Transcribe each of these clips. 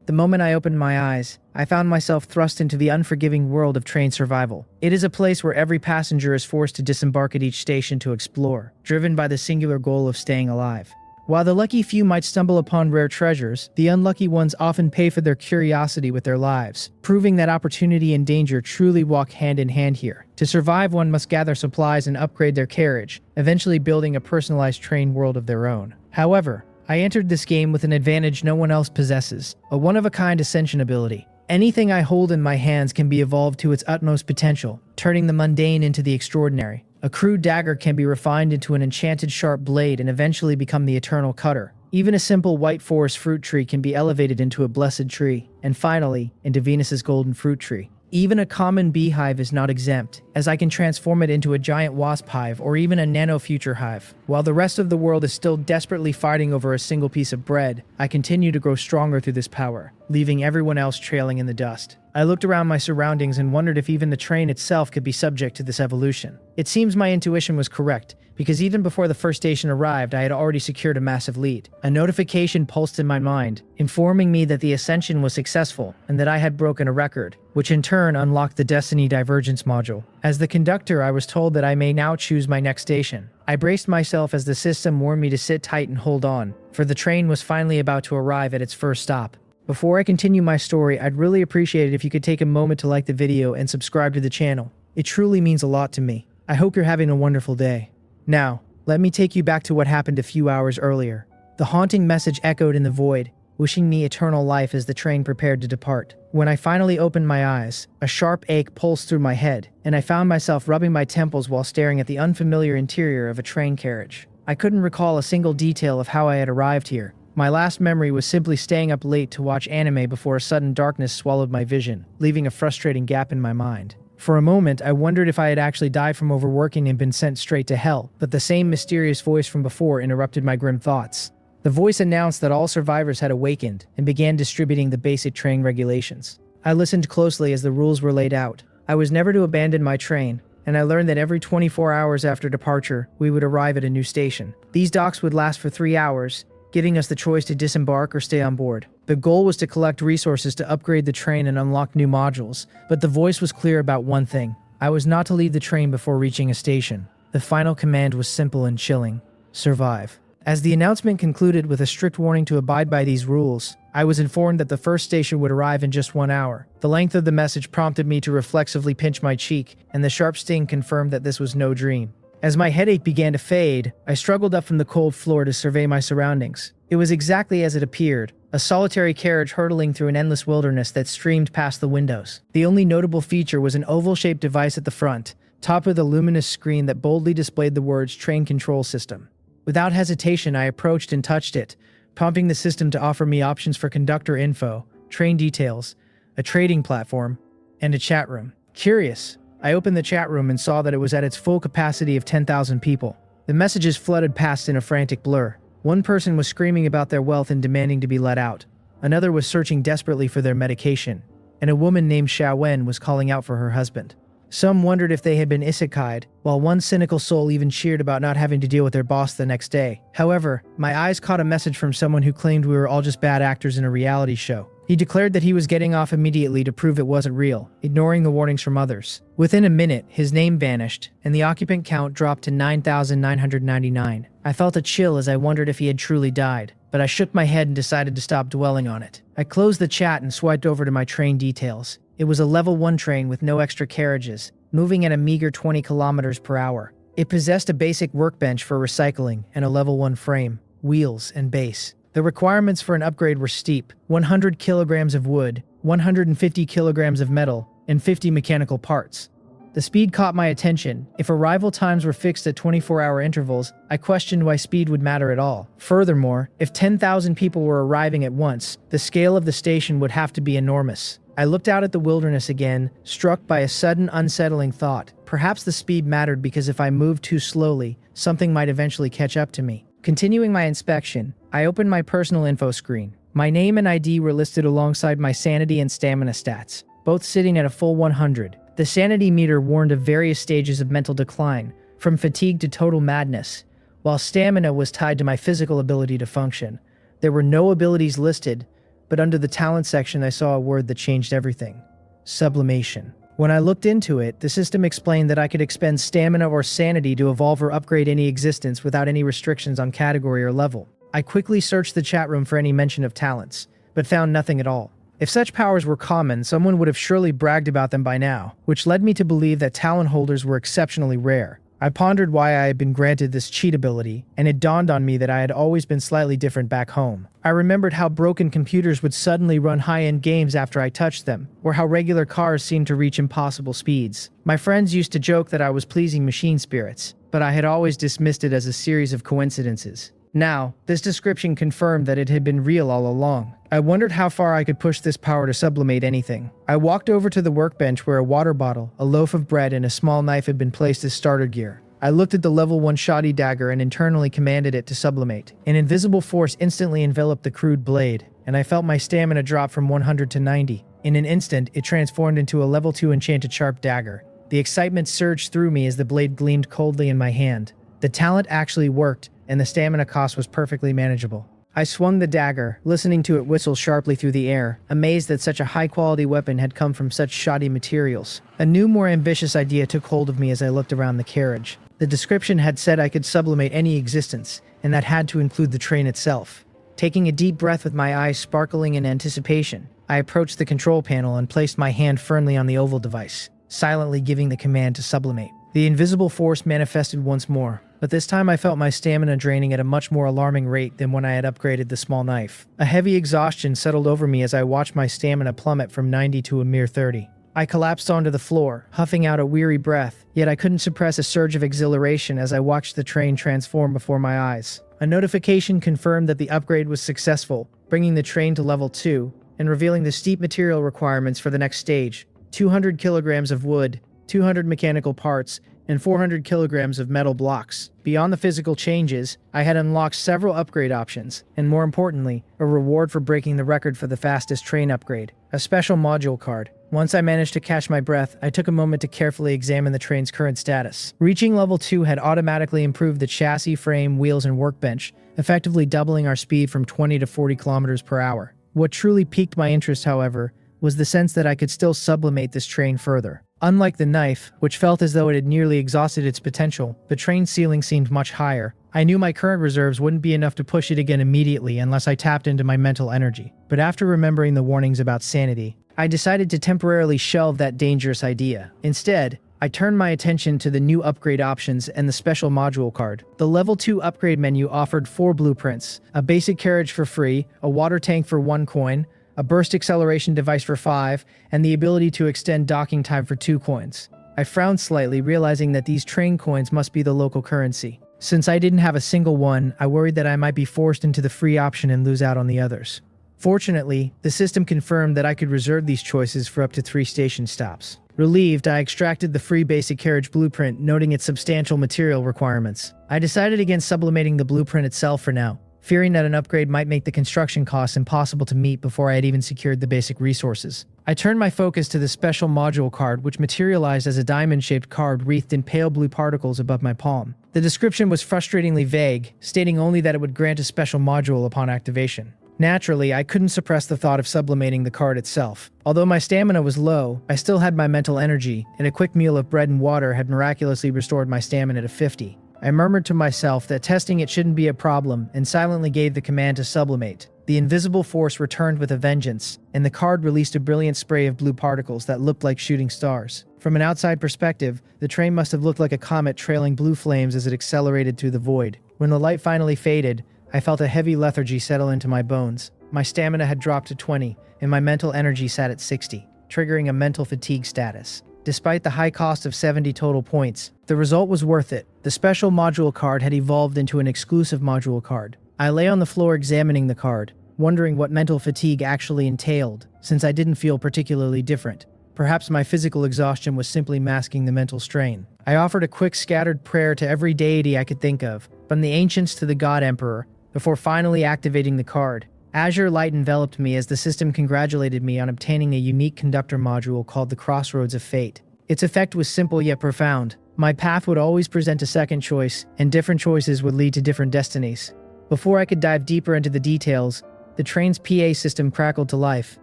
The moment I opened my eyes, I found myself thrust into the unforgiving world of train survival. It is a place where every passenger is forced to disembark at each station to explore, driven by the singular goal of staying alive. While the lucky few might stumble upon rare treasures, the unlucky ones often pay for their curiosity with their lives, proving that opportunity and danger truly walk hand in hand here. To survive, one must gather supplies and upgrade their carriage, eventually building a personalized train world of their own. However, I entered this game with an advantage no one else possesses, a one-of-a-kind ascension ability. Anything I hold in my hands can be evolved to its utmost potential, turning the mundane into the extraordinary. A crude dagger can be refined into an enchanted sharp blade and eventually become the eternal cutter. Even a simple white forest fruit tree can be elevated into a blessed tree, and finally, into Venus's golden fruit tree. Even a common beehive is not exempt, as I can transform it into a giant wasp hive or even a nano-future hive. While the rest of the world is still desperately fighting over a single piece of bread, I continue to grow stronger through this power, leaving everyone else trailing in the dust. I looked around my surroundings and wondered if even the train itself could be subject to this evolution. It seems my intuition was correct, because even before the first station arrived, I had already secured a massive lead. A notification pulsed in my mind, informing me that the ascension was successful and that I had broken a record, which in turn unlocked the Destiny Divergence module. As the conductor, I was told that I may now choose my next station. I braced myself as the system warned me to sit tight and hold on, for the train was finally about to arrive at its first stop. Before I continue my story, I'd really appreciate it if you could take a moment to like the video and subscribe to the channel. It truly means a lot to me. I hope you're having a wonderful day. Now, let me take you back to what happened a few hours earlier. The haunting message echoed in the void, wishing me eternal life as the train prepared to depart. When I finally opened my eyes, a sharp ache pulsed through my head, and I found myself rubbing my temples while staring at the unfamiliar interior of a train carriage. I couldn't recall a single detail of how I had arrived here. My last memory was simply staying up late to watch anime before a sudden darkness swallowed my vision, leaving a frustrating gap in my mind. For a moment, I wondered if I had actually died from overworking and been sent straight to hell, but the same mysterious voice from before interrupted my grim thoughts. The voice announced that all survivors had awakened and began distributing the basic train regulations. I listened closely as the rules were laid out. I was never to abandon my train, and I learned that every 24 hours after departure, we would arrive at a new station. These docks would last for 3 hours, giving us the choice to disembark or stay on board. The goal was to collect resources to upgrade the train and unlock new modules, but the voice was clear about one thing. I was not to leave the train before reaching a station. The final command was simple and chilling: survive. As the announcement concluded with a strict warning to abide by these rules, I was informed that the first station would arrive in just 1 hour. The length of the message prompted me to reflexively pinch my cheek, and the sharp sting confirmed that this was no dream. As my headache began to fade, I struggled up from the cold floor to survey my surroundings. It was exactly as it appeared, a solitary carriage hurtling through an endless wilderness that streamed past the windows. The only notable feature was an oval-shaped device at the front, topped with a luminous screen that boldly displayed the words Train Control System. Without hesitation, I approached and touched it, prompting the system to offer me options for conductor info, train details, a trading platform, and a chat room. Curious, I opened the chat room and saw that it was at its full capacity of 10,000 people. The messages flooded past in a frantic blur. One person was screaming about their wealth and demanding to be let out. Another was searching desperately for their medication. And a woman named Xiaowen was calling out for her husband. Some wondered if they had been isekai'd, while one cynical soul even cheered about not having to deal with their boss the next day. However, my eyes caught a message from someone who claimed we were all just bad actors in a reality show. He declared that he was getting off immediately to prove it wasn't real, ignoring the warnings from others. Within a minute, his name vanished, and the occupant count dropped to 9,999. I felt a chill as I wondered if he had truly died, but I shook my head and decided to stop dwelling on it. I closed the chat and swiped over to my train details. It was a level 1 train with no extra carriages, moving at a meager 20 kilometers per hour. It possessed a basic workbench for recycling and a level 1 frame, wheels, and base. The requirements for an upgrade were steep: 100 kilograms of wood, 150 kilograms of metal, and 50 mechanical parts. The speed caught my attention. If arrival times were fixed at 24-hour intervals, I questioned why speed would matter at all. Furthermore, if 10,000 people were arriving at once, the scale of the station would have to be enormous. I looked out at the wilderness again, struck by a sudden unsettling thought. Perhaps the speed mattered because if I moved too slowly, something might eventually catch up to me. Continuing my inspection, I opened my personal info screen. My name and ID were listed alongside my sanity and stamina stats, both sitting at a full 100. The sanity meter warned of various stages of mental decline, from fatigue to total madness, while stamina was tied to my physical ability to function. There were no abilities listed, but under the talent section I saw a word that changed everything. Sublimation. When I looked into it, the system explained that I could expend stamina or sanity to evolve or upgrade any existence without any restrictions on category or level. I quickly searched the chat room for any mention of talents, but found nothing at all. If such powers were common, someone would have surely bragged about them by now, which led me to believe that talent holders were exceptionally rare. I pondered why I had been granted this cheat ability, and it dawned on me that I had always been slightly different back home. I remembered how broken computers would suddenly run high-end games after I touched them, or how regular cars seemed to reach impossible speeds. My friends used to joke that I was pleasing machine spirits, but I had always dismissed it as a series of coincidences. Now, this description confirmed that it had been real all along. I wondered how far I could push this power to sublimate anything. I walked over to the workbench where a water bottle, a loaf of bread, and a small knife had been placed as starter gear. I looked at the level 1 shoddy dagger and internally commanded it to sublimate. An invisible force instantly enveloped the crude blade, and I felt my stamina drop from 100 to 90. In an instant, it transformed into a level 2 enchanted sharp dagger. The excitement surged through me as the blade gleamed coldly in my hand. The talent actually worked, and the stamina cost was perfectly manageable. I swung the dagger, listening to it whistle sharply through the air, amazed that such a high-quality weapon had come from such shoddy materials. A new, more ambitious idea took hold of me as I looked around the carriage. The description had said I could sublimate any existence, and that had to include the train itself. Taking a deep breath with my eyes sparkling in anticipation, I approached the control panel and placed my hand firmly on the oval device, silently giving the command to sublimate. The invisible force manifested once more, but this time I felt my stamina draining at a much more alarming rate than when I had upgraded the small knife. A heavy exhaustion settled over me as I watched my stamina plummet from 90 to a mere 30. I collapsed onto the floor, huffing out a weary breath, yet I couldn't suppress a surge of exhilaration as I watched the train transform before my eyes. A notification confirmed that the upgrade was successful, bringing the train to level 2, and revealing the steep material requirements for the next stage: 200 kilograms of wood, 200 mechanical parts, and 400 kilograms of metal blocks. Beyond the physical changes, I had unlocked several upgrade options, and more importantly, a reward for breaking the record for the fastest train upgrade, a special module card. Once I managed to catch my breath, I took a moment to carefully examine the train's current status. Reaching level 2 had automatically improved the chassis, frame, wheels, and workbench, effectively doubling our speed from 20 to 40 kilometers per hour. What truly piqued my interest, however, was the sense that I could still sublimate this train further. Unlike the knife, which felt as though it had nearly exhausted its potential, the train's ceiling seemed much higher. I knew my current reserves wouldn't be enough to push it again immediately unless I tapped into my mental energy. But after remembering the warnings about sanity, I decided to temporarily shelve that dangerous idea. Instead, I turned my attention to the new upgrade options and the special module card. The level 2 upgrade menu offered 4 blueprints: a basic carriage for free, a water tank for 1 coin, a burst acceleration device for 5, and the ability to extend docking time for 2 coins. I frowned slightly, realizing that these train coins must be the local currency. Since I didn't have a single one, I worried that I might be forced into the free option and lose out on the others. Fortunately, the system confirmed that I could reserve these choices for up to 3 station stops. Relieved, I extracted the free basic carriage blueprint, noting its substantial material requirements. I decided against sublimating the blueprint itself for now, fearing that an upgrade might make the construction costs impossible to meet before I had even secured the basic resources. I turned my focus to the special module card, which materialized as a diamond-shaped card wreathed in pale blue particles above my palm. The description was frustratingly vague, stating only that it would grant a special module upon activation. Naturally, I couldn't suppress the thought of sublimating the card itself. Although my stamina was low, I still had my mental energy, and a quick meal of bread and water had miraculously restored my stamina to 50. I murmured to myself that testing it shouldn't be a problem, and silently gave the command to sublimate. The invisible force returned with a vengeance, and the card released a brilliant spray of blue particles that looked like shooting stars. From an outside perspective, the train must have looked like a comet trailing blue flames as it accelerated through the void. When the light finally faded, I felt a heavy lethargy settle into my bones. My stamina had dropped to 20, and my mental energy sat at 60, triggering a mental fatigue status. Despite the high cost of 70 total points, the result was worth it. The special module card had evolved into an exclusive module card. I lay on the floor examining the card, wondering what mental fatigue actually entailed, since I didn't feel particularly different. Perhaps my physical exhaustion was simply masking the mental strain. I offered a quick scattered prayer to every deity I could think of, from the ancients to the God Emperor, before finally activating the card. Azure light enveloped me as the system congratulated me on obtaining a unique conductor module called the Crossroads of Fate. Its effect was simple yet profound. My path would always present a second choice, and different choices would lead to different destinies. Before I could dive deeper into the details, the train's PA system crackled to life,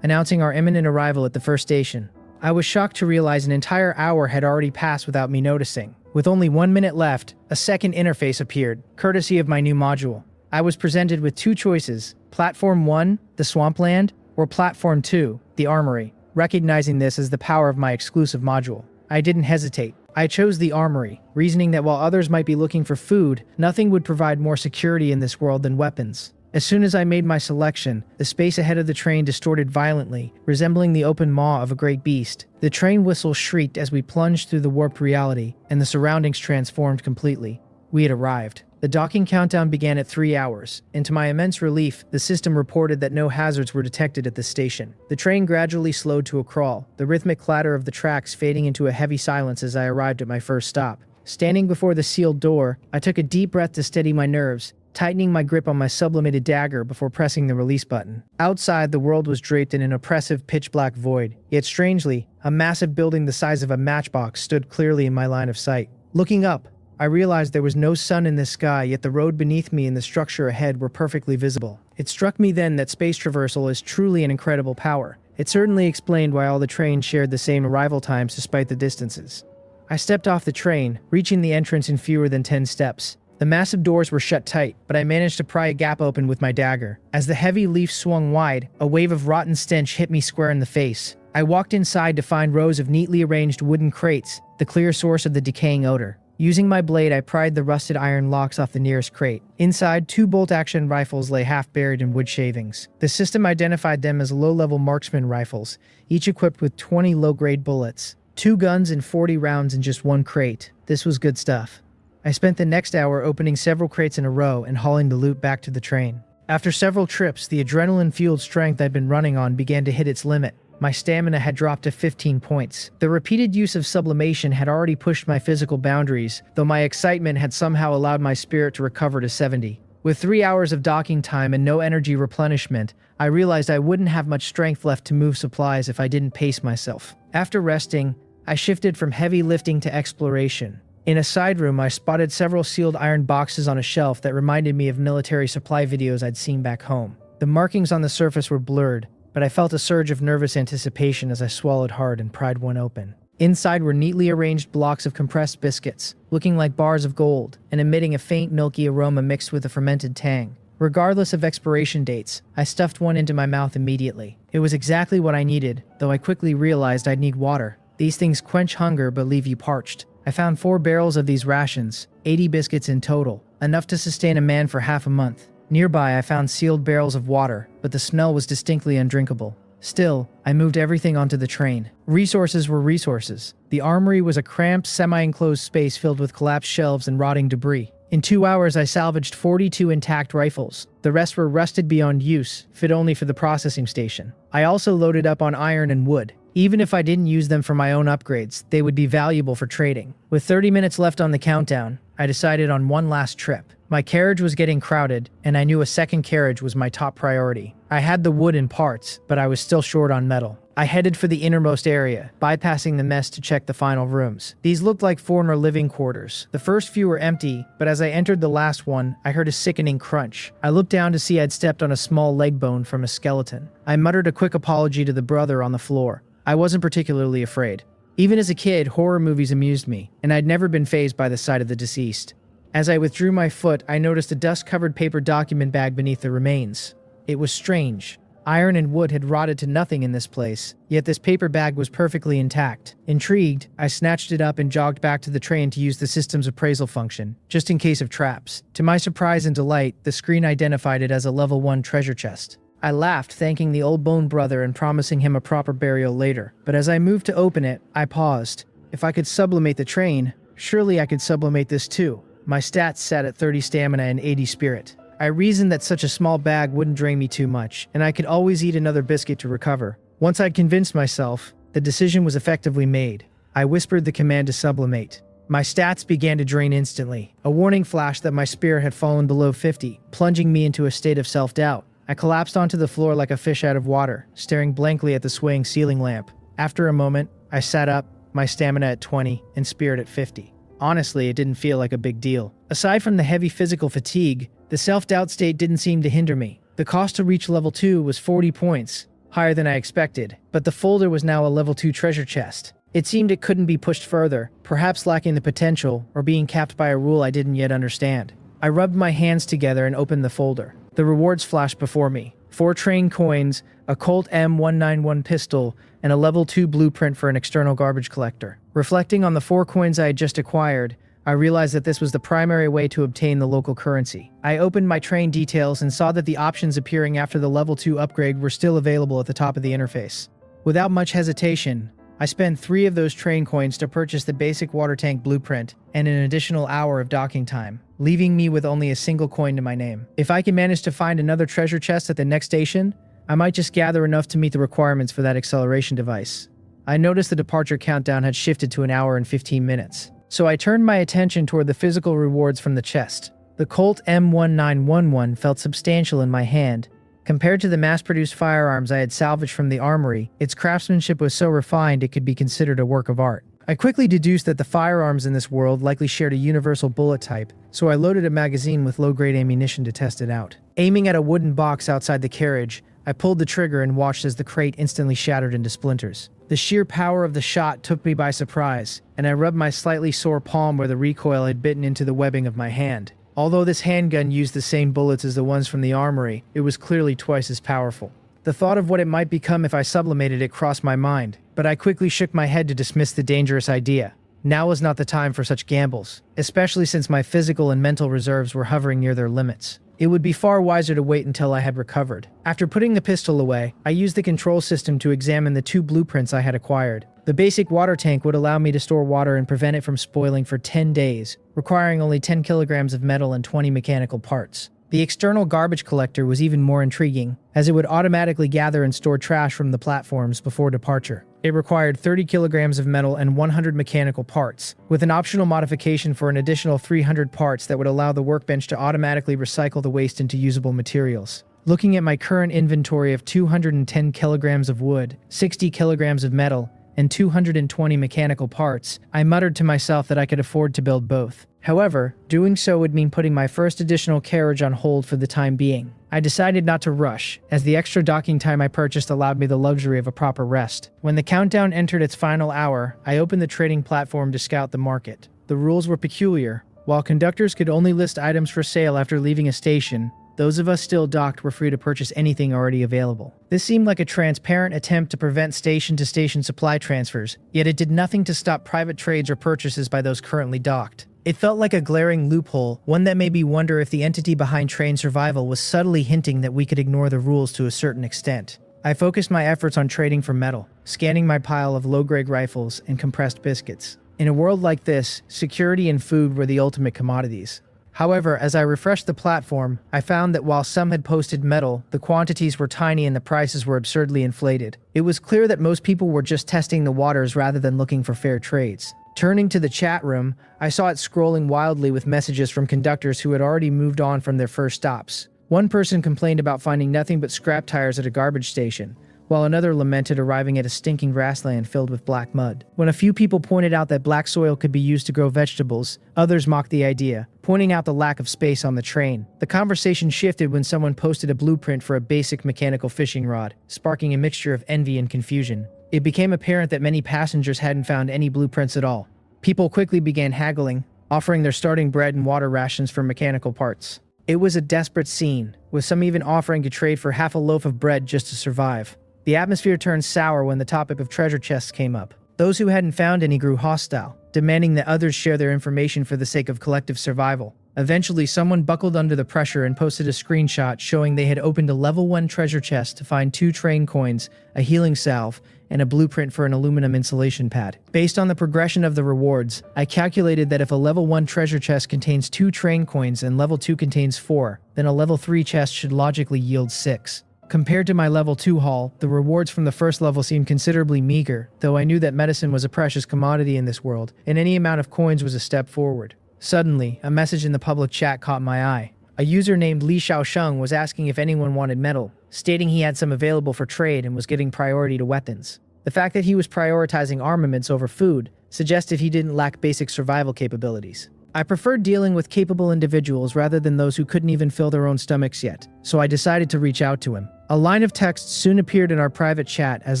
announcing our imminent arrival at the first station. I was shocked to realize an entire hour had already passed without me noticing. With only 1 minute left, a second interface appeared, courtesy of my new module. I was presented with two choices: Platform 1, the swampland, or Platform 2, the armory. Recognizing this as the power of my exclusive module, I didn't hesitate. I chose the armory, reasoning that while others might be looking for food, nothing would provide more security in this world than weapons. As soon as I made my selection, the space ahead of the train distorted violently, resembling the open maw of a great beast. The train whistle shrieked as we plunged through the warped reality, and the surroundings transformed completely. We had arrived. The docking countdown began at 3 hours, and to my immense relief, the system reported that no hazards were detected at the station. The train gradually slowed to a crawl, the rhythmic clatter of the tracks fading into a heavy silence as I arrived at my first stop. Standing before the sealed door, I took a deep breath to steady my nerves, tightening my grip on my sublimated dagger before pressing the release button. Outside, the world was draped in an oppressive pitch-black void. Yet strangely, a massive building the size of a matchbox stood clearly in my line of sight. Looking up, I realized there was no sun in the sky, yet the road beneath me and the structure ahead were perfectly visible. It struck me then that space traversal is truly an incredible power. It certainly explained why all the trains shared the same arrival times despite the distances. I stepped off the train, reaching the entrance in fewer than 10 steps. The massive doors were shut tight, but I managed to pry a gap open with my dagger. As the heavy leaf swung wide, a wave of rotten stench hit me square in the face. I walked inside to find rows of neatly arranged wooden crates, the clear source of the decaying odor. Using my blade, I pried the rusted iron locks off the nearest crate. Inside, 2 bolt-action rifles lay half-buried in wood shavings. The system identified them as low-level marksman rifles, each equipped with 20 low-grade bullets. 2 guns and 40 rounds in just 1 crate. This was good stuff. I spent the next hour opening several crates in a row and hauling the loot back to the train. After several trips, the adrenaline-fueled strength I'd been running on began to hit its limit. My stamina had dropped to 15 points. The repeated use of sublimation had already pushed my physical boundaries, though my excitement had somehow allowed my spirit to recover to 70. With 3 hours of docking time and no energy replenishment, I realized I wouldn't have much strength left to move supplies if I didn't pace myself. After resting, I shifted from heavy lifting to exploration. In a side room, I spotted several sealed iron boxes on a shelf that reminded me of military supply videos I'd seen back home. The markings on the surface were blurred, but I felt a surge of nervous anticipation as I swallowed hard and pried one open. Inside were neatly arranged blocks of compressed biscuits, looking like bars of gold, and emitting a faint milky aroma mixed with a fermented tang. Regardless of expiration dates, I stuffed one into my mouth immediately. It was exactly what I needed, though I quickly realized I'd need water. These things quench hunger but leave you parched. I found 4 barrels of these rations, 80 biscuits in total, enough to sustain a man for half a month. Nearby, I found sealed barrels of water, but the smell was distinctly undrinkable. Still, I moved everything onto the train. Resources were resources. The armory was a cramped, semi-enclosed space filled with collapsed shelves and rotting debris. In 2 hours, I salvaged 42 intact rifles. The rest were rusted beyond use, fit only for the processing station. I also loaded up on iron and wood. Even if I didn't use them for my own upgrades, they would be valuable for trading. With 30 minutes left on the countdown, I decided on one last trip. My carriage was getting crowded, and I knew a second carriage was my top priority. I had the wood in parts, but I was still short on metal. I headed for the innermost area, bypassing the mess to check the final rooms. These looked like foreigner living quarters. The first few were empty, but as I entered the last one, I heard a sickening crunch. I looked down to see I'd stepped on a small leg bone from a skeleton. I muttered a quick apology to the brother on the floor. I wasn't particularly afraid. Even as a kid, horror movies amused me, and I'd never been fazed by the sight of the deceased. As I withdrew my foot, I noticed a dust-covered paper document bag beneath the remains. It was strange. Iron and wood had rotted to nothing in this place, yet this paper bag was perfectly intact. Intrigued, I snatched it up and jogged back to the train to use the system's appraisal function, just in case of traps. To my surprise and delight, the screen identified it as a level 1 treasure chest. I laughed, thanking the old bone brother and promising him a proper burial later. But as I moved to open it, I paused. If I could sublimate the train, surely I could sublimate this too. My stats sat at 30 stamina and 80 spirit. I reasoned that such a small bag wouldn't drain me too much, and I could always eat another biscuit to recover. Once I'd convinced myself, the decision was effectively made. I whispered the command to sublimate. My stats began to drain instantly. A warning flashed that my spirit had fallen below 50, plunging me into a state of self-doubt. I collapsed onto the floor like a fish out of water, staring blankly at the swaying ceiling lamp. After a moment, I sat up, my stamina at 20 and spirit at 50. Honestly, it didn't feel like a big deal. Aside from the heavy physical fatigue, the self-doubt state didn't seem to hinder me. The cost to reach level 2 was 40 points, higher than I expected, but the folder was now a level 2 treasure chest. It seemed it couldn't be pushed further, perhaps lacking the potential or being capped by a rule I didn't yet understand. I rubbed my hands together and opened the folder. The rewards flashed before me. 4 train coins, a Colt M191 pistol, and a level 2 blueprint for an external garbage collector. Reflecting on the 4 coins I had just acquired, I realized that this was the primary way to obtain the local currency. I opened my train details and saw that the options appearing after the level 2 upgrade were still available at the top of the interface. Without much hesitation, I spent 3 of those train coins to purchase the basic water tank blueprint and an additional hour of docking time, leaving me with only a single coin to my name. If I can manage to find another treasure chest at the next station, I might just gather enough to meet the requirements for that acceleration device. I noticed the departure countdown had shifted to an hour and 15 minutes, so I turned my attention toward the physical rewards from the chest. The Colt M1911 felt substantial in my hand. Compared to the mass-produced firearms I had salvaged from the armory, its craftsmanship was so refined it could be considered a work of art. I quickly deduced that the firearms in this world likely shared a universal bullet type, so I loaded a magazine with low-grade ammunition to test it out. Aiming at a wooden box outside the carriage, I pulled the trigger and watched as the crate instantly shattered into splinters. The sheer power of the shot took me by surprise, and I rubbed my slightly sore palm where the recoil had bitten into the webbing of my hand. Although this handgun used the same bullets as the ones from the armory, it was clearly twice as powerful. The thought of what it might become if I sublimated it crossed my mind, but I quickly shook my head to dismiss the dangerous idea. Now was not the time for such gambles, especially since my physical and mental reserves were hovering near their limits. It would be far wiser to wait until I had recovered. After putting the pistol away, I used the control system to examine the 2 blueprints I had acquired. The basic water tank would allow me to store water and prevent it from spoiling for 10 days, requiring only 10 kilograms of metal and 20 mechanical parts. The external garbage collector was even more intriguing, as it would automatically gather and store trash from the platforms before departure. It required 30 kilograms of metal and 100 mechanical parts, with an optional modification for an additional 300 parts that would allow the workbench to automatically recycle the waste into usable materials. Looking at my current inventory of 210 kilograms of wood, 60 kilograms of metal, and 220 mechanical parts, I muttered to myself that I could afford to build both. However, doing so would mean putting my first additional carriage on hold for the time being. I decided not to rush, as the extra docking time I purchased allowed me the luxury of a proper rest. When the countdown entered its final hour, I opened the trading platform to scout the market. The rules were peculiar. While conductors could only list items for sale after leaving a station, those of us still docked were free to purchase anything already available. This seemed like a transparent attempt to prevent station-to-station supply transfers, yet it did nothing to stop private trades or purchases by those currently docked. It felt like a glaring loophole, one that made me wonder if the entity behind train survival was subtly hinting that we could ignore the rules to a certain extent. I focused my efforts on trading for metal, scanning my pile of low-grade rifles and compressed biscuits. In a world like this, security and food were the ultimate commodities. However, as I refreshed the platform, I found that while some had posted metal, the quantities were tiny and the prices were absurdly inflated. It was clear that most people were just testing the waters rather than looking for fair trades. Turning to the chat room, I saw it scrolling wildly with messages from conductors who had already moved on from their first stops. One person complained about finding nothing but scrap tires at a garbage station, while another lamented arriving at a stinking grassland filled with black mud. When a few people pointed out that black soil could be used to grow vegetables, others mocked the idea, pointing out the lack of space on the train. The conversation shifted when someone posted a blueprint for a basic mechanical fishing rod, sparking a mixture of envy and confusion. It became apparent that many passengers hadn't found any blueprints at all. People quickly began haggling, offering their starting bread and water rations for mechanical parts. It was a desperate scene, with some even offering to trade for half a loaf of bread just to survive. The atmosphere turned sour when the topic of treasure chests came up. Those who hadn't found any grew hostile, demanding that others share their information for the sake of collective survival. Eventually, someone buckled under the pressure and posted a screenshot showing they had opened a level 1 treasure chest to find 2 train coins, a healing salve, and a blueprint for an aluminum insulation pad. Based on the progression of the rewards, I calculated that if a level 1 treasure chest contains 2 train coins and level 2 contains 4, then a level 3 chest should logically yield 6. Compared to my level 2 haul, the rewards from the first level seemed considerably meager, though I knew that medicine was a precious commodity in this world, and any amount of coins was a step forward. Suddenly, a message in the public chat caught my eye. A user named Li Xiaosheng was asking if anyone wanted metal, stating he had some available for trade and was giving priority to weapons. The fact that he was prioritizing armaments over food suggested he didn't lack basic survival capabilities. I preferred dealing with capable individuals rather than those who couldn't even fill their own stomachs yet, so I decided to reach out to him. A line of text soon appeared in our private chat as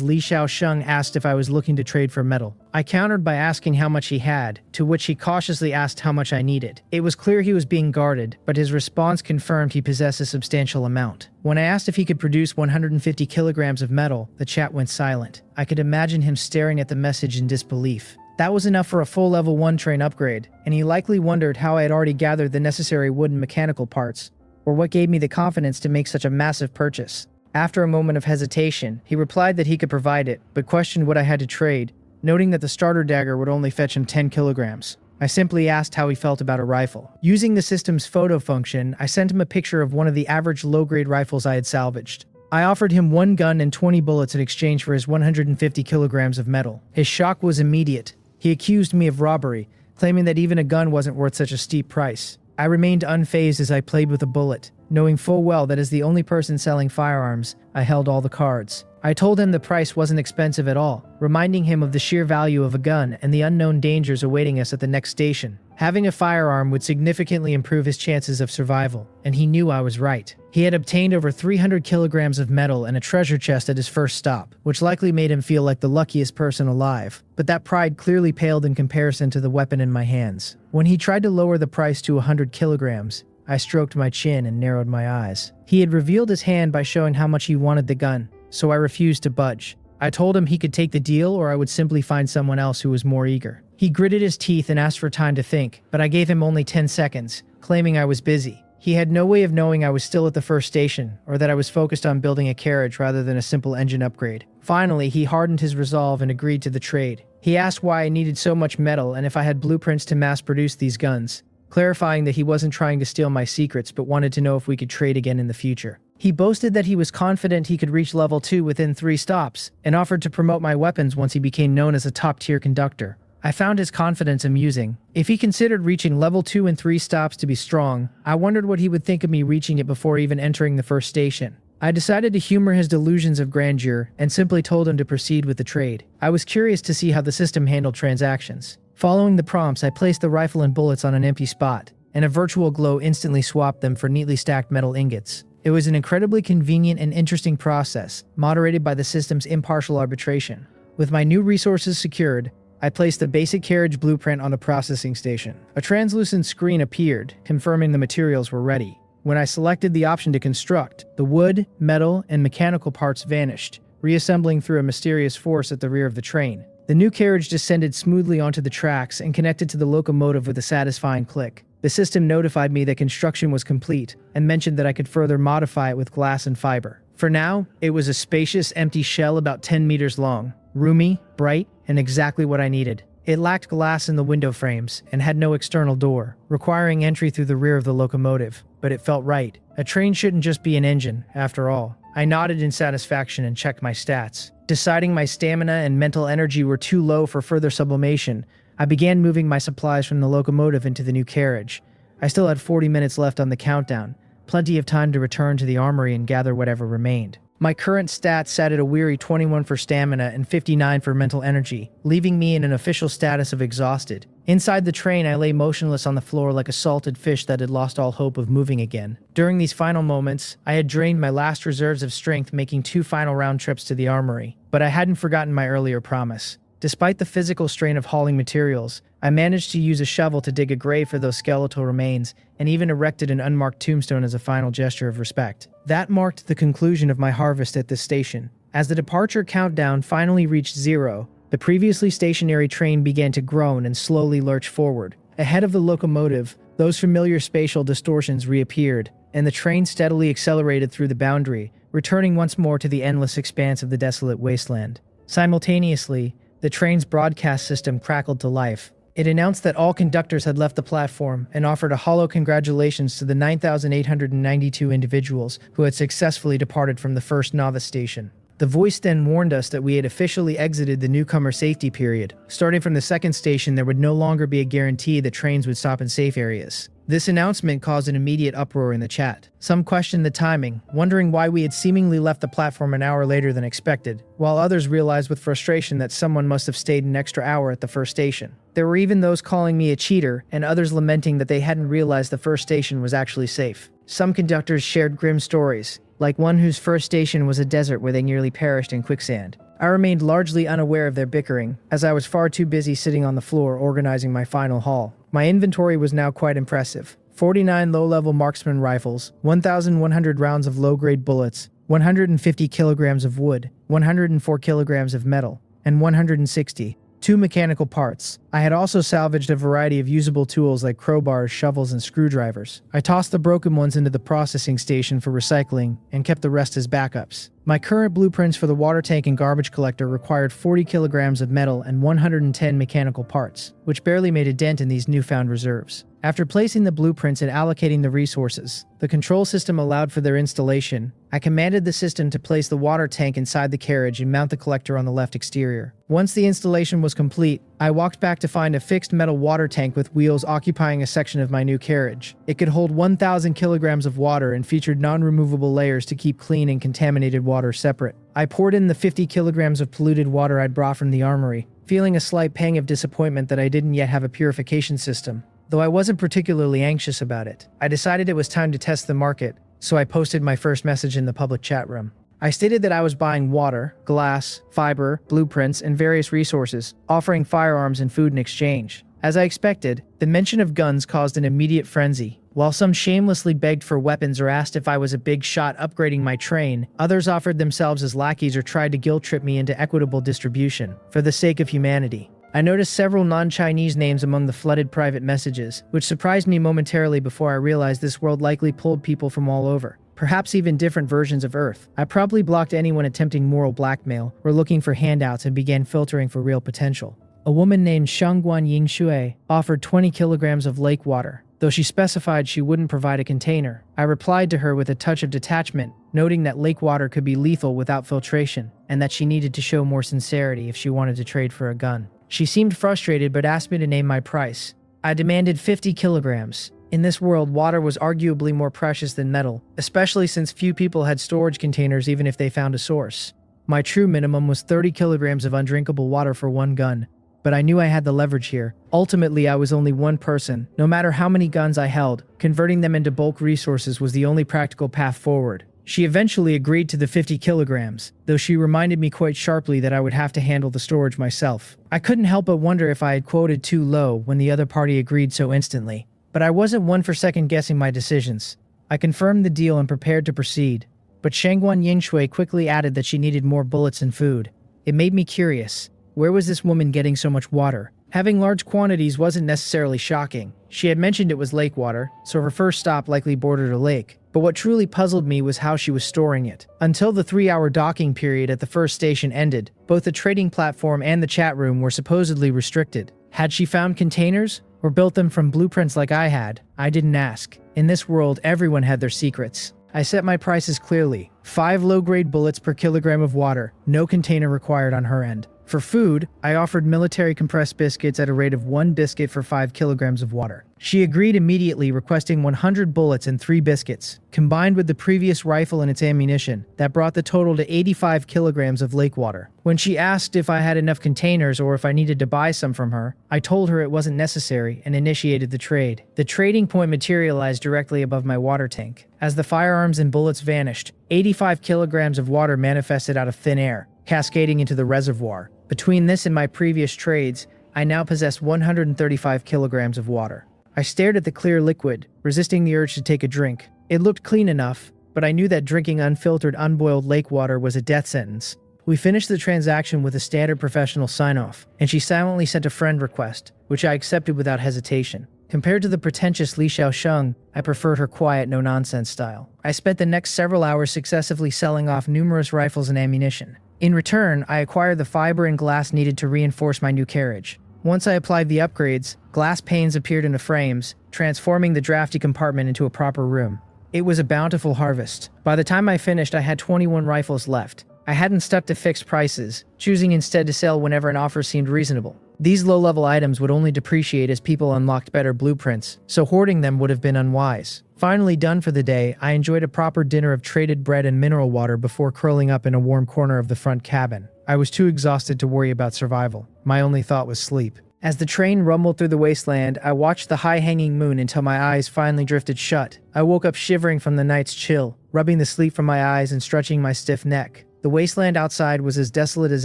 Li Xiaosheng asked if I was looking to trade for metal. I countered by asking how much he had, to which he cautiously asked how much I needed. It was clear he was being guarded, but his response confirmed he possessed a substantial amount. When I asked if he could produce 150 kilograms of metal, the chat went silent. I could imagine him staring at the message in disbelief. That was enough for a full level 1 train upgrade, and he likely wondered how I had already gathered the necessary wood and mechanical parts, or what gave me the confidence to make such a massive purchase. After a moment of hesitation, he replied that he could provide it, but questioned what I had to trade, noting that the starter dagger would only fetch him 10 kilograms. I simply asked how he felt about a rifle. Using the system's photo function, I sent him a picture of one of the average low-grade rifles I had salvaged. I offered him 1 gun and 20 bullets in exchange for his 150 kilograms of metal. His shock was immediate. He accused me of robbery, claiming that even a gun wasn't worth such a steep price. I remained unfazed as I played with a bullet, knowing full well that as the only person selling firearms, I held all the cards. I told him the price wasn't expensive at all, reminding him of the sheer value of a gun and the unknown dangers awaiting us at the next station. Having a firearm would significantly improve his chances of survival, and he knew I was right. He had obtained over 300 kilograms of metal and a treasure chest at his first stop, which likely made him feel like the luckiest person alive. But that pride clearly paled in comparison to the weapon in my hands. When he tried to lower the price to 100 kilograms, I stroked my chin and narrowed my eyes. He had revealed his hand by showing how much he wanted the gun, so I refused to budge. I told him he could take the deal or I would simply find someone else who was more eager. He gritted his teeth and asked for time to think, but I gave him only 10 seconds, claiming I was busy. He had no way of knowing I was still at the first station, or that I was focused on building a carriage rather than a simple engine upgrade. Finally, he hardened his resolve and agreed to the trade. He asked why I needed so much metal and if I had blueprints to mass-produce these guns, clarifying that he wasn't trying to steal my secrets but wanted to know if we could trade again in the future. He boasted that he was confident he could reach level 2 within 3 stops, and offered to promote my weapons once he became known as a top-tier conductor. I found his confidence amusing. If he considered reaching level 2 in 3 stops to be strong, I wondered what he would think of me reaching it before even entering the first station. I decided to humor his delusions of grandeur and simply told him to proceed with the trade. I was curious to see how the system handled transactions. Following the prompts, I placed the rifle and bullets on an empty spot, and a virtual glow instantly swapped them for neatly stacked metal ingots. It was an incredibly convenient and interesting process, moderated by the system's impartial arbitration. With my new resources secured, I placed the basic carriage blueprint on the processing station. A translucent screen appeared, confirming the materials were ready. When I selected the option to construct, the wood, metal, and mechanical parts vanished, reassembling through a mysterious force at the rear of the train. The new carriage descended smoothly onto the tracks and connected to the locomotive with a satisfying click. The system notified me that construction was complete and mentioned that I could further modify it with glass and fiber. For now, it was a spacious, empty shell about 10 meters long, roomy, bright, and exactly what I needed. It lacked glass in the window frames and had no external door, requiring entry through the rear of the locomotive, but it felt right. A train shouldn't just be an engine, after all. I nodded in satisfaction and checked my stats. Deciding my stamina and mental energy were too low for further sublimation, I began moving my supplies from the locomotive into the new carriage. I still had 40 minutes left on the countdown, plenty of time to return to the armory and gather whatever remained. My current stats sat at a weary 21 for stamina and 59 for mental energy, leaving me in an official status of exhausted. Inside the train, I lay motionless on the floor like a salted fish that had lost all hope of moving again. During these final moments, I had drained my last reserves of strength, making 2 final round trips to the armory. But I hadn't forgotten my earlier promise. Despite the physical strain of hauling materials, I managed to use a shovel to dig a grave for those skeletal remains, and even erected an unmarked tombstone as a final gesture of respect. That marked the conclusion of my harvest at this station. As the departure countdown finally reached 0, the previously stationary train began to groan and slowly lurch forward. Ahead of the locomotive, those familiar spatial distortions reappeared, and the train steadily accelerated through the boundary, returning once more to the endless expanse of the desolate wasteland. Simultaneously, the train's broadcast system crackled to life. It announced that all conductors had left the platform and offered a hollow congratulations to the 9,892 individuals who had successfully departed from the first novice station. The voice then warned us that we had officially exited the newcomer safety period. Starting from the second station, there would no longer be a guarantee that trains would stop in safe areas. This announcement caused an immediate uproar in the chat. Some questioned the timing, wondering why we had seemingly left the platform an hour later than expected, while others realized with frustration that someone must have stayed an extra hour at the first station. There were even those calling me a cheater, and others lamenting that they hadn't realized the first station was actually safe. Some conductors shared grim stories, like one whose first station was a desert where they nearly perished in quicksand. I remained largely unaware of their bickering, as I was far too busy sitting on the floor organizing my final haul. My inventory was now quite impressive. 49 low-level marksman rifles, 1,100 rounds of low-grade bullets, 150 kilograms of wood, 104 kilograms of metal, and 162 mechanical parts. I had also salvaged a variety of usable tools like crowbars, shovels, and screwdrivers. I tossed the broken ones into the processing station for recycling and kept the rest as backups. My current blueprints for the water tank and garbage collector required 40 kilograms of metal and 110 mechanical parts, which barely made a dent in these newfound reserves. After placing the blueprints and allocating the resources, the control system allowed for their installation. I commanded the system to place the water tank inside the carriage and mount the collector on the left exterior. Once the installation was complete, I walked back to find a fixed metal water tank with wheels occupying a section of my new carriage. It could hold 1,000 kilograms of water and featured non-removable layers to keep clean and contaminated water separate. I poured in the 50 kilograms of polluted water I'd brought from the armory, feeling a slight pang of disappointment that I didn't yet have a purification system. Though I wasn't particularly anxious about it, I decided it was time to test the market, so I posted my first message in the public chat room. I stated that I was buying water, glass, fiber, blueprints, and various resources, offering firearms and food in exchange. As I expected, the mention of guns caused an immediate frenzy. While some shamelessly begged for weapons or asked if I was a big shot upgrading my train, others offered themselves as lackeys or tried to guilt-trip me into equitable distribution, for the sake of humanity. I noticed several non-Chinese names among the flooded private messages, which surprised me momentarily before I realized this world likely pulled people from all over, perhaps even different versions of Earth. I probably blocked anyone attempting moral blackmail or looking for handouts and began filtering for real potential. A woman named Shangguan Yingshui offered 20 kilograms of lake water, though she specified she wouldn't provide a container. I replied to her with a touch of detachment, noting that lake water could be lethal without filtration, and that she needed to show more sincerity if she wanted to trade for a gun. She seemed frustrated but asked me to name my price. I demanded 50 kilograms. In this world, water was arguably more precious than metal, especially since few people had storage containers even if they found a source. My true minimum was 30 kilograms of undrinkable water for one gun, but I knew I had the leverage here. Ultimately, I was only one person. No matter how many guns I held, converting them into bulk resources was the only practical path forward. She eventually agreed to the 50 kilograms, though she reminded me quite sharply that I would have to handle the storage myself. I couldn't help but wonder if I had quoted too low when the other party agreed so instantly. But I wasn't one for second-guessing my decisions. I confirmed the deal and prepared to proceed. But Shangguan Yingshui quickly added that she needed more bullets and food. It made me curious. Where was this woman getting so much water? Having large quantities wasn't necessarily shocking. She had mentioned it was lake water, so her first stop likely bordered a lake. But what truly puzzled me was how she was storing it. Until the 3-hour docking period at the first station ended, both the trading platform and the chat room were supposedly restricted. Had she found containers, or built them from blueprints like I had? I didn't ask. In this world, everyone had their secrets. I set my prices clearly. 5 low-grade bullets per kilogram of water, no container required on her end. For food, I offered military compressed biscuits at a rate of 1 biscuit for 5 kilograms of water. She agreed immediately, requesting 100 bullets and 3 biscuits. Combined with the previous rifle and its ammunition, that brought the total to 85 kilograms of lake water. When she asked if I had enough containers or if I needed to buy some from her, I told her it wasn't necessary and initiated the trade. The trading point materialized directly above my water tank. As the firearms and bullets vanished, 85 kilograms of water manifested out of thin air, cascading into the reservoir. Between this and my previous trades, I now possessed 135 kilograms of water. I stared at the clear liquid, resisting the urge to take a drink. It looked clean enough, but I knew that drinking unfiltered, unboiled lake water was a death sentence. We finished the transaction with a standard professional sign-off, and she silently sent a friend request, which I accepted without hesitation. Compared to the pretentious Li Xiaosheng, I preferred her quiet, no-nonsense style. I spent the next several hours successively selling off numerous rifles and ammunition. In return, I acquired the fiber and glass needed to reinforce my new carriage. Once I applied the upgrades, glass panes appeared in the frames, transforming the drafty compartment into a proper room. It was a bountiful harvest. By the time I finished, I had 21 rifles left. I hadn't stuck to fixed prices, choosing instead to sell whenever an offer seemed reasonable. These low-level items would only depreciate as people unlocked better blueprints, so hoarding them would have been unwise. Finally done for the day, I enjoyed a proper dinner of traded bread and mineral water before curling up in a warm corner of the front cabin. I was too exhausted to worry about survival. My only thought was sleep. As the train rumbled through the wasteland, I watched the high-hanging moon until my eyes finally drifted shut. I woke up shivering from the night's chill, rubbing the sleep from my eyes and stretching my stiff neck. The wasteland outside was as desolate as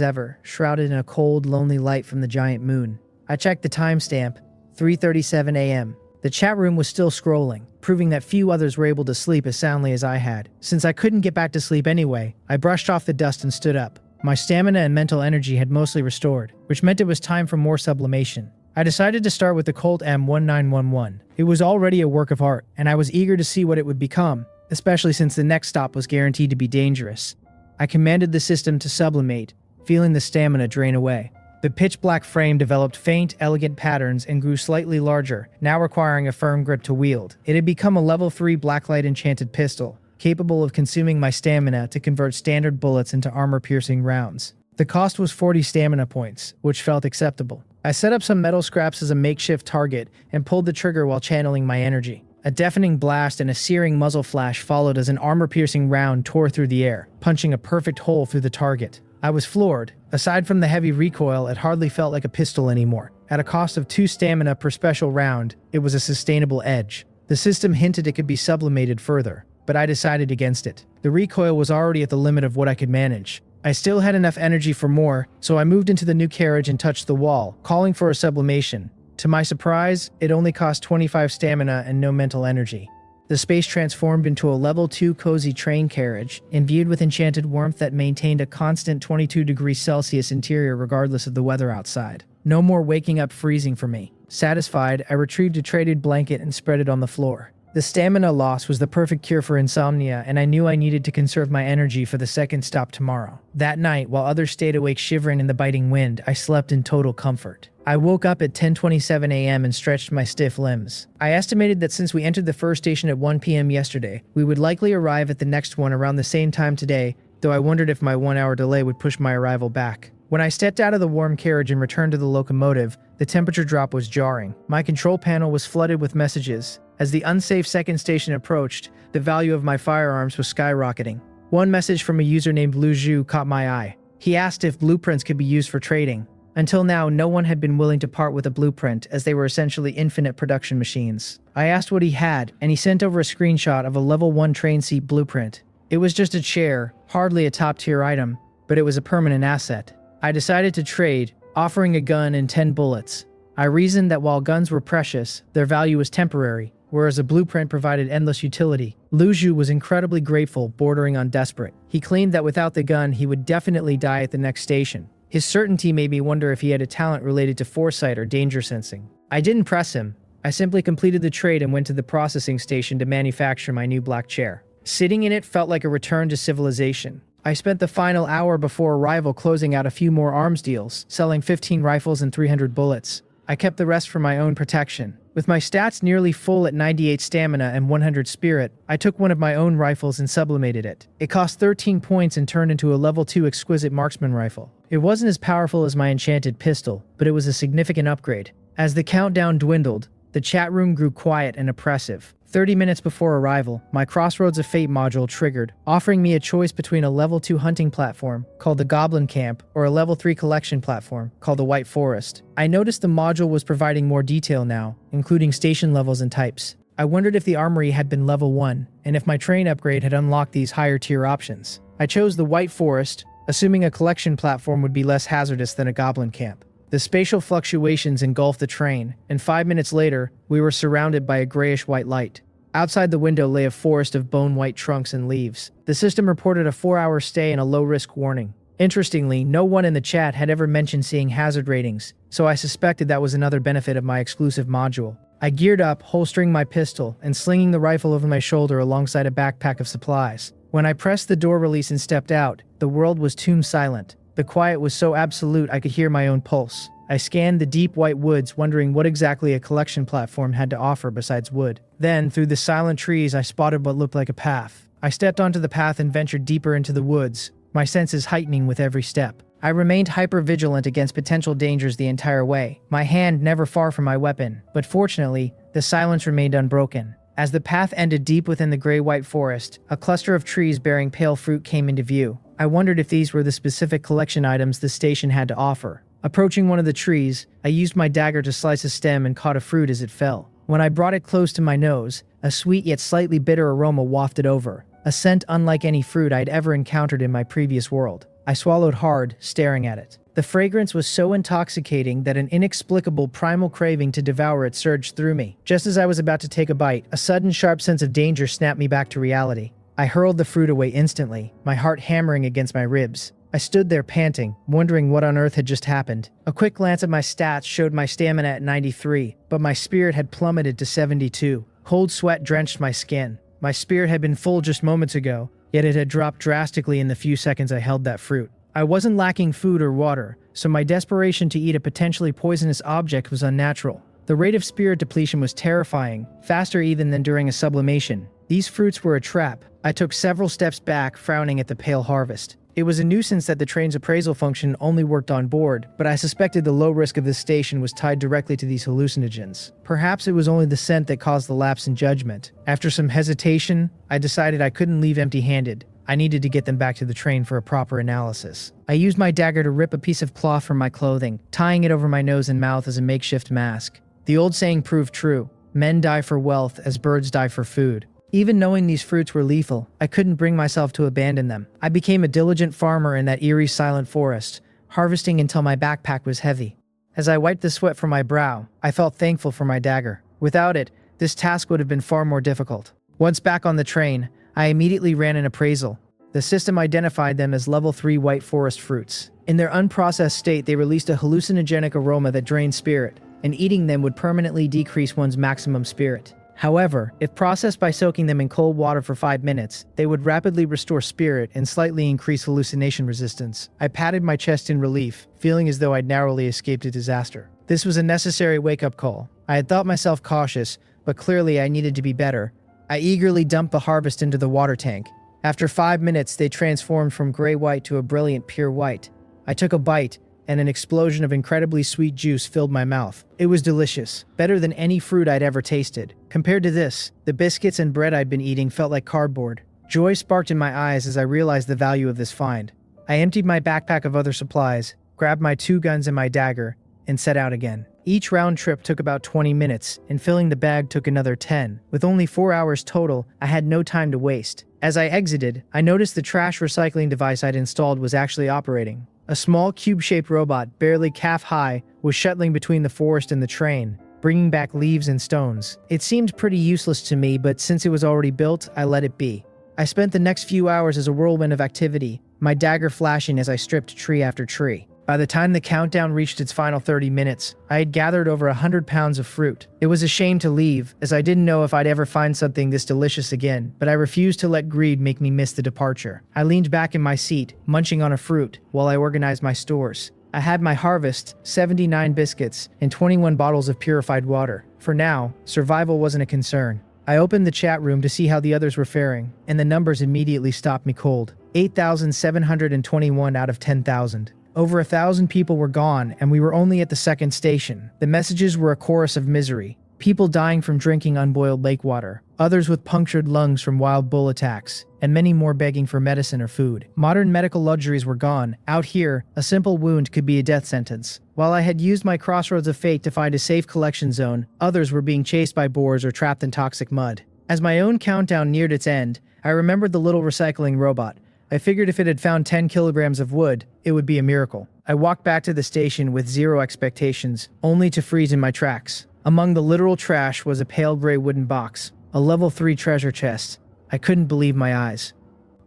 ever, shrouded in a cold, lonely light from the giant moon. I checked the timestamp, 3:37 a.m. The chat room was still scrolling, proving that few others were able to sleep as soundly as I had. Since I couldn't get back to sleep anyway, I brushed off the dust and stood up. My stamina and mental energy had mostly restored, which meant it was time for more sublimation. I decided to start with the Colt M1911. It was already a work of art, and I was eager to see what it would become, especially since the next stop was guaranteed to be dangerous. I commanded the system to sublimate, feeling the stamina drain away. The pitch-black frame developed faint, elegant patterns and grew slightly larger, now requiring a firm grip to wield. It had become a level 3 blacklight enchanted pistol, capable of consuming my stamina to convert standard bullets into armor-piercing rounds. The cost was 40 stamina points, which felt acceptable. I set up some metal scraps as a makeshift target and pulled the trigger while channeling my energy. A deafening blast and a searing muzzle flash followed as an armor-piercing round tore through the air, punching a perfect hole through the target. I was floored. Aside from the heavy recoil, it hardly felt like a pistol anymore. At a cost of 2 stamina per special round, it was a sustainable edge. The system hinted it could be sublimated further, but I decided against it. The recoil was already at the limit of what I could manage. I still had enough energy for more, so I moved into the new carriage and touched the wall, calling for a sublimation. To my surprise, it only cost 25 stamina and no mental energy. The space transformed into a level 2 cozy train carriage, imbued with enchanted warmth that maintained a constant 22 degrees Celsius interior regardless of the weather outside. No more waking up freezing for me. Satisfied, I retrieved a traded blanket and spread it on the floor. The stamina loss was the perfect cure for insomnia, and I knew I needed to conserve my energy for the second stop tomorrow. That night, while others stayed awake shivering in the biting wind, I slept in total comfort. I woke up at 10:27 a.m. and stretched my stiff limbs. I estimated that since we entered the first station at 1 p.m. yesterday, we would likely arrive at the next one around the same time today, though I wondered if my 1-hour delay would push my arrival back. When I stepped out of the warm carriage and returned to the locomotive, the temperature drop was jarring. My control panel was flooded with messages. As the unsafe second station approached, the value of my firearms was skyrocketing. One message from a user named Lu Zhu caught my eye. He asked if blueprints could be used for trading. Until now, no one had been willing to part with a blueprint, as they were essentially infinite production machines. I asked what he had, and he sent over a screenshot of a level 1 train seat blueprint. It was just a chair, hardly a top-tier item, but it was a permanent asset. I decided to trade, offering a gun and 10 bullets. I reasoned that while guns were precious, their value was temporary, whereas a blueprint provided endless utility. Lu Zhu was incredibly grateful, bordering on desperate. He claimed that without the gun, he would definitely die at the next station. His certainty made me wonder if he had a talent related to foresight or danger sensing. I didn't press him. I simply completed the trade and went to the processing station to manufacture my new black chair. Sitting in it felt like a return to civilization. I spent the final hour before arrival closing out a few more arms deals, selling 15 rifles and 300 bullets. I kept the rest for my own protection. With my stats nearly full at 98 stamina and 100 spirit, I took one of my own rifles and sublimated it. It cost 13 points and turned into a level 2 exquisite marksman rifle. It wasn't as powerful as my enchanted pistol, but it was a significant upgrade. As the countdown dwindled, the chat room grew quiet and oppressive. 30 minutes before arrival, my Crossroads of Fate module triggered, offering me a choice between a level 2 hunting platform, called the Goblin Camp, or a level 3 collection platform, called the White Forest. I noticed the module was providing more detail now, including station levels and types. I wondered if the armory had been level 1, and if my train upgrade had unlocked these higher tier options. I chose the White Forest, assuming a collection platform would be less hazardous than a Goblin Camp. The spatial fluctuations engulfed the train, and 5 minutes later, we were surrounded by a grayish-white light. Outside the window lay a forest of bone-white trunks and leaves. The system reported a 4-hour stay and a low-risk warning. Interestingly, no one in the chat had ever mentioned seeing hazard ratings, so I suspected that was another benefit of my exclusive module. I geared up, holstering my pistol, and slinging the rifle over my shoulder alongside a backpack of supplies. When I pressed the door release and stepped out, the world was tomb silent. The quiet was so absolute I could hear my own pulse. I scanned the deep white woods, wondering what exactly a collection platform had to offer besides wood. Then, through the silent trees, I spotted what looked like a path. I stepped onto the path and ventured deeper into the woods, my senses heightening with every step. I remained hyper-vigilant against potential dangers the entire way, my hand never far from my weapon, but fortunately, the silence remained unbroken. As the path ended deep within the gray-white forest, a cluster of trees bearing pale fruit came into view. I wondered if these were the specific collection items the station had to offer. Approaching one of the trees, I used my dagger to slice a stem and caught a fruit as it fell. When I brought it close to my nose, a sweet yet slightly bitter aroma wafted over, a scent unlike any fruit I'd ever encountered in my previous world. I swallowed hard, staring at it. The fragrance was so intoxicating that an inexplicable primal craving to devour it surged through me. Just as I was about to take a bite, a sudden sharp sense of danger snapped me back to reality. I hurled the fruit away instantly, my heart hammering against my ribs. I stood there panting, wondering what on earth had just happened. A quick glance at my stats showed my stamina at 93, but my spirit had plummeted to 72. Cold sweat drenched my skin. My spirit had been full just moments ago, yet it had dropped drastically in the few seconds I held that fruit. I wasn't lacking food or water, so my desperation to eat a potentially poisonous object was unnatural. The rate of spirit depletion was terrifying, faster even than during a sublimation. These fruits were a trap. I took several steps back, frowning at the pale harvest. It was a nuisance that the train's appraisal function only worked on board, but I suspected the low risk of this station was tied directly to these hallucinogens. Perhaps it was only the scent that caused the lapse in judgment. After some hesitation, I decided I couldn't leave empty-handed. I needed to get them back to the train for a proper analysis. I used my dagger to rip a piece of cloth from my clothing, tying it over my nose and mouth as a makeshift mask. The old saying proved true. Men die for wealth as birds die for food. Even knowing these fruits were lethal, I couldn't bring myself to abandon them. I became a diligent farmer in that eerie, silent forest, harvesting until my backpack was heavy. As I wiped the sweat from my brow, I felt thankful for my dagger. Without it, this task would have been far more difficult. Once back on the train, I immediately ran an appraisal. The system identified them as level 3 white forest fruits. In their unprocessed state, they released a hallucinogenic aroma that drained spirit, and eating them would permanently decrease one's maximum spirit. However, if processed by soaking them in cold water for 5 minutes, they would rapidly restore spirit and slightly increase hallucination resistance. I patted my chest in relief, feeling as though I'd narrowly escaped a disaster. This was a necessary wake-up call. I had thought myself cautious, but clearly I needed to be better. I eagerly dumped the harvest into the water tank. After 5 minutes, they transformed from gray-white to a brilliant pure white. I took a bite, and an explosion of incredibly sweet juice filled my mouth. It was delicious, better than any fruit I'd ever tasted. Compared to this, the biscuits and bread I'd been eating felt like cardboard. Joy sparked in my eyes as I realized the value of this find. I emptied my backpack of other supplies, grabbed my 2 guns and my dagger, and set out again. Each round trip took about 20 minutes, and filling the bag took another 10. With only 4 hours total, I had no time to waste. As I exited, I noticed the trash recycling device I'd installed was actually operating. A small cube-shaped robot, barely calf-high, was shuttling between the forest and the train, bringing back leaves and stones. It seemed pretty useless to me, but since it was already built, I let it be. I spent the next few hours as a whirlwind of activity, my dagger flashing as I stripped tree after tree. By the time the countdown reached its final 30 minutes, I had gathered over 100 pounds of fruit. It was a shame to leave, as I didn't know if I'd ever find something this delicious again, but I refused to let greed make me miss the departure. I leaned back in my seat, munching on a fruit, while I organized my stores. I had my harvest, 79 biscuits, and 21 bottles of purified water. For now, survival wasn't a concern. I opened the chat room to see how the others were faring, and the numbers immediately stopped me cold. 8,721 out of 10,000. Over 1,000 people were gone, and we were only at the second station. The messages were a chorus of misery. People dying from drinking unboiled lake water, others with punctured lungs from wild bull attacks, and many more begging for medicine or food. Modern medical luxuries were gone. Out here, a simple wound could be a death sentence. While I had used my crossroads of fate to find a safe collection zone, others were being chased by boars or trapped in toxic mud. As my own countdown neared its end, I remembered the little recycling robot. I figured if it had found 10 kilograms of wood, it would be a miracle. I walked back to the station with zero expectations, only to freeze in my tracks. Among the literal trash was a pale gray wooden box, a level 3 treasure chest. I couldn't believe my eyes.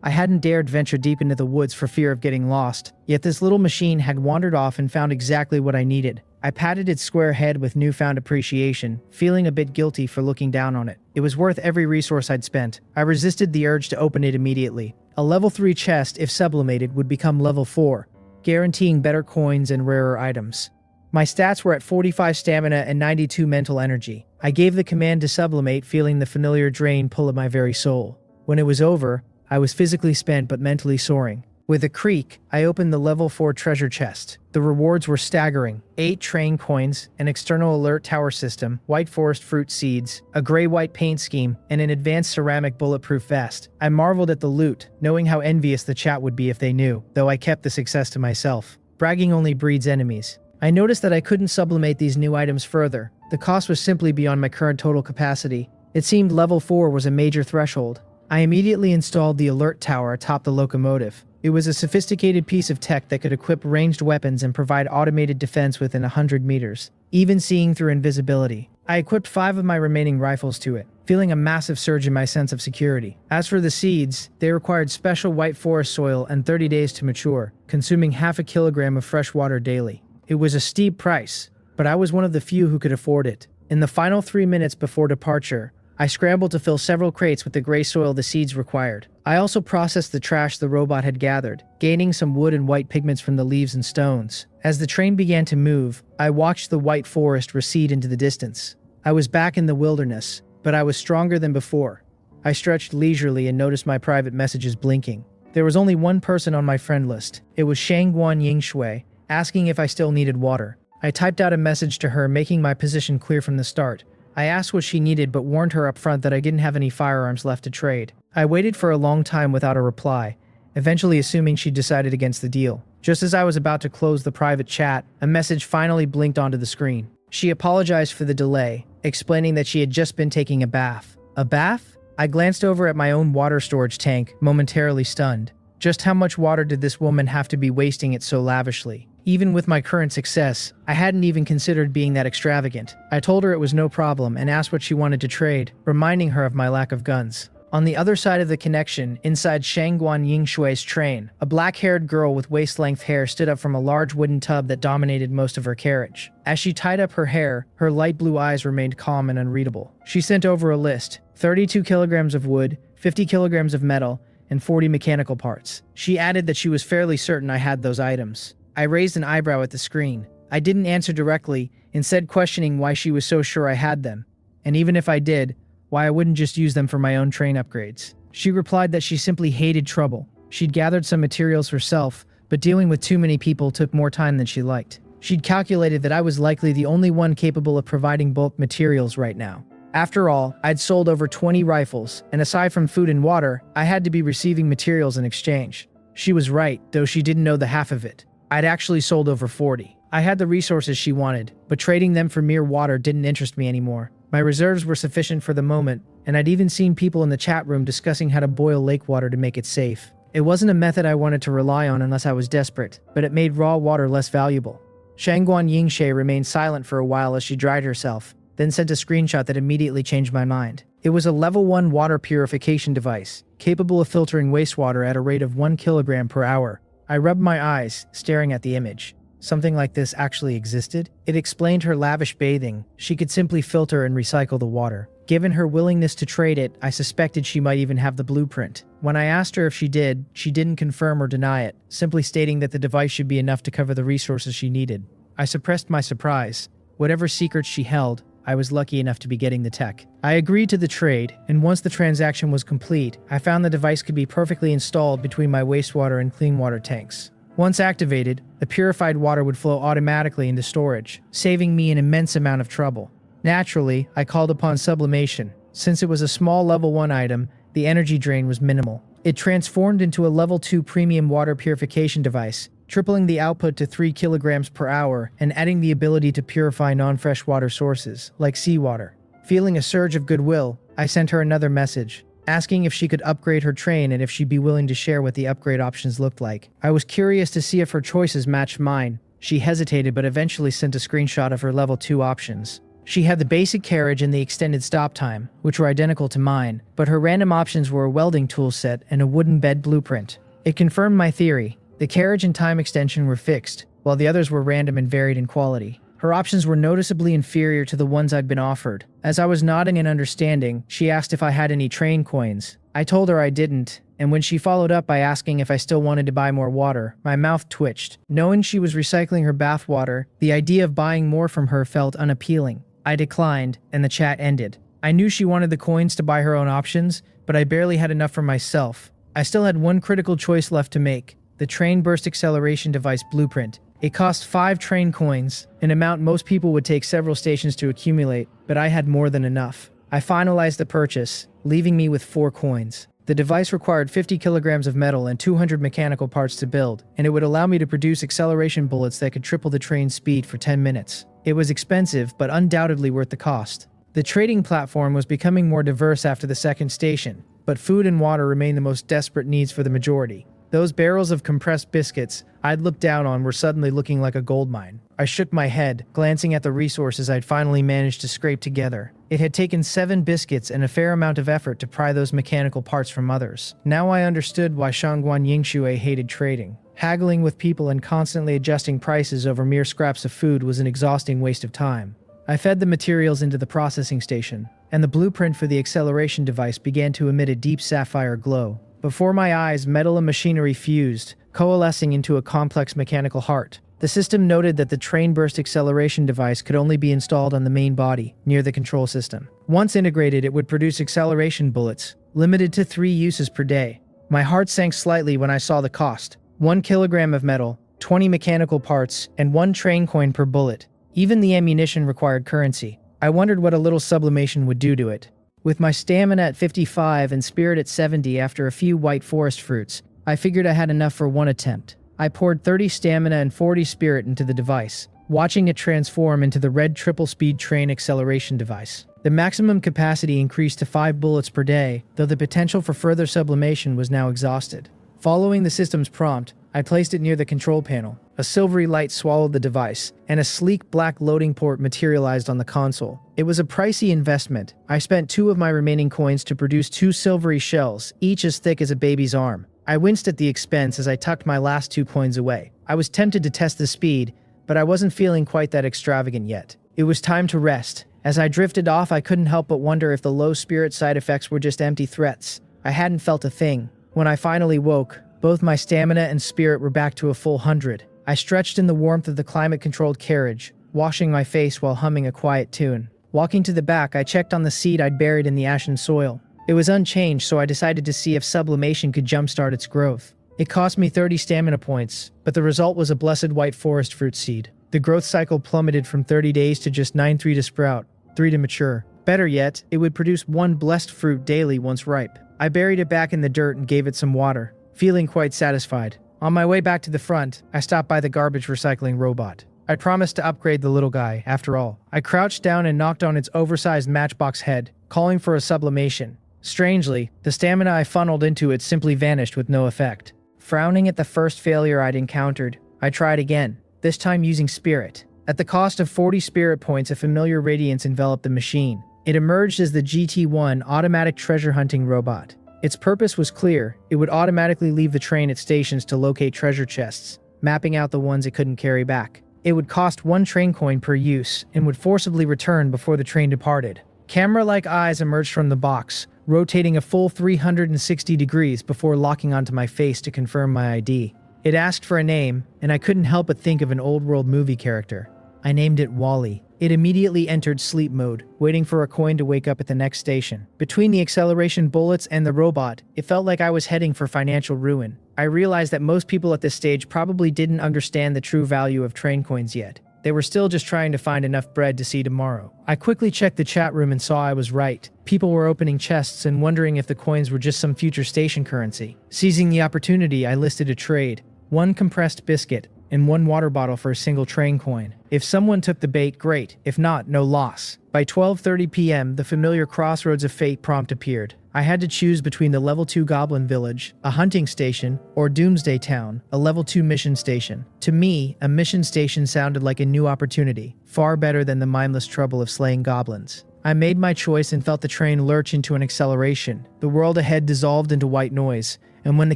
I hadn't dared venture deep into the woods for fear of getting lost, yet this little machine had wandered off and found exactly what I needed. I patted its square head with newfound appreciation, feeling a bit guilty for looking down on it. It was worth every resource I'd spent. I resisted the urge to open it immediately. A level 3 chest, if sublimated, would become level 4, guaranteeing better coins and rarer items. My stats were at 45 stamina and 92 mental energy. I gave the command to sublimate, feeling the familiar drain pull at my very soul. When it was over, I was physically spent but mentally soaring. With a creak, I opened the level 4 treasure chest. The rewards were staggering. 8 train coins, an external alert tower system, white forest fruit seeds, a gray-white paint scheme, and an advanced ceramic bulletproof vest. I marveled at the loot, knowing how envious the chat would be if they knew, though I kept the success to myself. Bragging only breeds enemies. I noticed that I couldn't sublimate these new items further. The cost was simply beyond my current total capacity. It seemed level 4 was a major threshold. I immediately installed the alert tower atop the locomotive. It was a sophisticated piece of tech that could equip ranged weapons and provide automated defense within 100 meters, even seeing through invisibility. I equipped 5 of my remaining rifles to it, feeling a massive surge in my sense of security. As for the seeds, they required special white forest soil and 30 days to mature, consuming half a kilogram of fresh water daily. It was a steep price, but I was one of the few who could afford it. In the final 3 minutes before departure, I scrambled to fill several crates with the gray soil the seeds required. I also processed the trash the robot had gathered, gaining some wood and white pigments from the leaves and stones. As the train began to move, I watched the white forest recede into the distance. I was back in the wilderness, but I was stronger than before. I stretched leisurely and noticed my private messages blinking. There was only one person on my friend list. It was Shangguan Yingshui, asking if I still needed water. I typed out a message to her, making my position clear from the start. I asked what she needed but warned her up front that I didn't have any firearms left to trade. I waited for a long time without a reply, eventually assuming she decided against the deal. Just as I was about to close the private chat, a message finally blinked onto the screen. She apologized for the delay, explaining that she had just been taking a bath. A bath? I glanced over at my own water storage tank, momentarily stunned. Just how much water did this woman have to be wasting it so lavishly? Even with my current success, I hadn't even considered being that extravagant. I told her it was no problem and asked what she wanted to trade, reminding her of my lack of guns. On the other side of the connection, inside Shangguan Yingshui's train, a black-haired girl with waist-length hair stood up from a large wooden tub that dominated most of her carriage. As she tied up her hair, her light blue eyes remained calm and unreadable. She sent over a list: 32 kilograms of wood, 50 kilograms of metal, and 40 mechanical parts. She added that she was fairly certain I had those items. I raised an eyebrow at the screen. I didn't answer directly, instead questioning why she was so sure I had them. And even if I did, why I wouldn't just use them for my own train upgrades. She replied that she simply hated trouble. She'd gathered some materials herself, but dealing with too many people took more time than she liked. She'd calculated that I was likely the only one capable of providing bulk materials right now. After all, I'd sold over 20 rifles, and aside from food and water, I had to be receiving materials in exchange. She was right, though she didn't know the half of it. I'd actually sold over 40. I had the resources she wanted, but trading them for mere water didn't interest me anymore. My reserves were sufficient for the moment, and I'd even seen people in the chat room discussing how to boil lake water to make it safe. It wasn't a method I wanted to rely on unless I was desperate, but it made raw water less valuable. Shangguan Yingshui remained silent for a while as she dried herself, then sent a screenshot that immediately changed my mind. It was a level 1 water purification device, capable of filtering wastewater at a rate of 1 kilogram per hour. I rubbed my eyes, staring at the image. Something like this actually existed? It explained her lavish bathing. She could simply filter and recycle the water. Given her willingness to trade it, I suspected she might even have the blueprint. When I asked her if she did, she didn't confirm or deny it, simply stating that the device should be enough to cover the resources she needed. I suppressed my surprise. Whatever secrets she held, I was lucky enough to be getting the tech. I agreed to the trade, and once the transaction was complete, I found the device could be perfectly installed between my wastewater and clean water tanks. Once activated, the purified water would flow automatically into storage, saving me an immense amount of trouble. Naturally, I called upon sublimation. Since it was a small level 1 item, the energy drain was minimal. It transformed into a level 2 premium water purification device, tripling the output to 3 kilograms per hour and adding the ability to purify non-freshwater sources, like seawater. Feeling a surge of goodwill, I sent her another message, asking if she could upgrade her train and if she'd be willing to share what the upgrade options looked like. I was curious to see if her choices matched mine. She hesitated but eventually sent a screenshot of her level 2 options. She had the basic carriage and the extended stop time, which were identical to mine, but her random options were a welding tool set and a wooden bed blueprint. It confirmed my theory. The carriage and time extension were fixed, while the others were random and varied in quality. Her options were noticeably inferior to the ones I'd been offered. As I was nodding in understanding, she asked if I had any train coins. I told her I didn't, and when she followed up by asking if I still wanted to buy more water, my mouth twitched. Knowing she was recycling her bath water, the idea of buying more from her felt unappealing. I declined, and the chat ended. I knew she wanted the coins to buy her own options, but I barely had enough for myself. I still had one critical choice left to make: the train burst acceleration device blueprint. It cost 5 train coins, an amount most people would take several stations to accumulate, but I had more than enough. I finalized the purchase, leaving me with 4 coins. The device required 50 kilograms of metal and 200 mechanical parts to build, and it would allow me to produce acceleration bullets that could triple the train's speed for 10 minutes. It was expensive, but undoubtedly worth the cost. The trading platform was becoming more diverse after the second station, but food and water remained the most desperate needs for the majority. Those barrels of compressed biscuits I'd looked down on were suddenly looking like a gold mine. I shook my head, glancing at the resources I'd finally managed to scrape together. It had taken 7 biscuits and a fair amount of effort to pry those mechanical parts from others. Now I understood why Shangguan Yingxue hated trading. Haggling with people and constantly adjusting prices over mere scraps of food was an exhausting waste of time. I fed the materials into the processing station, and the blueprint for the acceleration device began to emit a deep sapphire glow. Before my eyes, metal and machinery fused, coalescing into a complex mechanical heart. The system noted that the train burst acceleration device could only be installed on the main body, near the control system. Once integrated, it would produce acceleration bullets, limited to 3 uses per day. My heart sank slightly when I saw the cost. 1 kilogram of metal, 20 mechanical parts, and 1 train coin per bullet. Even the ammunition required currency. I wondered what a little sublimation would do to it. With my stamina at 55 and spirit at 70 after a few white forest fruits, I figured I had enough for 1 attempt. I poured 30 stamina and 40 spirit into the device, watching it transform into the red triple-speed train acceleration device. The maximum capacity increased to 5 bullets per day, though the potential for further sublimation was now exhausted. Following the system's prompt, I placed it near the control panel. A silvery light swallowed the device, and a sleek black loading port materialized on the console. It was a pricey investment. I spent 2 of my remaining coins to produce 2 silvery shells, each as thick as a baby's arm. I winced at the expense as I tucked my last 2 coins away. I was tempted to test the speed, but I wasn't feeling quite that extravagant yet. It was time to rest. As I drifted off, I couldn't help but wonder if the low spirit side effects were just empty threats. I hadn't felt a thing. When I finally woke, both my stamina and spirit were back to a full 100. I stretched in the warmth of the climate-controlled carriage, washing my face while humming a quiet tune. Walking to the back, I checked on the seed I'd buried in the ashen soil. It was unchanged, so I decided to see if sublimation could jumpstart its growth. It cost me 30 stamina points, but the result was a blessed white forest fruit seed. The growth cycle plummeted from 30 days to just 9 to sprout, 3 to mature. Better yet, it would produce 1 blessed fruit daily once ripe. I buried it back in the dirt and gave it some water, feeling quite satisfied. On my way back to the front, I stopped by the garbage recycling robot. I promised to upgrade the little guy, after all. I crouched down and knocked on its oversized matchbox head, calling for a sublimation. Strangely, the stamina I funneled into it simply vanished with no effect. Frowning at the first failure I'd encountered, I tried again, this time using spirit. At the cost of 40 spirit points, a familiar radiance enveloped the machine. It emerged as the GT-1 automatic treasure hunting robot. Its purpose was clear. It would automatically leave the train at stations to locate treasure chests, mapping out the ones it couldn't carry back. It would cost 1 train coin per use, and would forcibly return before the train departed. Camera-like eyes emerged from the box, rotating a full 360 degrees before locking onto my face to confirm my ID. It asked for a name, and I couldn't help but think of an old-world movie character. I named it Wally. It immediately entered sleep mode, waiting for a coin to wake up at the next station. Between the acceleration bullets and the robot, it felt like I was heading for financial ruin. I realized that most people at this stage probably didn't understand the true value of train coins yet. They were still just trying to find enough bread to see tomorrow. I quickly checked the chat room and saw I was right. People were opening chests and wondering if the coins were just some future station currency. Seizing the opportunity, I listed a trade. 1 compressed biscuit, and 1 water bottle for a single train coin. If someone took the bait, great. If not, no loss. By 12:30 p.m., the familiar Crossroads of Fate prompt appeared. I had to choose between the Level 2 Goblin Village, a hunting station, or Doomsday Town, a Level 2 mission station. To me, a mission station sounded like a new opportunity, far better than the mindless trouble of slaying goblins. I made my choice and felt the train lurch into an acceleration. The world ahead dissolved into white noise, and when the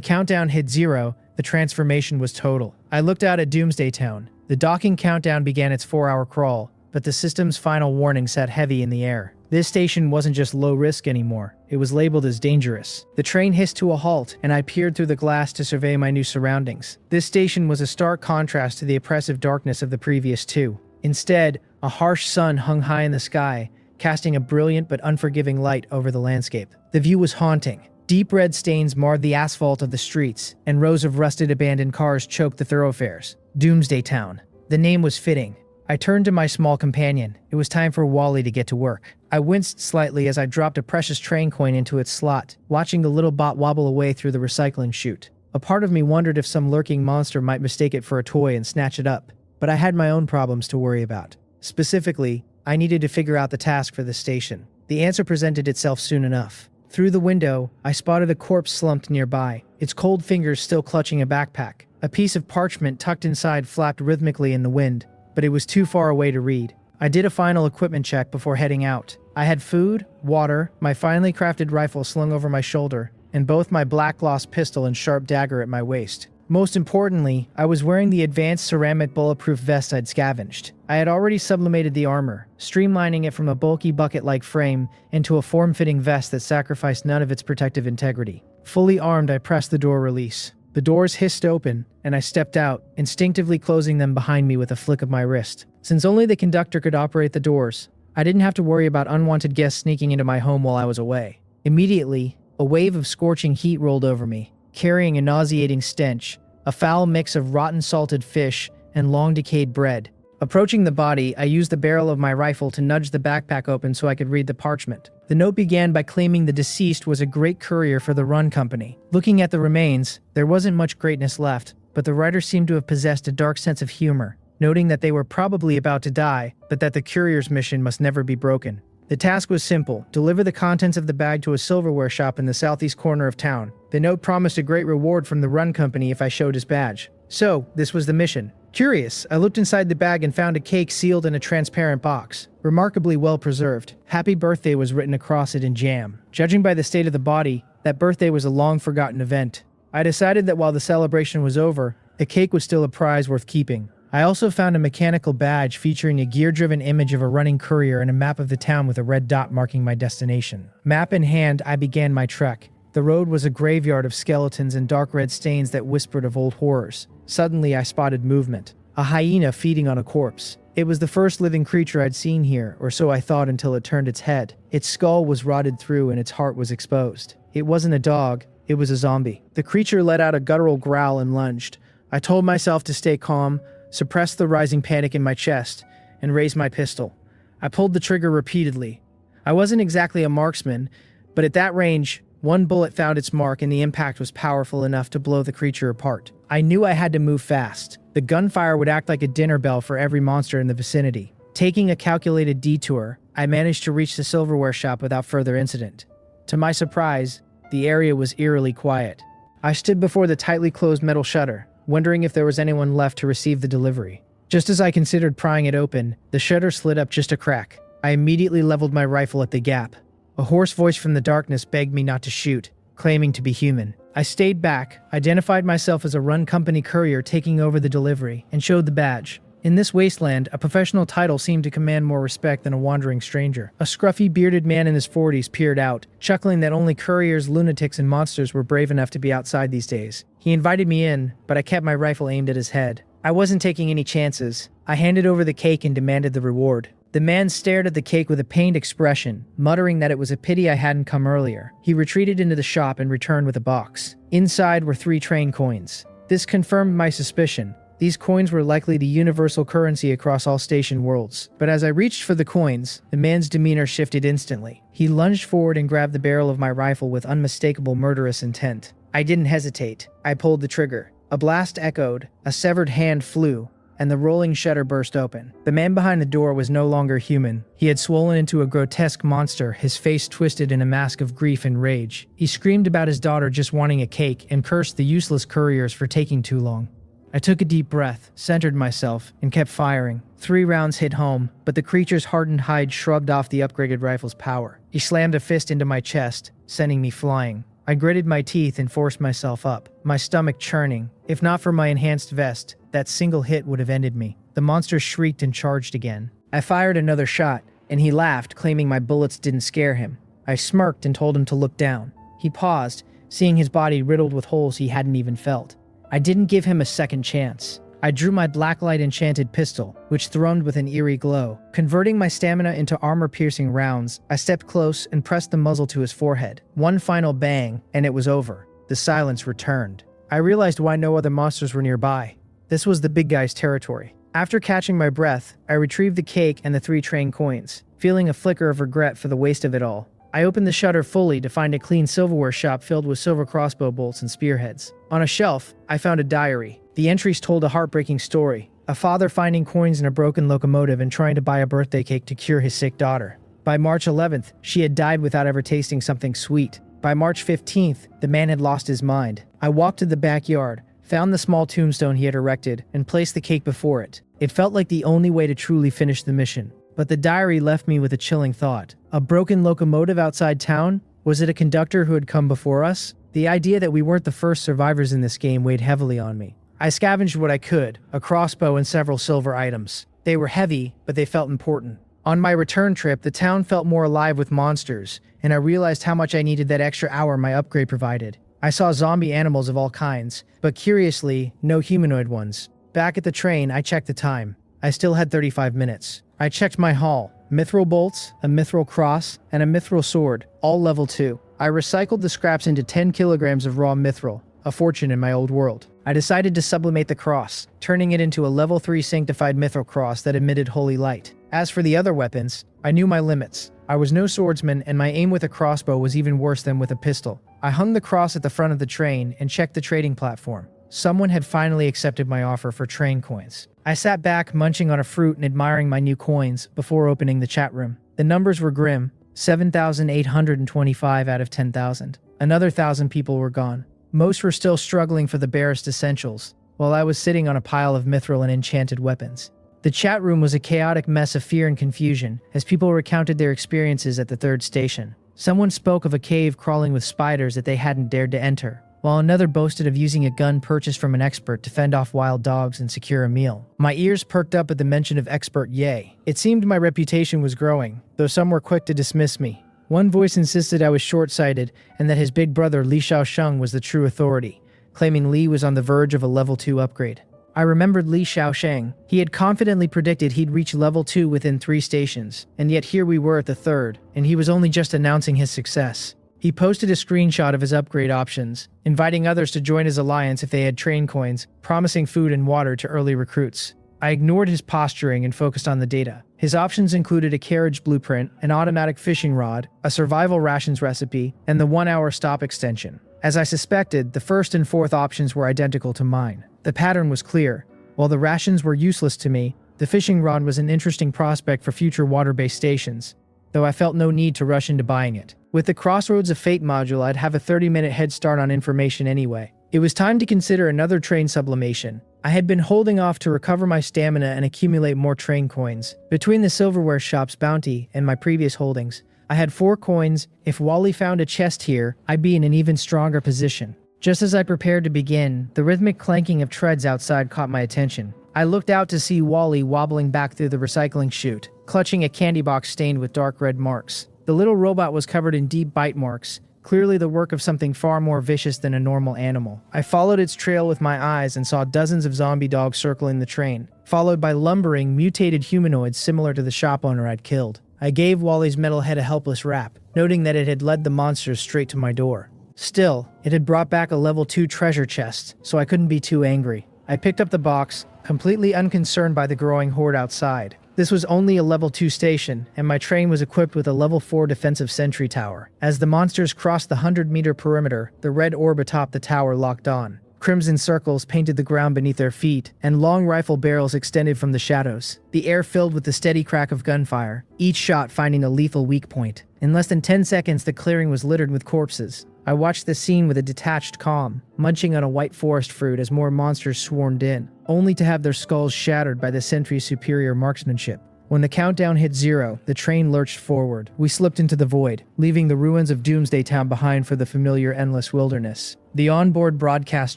countdown hit 0, the transformation was total. I looked out at Doomsday Town. The docking countdown began its 4-hour crawl, but the system's final warning sat heavy in the air. This station wasn't just low risk anymore. It was labeled as dangerous. The train hissed to a halt, and I peered through the glass to survey my new surroundings. This station was a stark contrast to the oppressive darkness of the previous 2. Instead, a harsh sun hung high in the sky, casting a brilliant but unforgiving light over the landscape. The view was haunting. Deep red stains marred the asphalt of the streets, and rows of rusted abandoned cars choked the thoroughfares. Doomsday Town. The name was fitting. I turned to my small companion. It was time for Wally to get to work. I winced slightly as I dropped a precious train coin into its slot, watching the little bot wobble away through the recycling chute. A part of me wondered if some lurking monster might mistake it for a toy and snatch it up. But I had my own problems to worry about. Specifically, I needed to figure out the task for the station. The answer presented itself soon enough. Through the window, I spotted a corpse slumped nearby, its cold fingers still clutching a backpack. A piece of parchment tucked inside flapped rhythmically in the wind, but it was too far away to read. I did a final equipment check before heading out. I had food, water, my finely crafted rifle slung over my shoulder, and both my black gloss pistol and sharp dagger at my waist. Most importantly, I was wearing the advanced ceramic bulletproof vest I'd scavenged. I had already sublimated the armor, streamlining it from a bulky bucket-like frame into a form-fitting vest that sacrificed none of its protective integrity. Fully armed, I pressed the door release. The doors hissed open, and I stepped out, instinctively closing them behind me with a flick of my wrist. Since only the conductor could operate the doors, I didn't have to worry about unwanted guests sneaking into my home while I was away. Immediately, a wave of scorching heat rolled over me, carrying a nauseating stench, a foul mix of rotten salted fish and long-decayed bread. Approaching the body, I used the barrel of my rifle to nudge the backpack open so I could read the parchment. The note began by claiming the deceased was a great courier for the Run Company. Looking at the remains, there wasn't much greatness left, but the writer seemed to have possessed a dark sense of humor, noting that they were probably about to die, but that the courier's mission must never be broken. The task was simple: deliver the contents of the bag to a silverware shop in the southeast corner of town. The note promised a great reward from the Run Company if I showed his badge. So, this was the mission. Curious, I looked inside the bag and found a cake sealed in a transparent box, remarkably well preserved. Happy birthday was written across it in jam. Judging by the state of the body, that birthday was a long-forgotten event. I decided that while the celebration was over, the cake was still a prize worth keeping. I also found a mechanical badge featuring a gear-driven image of a running courier and a map of the town with a red dot marking my destination. Map in hand, I began my trek. The road was a graveyard of skeletons and dark red stains that whispered of old horrors. Suddenly, I spotted movement. A hyena feeding on a corpse. It was the first living creature I'd seen here, or so I thought until it turned its head. Its skull was rotted through and its heart was exposed. It wasn't a dog, it was a zombie. The creature let out a guttural growl and lunged. I told myself to stay calm, suppressed the rising panic in my chest, and raised my pistol. I pulled the trigger repeatedly. I wasn't exactly a marksman, but at that range, one bullet found its mark and the impact was powerful enough to blow the creature apart. I knew I had to move fast. The gunfire would act like a dinner bell for every monster in the vicinity. Taking a calculated detour, I managed to reach the silverware shop without further incident. To my surprise, the area was eerily quiet. I stood before the tightly closed metal shutter, wondering if there was anyone left to receive the delivery. Just as I considered prying it open, the shutter slid up just a crack. I immediately leveled my rifle at the gap. A hoarse voice from the darkness begged me not to shoot, claiming to be human. I stayed back, identified myself as a Run Company courier taking over the delivery, and showed the badge. In this wasteland, a professional title seemed to command more respect than a wandering stranger. A scruffy, bearded man in his 40s peered out, chuckling that only couriers, lunatics, and monsters were brave enough to be outside these days. He invited me in, but I kept my rifle aimed at his head. I wasn't taking any chances. I handed over the cake and demanded the reward. The man stared at the cake with a pained expression, muttering that it was a pity I hadn't come earlier. He retreated into the shop and returned with a box. Inside were 3 train coins. This confirmed my suspicion. These coins were likely the universal currency across all station worlds. But as I reached for the coins, the man's demeanor shifted instantly. He lunged forward and grabbed the barrel of my rifle with unmistakable murderous intent. I didn't hesitate. I pulled the trigger. A blast echoed, a severed hand flew, and the rolling shutter burst open. The man behind the door was no longer human. He had swollen into a grotesque monster, his face twisted in a mask of grief and rage. He screamed about his daughter just wanting a cake and cursed the useless couriers for taking too long. I took a deep breath, centered myself, and kept firing. 3 rounds hit home, but the creature's hardened hide shrugged off the upgraded rifle's power. He slammed a fist into my chest, sending me flying. I gritted my teeth and forced myself up, my stomach churning. If not for my enhanced vest, that single hit would have ended me. The monster shrieked and charged again. I fired another shot, and he laughed, claiming my bullets didn't scare him. I smirked and told him to look down. He paused, seeing his body riddled with holes he hadn't even felt. I didn't give him a second chance. I drew my blacklight enchanted pistol, which thrummed with an eerie glow. Converting my stamina into armor-piercing rounds, I stepped close and pressed the muzzle to his forehead. One final bang, and it was over. The silence returned. I realized why no other monsters were nearby. This was the big guy's territory. After catching my breath, I retrieved the cake and the 3 train coins, feeling a flicker of regret for the waste of it all. I opened the shutter fully to find a clean silverware shop filled with silver crossbow bolts and spearheads. On a shelf, I found a diary. The entries told a heartbreaking story. A father finding coins in a broken locomotive and trying to buy a birthday cake to cure his sick daughter. By March 11th, she had died without ever tasting something sweet. By March 15th, the man had lost his mind. I walked to the backyard, found the small tombstone he had erected, and placed the cake before it. It felt like the only way to truly finish the mission. But the diary left me with a chilling thought. A broken locomotive outside town? Was it a conductor who had come before us? The idea that we weren't the first survivors in this game weighed heavily on me. I scavenged what I could, a crossbow and several silver items. They were heavy, but they felt important. On my return trip, the town felt more alive with monsters, and I realized how much I needed that extra hour my upgrade provided. I saw zombie animals of all kinds, but curiously, no humanoid ones. Back at the train, I checked the time. I still had 35 minutes. I checked my haul. Mithril bolts, a mithril cross, and a mithril sword, all level 2. I recycled the scraps into 10 kilograms of raw mithril, a fortune in my old world. I decided to sublimate the cross, turning it into a level 3 sanctified mithril cross that emitted holy light. As for the other weapons, I knew my limits. I was no swordsman, and my aim with a crossbow was even worse than with a pistol. I hung the cross at the front of the train and checked the trading platform. Someone had finally accepted my offer for train coins. I sat back, munching on a fruit and admiring my new coins before opening the chat room. The numbers were grim. 7,825 out of 10,000. Another 1,000 people were gone. Most were still struggling for the barest essentials, while I was sitting on a pile of mithril and enchanted weapons. The chat room was a chaotic mess of fear and confusion as people recounted their experiences at the 3rd station. Someone spoke of a cave crawling with spiders that they hadn't dared to enter, while another boasted of using a gun purchased from an expert to fend off wild dogs and secure a meal. My ears perked up at the mention of expert Ye. It seemed my reputation was growing, though some were quick to dismiss me. One voice insisted I was short-sighted and that his big brother Li Shaosheng was the true authority, claiming Li was on the verge of a level 2 upgrade. I remembered Li Shaosheng. He had confidently predicted he'd reach level 2 within 3 stations, and yet here we were at the 3rd, and he was only just announcing his success. He posted a screenshot of his upgrade options, inviting others to join his alliance if they had train coins, promising food and water to early recruits. I ignored his posturing and focused on the data. His options included a carriage blueprint, an automatic fishing rod, a survival rations recipe, and the 1-hour stop extension. As I suspected, the 1st and 4th options were identical to mine. The pattern was clear. While the rations were useless to me, the fishing rod was an interesting prospect for future water-based stations, though I felt no need to rush into buying it. With the Crossroads of Fate module, I'd have a 30-minute head start on information anyway. It was time to consider another train sublimation. I had been holding off to recover my stamina and accumulate more train coins. Between the silverware shop's bounty and my previous holdings, I had 4 coins. If Wally found a chest here, I'd be in an even stronger position. Just as I prepared to begin, the rhythmic clanking of treads outside caught my attention. I looked out to see Wally wobbling back through the recycling chute, clutching a candy box stained with dark red marks. The little robot was covered in deep bite marks, clearly the work of something far more vicious than a normal animal. I followed its trail with my eyes and saw dozens of zombie dogs circling the train, followed by lumbering, mutated humanoids similar to the shop owner I'd killed. I gave Wally's metal head a helpless rap, noting that it had led the monsters straight to my door. Still, it had brought back a level 2 treasure chest, so I couldn't be too angry. I picked up the box, completely unconcerned by the growing horde outside. This was only a level 2 station, and my train was equipped with a level 4 defensive sentry tower. As the monsters crossed the 100-meter perimeter, the red orb atop the tower locked on. Crimson circles painted the ground beneath their feet, and long rifle barrels extended from the shadows. The air filled with the steady crack of gunfire, each shot finding a lethal weak point. In less than 10 seconds, the clearing was littered with corpses. I watched the scene with a detached calm, munching on a white forest fruit as more monsters swarmed in, only to have their skulls shattered by the sentry's superior marksmanship. When the countdown hit 0, the train lurched forward. We slipped into the void, leaving the ruins of Doomsday Town behind for the familiar endless wilderness. The onboard broadcast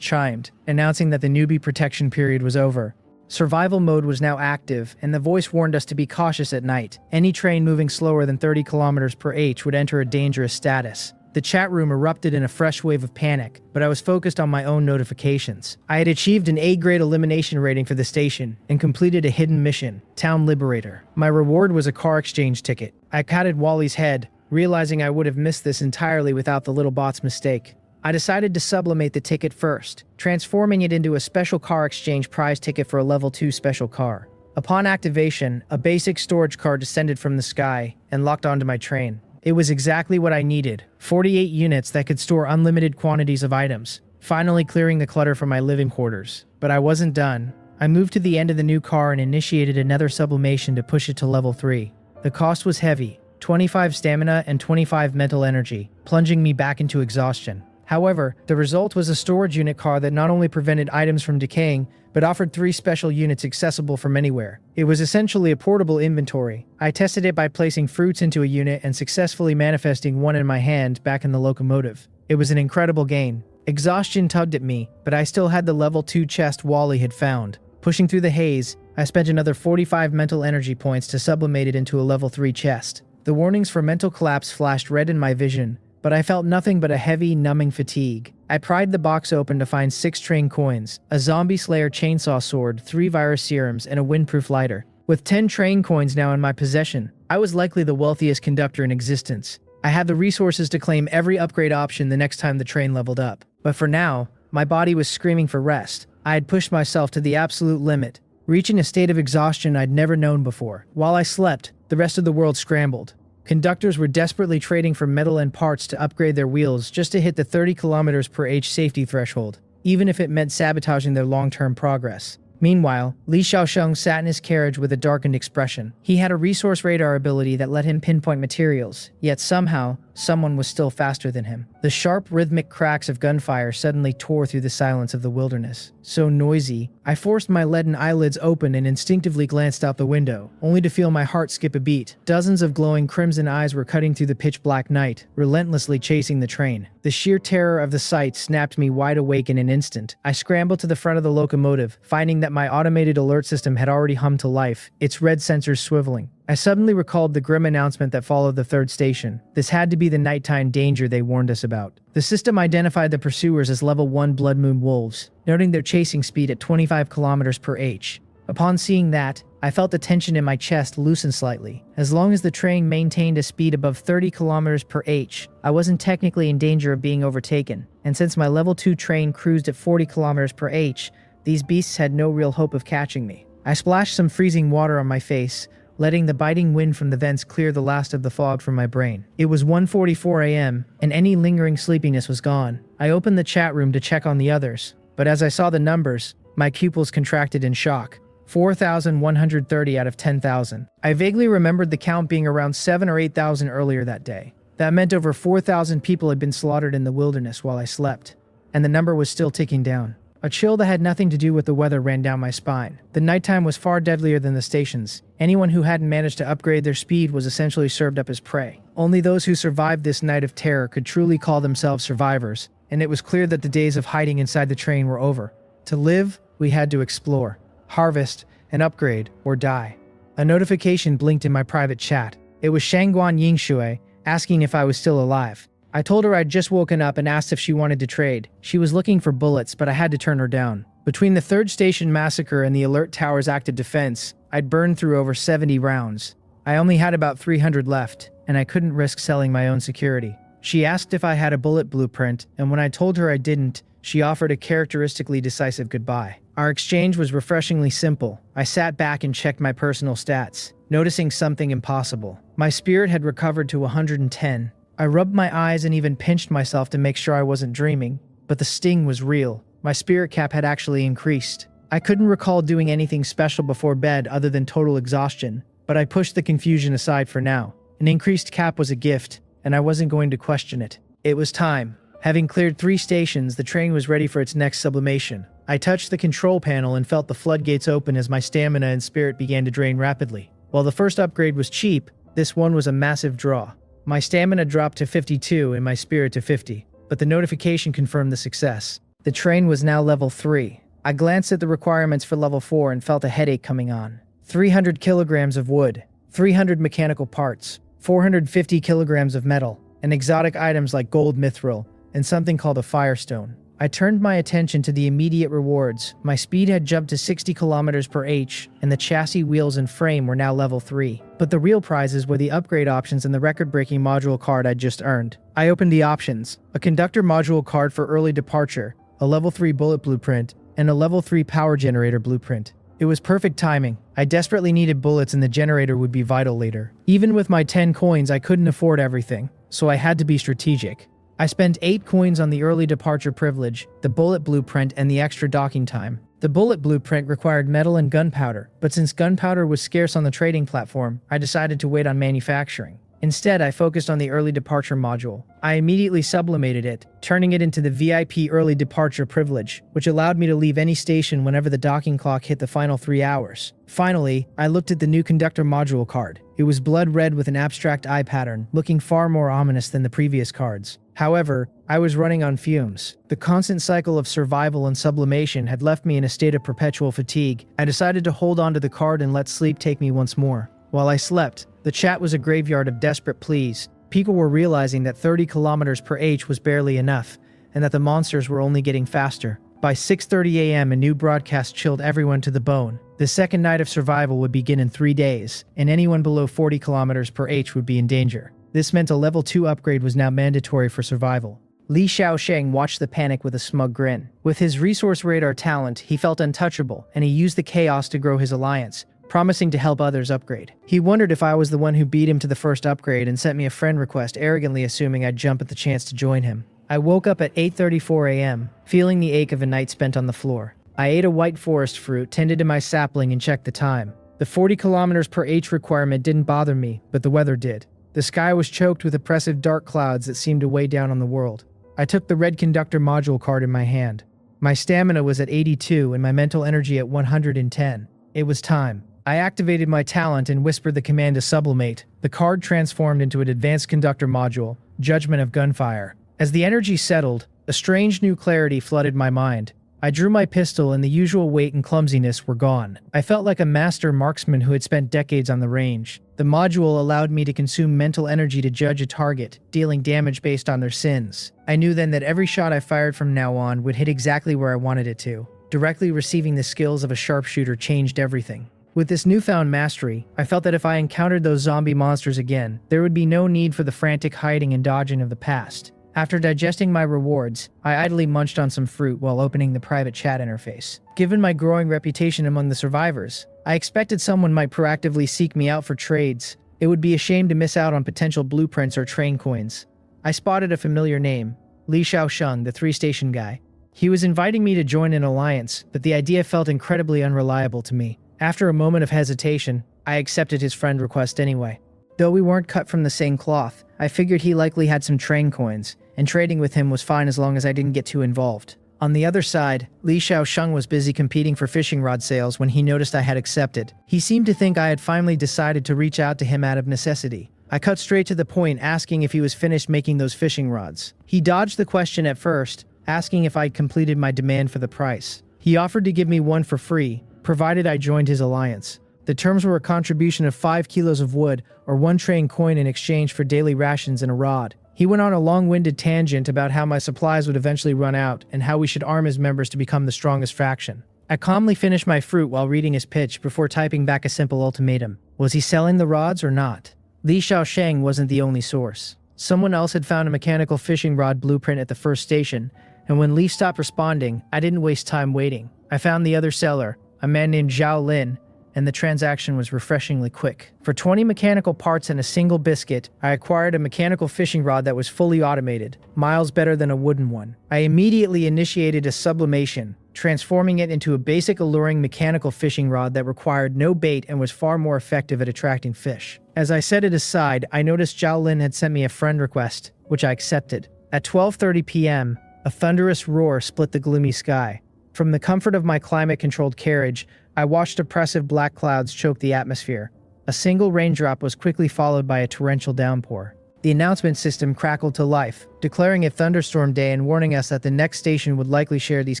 chimed, announcing that the Newbie Protection period was over. Survival mode was now active, and the voice warned us to be cautious at night. Any train moving slower than 30 kilometers per h would enter a dangerous status. The chat room erupted in a fresh wave of panic, but I was focused on my own notifications. I had achieved an A-grade elimination rating for the station and completed a hidden mission, Town Liberator. My reward was a car exchange ticket. I patted Wally's head, realizing I would have missed this entirely without the little bot's mistake. I decided to sublimate the ticket first, transforming it into a special car exchange prize ticket for a level 2 special car. Upon activation, a basic storage car descended from the sky and locked onto my train. It was exactly what I needed, 48 units that could store unlimited quantities of items, finally clearing the clutter from my living quarters. But I wasn't done. I moved to the end of the new car and initiated another sublimation to push it to level 3. The cost was heavy, 25 stamina and 25 mental energy, plunging me back into exhaustion. However, the result was a storage unit car that not only prevented items from decaying, but offered 3 special units accessible from anywhere. It was essentially a portable inventory. I tested it by placing fruits into a unit and successfully manifesting one in my hand back in the locomotive. It was an incredible gain. Exhaustion tugged at me, but I still had the level 2 chest Wally had found. Pushing through the haze, I spent another 45 mental energy points to sublimate it into a level 3 chest. The warnings for mental collapse flashed red in my vision, but I felt nothing but a heavy, numbing fatigue. I pried the box open to find 6 train coins, a zombie slayer chainsaw sword, 3 virus serums, and a windproof lighter. With 10 train coins now in my possession, I was likely the wealthiest conductor in existence. I had the resources to claim every upgrade option the next time the train leveled up. But for now, my body was screaming for rest. I had pushed myself to the absolute limit, reaching a state of exhaustion I'd never known before. While I slept, the rest of the world scrambled. Conductors were desperately trading for metal and parts to upgrade their wheels just to hit the 30 km/h safety threshold, even if it meant sabotaging their long-term progress. Meanwhile, Li Xiaosheng sat in his carriage with a darkened expression. He had a resource radar ability that let him pinpoint materials, yet somehow, someone was still faster than him. The sharp, rhythmic cracks of gunfire suddenly tore through the silence of the wilderness. So noisy, I forced my leaden eyelids open and instinctively glanced out the window, only to feel my heart skip a beat. Dozens of glowing crimson eyes were cutting through the pitch-black night, relentlessly chasing the train. The sheer terror of the sight snapped me wide awake in an instant. I scrambled to the front of the locomotive, finding that my automated alert system had already hummed to life, its red sensors swiveling. I suddenly recalled the grim announcement that followed the third station. This had to be the nighttime danger they warned us about. The system identified the pursuers as level 1 Blood Moon wolves, noting their chasing speed at 25 km/h. Upon seeing that, I felt the tension in my chest loosen slightly. As long as the train maintained a speed above 30 km/h, I wasn't technically in danger of being overtaken. And since my level 2 train cruised at 40 km/h, these beasts had no real hope of catching me. I splashed some freezing water on my face, letting the biting wind from the vents clear the last of the fog from my brain. It was 1:44 a.m., and any lingering sleepiness was gone. I opened the chat room to check on the others, but as I saw the numbers, my pupils contracted in shock. 4,130 out of 10,000. I vaguely remembered the count being around 7 or 8,000 earlier that day. That meant over 4,000 people had been slaughtered in the wilderness while I slept, and the number was still ticking down. A chill that had nothing to do with the weather ran down my spine. The nighttime was far deadlier than the stations. Anyone who hadn't managed to upgrade their speed was essentially served up as prey. Only those who survived this night of terror could truly call themselves survivors, and it was clear that the days of hiding inside the train were over. To live, we had to explore, harvest, and upgrade, or die. A notification blinked in my private chat. It was Shangguan Yingshui, asking if I was still alive. I told her I'd just woken up and asked if she wanted to trade. She was looking for bullets, but I had to turn her down. Between the third station massacre and the alert tower's active defense, I'd burned through over 70 rounds. I only had about 300 left, and I couldn't risk selling my own security. She asked if I had a bullet blueprint, and when I told her I didn't, she offered a characteristically decisive goodbye. Our exchange was refreshingly simple. I sat back and checked my personal stats, noticing something impossible. My spirit had recovered to 110. I rubbed my eyes and even pinched myself to make sure I wasn't dreaming, but the sting was real. My spirit cap had actually increased. I couldn't recall doing anything special before bed other than total exhaustion, but I pushed the confusion aside for now. An increased cap was a gift, and I wasn't going to question it. It was time. Having cleared 3 stations, the train was ready for its next sublimation. I touched the control panel and felt the floodgates open as my stamina and spirit began to drain rapidly. While the first upgrade was cheap, this one was a massive draw. My stamina dropped to 52 and my spirit to 50, but the notification confirmed the success. The train was now level 3. I glanced at the requirements for level 4 and felt a headache coming on. 300 kilograms of wood, 300 mechanical parts, 450 kilograms of metal, and exotic items like gold mithril, and something called a firestone. I turned my attention to the immediate rewards. My speed had jumped to 60 kilometers per h, and the chassis, wheels, and frame were now level 3. But the real prizes were the upgrade options and the record-breaking module card I'd just earned. I opened the options: a conductor module card for early departure, a level 3 bullet blueprint, and a level 3 power generator blueprint. It was perfect timing. I desperately needed bullets and the generator would be vital later. Even with my 10 coins, I couldn't afford everything, so I had to be strategic. I spent 8 coins on the early departure privilege, the bullet blueprint, and the extra docking time. The bullet blueprint required metal and gunpowder, but since gunpowder was scarce on the trading platform, I decided to wait on manufacturing. Instead, I focused on the early departure module. I immediately sublimated it, turning it into the VIP early departure privilege, which allowed me to leave any station whenever the docking clock hit the final 3 hours. Finally, I looked at the new conductor module card. It was blood red with an abstract eye pattern, looking far more ominous than the previous cards. However, I was running on fumes. The constant cycle of survival and sublimation had left me in a state of perpetual fatigue. I decided to hold on to the card and let sleep take me once more. While I slept, the chat was a graveyard of desperate pleas. People were realizing that 30 kilometers per h was barely enough, and that the monsters were only getting faster. By 6:30 a.m., a new broadcast chilled everyone to the bone. The second night of survival would begin in 3 days, and anyone below 40 kilometers per h would be in danger. This meant a level 2 upgrade was now mandatory for survival. Li Xiaosheng watched the panic with a smug grin. With his resource radar talent, he felt untouchable, and he used the chaos to grow his alliance, promising to help others upgrade. He wondered if I was the one who beat him to the first upgrade and sent me a friend request, arrogantly assuming I'd jump at the chance to join him. I woke up at 8:34 a.m., feeling the ache of a night spent on the floor. I ate a white forest fruit, tended to my sapling, and checked the time. The 40 kilometers per h requirement didn't bother me, but the weather did. The sky was choked with oppressive dark clouds that seemed to weigh down on the world. I took the red conductor module card in my hand. My stamina was at 82 and my mental energy at 110. It was time. I activated my talent and whispered the command to sublimate. The card transformed into an advanced conductor module, Judgment of Gunfire. As the energy settled, a strange new clarity flooded my mind. I drew my pistol and the usual weight and clumsiness were gone. I felt like a master marksman who had spent decades on the range. The module allowed me to consume mental energy to judge a target, dealing damage based on their sins. I knew then that every shot I fired from now on would hit exactly where I wanted it to. Directly receiving the skills of a sharpshooter changed everything. With this newfound mastery, I felt that if I encountered those zombie monsters again, there would be no need for the frantic hiding and dodging of the past. After digesting my rewards, I idly munched on some fruit while opening the private chat interface. Given my growing reputation among the survivors, I expected someone might proactively seek me out for trades. It would be a shame to miss out on potential blueprints or train coins. I spotted a familiar name, Li Xiaosheng, the 3-station guy. He was inviting me to join an alliance, but the idea felt incredibly unreliable to me. After a moment of hesitation, I accepted his friend request anyway. Though we weren't cut from the same cloth, I figured he likely had some train coins, and trading with him was fine as long as I didn't get too involved. On the other side, Li Xiaosheng was busy competing for fishing rod sales when he noticed I had accepted. He seemed to think I had finally decided to reach out to him out of necessity. I cut straight to the point, asking if he was finished making those fishing rods. He dodged the question at first, asking if I'd completed my demand for the price. He offered to give me one for free, provided I joined his alliance. The terms were a contribution of 5 kilos of wood or 1 train coin in exchange for daily rations and a rod. He went on a long-winded tangent about how my supplies would eventually run out and how we should arm his members to become the strongest faction. I calmly finished my fruit while reading his pitch before typing back a simple ultimatum. Was he selling the rods or not? Li Xiaosheng wasn't the only source. Someone else had found a mechanical fishing rod blueprint at the first station, and when Li stopped responding, I didn't waste time waiting. I found the other seller, a man named Zhao Lin, and the transaction was refreshingly quick. For 20 mechanical parts and a single biscuit, I acquired a mechanical fishing rod that was fully automated, miles better than a wooden one. I immediately initiated a sublimation, transforming it into a basic alluring mechanical fishing rod that required no bait and was far more effective at attracting fish. As I set it aside, I noticed Zhao Lin had sent me a friend request, which I accepted. At 12:30 p.m., a thunderous roar split the gloomy sky. From the comfort of my climate-controlled carriage, I watched oppressive black clouds choke the atmosphere. A single raindrop was quickly followed by a torrential downpour. The announcement system crackled to life, declaring a thunderstorm day and warning us that the next station would likely share these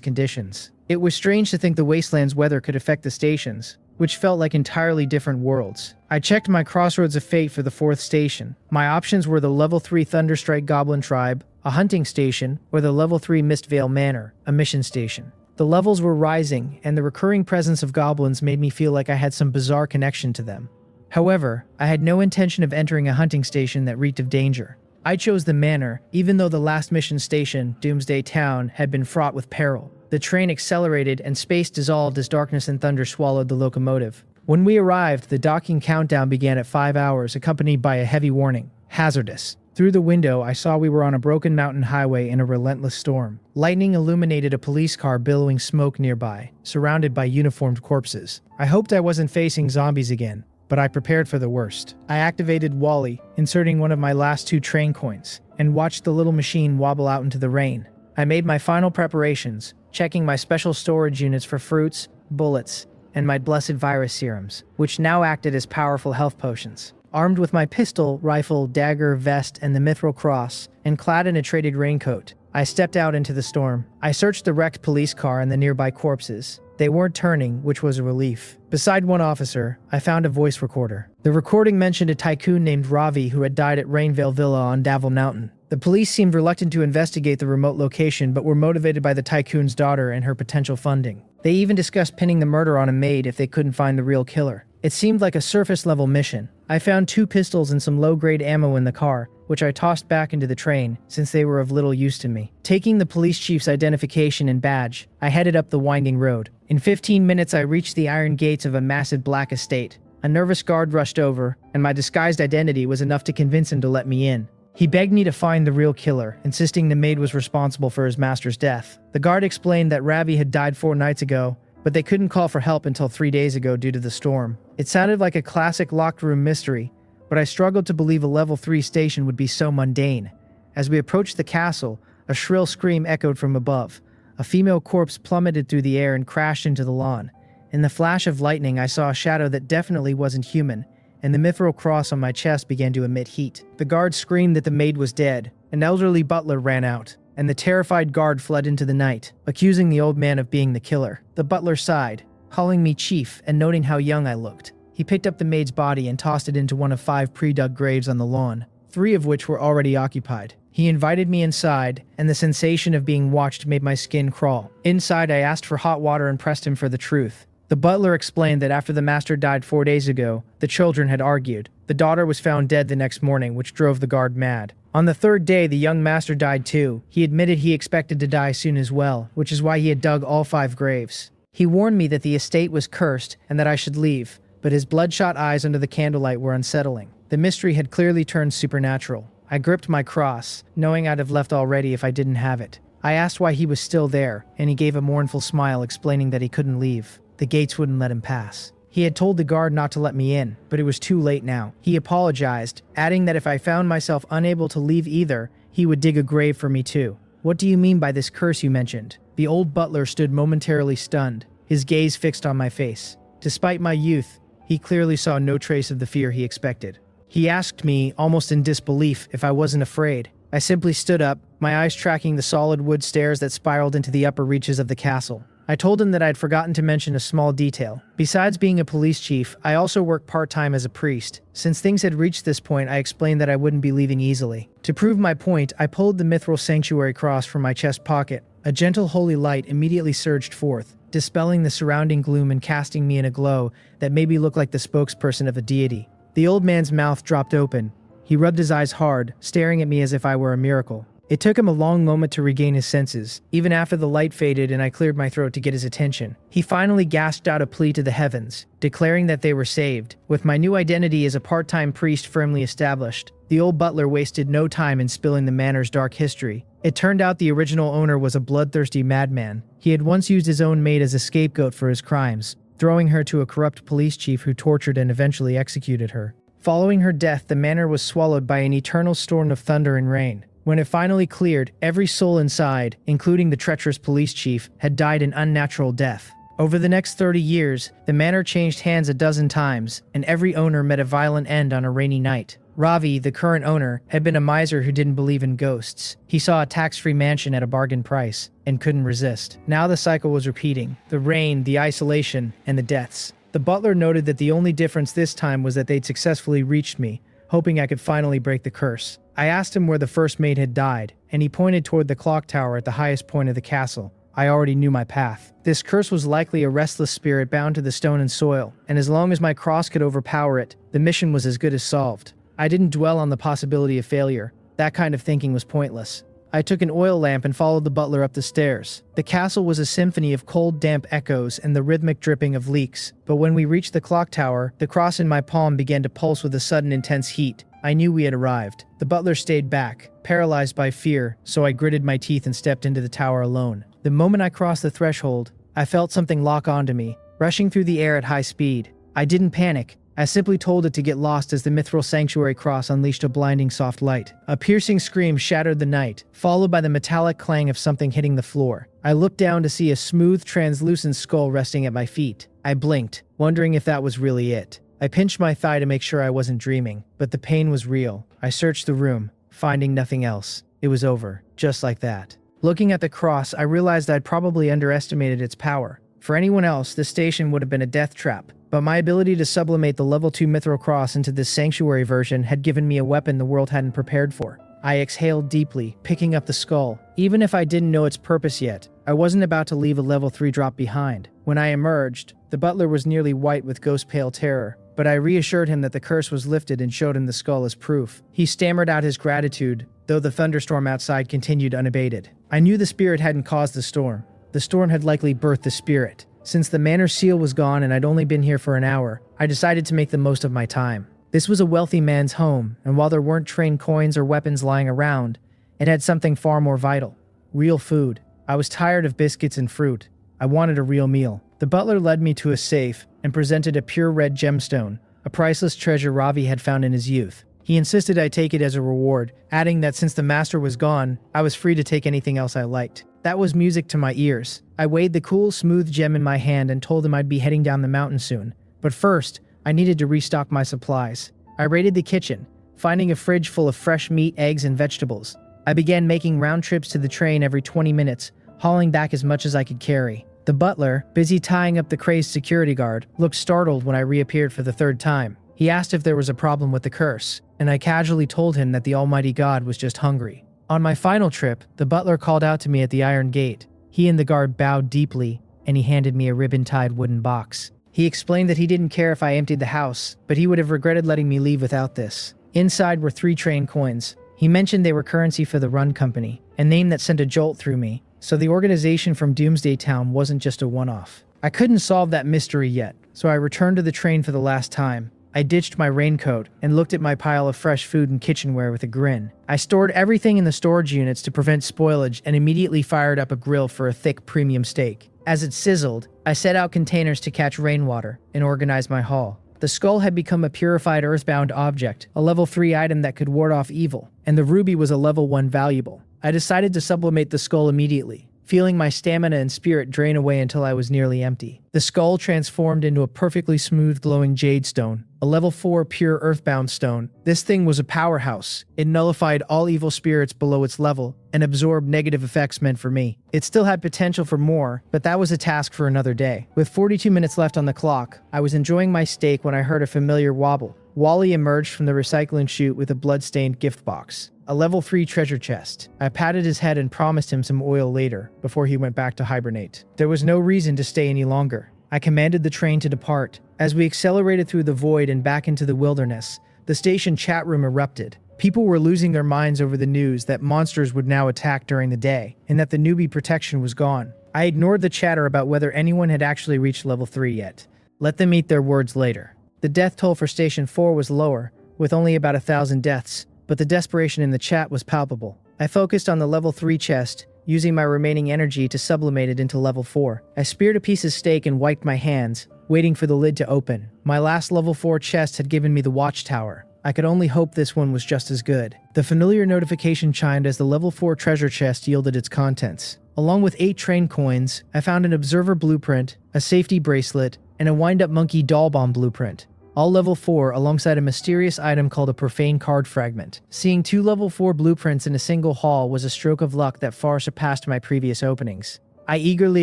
conditions. It was strange to think the wasteland's weather could affect the stations. which felt like entirely different worlds. I checked my crossroads of fate for the 4th station. My options were the level 3 Thunderstrike Goblin Tribe, a hunting station, or the level 3 Mistvale Manor, a mission station. The levels were rising, and the recurring presence of goblins made me feel like I had some bizarre connection to them. However, I had no intention of entering a hunting station that reeked of danger. I chose the manor, even though the last mission station, Doomsday Town, had been fraught with peril. The train accelerated and space dissolved as darkness and thunder swallowed the locomotive. When we arrived, the docking countdown began at 5 hours, accompanied by a heavy warning: hazardous. Through the window, I saw we were on a broken mountain highway in a relentless storm. Lightning illuminated a police car billowing smoke nearby, surrounded by uniformed corpses. I hoped I wasn't facing zombies again, but I prepared for the worst. I activated Wally, inserting one of my last 2 train coins, and watched the little machine wobble out into the rain. I made my final preparations, checking my special storage units for fruits, bullets, and my blessed virus serums, which now acted as powerful health potions. Armed with my pistol, rifle, dagger, vest, and the mithril cross, and clad in a traded raincoat, I stepped out into the storm. I searched the wrecked police car and the nearby corpses. They weren't turning, which was a relief. Beside one officer, I found a voice recorder. The recording mentioned a tycoon named Ravi who had died at Rainvale Villa on Davil Mountain. The police seemed reluctant to investigate the remote location, but were motivated by the tycoon's daughter and her potential funding. They even discussed pinning the murder on a maid if they couldn't find the real killer. It seemed like a surface-level mission. I found 2 pistols and some low-grade ammo in the car, which I tossed back into the train, since they were of little use to me. Taking the police chief's identification and badge, I headed up the winding road. In 15 minutes, I reached the iron gates of a massive black estate. A nervous guard rushed over, and my disguised identity was enough to convince him to let me in. He begged me to find the real killer, insisting the maid was responsible for his master's death. The guard explained that Ravi had died 4 nights ago, but they couldn't call for help until 3 days ago due to the storm. It sounded like a classic locked room mystery, but I struggled to believe a level 3 station would be so mundane. As we approached the castle, a shrill scream echoed from above. A female corpse plummeted through the air and crashed into the lawn. In the flash of lightning, I saw a shadow that definitely wasn't human, and the mithril cross on my chest began to emit heat. The guard screamed that the maid was dead. An elderly butler ran out, and the terrified guard fled into the night, accusing the old man of being the killer. The butler sighed, calling me chief and noting how young I looked. He picked up the maid's body and tossed it into one of 5 pre-dug graves on the lawn, 3 of which were already occupied. He invited me inside, and the sensation of being watched made my skin crawl. Inside, I asked for hot water and pressed him for the truth. The butler explained that after the master died 4 days ago, the children had argued. The daughter was found dead the next morning, which drove the guard mad. On the 3rd day, the young master died too. He admitted he expected to die soon as well, which is why he had dug all 5 graves. He warned me that the estate was cursed and that I should leave, but his bloodshot eyes under the candlelight were unsettling. The mystery had clearly turned supernatural. I gripped my cross, knowing I'd have left already if I didn't have it. I asked why he was still there, and he gave a mournful smile explaining that he couldn't leave. The gates wouldn't let him pass. He had told the guard not to let me in, but it was too late now. He apologized, adding that if I found myself unable to leave either, he would dig a grave for me too. What do you mean by this curse you mentioned? The old butler stood momentarily stunned, his gaze fixed on my face. Despite my youth, he clearly saw no trace of the fear he expected. He asked me, almost in disbelief, if I wasn't afraid. I simply stood up, my eyes tracking the solid wood stairs that spiraled into the upper reaches of the castle. I told him that I had forgotten to mention a small detail. Besides being a police chief, I also work part-time as a priest. Since things had reached this point, I explained that I wouldn't be leaving easily. To prove my point, I pulled the mithril sanctuary cross from my chest pocket. A gentle holy light immediately surged forth, dispelling the surrounding gloom and casting me in a glow that made me look like the spokesperson of a deity. The old man's mouth dropped open. He rubbed his eyes hard, staring at me as if I were a miracle. It took him a long moment to regain his senses, even after the light faded and I cleared my throat to get his attention. He finally gasped out a plea to the heavens, declaring that they were saved. With my new identity as a part-time priest firmly established, the old butler wasted no time in spilling the manor's dark history. It turned out the original owner was a bloodthirsty madman. He had once used his own maid as a scapegoat for his crimes, throwing her to a corrupt police chief who tortured and eventually executed her. Following her death, the manor was swallowed by an eternal storm of thunder and rain. When it finally cleared, every soul inside, including the treacherous police chief, had died an unnatural death. Over the next 30 years, the manor changed hands a dozen times, and every owner met a violent end on a rainy night. Ravi, the current owner, had been a miser who didn't believe in ghosts. He saw a tax-free mansion at a bargain price, and couldn't resist. Now the cycle was repeating. The rain, the isolation, and the deaths. The butler noted that the only difference this time was that they'd successfully reached me, hoping I could finally break the curse. I asked him where the first mate had died, and he pointed toward the clock tower at the highest point of the castle. I already knew my path. This curse was likely a restless spirit bound to the stone and soil, and as long as my cross could overpower it, the mission was as good as solved. I didn't dwell on the possibility of failure. That kind of thinking was pointless. I took an oil lamp and followed the butler up the stairs. The castle was a symphony of cold, damp echoes and the rhythmic dripping of leaks, but when we reached the clock tower, the cross in my palm began to pulse with a sudden intense heat. I knew we had arrived. The butler stayed back, paralyzed by fear, so I gritted my teeth and stepped into the tower alone. The moment I crossed the threshold, I felt something lock onto me, rushing through the air at high speed. I didn't panic. I simply told it to get lost as the mithril sanctuary cross unleashed a blinding soft light. A piercing scream shattered the night, followed by the metallic clang of something hitting the floor. I looked down to see a smooth, translucent skull resting at my feet. I blinked, wondering if that was really it. I pinched my thigh to make sure I wasn't dreaming, but the pain was real. I searched the room, finding nothing else. It was over, just like that. Looking at the cross, I realized I'd probably underestimated its power. For anyone else, this station would have been a death trap, but my ability to sublimate the level 2 mithril cross into this sanctuary version had given me a weapon the world hadn't prepared for. I exhaled deeply, picking up the skull. Even if I didn't know its purpose yet, I wasn't about to leave a level 3 drop behind. When I emerged, the butler was nearly white with ghost-pale terror, but I reassured him that the curse was lifted and showed him the skull as proof. He stammered out his gratitude, though the thunderstorm outside continued unabated. I knew the spirit hadn't caused the storm. The storm had likely birthed the spirit. Since the manor seal was gone and I'd only been here for an hour, I decided to make the most of my time. This was a wealthy man's home, and while there weren't trained coins or weapons lying around, it had something far more vital. Real food. I was tired of biscuits and fruit. I wanted a real meal. The butler led me to a safe and presented a pure red gemstone, a priceless treasure Ravi had found in his youth. He insisted I take it as a reward, adding that since the master was gone, I was free to take anything else I liked. That was music to my ears. I weighed the cool, smooth gem in my hand and told him I'd be heading down the mountain soon. But first, I needed to restock my supplies. I raided the kitchen, finding a fridge full of fresh meat, eggs, and vegetables. I began making round trips to the train every 20 minutes, hauling back as much as I could carry. The butler, busy tying up the crazed security guard, looked startled when I reappeared for the third time. He asked if there was a problem with the curse, and I casually told him that the almighty god was just hungry. On my final trip, the butler called out to me at the iron gate. He and the guard bowed deeply, and he handed me a ribbon-tied wooden box. He explained that he didn't care if I emptied the house, but he would have regretted letting me leave without this. Inside were 3 train coins. He mentioned they were currency for the Run Company, a name that sent a jolt through me, so the organization from Doomsday Town wasn't just a one-off. I couldn't solve that mystery yet, so I returned to the train for the last time. I ditched my raincoat and looked at my pile of fresh food and kitchenware with a grin. I stored everything in the storage units to prevent spoilage and immediately fired up a grill for a thick premium steak. As it sizzled, I set out containers to catch rainwater and organize my haul. The skull had become a purified earthbound object, a level 3 item that could ward off evil, and the ruby was a level 1 valuable. I decided to sublimate the skull immediately, feeling my stamina and spirit drain away until I was nearly empty. The skull transformed into a perfectly smooth glowing jade stone, a level 4 pure earthbound stone. This thing was a powerhouse. It nullified all evil spirits below its level and absorbed negative effects meant for me. It still had potential for more, but that was a task for another day. With 42 minutes left on the clock, I was enjoying my steak when I heard a familiar wobble. Wally emerged from the recycling chute with a blood-stained gift box. A level 3 treasure chest. I patted his head and promised him some oil later, before he went back to hibernate. There was no reason to stay any longer. I commanded the train to depart. As we accelerated through the void and back into the wilderness, the station chat room erupted. People were losing their minds over the news that monsters would now attack during the day, and that the Newbie Protection was gone. I ignored the chatter about whether anyone had actually reached level 3 yet. Let them eat their words later. The death toll for Station 4 was lower, with only about 1,000 deaths, but the desperation in the chat was palpable. I focused on the level 3 chest, using my remaining energy to sublimate it into level 4. I speared a piece of steak and wiped my hands, waiting for the lid to open. My last level 4 chest had given me the watchtower. I could only hope this one was just as good. The familiar notification chimed as the level 4 treasure chest yielded its contents. Along with 8 train coins, I found an observer blueprint, a safety bracelet, and a wind-up monkey doll bomb blueprint. All level 4 alongside a mysterious item called a profane card fragment. Seeing 2 level 4 blueprints in a single haul was a stroke of luck that far surpassed my previous openings. I eagerly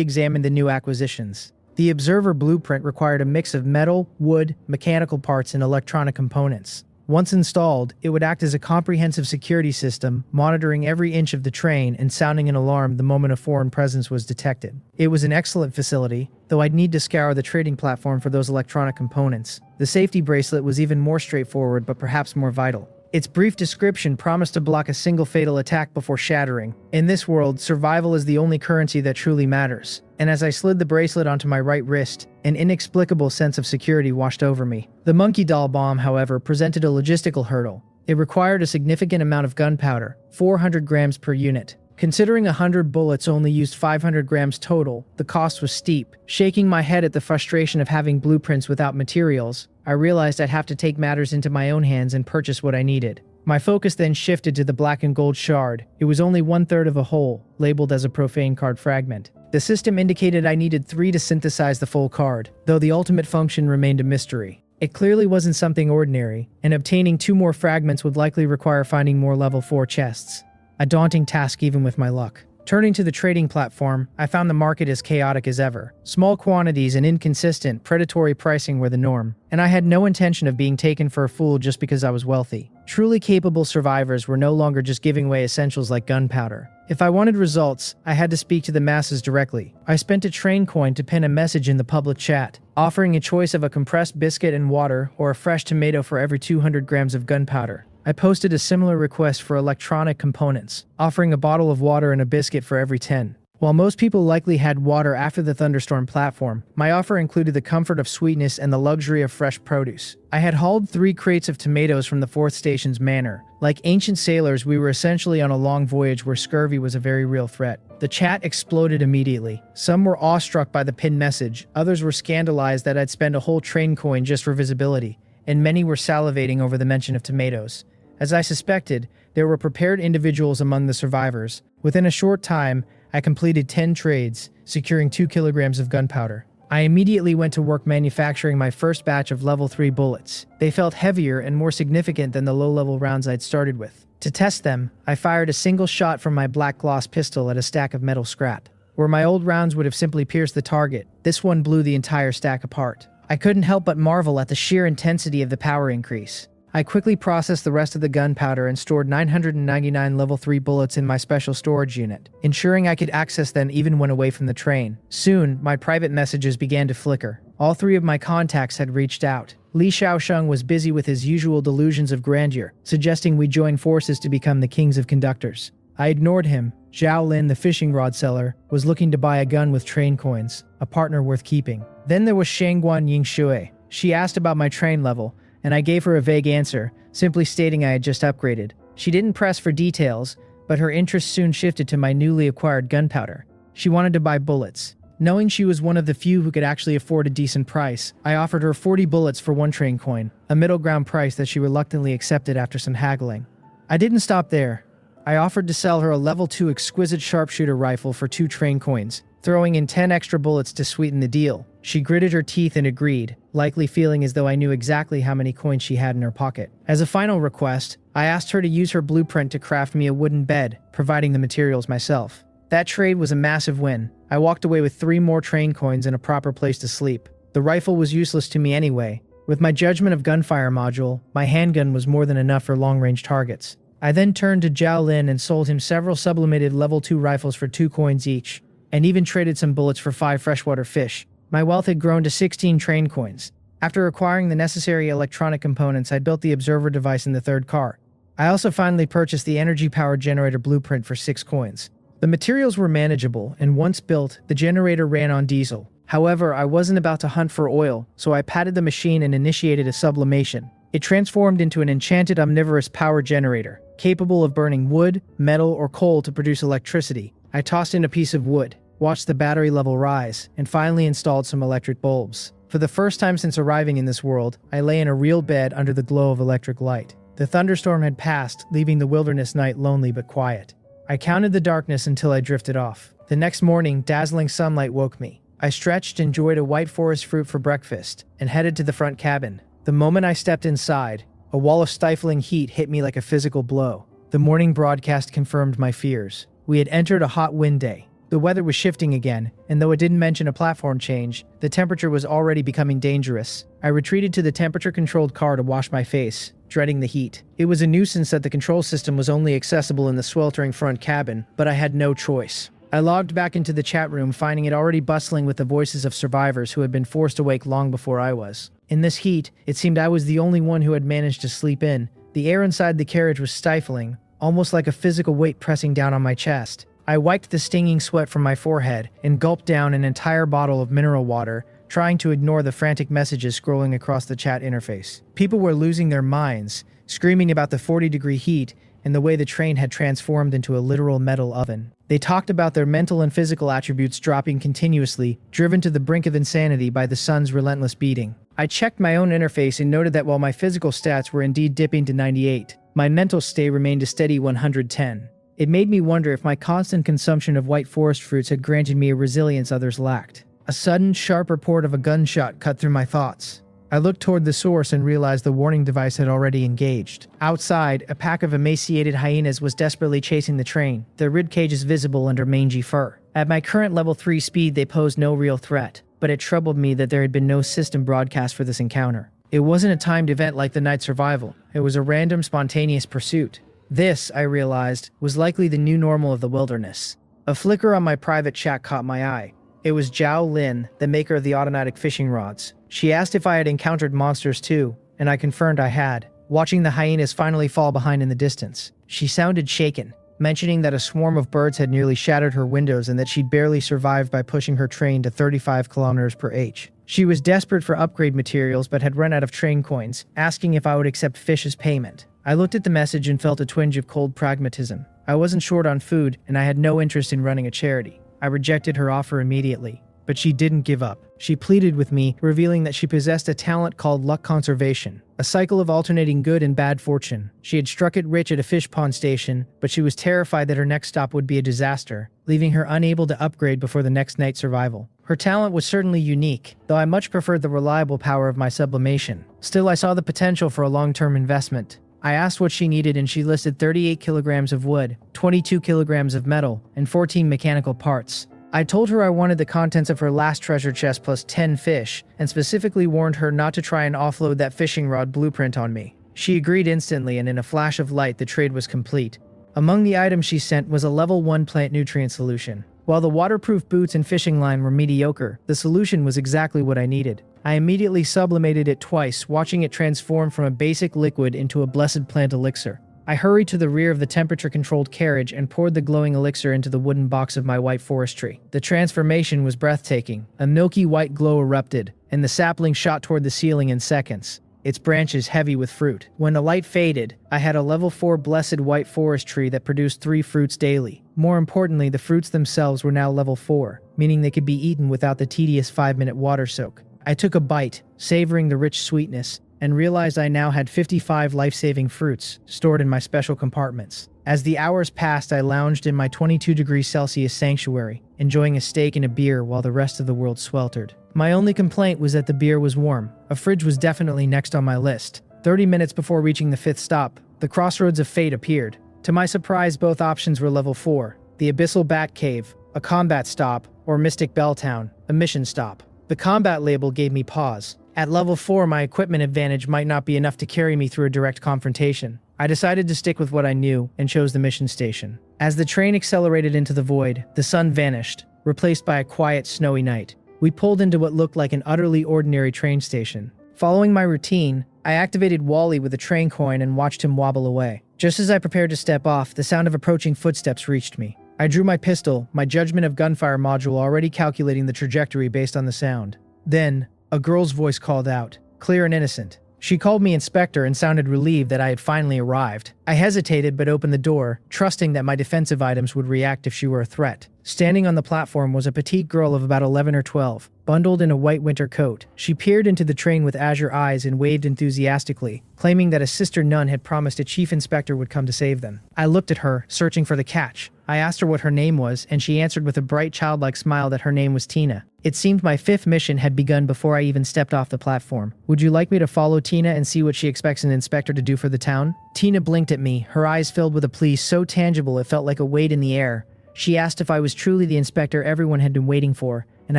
examined the new acquisitions. The observer blueprint required a mix of metal, wood, mechanical parts, and electronic components. Once installed, it would act as a comprehensive security system, monitoring every inch of the train and sounding an alarm the moment a foreign presence was detected. It was an excellent facility, though I'd need to scour the trading platform for those electronic components. The safety bracelet was even more straightforward, but perhaps more vital. Its brief description promised to block a single fatal attack before shattering. In this world, survival is the only currency that truly matters. And as I slid the bracelet onto my right wrist, an inexplicable sense of security washed over me. The monkey doll bomb, however, presented a logistical hurdle. It required a significant amount of gunpowder, 400 grams per unit. Considering 100 bullets only used 500 grams total, the cost was steep. Shaking my head at the frustration of having blueprints without materials, I realized I'd have to take matters into my own hands and purchase what I needed. My focus then shifted to the black and gold shard. It was only 1/3 of a whole, labeled as a profane card fragment. The system indicated I needed 3 to synthesize the full card, though the ultimate function remained a mystery. It clearly wasn't something ordinary, and obtaining 2 more fragments would likely require finding more level 4 chests. A daunting task even with my luck. Turning to the trading platform, I found the market as chaotic as ever. Small quantities and inconsistent, predatory pricing were the norm, and I had no intention of being taken for a fool just because I was wealthy. Truly capable survivors were no longer just giving away essentials like gunpowder. If I wanted results, I had to speak to the masses directly. I spent a train coin to pin a message in the public chat, offering a choice of a compressed biscuit and water or a fresh tomato for every 200 grams of gunpowder. I posted a similar request for electronic components, offering a bottle of water and a biscuit for every 10. While most people likely had water after the thunderstorm platform, my offer included the comfort of sweetness and the luxury of fresh produce. I had hauled 3 crates of tomatoes from the 4th station's manor. Like ancient sailors, we were essentially on a long voyage where scurvy was a very real threat. The chat exploded immediately. Some were awestruck by the pinned message, others were scandalized that I'd spend a whole train coin just for visibility, and many were salivating over the mention of tomatoes. As I suspected, there were prepared individuals among the survivors. Within a short time, I completed 10 trades, securing 2 kilograms of gunpowder. I immediately went to work manufacturing my first batch of level 3 bullets. They felt heavier and more significant than the low-level rounds I'd started with. To test them, I fired a single shot from my black gloss pistol at a stack of metal scrap. Where my old rounds would have simply pierced the target, this one blew the entire stack apart. I couldn't help but marvel at the sheer intensity of the power increase. I quickly processed the rest of the gunpowder and stored 999 level 3 bullets in my special storage unit, ensuring I could access them even when away from the train. Soon, my private messages began to flicker. All 3 of my contacts had reached out. Li Shaosheng was busy with his usual delusions of grandeur, suggesting we join forces to become the kings of conductors. I ignored him. Zhao Lin, the fishing rod seller, was looking to buy a gun with train coins, a partner worth keeping. Then there was Shangguan Yingshui. She asked about my train level, and I gave her a vague answer, simply stating I had just upgraded. She didn't press for details, but her interest soon shifted to my newly acquired gunpowder. She wanted to buy bullets. Knowing she was one of the few who could actually afford a decent price, I offered her 40 bullets for 1 train coin, a middle ground price that she reluctantly accepted after some haggling. I didn't stop there. I offered to sell her a level 2 exquisite sharpshooter rifle for 2 train coins, throwing in 10 extra bullets to sweeten the deal. She gritted her teeth and agreed, likely feeling as though I knew exactly how many coins she had in her pocket. As a final request, I asked her to use her blueprint to craft me a wooden bed, providing the materials myself. That trade was a massive win. I walked away with 3 more train coins and a proper place to sleep. The rifle was useless to me anyway. With my judgment of gunfire module, my handgun was more than enough for long-range targets. I then turned to Zhao Lin and sold him several sublimated level 2 rifles for 2 coins each, and even traded some bullets for 5 freshwater fish. My wealth had grown to 16 train coins. After acquiring the necessary electronic components, I built the observer device in the 3rd car. I also finally purchased the energy-powered generator blueprint for 6 coins. The materials were manageable, and once built, the generator ran on diesel. However, I wasn't about to hunt for oil, so I patted the machine and initiated a sublimation. It transformed into an enchanted omnivorous power generator, capable of burning wood, metal, or coal to produce electricity. I tossed in a piece of wood, watched the battery level rise, and finally installed some electric bulbs. For the first time since arriving in this world, I lay in a real bed under the glow of electric light. The thunderstorm had passed, leaving the wilderness night lonely but quiet. I counted the darkness until I drifted off. The next morning, dazzling sunlight woke me. I stretched, enjoyed a white forest fruit for breakfast, and headed to the front cabin. The moment I stepped inside, a wall of stifling heat hit me like a physical blow. The morning broadcast confirmed my fears. We had entered a hot wind day. The weather was shifting again, and though it didn't mention a platform change, the temperature was already becoming dangerous. I retreated to the temperature-controlled car to wash my face, dreading the heat. It was a nuisance that the control system was only accessible in the sweltering front cabin, but I had no choice. I logged back into the chat room, finding it already bustling with the voices of survivors who had been forced awake long before I was. In this heat, it seemed I was the only one who had managed to sleep in. The air inside the carriage was stifling, almost like a physical weight pressing down on my chest. I wiped the stinging sweat from my forehead and gulped down an entire bottle of mineral water, trying to ignore the frantic messages scrolling across the chat interface. People were losing their minds, screaming about the 40-degree heat and the way the train had transformed into a literal metal oven. They talked about their mental and physical attributes dropping continuously, driven to the brink of insanity by the sun's relentless beating. I checked my own interface and noted that while my physical stats were indeed dipping to 98, my mental state remained a steady 110. It made me wonder if my constant consumption of white forest fruits had granted me a resilience others lacked. A sudden, sharp report of a gunshot cut through my thoughts. I looked toward the source and realized the warning device had already engaged. Outside, a pack of emaciated hyenas was desperately chasing the train, their rib cages visible under mangy fur. At my current level 3 speed, they posed no real threat, but it troubled me that there had been no system broadcast for this encounter. It wasn't a timed event like the night survival. It was a random, spontaneous pursuit. This, I realized, was likely the new normal of the wilderness. A flicker on my private chat caught my eye. It was Zhao Lin, the maker of the automatic fishing rods. She asked if I had encountered monsters too, and I confirmed I had, watching the hyenas finally fall behind in the distance. She sounded shaken, mentioning that a swarm of birds had nearly shattered her windows and that she'd barely survived by pushing her train to 35 kilometers per h. She was desperate for upgrade materials but had run out of train coins, asking if I would accept fish as payment. I looked at the message and felt a twinge of cold pragmatism. I wasn't short on food, and I had no interest in running a charity. I rejected her offer immediately, but she didn't give up. She pleaded with me, revealing that she possessed a talent called luck conservation, a cycle of alternating good and bad fortune. She had struck it rich at a fish pond station, but she was terrified that her next stop would be a disaster, leaving her unable to upgrade before the next night's survival. Her talent was certainly unique, though I much preferred the reliable power of my sublimation. Still, I saw the potential for a long-term investment. I asked what she needed and she listed 38 kilograms of wood, 22 kilograms of metal, and 14 mechanical parts. I told her I wanted the contents of her last treasure chest plus 10 fish, and specifically warned her not to try and offload that fishing rod blueprint on me. She agreed instantly, and in a flash of light the trade was complete. Among the items she sent was a level 1 plant nutrient solution. While the waterproof boots and fishing line were mediocre, the solution was exactly what I needed. I immediately sublimated it twice, watching it transform from a basic liquid into a blessed plant elixir. I hurried to the rear of the temperature-controlled carriage and poured the glowing elixir into the wooden box of my white forestry. The transformation was breathtaking. A milky white glow erupted, and the sapling shot toward the ceiling in seconds, its branches heavy with fruit. When the light faded, I had a level 4 blessed white forest tree that produced 3 fruits daily. More importantly, the fruits themselves were now level 4, meaning they could be eaten without the tedious 5-minute water soak. I took a bite, savoring the rich sweetness, and realized I now had 55 life-saving fruits stored in my special compartments. As the hours passed, I lounged in my 22°C sanctuary, enjoying a steak and a beer while the rest of the world sweltered. My only complaint was that the beer was warm. A fridge was definitely next on my list. 30 minutes before reaching the 5th stop, the Crossroads of Fate appeared. To my surprise, both options were level 4, the Abyssal Bat Cave, a combat stop, or Mystic Belltown, a mission stop. The combat label gave me pause. At level 4, my equipment advantage might not be enough to carry me through a direct confrontation. I decided to stick with what I knew and chose the mission station. As the train accelerated into the void, the sun vanished, replaced by a quiet, snowy night. We pulled into what looked like an utterly ordinary train station. Following my routine, I activated Wally with a train coin and watched him wobble away. Just as I prepared to step off, the sound of approaching footsteps reached me. I drew my pistol, my judgment of gunfire module already calculating the trajectory based on the sound. Then, a girl's voice called out, clear and innocent. She called me Inspector and sounded relieved that I had finally arrived. I hesitated but opened the door, trusting that my defensive items would react if she were a threat. Standing on the platform was a petite girl of about 11 or 12, bundled in a white winter coat. She peered into the train with azure eyes and waved enthusiastically, claiming that a sister nun had promised a chief inspector would come to save them. I looked at her, searching for the catch. I asked her what her name was, and she answered with a bright childlike smile that her name was Tina. It seemed my 5th mission had begun before I even stepped off the platform. Would you like me to follow Tina and see what she expects an inspector to do for the town? Tina blinked at me, her eyes filled with a plea so tangible it felt like a weight in the air. She asked if I was truly the inspector everyone had been waiting for, and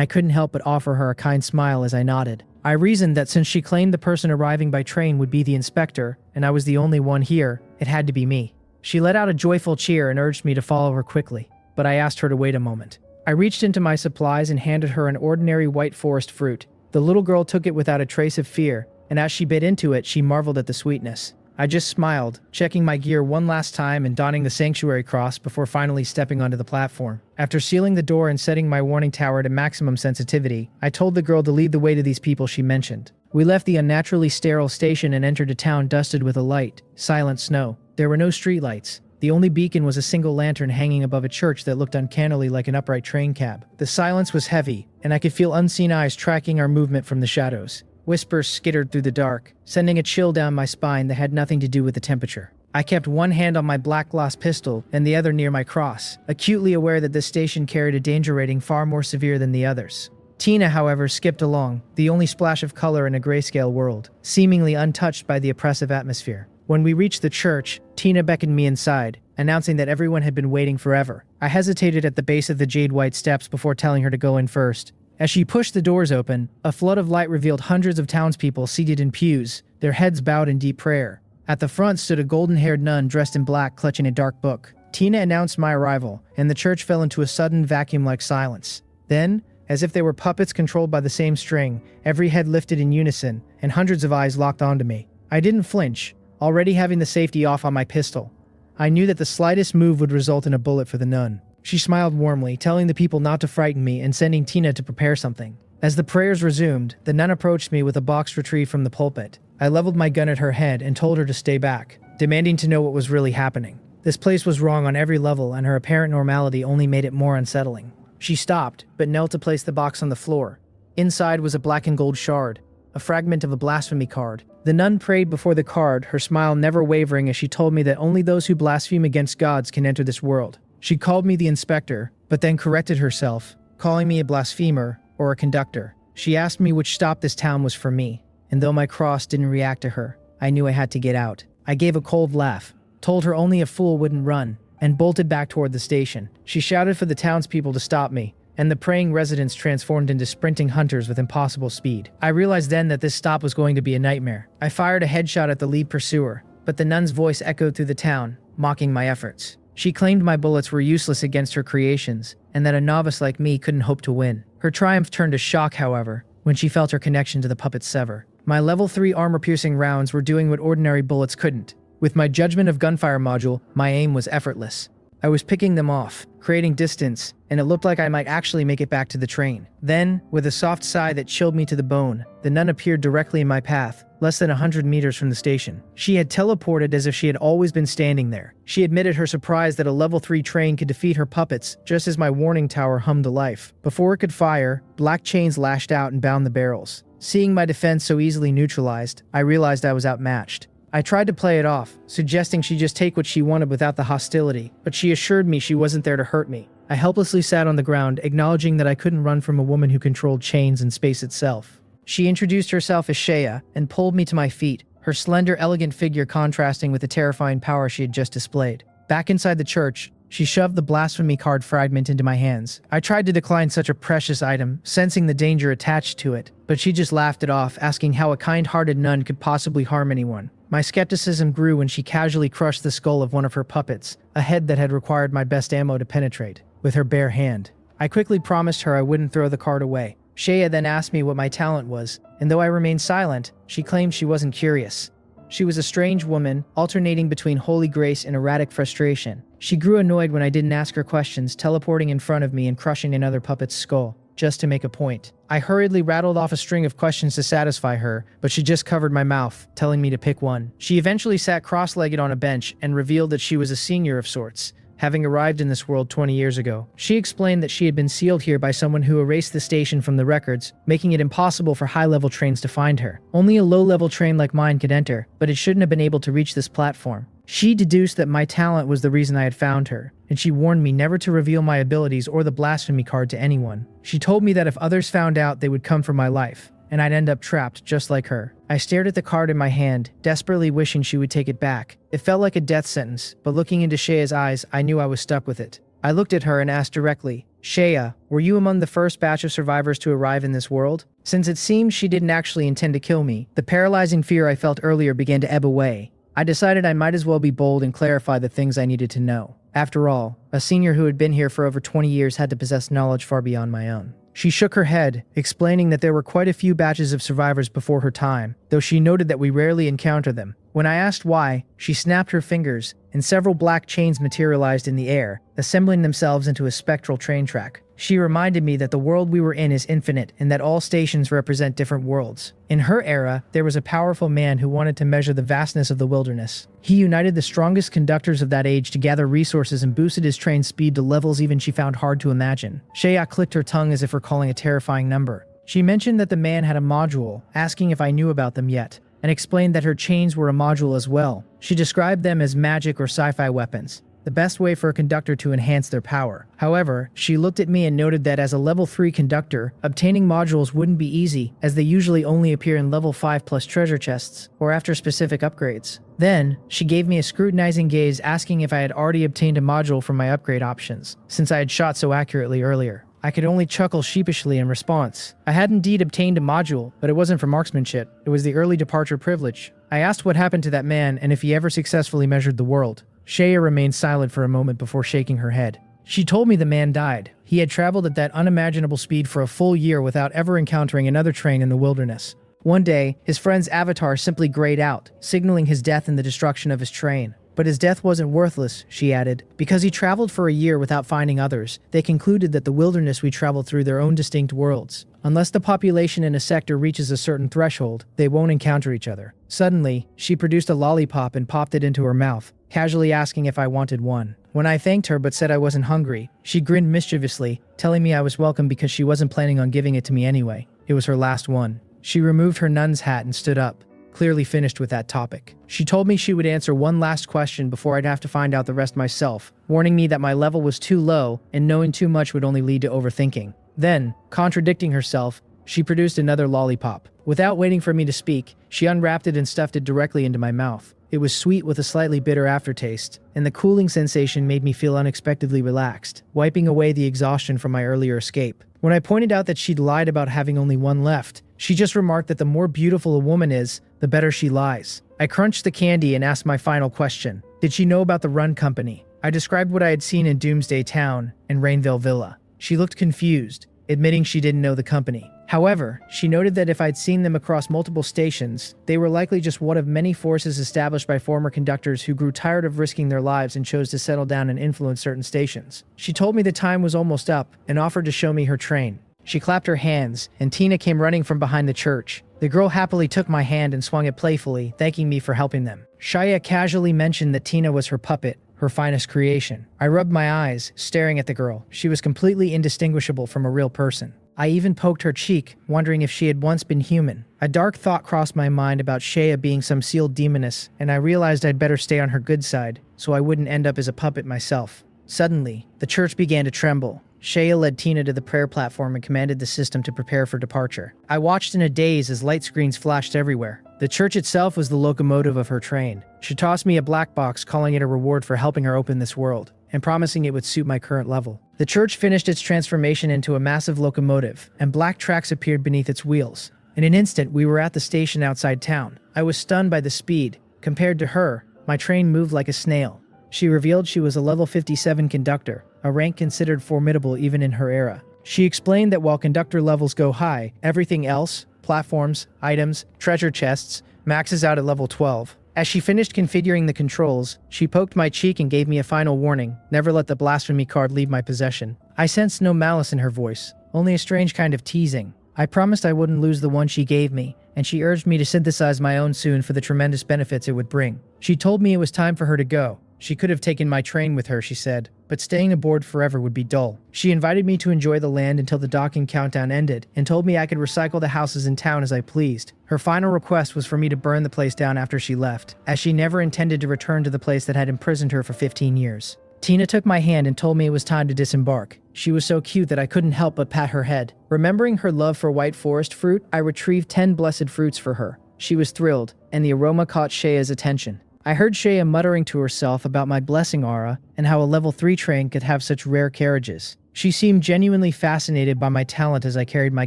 I couldn't help but offer her a kind smile as I nodded. I reasoned that since she claimed the person arriving by train would be the inspector, and I was the only one here, it had to be me. She let out a joyful cheer and urged me to follow her quickly, but I asked her to wait a moment. I reached into my supplies and handed her an ordinary white forest fruit. The little girl took it without a trace of fear, and as she bit into it, she marveled at the sweetness. I just smiled, checking my gear one last time and donning the sanctuary cross before finally stepping onto the platform. After sealing the door and setting my warning tower to maximum sensitivity, I told the girl to lead the way to these people she mentioned. We left the unnaturally sterile station and entered a town dusted with a light, silent snow. There were no streetlights. The only beacon was a single lantern hanging above a church that looked uncannily like an upright train cab. The silence was heavy, and I could feel unseen eyes tracking our movement from the shadows. Whispers skittered through the dark, sending a chill down my spine that had nothing to do with the temperature. I kept one hand on my black gloss pistol and the other near my cross, acutely aware that this station carried a danger rating far more severe than the others. Tina, however, skipped along, the only splash of color in a grayscale world, seemingly untouched by the oppressive atmosphere. When we reached the church, Tina beckoned me inside, announcing that everyone had been waiting forever. I hesitated at the base of the jade-white steps before telling her to go in first. As she pushed the doors open, a flood of light revealed hundreds of townspeople seated in pews, their heads bowed in deep prayer. At the front stood a golden-haired nun dressed in black clutching a dark book. Tina announced my arrival, and the church fell into a sudden vacuum-like silence. Then, as if they were puppets controlled by the same string, every head lifted in unison, and hundreds of eyes locked onto me. I didn't flinch, already having the safety off on my pistol. I knew that the slightest move would result in a bullet for the nun. She smiled warmly, telling the people not to frighten me and sending Tina to prepare something. As the prayers resumed, the nun approached me with a box retrieved from the pulpit. I leveled my gun at her head and told her to stay back, demanding to know what was really happening. This place was wrong on every level, and her apparent normality only made it more unsettling. She stopped, but knelt to place the box on the floor. Inside was a black and gold shard, a fragment of a blasphemy card. The nun prayed before the card, her smile never wavering as she told me that only those who blaspheme against gods can enter this world. She called me the inspector, but then corrected herself, calling me a blasphemer or a conductor. She asked me which stop this town was for me, and though my cross didn't react to her, I knew I had to get out. I gave a cold laugh, told her only a fool wouldn't run, and bolted back toward the station. She shouted for the townspeople to stop me, and the praying residents transformed into sprinting hunters with impossible speed. I realized then that this stop was going to be a nightmare. I fired a headshot at the lead pursuer, but the nun's voice echoed through the town, mocking my efforts. She claimed my bullets were useless against her creations, and that a novice like me couldn't hope to win. Her triumph turned to shock, however, when she felt her connection to the puppet sever. My level 3 armor-piercing rounds were doing what ordinary bullets couldn't. With my judgment of gunfire module, my aim was effortless. I was picking them off, creating distance, and it looked like I might actually make it back to the train. Then, with a soft sigh that chilled me to the bone, the nun appeared directly in my path, less than 100 meters from the station. She had teleported as if she had always been standing there. She admitted her surprise that a level 3 train could defeat her puppets, just as my warning tower hummed to life. Before it could fire, black chains lashed out and bound the barrels. Seeing my defense so easily neutralized, I realized I was outmatched. I tried to play it off, suggesting she just take what she wanted without the hostility, but she assured me she wasn't there to hurt me. I helplessly sat on the ground, acknowledging that I couldn't run from a woman who controlled chains and space itself. She introduced herself as Shea and pulled me to my feet, her slender, elegant figure contrasting with the terrifying power she had just displayed. Back inside the church, she shoved the blasphemy card fragment into my hands. I tried to decline such a precious item, sensing the danger attached to it, but she just laughed it off, asking how a kind-hearted nun could possibly harm anyone. My skepticism grew when she casually crushed the skull of one of her puppets, a head that had required my best ammo to penetrate, with her bare hand. I quickly promised her I wouldn't throw the card away. Shea then asked me what my talent was, and though I remained silent, she claimed she wasn't curious. She was a strange woman, alternating between holy grace and erratic frustration. She grew annoyed when I didn't ask her questions, teleporting in front of me and crushing another puppet's skull, just to make a point. I hurriedly rattled off a string of questions to satisfy her, but she just covered my mouth, telling me to pick one. She eventually sat cross-legged on a bench and revealed that she was a senior of sorts, having arrived in this world 20 years ago. She explained that she had been sealed here by someone who erased the station from the records, making it impossible for high-level trains to find her. Only a low-level train like mine could enter, but it shouldn't have been able to reach this platform. She deduced that my talent was the reason I had found her, and she warned me never to reveal my abilities or the blasphemy card to anyone. She told me that if others found out, they would come for my life, and I'd end up trapped just like her. I stared at the card in my hand, desperately wishing she would take it back. It felt like a death sentence, but looking into Shea's eyes, I knew I was stuck with it. I looked at her and asked directly, Shea, were you among the first batch of survivors to arrive in this world? Since it seemed she didn't actually intend to kill me, the paralyzing fear I felt earlier began to ebb away. I decided I might as well be bold and clarify the things I needed to know. After all, a senior who had been here for over 20 years had to possess knowledge far beyond my own. She shook her head, explaining that there were quite a few batches of survivors before her time, though she noted that we rarely encounter them. When I asked why, she snapped her fingers, and several black chains materialized in the air, assembling themselves into a spectral train track. She reminded me that the world we were in is infinite and that all stations represent different worlds. In her era, there was a powerful man who wanted to measure the vastness of the wilderness. He united the strongest conductors of that age to gather resources and boosted his train's speed to levels even she found hard to imagine. Shea clicked her tongue as if recalling a terrifying number. She mentioned that the man had a module, asking if I knew about them yet, and explained that her chains were a module as well. She described them as magic or sci-fi weapons, the best way for a conductor to enhance their power. However, she looked at me and noted that as a level 3 conductor, obtaining modules wouldn't be easy, as they usually only appear in level 5 plus treasure chests, or after specific upgrades. Then, she gave me a scrutinizing gaze asking if I had already obtained a module from my upgrade options, since I had shot so accurately earlier. I could only chuckle sheepishly in response. I had indeed obtained a module, but it wasn't for marksmanship. It was the early departure privilege. I asked what happened to that man and if he ever successfully measured the world. Shea remained silent for a moment before shaking her head. She told me the man died. He had traveled at that unimaginable speed for a full year without ever encountering another train in the wilderness. One day, his friend's avatar simply grayed out, signaling his death and the destruction of his train. But his death wasn't worthless, she added. Because he traveled for a year without finding others, they concluded that the wilderness we traveled through their own distinct worlds. Unless the population in a sector reaches a certain threshold, they won't encounter each other. Suddenly, she produced a lollipop and popped it into her mouth, casually asking if I wanted one. When I thanked her but said I wasn't hungry, she grinned mischievously, telling me I was welcome because she wasn't planning on giving it to me anyway. It was her last one. She removed her nun's hat and stood up, clearly finished with that topic. She told me she would answer one last question before I'd have to find out the rest myself, warning me that my level was too low and knowing too much would only lead to overthinking. Then, contradicting herself, she produced another lollipop. Without waiting for me to speak, she unwrapped it and stuffed it directly into my mouth. It was sweet with a slightly bitter aftertaste, and the cooling sensation made me feel unexpectedly relaxed, wiping away the exhaustion from my earlier escape. When I pointed out that she'd lied about having only one left, she just remarked that the more beautiful a woman is, the better she lies. I crunched the candy and asked my final question. Did she know about the Run Company? I described what I had seen in Doomsday Town and Rainville Villa. She looked confused, admitting she didn't know the company. However, she noted that if I'd seen them across multiple stations, they were likely just one of many forces established by former conductors who grew tired of risking their lives and chose to settle down and influence certain stations. She told me the time was almost up and offered to show me her train. She clapped her hands, and Tina came running from behind the church. The girl happily took my hand and swung it playfully, thanking me for helping them. Shaya casually mentioned that Tina was her puppet, her finest creation. I rubbed my eyes, staring at the girl. She was completely indistinguishable from a real person. I even poked her cheek, wondering if she had once been human. A dark thought crossed my mind about Shea being some sealed demoness, and I realized I'd better stay on her good side, so I wouldn't end up as a puppet myself. Suddenly, the church began to tremble. Shea led Tina to the prayer platform and commanded the system to prepare for departure. I watched in a daze as light screens flashed everywhere. The church itself was the locomotive of her train. She tossed me a black box, calling it a reward for helping her open this world, and promising it would suit my current level. The church finished its transformation into a massive locomotive, and black tracks appeared beneath its wheels. In an instant, we were at the station outside town. I was stunned by the speed. Compared to her, my train moved like a snail. She revealed she was a level 57 conductor, a rank considered formidable even in her era. She explained that while conductor levels go high, everything else, platforms, items, treasure chests, maxes out at level 12. As she finished configuring the controls, she poked my cheek and gave me a final warning: never let the blasphemy card leave my possession. I sensed no malice in her voice, only a strange kind of teasing. I promised I wouldn't lose the one she gave me, and she urged me to synthesize my own soon for the tremendous benefits it would bring. She told me it was time for her to go. She could have taken my train with her, she said, but staying aboard forever would be dull. She invited me to enjoy the land until the docking countdown ended, and told me I could recycle the houses in town as I pleased. Her final request was for me to burn the place down after she left, as she never intended to return to the place that had imprisoned her for 15 years. Tina took my hand and told me it was time to disembark. She was so cute that I couldn't help but pat her head. Remembering her love for white forest fruit, I retrieved 10 blessed fruits for her. She was thrilled, and the aroma caught Shea's attention. I heard Shea muttering to herself about my blessing aura and how a level 3 train could have such rare carriages. She seemed genuinely fascinated by my talent as I carried my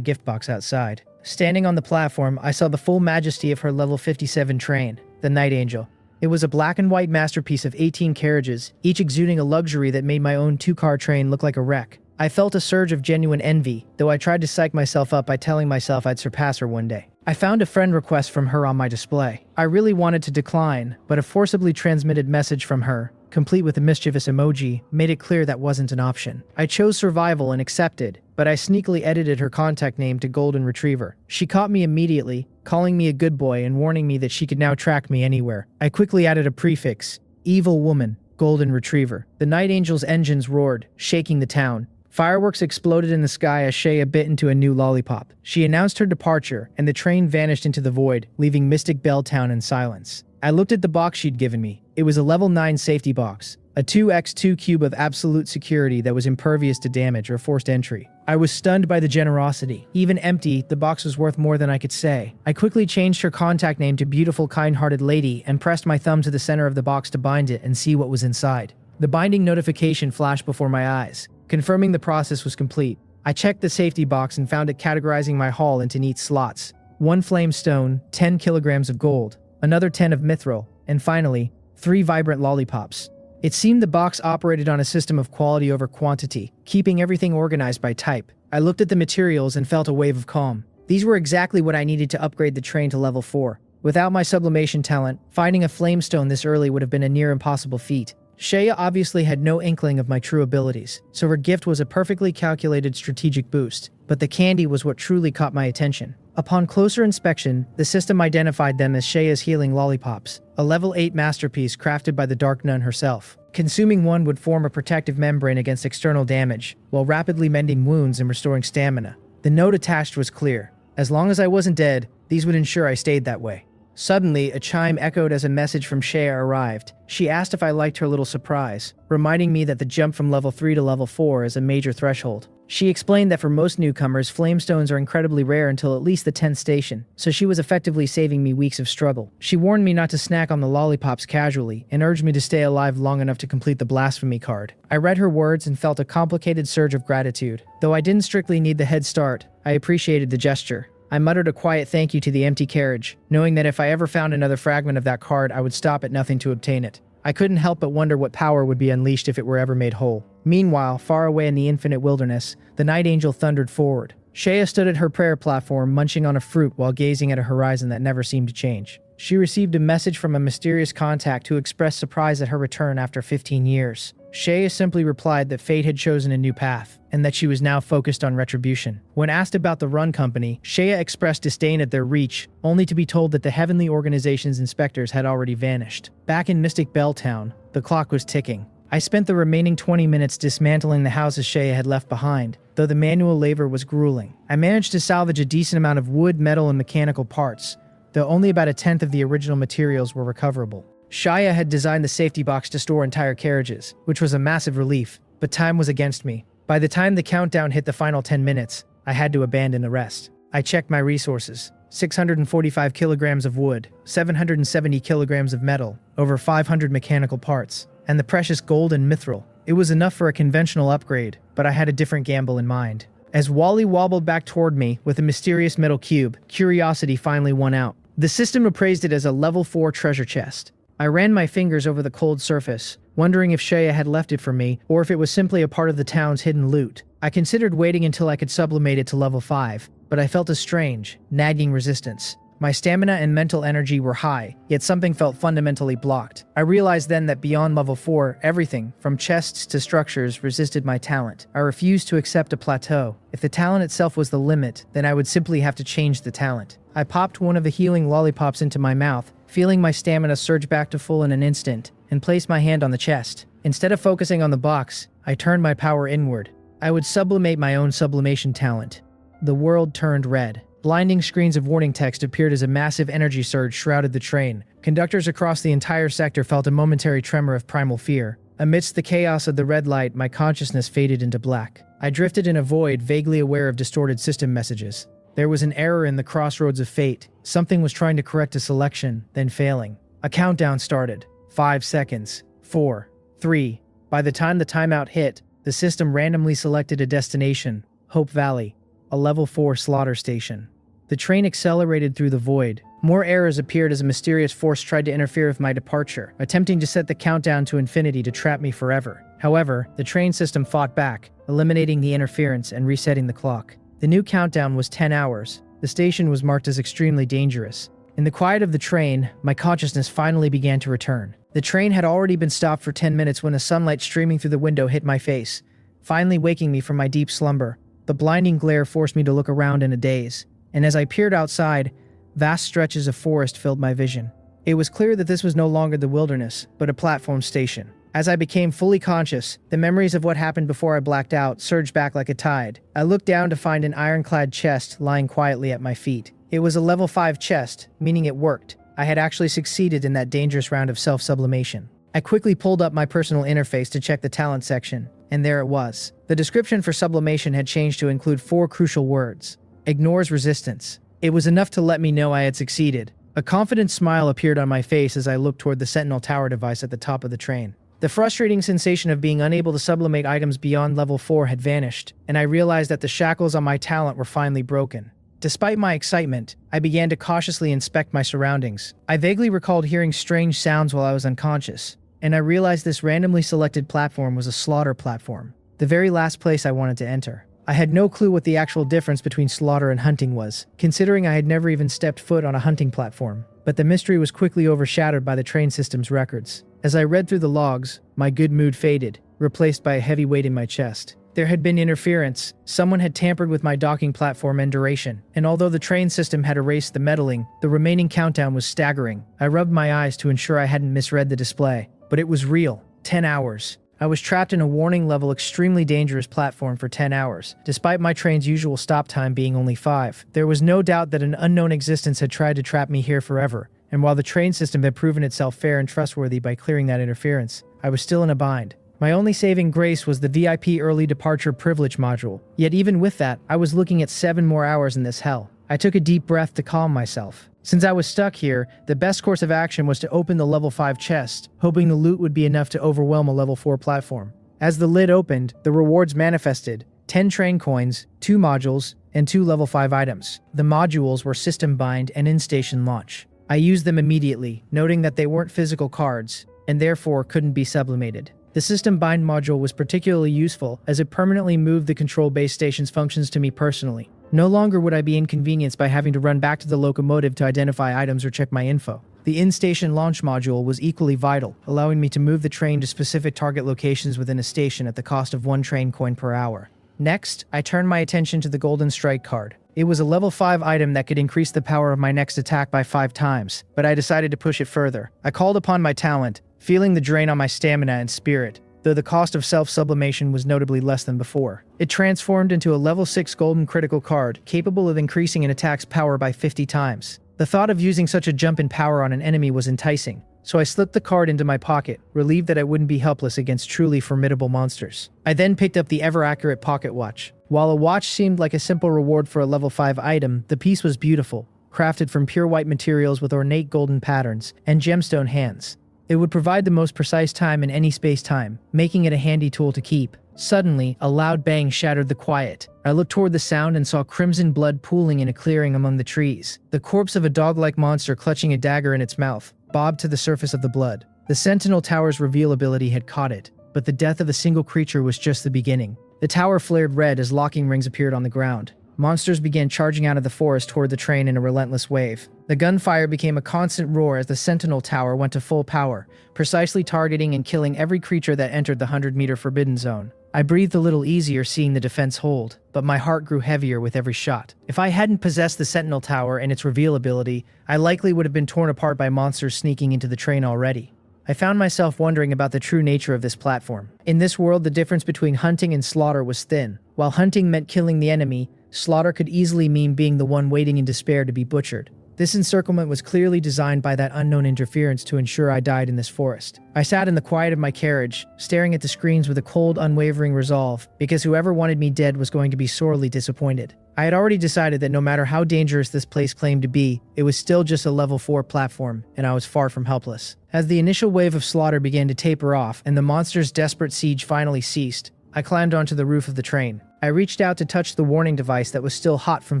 gift box outside. Standing on the platform, I saw the full majesty of her level 57 train, the Night Angel. It was a black and white masterpiece of 18 carriages, each exuding a luxury that made my own 2-car train look like a wreck. I felt a surge of genuine envy, though I tried to psych myself up by telling myself I'd surpass her one day. I found a friend request from her on my display. I really wanted to decline, but a forcibly transmitted message from her, complete with a mischievous emoji, made it clear that wasn't an option. I chose survival and accepted, but I sneakily edited her contact name to Golden Retriever. She caught me immediately, calling me a good boy and warning me that she could now track me anywhere. I quickly added a prefix, Evil Woman, Golden Retriever. The Night Angel's engines roared, shaking the town. Fireworks exploded in the sky as Shea bit into a new lollipop. She announced her departure, and the train vanished into the void, leaving Mystic Belltown in silence. I looked at the box she'd given me. It was a level 9 safety box, a 2x2 cube of absolute security that was impervious to damage or forced entry. I was stunned by the generosity. Even empty, the box was worth more than I could say. I quickly changed her contact name to Beautiful Kind-Hearted Lady and pressed my thumb to the center of the box to bind it and see what was inside. The binding notification flashed before my eyes, confirming the process was complete. I checked the safety box and found it categorizing my haul into neat slots. 1 flame stone, 10 kilograms of gold, another 10 of mithril, and finally, 3 vibrant lollipops. It seemed the box operated on a system of quality over quantity, keeping everything organized by type. I looked at the materials and felt a wave of calm. These were exactly what I needed to upgrade the train to level 4. Without my sublimation talent, finding a flamestone this early would have been a near impossible feat. Shea obviously had no inkling of my true abilities, so her gift was a perfectly calculated strategic boost, but the candy was what truly caught my attention. Upon closer inspection, the system identified them as Shea's healing lollipops, a level 8 masterpiece crafted by the Dark Nun herself. Consuming one would form a protective membrane against external damage, while rapidly mending wounds and restoring stamina. The note attached was clear. As long as I wasn't dead, these would ensure I stayed that way. Suddenly, a chime echoed as a message from Shea arrived. She asked if I liked her little surprise, reminding me that the jump from level 3 to level 4 is a major threshold. She explained that for most newcomers, flamestones are incredibly rare until at least the 10th station, so she was effectively saving me weeks of struggle. She warned me not to snack on the lollipops casually, and urged me to stay alive long enough to complete the blasphemy card. I read her words and felt a complicated surge of gratitude. Though I didn't strictly need the head start, I appreciated the gesture. I muttered a quiet thank you to the empty carriage, knowing that if I ever found another fragment of that card, I would stop at nothing to obtain it. I couldn't help but wonder what power would be unleashed if it were ever made whole. Meanwhile, far away in the infinite wilderness, the Night Angel thundered forward. Shea stood at her prayer platform, munching on a fruit while gazing at a horizon that never seemed to change. She received a message from a mysterious contact who expressed surprise at her return after 15 years. Shea simply replied that fate had chosen a new path, and that she was now focused on retribution. When asked about the Run Company, Shea expressed disdain at their reach, only to be told that the Heavenly Organization's inspectors had already vanished. Back in Mystic Belltown, the clock was ticking. I spent the remaining 20 minutes dismantling the houses Shea had left behind, though the manual labor was grueling. I managed to salvage a decent amount of wood, metal, and mechanical parts, though only about 1/10 of the original materials were recoverable. Shaya had designed the safety box to store entire carriages, which was a massive relief, but time was against me. By the time the countdown hit the final 10 minutes, I had to abandon the rest. I checked my resources. 645 kilograms of wood, 770 kilograms of metal, over 500 mechanical parts, and the precious gold and mithril. It was enough for a conventional upgrade, but I had a different gamble in mind. As Wally wobbled back toward me with a mysterious metal cube, curiosity finally won out. The system appraised it as a level 4 treasure chest. I ran my fingers over the cold surface, wondering if Shea had left it for me, or if it was simply a part of the town's hidden loot. I considered waiting until I could sublimate it to level 5, but I felt a strange, nagging resistance. My stamina and mental energy were high, yet something felt fundamentally blocked. I realized then that beyond level 4, everything, from chests to structures, resisted my talent. I refused to accept a plateau. If the talent itself was the limit, then I would simply have to change the talent. I popped one of the healing lollipops into my mouth, feeling my stamina surge back to full in an instant, and placed my hand on the chest. Instead of focusing on the box, I turned my power inward. I would sublimate my own sublimation talent. The world turned red. Blinding screens of warning text appeared as a massive energy surge shrouded the train. Conductors across the entire sector felt a momentary tremor of primal fear. Amidst the chaos of the red light, my consciousness faded into black. I drifted in a void, vaguely aware of distorted system messages. There was an error in the crossroads of fate. Something was trying to correct a selection, then failing. A countdown started. 5 seconds. 4. 3. By the time the timeout hit, the system randomly selected a destination, Hope Valley, a level 4 slaughter station. The train accelerated through the void. More errors appeared as a mysterious force tried to interfere with my departure, attempting to set the countdown to infinity to trap me forever. However, the train system fought back, eliminating the interference and resetting the clock. The new countdown was 10 hours. The station was marked as extremely dangerous. In the quiet of the train, my consciousness finally began to return. The train had already been stopped for 10 minutes when the sunlight streaming through the window hit my face, finally waking me from my deep slumber. The blinding glare forced me to look around in a daze, and as I peered outside, vast stretches of forest filled my vision. It was clear that this was no longer the wilderness, but a platform station. As I became fully conscious, the memories of what happened before I blacked out surged back like a tide. I looked down to find an ironclad chest lying quietly at my feet. It was a level 5 chest, meaning it worked. I had actually succeeded in that dangerous round of self-sublimation. I quickly pulled up my personal interface to check the talent section, and there it was. The description for sublimation had changed to include 4 crucial words. Ignores resistance. It was enough to let me know I had succeeded. A confident smile appeared on my face as I looked toward the Sentinel Tower device at the top of the train. The frustrating sensation of being unable to sublimate items beyond level 4 had vanished, and I realized that the shackles on my talent were finally broken. Despite my excitement, I began to cautiously inspect my surroundings. I vaguely recalled hearing strange sounds while I was unconscious, and I realized this randomly selected platform was a slaughter platform, the very last place I wanted to enter. I had no clue what the actual difference between slaughter and hunting was, considering I had never even stepped foot on a hunting platform. But the mystery was quickly overshadowed by the train system's records. As I read through the logs, my good mood faded, replaced by a heavy weight in my chest. There had been interference. Someone had tampered with my docking platform and duration, and although the train system had erased the meddling, the remaining countdown was staggering. I rubbed my eyes to ensure I hadn't misread the display, but it was real. 10 hours. I was trapped in a warning level extremely dangerous platform for 10 hours, despite my train's usual stop time being only 5. There was no doubt that an unknown existence had tried to trap me here forever, and while the train system had proven itself fair and trustworthy by clearing that interference, I was still in a bind. My only saving grace was the VIP early departure privilege module, yet even with that, I was looking at 7 more hours in this hell. I took a deep breath to calm myself. Since I was stuck here, the best course of action was to open the level 5 chest, hoping the loot would be enough to overwhelm a level 4 platform. As the lid opened, the rewards manifested: 10 train coins, 2 modules, and 2 level 5 items. The modules were system bind and in-station launch. I used them immediately, noting that they weren't physical cards, and therefore couldn't be sublimated. The system bind module was particularly useful as it permanently moved the control base station's functions to me personally. No longer would I be inconvenienced by having to run back to the locomotive to identify items or check my info. The in-station launch module was equally vital, allowing me to move the train to specific target locations within a station at the cost of 1 train coin per hour. Next, I turned my attention to the Golden Strike card. It was a level 5 item that could increase the power of my next attack by 5 times, but I decided to push it further. I called upon my talent, feeling the drain on my stamina and spirit, though the cost of self-sublimation was notably less than before. It transformed into a level 6 golden critical card, capable of increasing an attack's power by 50 times. The thought of using such a jump in power on an enemy was enticing, so I slipped the card into my pocket, relieved that I wouldn't be helpless against truly formidable monsters. I then picked up the ever-accurate pocket watch. While a watch seemed like a simple reward for a level 5 item, the piece was beautiful, crafted from pure white materials with ornate golden patterns and gemstone hands. It would provide the most precise time in any space-time, making it a handy tool to keep. Suddenly, a loud bang shattered the quiet. I looked toward the sound and saw crimson blood pooling in a clearing among the trees. The corpse of a dog-like monster clutching a dagger in its mouth bobbed to the surface of the blood. The Sentinel Tower's reveal ability had caught it, but the death of a single creature was just the beginning. The tower flared red as locking rings appeared on the ground. Monsters began charging out of the forest toward the train in a relentless wave. The gunfire became a constant roar as the Sentinel Tower went to full power, precisely targeting and killing every creature that entered the 100-meter forbidden zone. I breathed a little easier seeing the defense hold, but my heart grew heavier with every shot. If I hadn't possessed the Sentinel Tower and its reveal ability, I likely would have been torn apart by monsters sneaking into the train already. I found myself wondering about the true nature of this platform. In this world, the difference between hunting and slaughter was thin. While hunting meant killing the enemy, slaughter could easily mean being the one waiting in despair to be butchered. This encirclement was clearly designed by that unknown interference to ensure I died in this forest. I sat in the quiet of my carriage, staring at the screens with a cold, unwavering resolve, because whoever wanted me dead was going to be sorely disappointed. I had already decided that no matter how dangerous this place claimed to be, it was still just a level 4 platform, and I was far from helpless. As the initial wave of slaughter began to taper off and the monster's desperate siege finally ceased, I climbed onto the roof of the train. I reached out to touch the warning device that was still hot from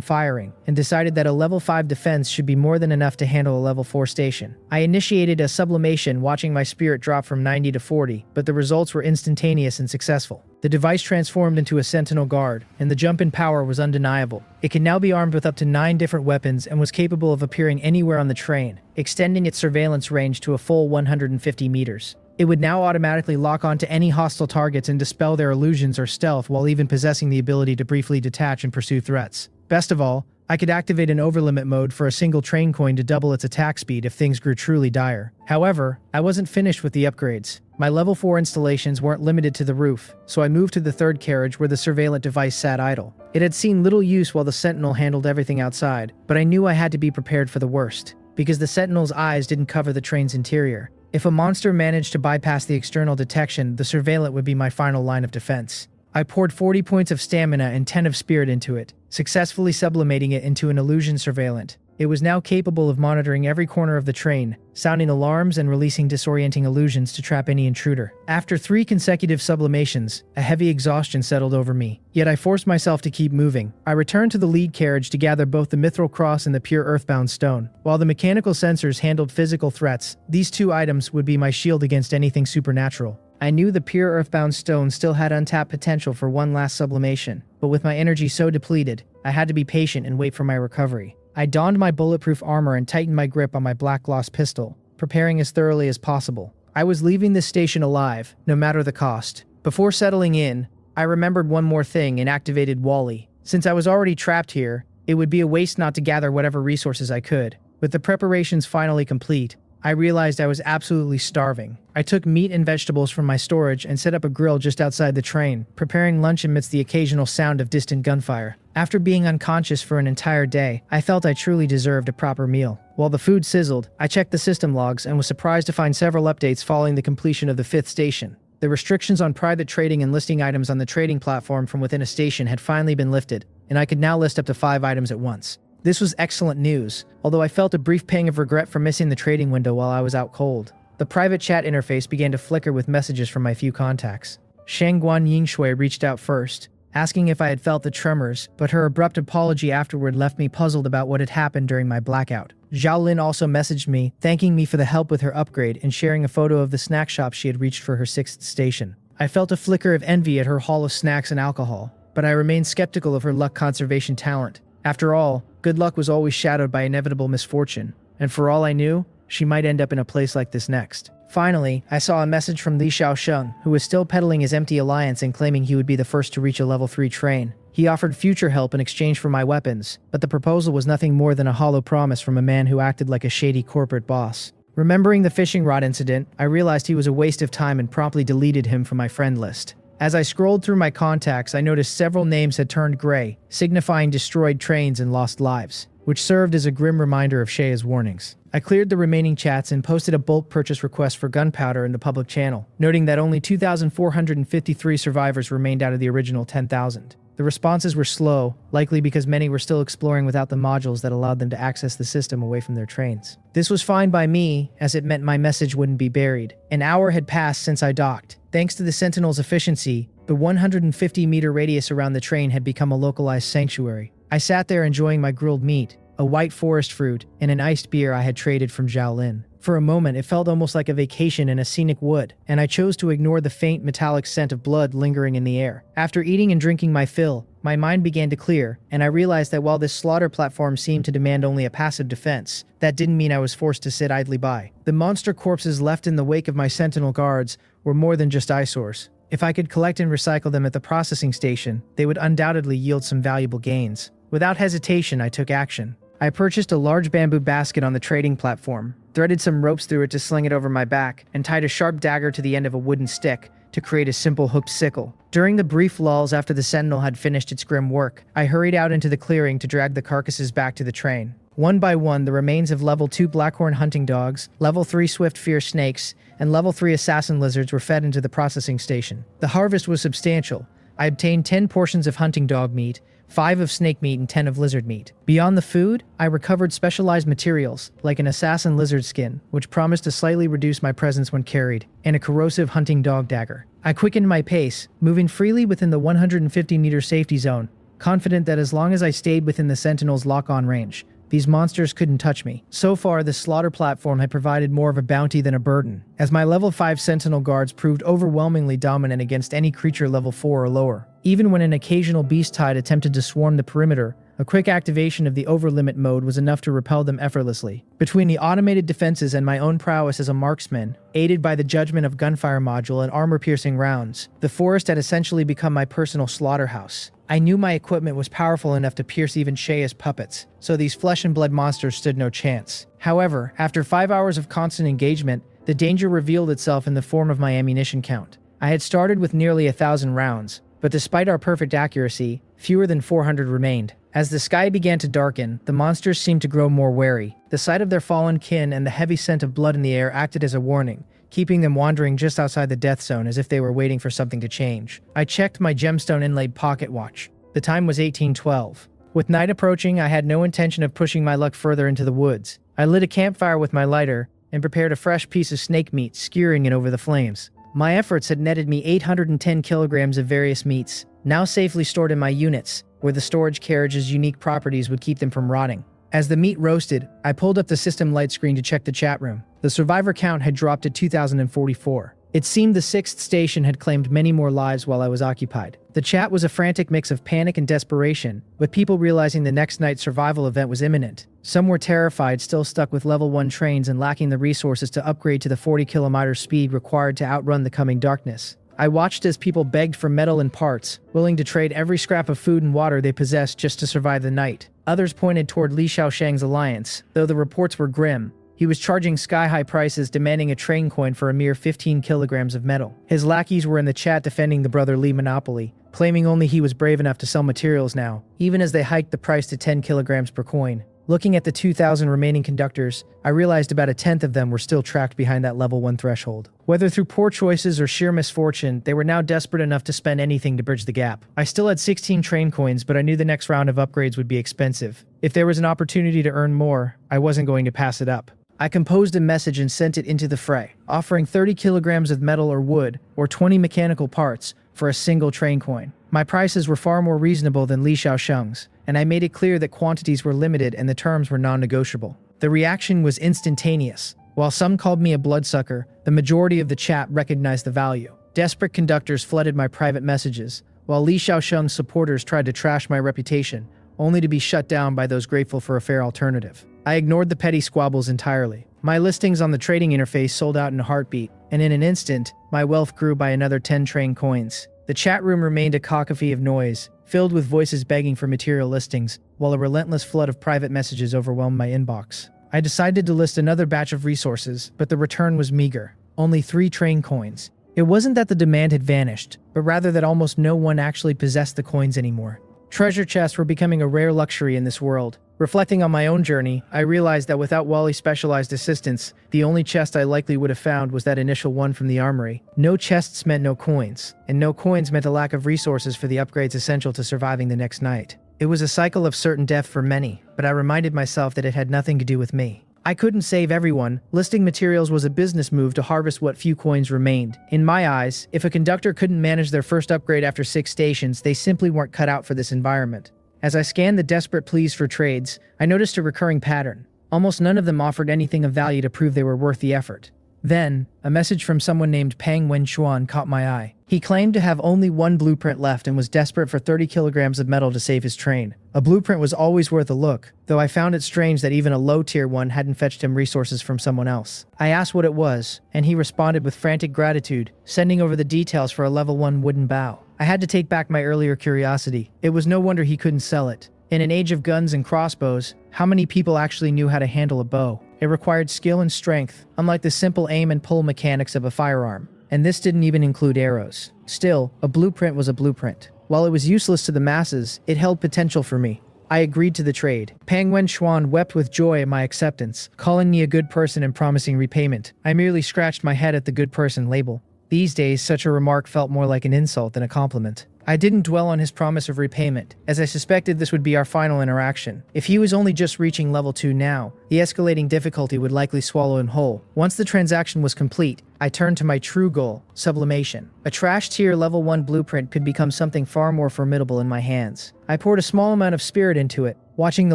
firing, and decided that a level 5 defense should be more than enough to handle a level 4 station. I initiated a sublimation, watching my spirit drop from 90 to 40, but the results were instantaneous and successful. The device transformed into a sentinel guard, and the jump in power was undeniable. It can now be armed with up to 9 different weapons and was capable of appearing anywhere on the train, extending its surveillance range to a full 150 meters. It would now automatically lock onto any hostile targets and dispel their illusions or stealth, while even possessing the ability to briefly detach and pursue threats. Best of all, I could activate an overlimit mode for a single train coin to double its attack speed if things grew truly dire. However, I wasn't finished with the upgrades. My level 4 installations weren't limited to the roof, so I moved to the third carriage where the surveillant device sat idle. It had seen little use while the sentinel handled everything outside, but I knew I had to be prepared for the worst, because the sentinel's eyes didn't cover the train's interior. If a monster managed to bypass the external detection, the surveillant would be my final line of defense. I poured 40 points of stamina and 10 of spirit into it, successfully sublimating it into an illusion surveillant. It was now capable of monitoring every corner of the train, sounding alarms and releasing disorienting illusions to trap any intruder. After 3 consecutive sublimations, a heavy exhaustion settled over me, yet I forced myself to keep moving. I returned to the lead carriage to gather both the mithril cross and the pure earthbound stone. While the mechanical sensors handled physical threats, these 2 items would be my shield against anything supernatural. I knew the pure earthbound stone still had untapped potential for one last sublimation, but with my energy so depleted, I had to be patient and wait for my recovery. I donned my bulletproof armor and tightened my grip on my black gloss pistol, preparing as thoroughly as possible. I was leaving this station alive, no matter the cost. Before settling in, I remembered one more thing and activated Wally. Since I was already trapped here, it would be a waste not to gather whatever resources I could. With the preparations finally complete, I realized I was absolutely starving. I took meat and vegetables from my storage and set up a grill just outside the train, preparing lunch amidst the occasional sound of distant gunfire. After being unconscious for an entire day, I felt I truly deserved a proper meal. While the food sizzled, I checked the system logs and was surprised to find several updates following the completion of the 5th station. The restrictions on private trading and listing items on the trading platform from within a station had finally been lifted, and I could now list up to 5 items at once. This was excellent news, although I felt a brief pang of regret for missing the trading window while I was out cold. The private chat interface began to flicker with messages from my few contacts. Shangguan Yingshui reached out first, asking if I had felt the tremors, but her abrupt apology afterward left me puzzled about what had happened during my blackout. Zhao Lin also messaged me, thanking me for the help with her upgrade and sharing a photo of the snack shop she had reached for her 6th station. I felt a flicker of envy at her haul of snacks and alcohol, but I remained skeptical of her luck conservation talent. After all, good luck was always shadowed by inevitable misfortune, and for all I knew, she might end up in a place like this next. Finally, I saw a message from Li Xiaosheng, who was still peddling his empty alliance and claiming he would be the first to reach a level 3 train. He offered future help in exchange for my weapons, but the proposal was nothing more than a hollow promise from a man who acted like a shady corporate boss. Remembering the fishing rod incident, I realized he was a waste of time and promptly deleted him from my friend list. As I scrolled through my contacts, I noticed several names had turned gray, signifying destroyed trains and lost lives, which served as a grim reminder of Shea's warnings. I cleared the remaining chats and posted a bulk purchase request for gunpowder in the public channel, noting that only 2,453 survivors remained out of the original 10,000. The responses were slow, likely because many were still exploring without the modules that allowed them to access the system away from their trains. This was fine by me, as it meant my message wouldn't be buried. An hour had passed since I docked. Thanks to the Sentinel's efficiency, the 150-meter radius around the train had become a localized sanctuary. I sat there enjoying my grilled meat, a white forest fruit, and an iced beer I had traded from Zhao Lin. For a moment, it felt almost like a vacation in a scenic wood, and I chose to ignore the faint metallic scent of blood lingering in the air. After eating and drinking my fill, my mind began to clear, and I realized that while this slaughter platform seemed to demand only a passive defense, that didn't mean I was forced to sit idly by. The monster corpses left in the wake of my sentinel guards were more than just eyesores. If I could collect and recycle them at the processing station, they would undoubtedly yield some valuable gains. Without hesitation, I took action. I purchased a large bamboo basket on the trading platform, threaded some ropes through it to sling it over my back, and tied a sharp dagger to the end of a wooden stick to create a simple hooked sickle. During the brief lulls after the sentinel had finished its grim work, I hurried out into the clearing to drag the carcasses back to the train. One by one, the remains of level 2 blackhorn hunting dogs, level 3 swift fierce snakes, and level 3 assassin lizards were fed into the processing station. The harvest was substantial. I obtained 10 portions of hunting dog meat, 5 of snake meat, and 10 of lizard meat. Beyond the food, I recovered specialized materials, like an assassin lizard skin, which promised to slightly reduce my presence when carried, and a corrosive hunting dog dagger. I quickened my pace, moving freely within the 150-meter safety zone, confident that as long as I stayed within the Sentinel's lock-on range, these monsters couldn't touch me. So far, the slaughter platform had provided more of a bounty than a burden, as my level 5 Sentinel guards proved overwhelmingly dominant against any creature level 4 or lower. Even when an occasional beast tide attempted to swarm the perimeter, a quick activation of the overlimit mode was enough to repel them effortlessly. Between the automated defenses and my own prowess as a marksman, aided by the judgment of gunfire module and armor-piercing rounds, the forest had essentially become my personal slaughterhouse. I knew my equipment was powerful enough to pierce even Shea's puppets, so these flesh and blood monsters stood no chance. However, after 5 hours of constant engagement, the danger revealed itself in the form of my ammunition count. I had started with nearly 1,000 rounds, but despite our perfect accuracy, fewer than 400 remained. As the sky began to darken, the monsters seemed to grow more wary. The sight of their fallen kin and the heavy scent of blood in the air acted as a warning, keeping them wandering just outside the death zone as if they were waiting for something to change. I checked my gemstone inlaid pocket watch. The time was 1812. With night approaching, I had no intention of pushing my luck further into the woods. I lit a campfire with my lighter and prepared a fresh piece of snake meat, skewering it over the flames. My efforts had netted me 810 kilograms of various meats, now safely stored in my units, where the storage carriage's unique properties would keep them from rotting. As the meat roasted, I pulled up the system light screen to check the chat room. The survivor count had dropped to 2,044. It seemed the 6th station had claimed many more lives while I was occupied. The chat was a frantic mix of panic and desperation, with people realizing the next night's survival event was imminent. Some were terrified, still stuck with level 1 trains and lacking the resources to upgrade to the 40km speed required to outrun the coming darkness. I watched as people begged for metal and parts, willing to trade every scrap of food and water they possessed just to survive the night. Others pointed toward Li Shaoshang's alliance, though the reports were grim. He was charging sky-high prices, demanding a train coin for a mere 15 kilograms of metal. His lackeys were in the chat defending the Brother Li monopoly, claiming only he was brave enough to sell materials now, even as they hiked the price to 10 kilograms per coin. Looking at the 2,000 remaining conductors, I realized about a tenth of them were still trapped behind that level 1 threshold. Whether through poor choices or sheer misfortune, they were now desperate enough to spend anything to bridge the gap. I still had 16 train coins, but I knew the next round of upgrades would be expensive. If there was an opportunity to earn more, I wasn't going to pass it up. I composed a message and sent it into the fray, offering 30 kilograms of metal or wood, or 20 mechanical parts, for a single train coin. My prices were far more reasonable than Li Shaosheng's, and I made it clear that quantities were limited and the terms were non-negotiable. The reaction was instantaneous. While some called me a bloodsucker, the majority of the chat recognized the value. Desperate conductors flooded my private messages, while Li Shaosheng's supporters tried to trash my reputation, only to be shut down by those grateful for a fair alternative. I ignored the petty squabbles entirely. My listings on the trading interface sold out in a heartbeat, and in an instant, my wealth grew by another 10 train coins. The chat room remained a cacophony of noise, filled with voices begging for material listings, while a relentless flood of private messages overwhelmed my inbox. I decided to list another batch of resources, but the return was meager. Only 3 train coins. It wasn't that the demand had vanished, but rather that almost no one actually possessed the coins anymore. Treasure chests were becoming a rare luxury in this world. Reflecting on my own journey, I realized that without Wally's specialized assistance, the only chest I likely would have found was that initial one from the armory. No chests meant no coins, and no coins meant a lack of resources for the upgrades essential to surviving the next night. It was a cycle of certain death for many, but I reminded myself that it had nothing to do with me. I couldn't save everyone. Listing materials was a business move to harvest what few coins remained. In my eyes, if a conductor couldn't manage their first upgrade after 6 stations, they simply weren't cut out for this environment. As I scanned the desperate pleas for trades, I noticed a recurring pattern. Almost none of them offered anything of value to prove they were worth the effort. Then, a message from someone named Pang Wenxuan caught my eye. He claimed to have only 1 blueprint left and was desperate for 30 kilograms of metal to save his train. A blueprint was always worth a look, though I found it strange that even a low-tier one hadn't fetched him resources from someone else. I asked what it was, and he responded with frantic gratitude, sending over the details for a level 1 wooden bow. I had to take back my earlier curiosity. It was no wonder he couldn't sell it. In an age of guns and crossbows, how many people actually knew how to handle a bow? It required skill and strength, unlike the simple aim and pull mechanics of a firearm. And this didn't even include arrows. Still, a blueprint was a blueprint. While it was useless to the masses, it held potential for me. I agreed to the trade. Pang Wen-Xuan wept with joy at my acceptance, calling me a good person and promising repayment. I merely scratched my head at the good person label. These days, such a remark felt more like an insult than a compliment. I didn't dwell on his promise of repayment, as I suspected this would be our final interaction. If he was only just reaching level 2 now, the escalating difficulty would likely swallow him whole. Once the transaction was complete, I turned to my true goal, sublimation. A trash tier level 1 blueprint could become something far more formidable in my hands. I poured a small amount of spirit into it, watching the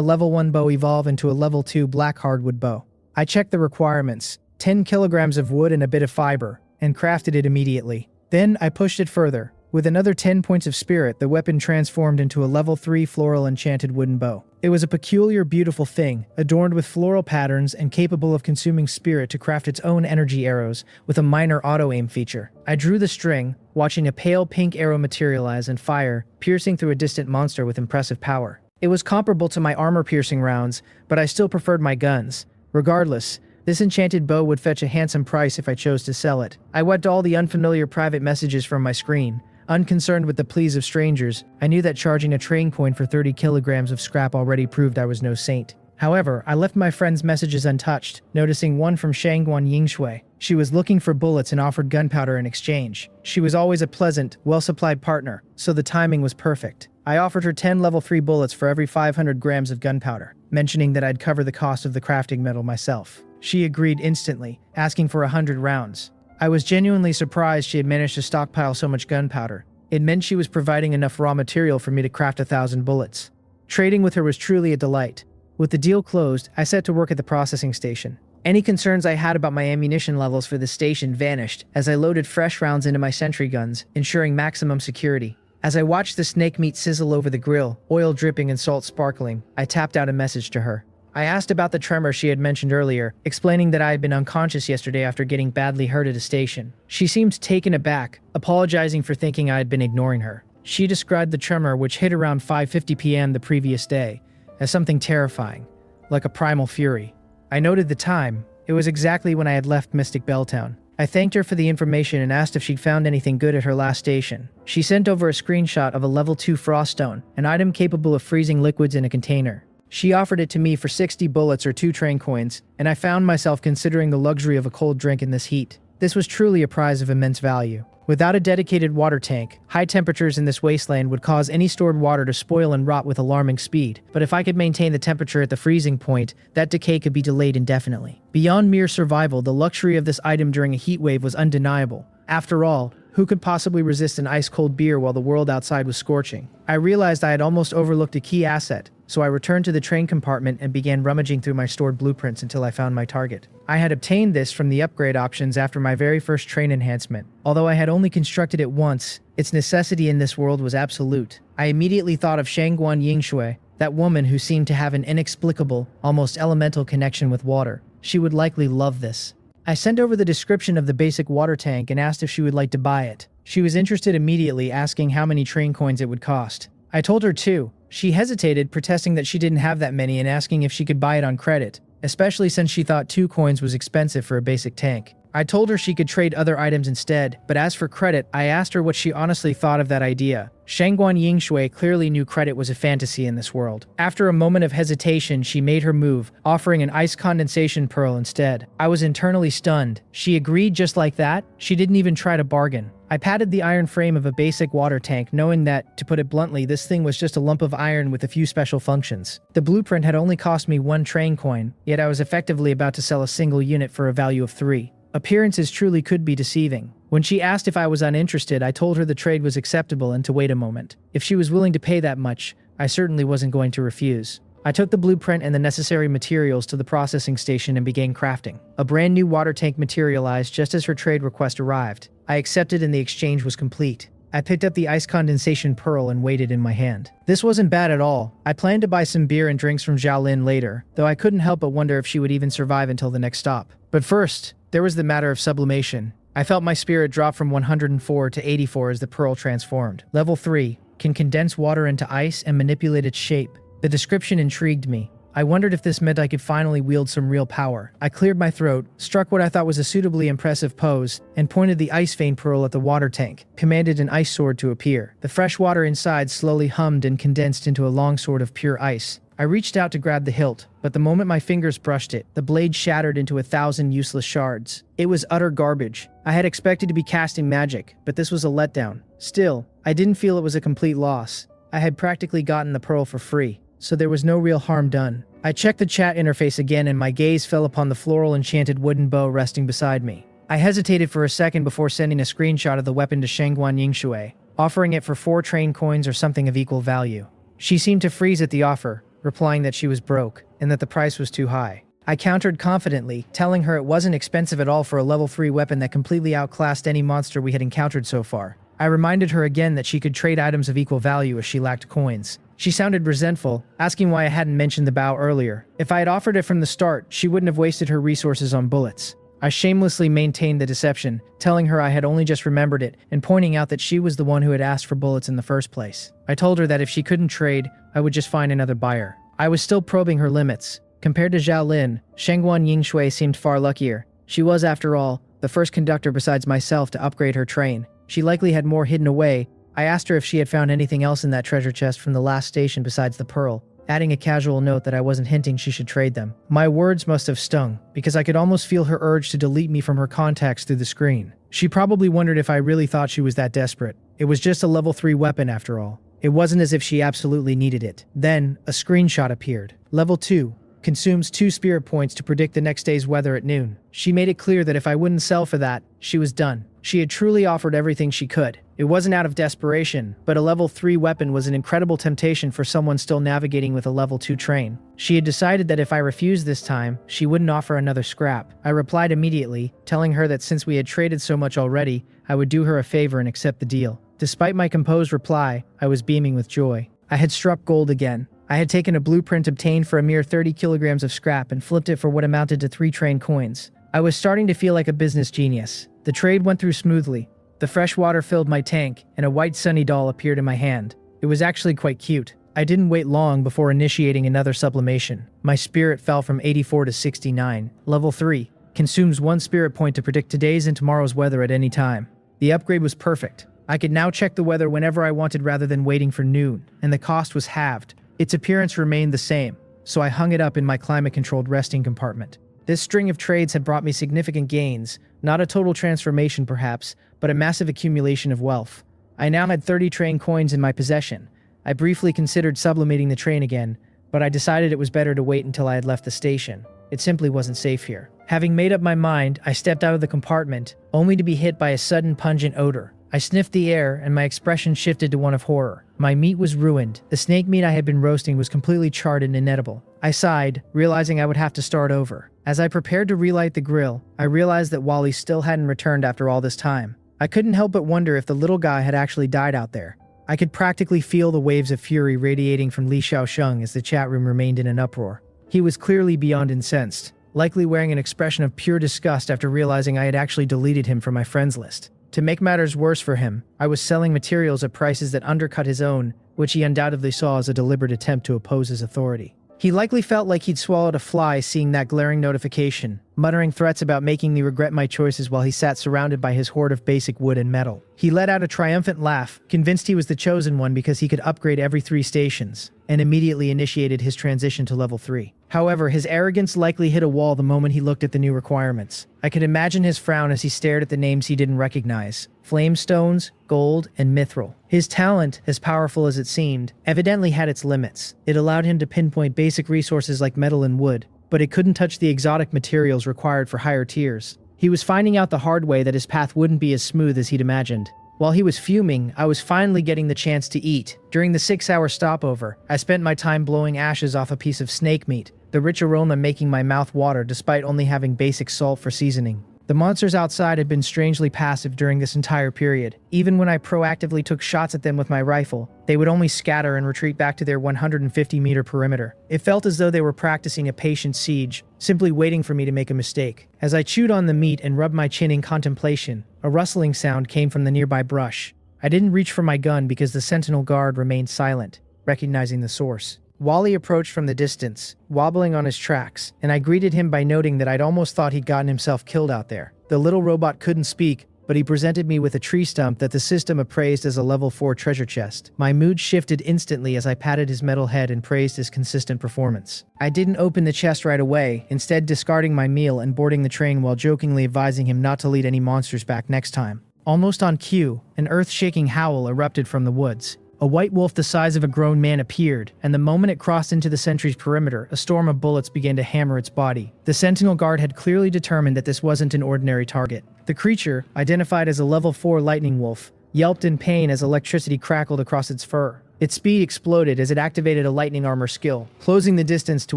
level 1 bow evolve into a level 2 black hardwood bow. I checked the requirements, 10 kilograms of wood and a bit of fiber, and crafted it immediately. Then I pushed it further. With another 10 points of spirit, the weapon transformed into a level 3 floral enchanted wooden bow. It was a peculiar, beautiful thing, adorned with floral patterns and capable of consuming spirit to craft its own energy arrows with a minor auto-aim feature. I drew the string, watching a pale pink arrow materialize and fire, piercing through a distant monster with impressive power. It was comparable to my armor-piercing rounds, but I still preferred my guns. Regardless, this enchanted bow would fetch a handsome price if I chose to sell it. I wiped all the unfamiliar private messages from my screen. Unconcerned with the pleas of strangers, I knew that charging a train coin for 30 kilograms of scrap already proved I was no saint. However, I left my friend's messages untouched, noticing one from Shangguan Yingshui. She was looking for bullets and offered gunpowder in exchange. She was always a pleasant, well-supplied partner, so the timing was perfect. I offered her 10 level 3 bullets for every 500 grams of gunpowder, mentioning that I'd cover the cost of the crafting metal myself. She agreed instantly, asking for 100 rounds. I was genuinely surprised she had managed to stockpile so much gunpowder. It meant she was providing enough raw material for me to craft 1,000 bullets. Trading with her was truly a delight. With the deal closed, I set to work at the processing station. Any concerns I had about my ammunition levels for the station vanished as I loaded fresh rounds into my sentry guns, ensuring maximum security. As I watched the snake meat sizzle over the grill, oil dripping and salt sparkling, I tapped out a message to her. I asked about the tremor she had mentioned earlier, explaining that I had been unconscious yesterday after getting badly hurt at a station. She seemed taken aback, apologizing for thinking I had been ignoring her. She described the tremor, which hit around 5:50 p.m. the previous day, as something terrifying, like a primal fury. I noted the time. It was exactly when I had left Mystic Belltown. I thanked her for the information and asked if she'd found anything good at her last station. She sent over a screenshot of a level 2 froststone, an item capable of freezing liquids in a container. She offered it to me for 60 bullets or 2 train coins, and I found myself considering the luxury of a cold drink in this heat. This was truly a prize of immense value. Without a dedicated water tank, high temperatures in this wasteland would cause any stored water to spoil and rot with alarming speed. But if I could maintain the temperature at the freezing point, that decay could be delayed indefinitely. Beyond mere survival, the luxury of this item during a heat wave was undeniable. After all, who could possibly resist an ice-cold beer while the world outside was scorching? I realized I had almost overlooked a key asset, so I returned to the train compartment and began rummaging through my stored blueprints until I found my target. I had obtained this from the upgrade options after my very first train enhancement. Although I had only constructed it once, its necessity in this world was absolute. I immediately thought of Shangguan Yingshui, that woman who seemed to have an inexplicable, almost elemental connection with water. She would likely love this. I sent over the description of the basic water tank and asked if she would like to buy it. She was interested immediately, asking how many train coins it would cost. I told her 2. She hesitated, protesting that she didn't have that many and asking if she could buy it on credit, especially since she thought 2 coins was expensive for a basic tank. I told her she could trade other items instead, but as for credit, I asked her what she honestly thought of that idea. Shangguan Yingshui clearly knew credit was a fantasy in this world. After a moment of hesitation, she made her move, offering an ice condensation pearl instead. I was internally stunned. She agreed just like that? She didn't even try to bargain. I patted the iron frame of a basic water tank, knowing that, to put it bluntly, this thing was just a lump of iron with a few special functions. The blueprint had only cost me 1 train coin, yet I was effectively about to sell a single unit for a value of 3. Appearances truly could be deceiving. When she asked if I was uninterested, I told her the trade was acceptable and to wait a moment. If she was willing to pay that much, I certainly wasn't going to refuse. I took the blueprint and the necessary materials to the processing station and began crafting. A brand new water tank materialized just as her trade request arrived. I accepted and the exchange was complete. I picked up the ice condensation pearl and weighed it in my hand. This wasn't bad at all. I planned to buy some beer and drinks from Xiaolin later, though I couldn't help but wonder if she would even survive until the next stop. But first, there was the matter of sublimation. I felt my spirit drop from 104 to 84 as the pearl transformed. Level 3 can condense water into ice and manipulate its shape. The description intrigued me. I wondered if this meant I could finally wield some real power. I cleared my throat, struck what I thought was a suitably impressive pose, and pointed the ice vein pearl at the water tank, commanded an ice sword to appear. The fresh water inside slowly hummed and condensed into a long sword of pure ice. I reached out to grab the hilt, but the moment my fingers brushed it, the blade shattered into 1,000 useless shards. It was utter garbage. I had expected to be casting magic, but this was a letdown. Still, I didn't feel it was a complete loss. I had practically gotten the pearl for free, so there was no real harm done. I checked the chat interface again and my gaze fell upon the floral enchanted wooden bow resting beside me. I hesitated for a second before sending a screenshot of the weapon to Shengguan Yingshui, offering it for 4 train coins or something of equal value. She seemed to freeze at the offer, replying that she was broke, and that the price was too high. I countered confidently, telling her it wasn't expensive at all for a level 3 weapon that completely outclassed any monster we had encountered so far. I reminded her again that she could trade items of equal value as she lacked coins. She sounded resentful, asking why I hadn't mentioned the bow earlier. If I had offered it from the start, she wouldn't have wasted her resources on bullets. I shamelessly maintained the deception, telling her I had only just remembered it and pointing out that she was the one who had asked for bullets in the first place. I told her that if she couldn't trade, I would just find another buyer. I was still probing her limits. Compared to Zhao Lin, Shengguan Yingshui seemed far luckier. She was, after all, the first conductor besides myself to upgrade her train. She likely had more hidden away. I asked her if she had found anything else in that treasure chest from the last station besides the pearl, adding a casual note that I wasn't hinting she should trade them. My words must have stung, because I could almost feel her urge to delete me from her contacts through the screen. She probably wondered if I really thought she was that desperate. It was just a level 3 weapon after all. It wasn't as if she absolutely needed it. Then, a screenshot appeared. Level 2. Consumes 2 spirit points to predict the next day's weather at noon. She made it clear that if I wouldn't sell for that, she was done. She had truly offered everything she could. It wasn't out of desperation, but a level 3 weapon was an incredible temptation for someone still navigating with a level 2 train. She had decided that if I refused this time, she wouldn't offer another scrap. I replied immediately, telling her that since we had traded so much already, I would do her a favor and accept the deal. Despite my composed reply, I was beaming with joy. I had struck gold again. I had taken a blueprint obtained for a mere 30 kilograms of scrap and flipped it for what amounted to 3 train coins. I was starting to feel like a business genius. The trade went through smoothly. The fresh water filled my tank, and a white sunny doll appeared in my hand. It was actually quite cute. I didn't wait long before initiating another sublimation. My spirit fell from 84 to 69. Level 3. Consumes 1 spirit point to predict today's and tomorrow's weather at any time. The upgrade was perfect. I could now check the weather whenever I wanted rather than waiting for noon, and the cost was halved. Its appearance remained the same, so I hung it up in my climate-controlled resting compartment. This string of trades had brought me significant gains, not a total transformation perhaps, but a massive accumulation of wealth. I now had 30 train coins in my possession. I briefly considered sublimating the train again, but I decided it was better to wait until I had left the station. It simply wasn't safe here. Having made up my mind, I stepped out of the compartment, only to be hit by a sudden pungent odor. I sniffed the air, and my expression shifted to one of horror. My meat was ruined. The snake meat I had been roasting was completely charred and inedible. I sighed, realizing I would have to start over. As I prepared to relight the grill, I realized that Wally still hadn't returned after all this time. I couldn't help but wonder if the little guy had actually died out there. I could practically feel the waves of fury radiating from Li Xiaosheng as the chat room remained in an uproar. He was clearly beyond incensed, likely wearing an expression of pure disgust after realizing I had actually deleted him from my friends list. To make matters worse for him, I was selling materials at prices that undercut his own, which he undoubtedly saw as a deliberate attempt to oppose his authority. He likely felt like he'd swallowed a fly seeing that glaring notification, muttering threats about making me regret my choices while he sat surrounded by his hoard of basic wood and metal. He let out a triumphant laugh, convinced he was the chosen one because he could upgrade every 3 stations, and immediately initiated his transition to level 3. However, his arrogance likely hit a wall the moment he looked at the new requirements. I could imagine his frown as he stared at the names he didn't recognize: Flamestones, Gold, and Mithril. His talent, as powerful as it seemed, evidently had its limits. It allowed him to pinpoint basic resources like metal and wood, but it couldn't touch the exotic materials required for higher tiers. He was finding out the hard way that his path wouldn't be as smooth as he'd imagined. While he was fuming, I was finally getting the chance to eat. During the 6-hour stopover, I spent my time blowing ashes off a piece of snake meat, the rich aroma making my mouth water despite only having basic salt for seasoning. The monsters outside had been strangely passive during this entire period. Even when I proactively took shots at them with my rifle, they would only scatter and retreat back to their 150-meter perimeter. It felt as though they were practicing a patient siege, simply waiting for me to make a mistake. As I chewed on the meat and rubbed my chin in contemplation, a rustling sound came from the nearby brush. I didn't reach for my gun because the sentinel guard remained silent, recognizing the source. Wally approached from the distance, wobbling on his tracks, and I greeted him by noting that I'd almost thought he'd gotten himself killed out there. The little robot couldn't speak, but he presented me with a tree stump that the system appraised as a level 4 treasure chest. My mood shifted instantly as I patted his metal head and praised his consistent performance. I didn't open the chest right away, instead discarding my meal and boarding the train while jokingly advising him not to lead any monsters back next time. Almost on cue, an earth-shaking howl erupted from the woods. A white wolf the size of a grown man appeared, and the moment it crossed into the sentry's perimeter, a storm of bullets began to hammer its body. The sentinel guard had clearly determined that this wasn't an ordinary target. The creature, identified as a level 4 lightning wolf, yelped in pain as electricity crackled across its fur. Its speed exploded as it activated a lightning armor skill, closing the distance to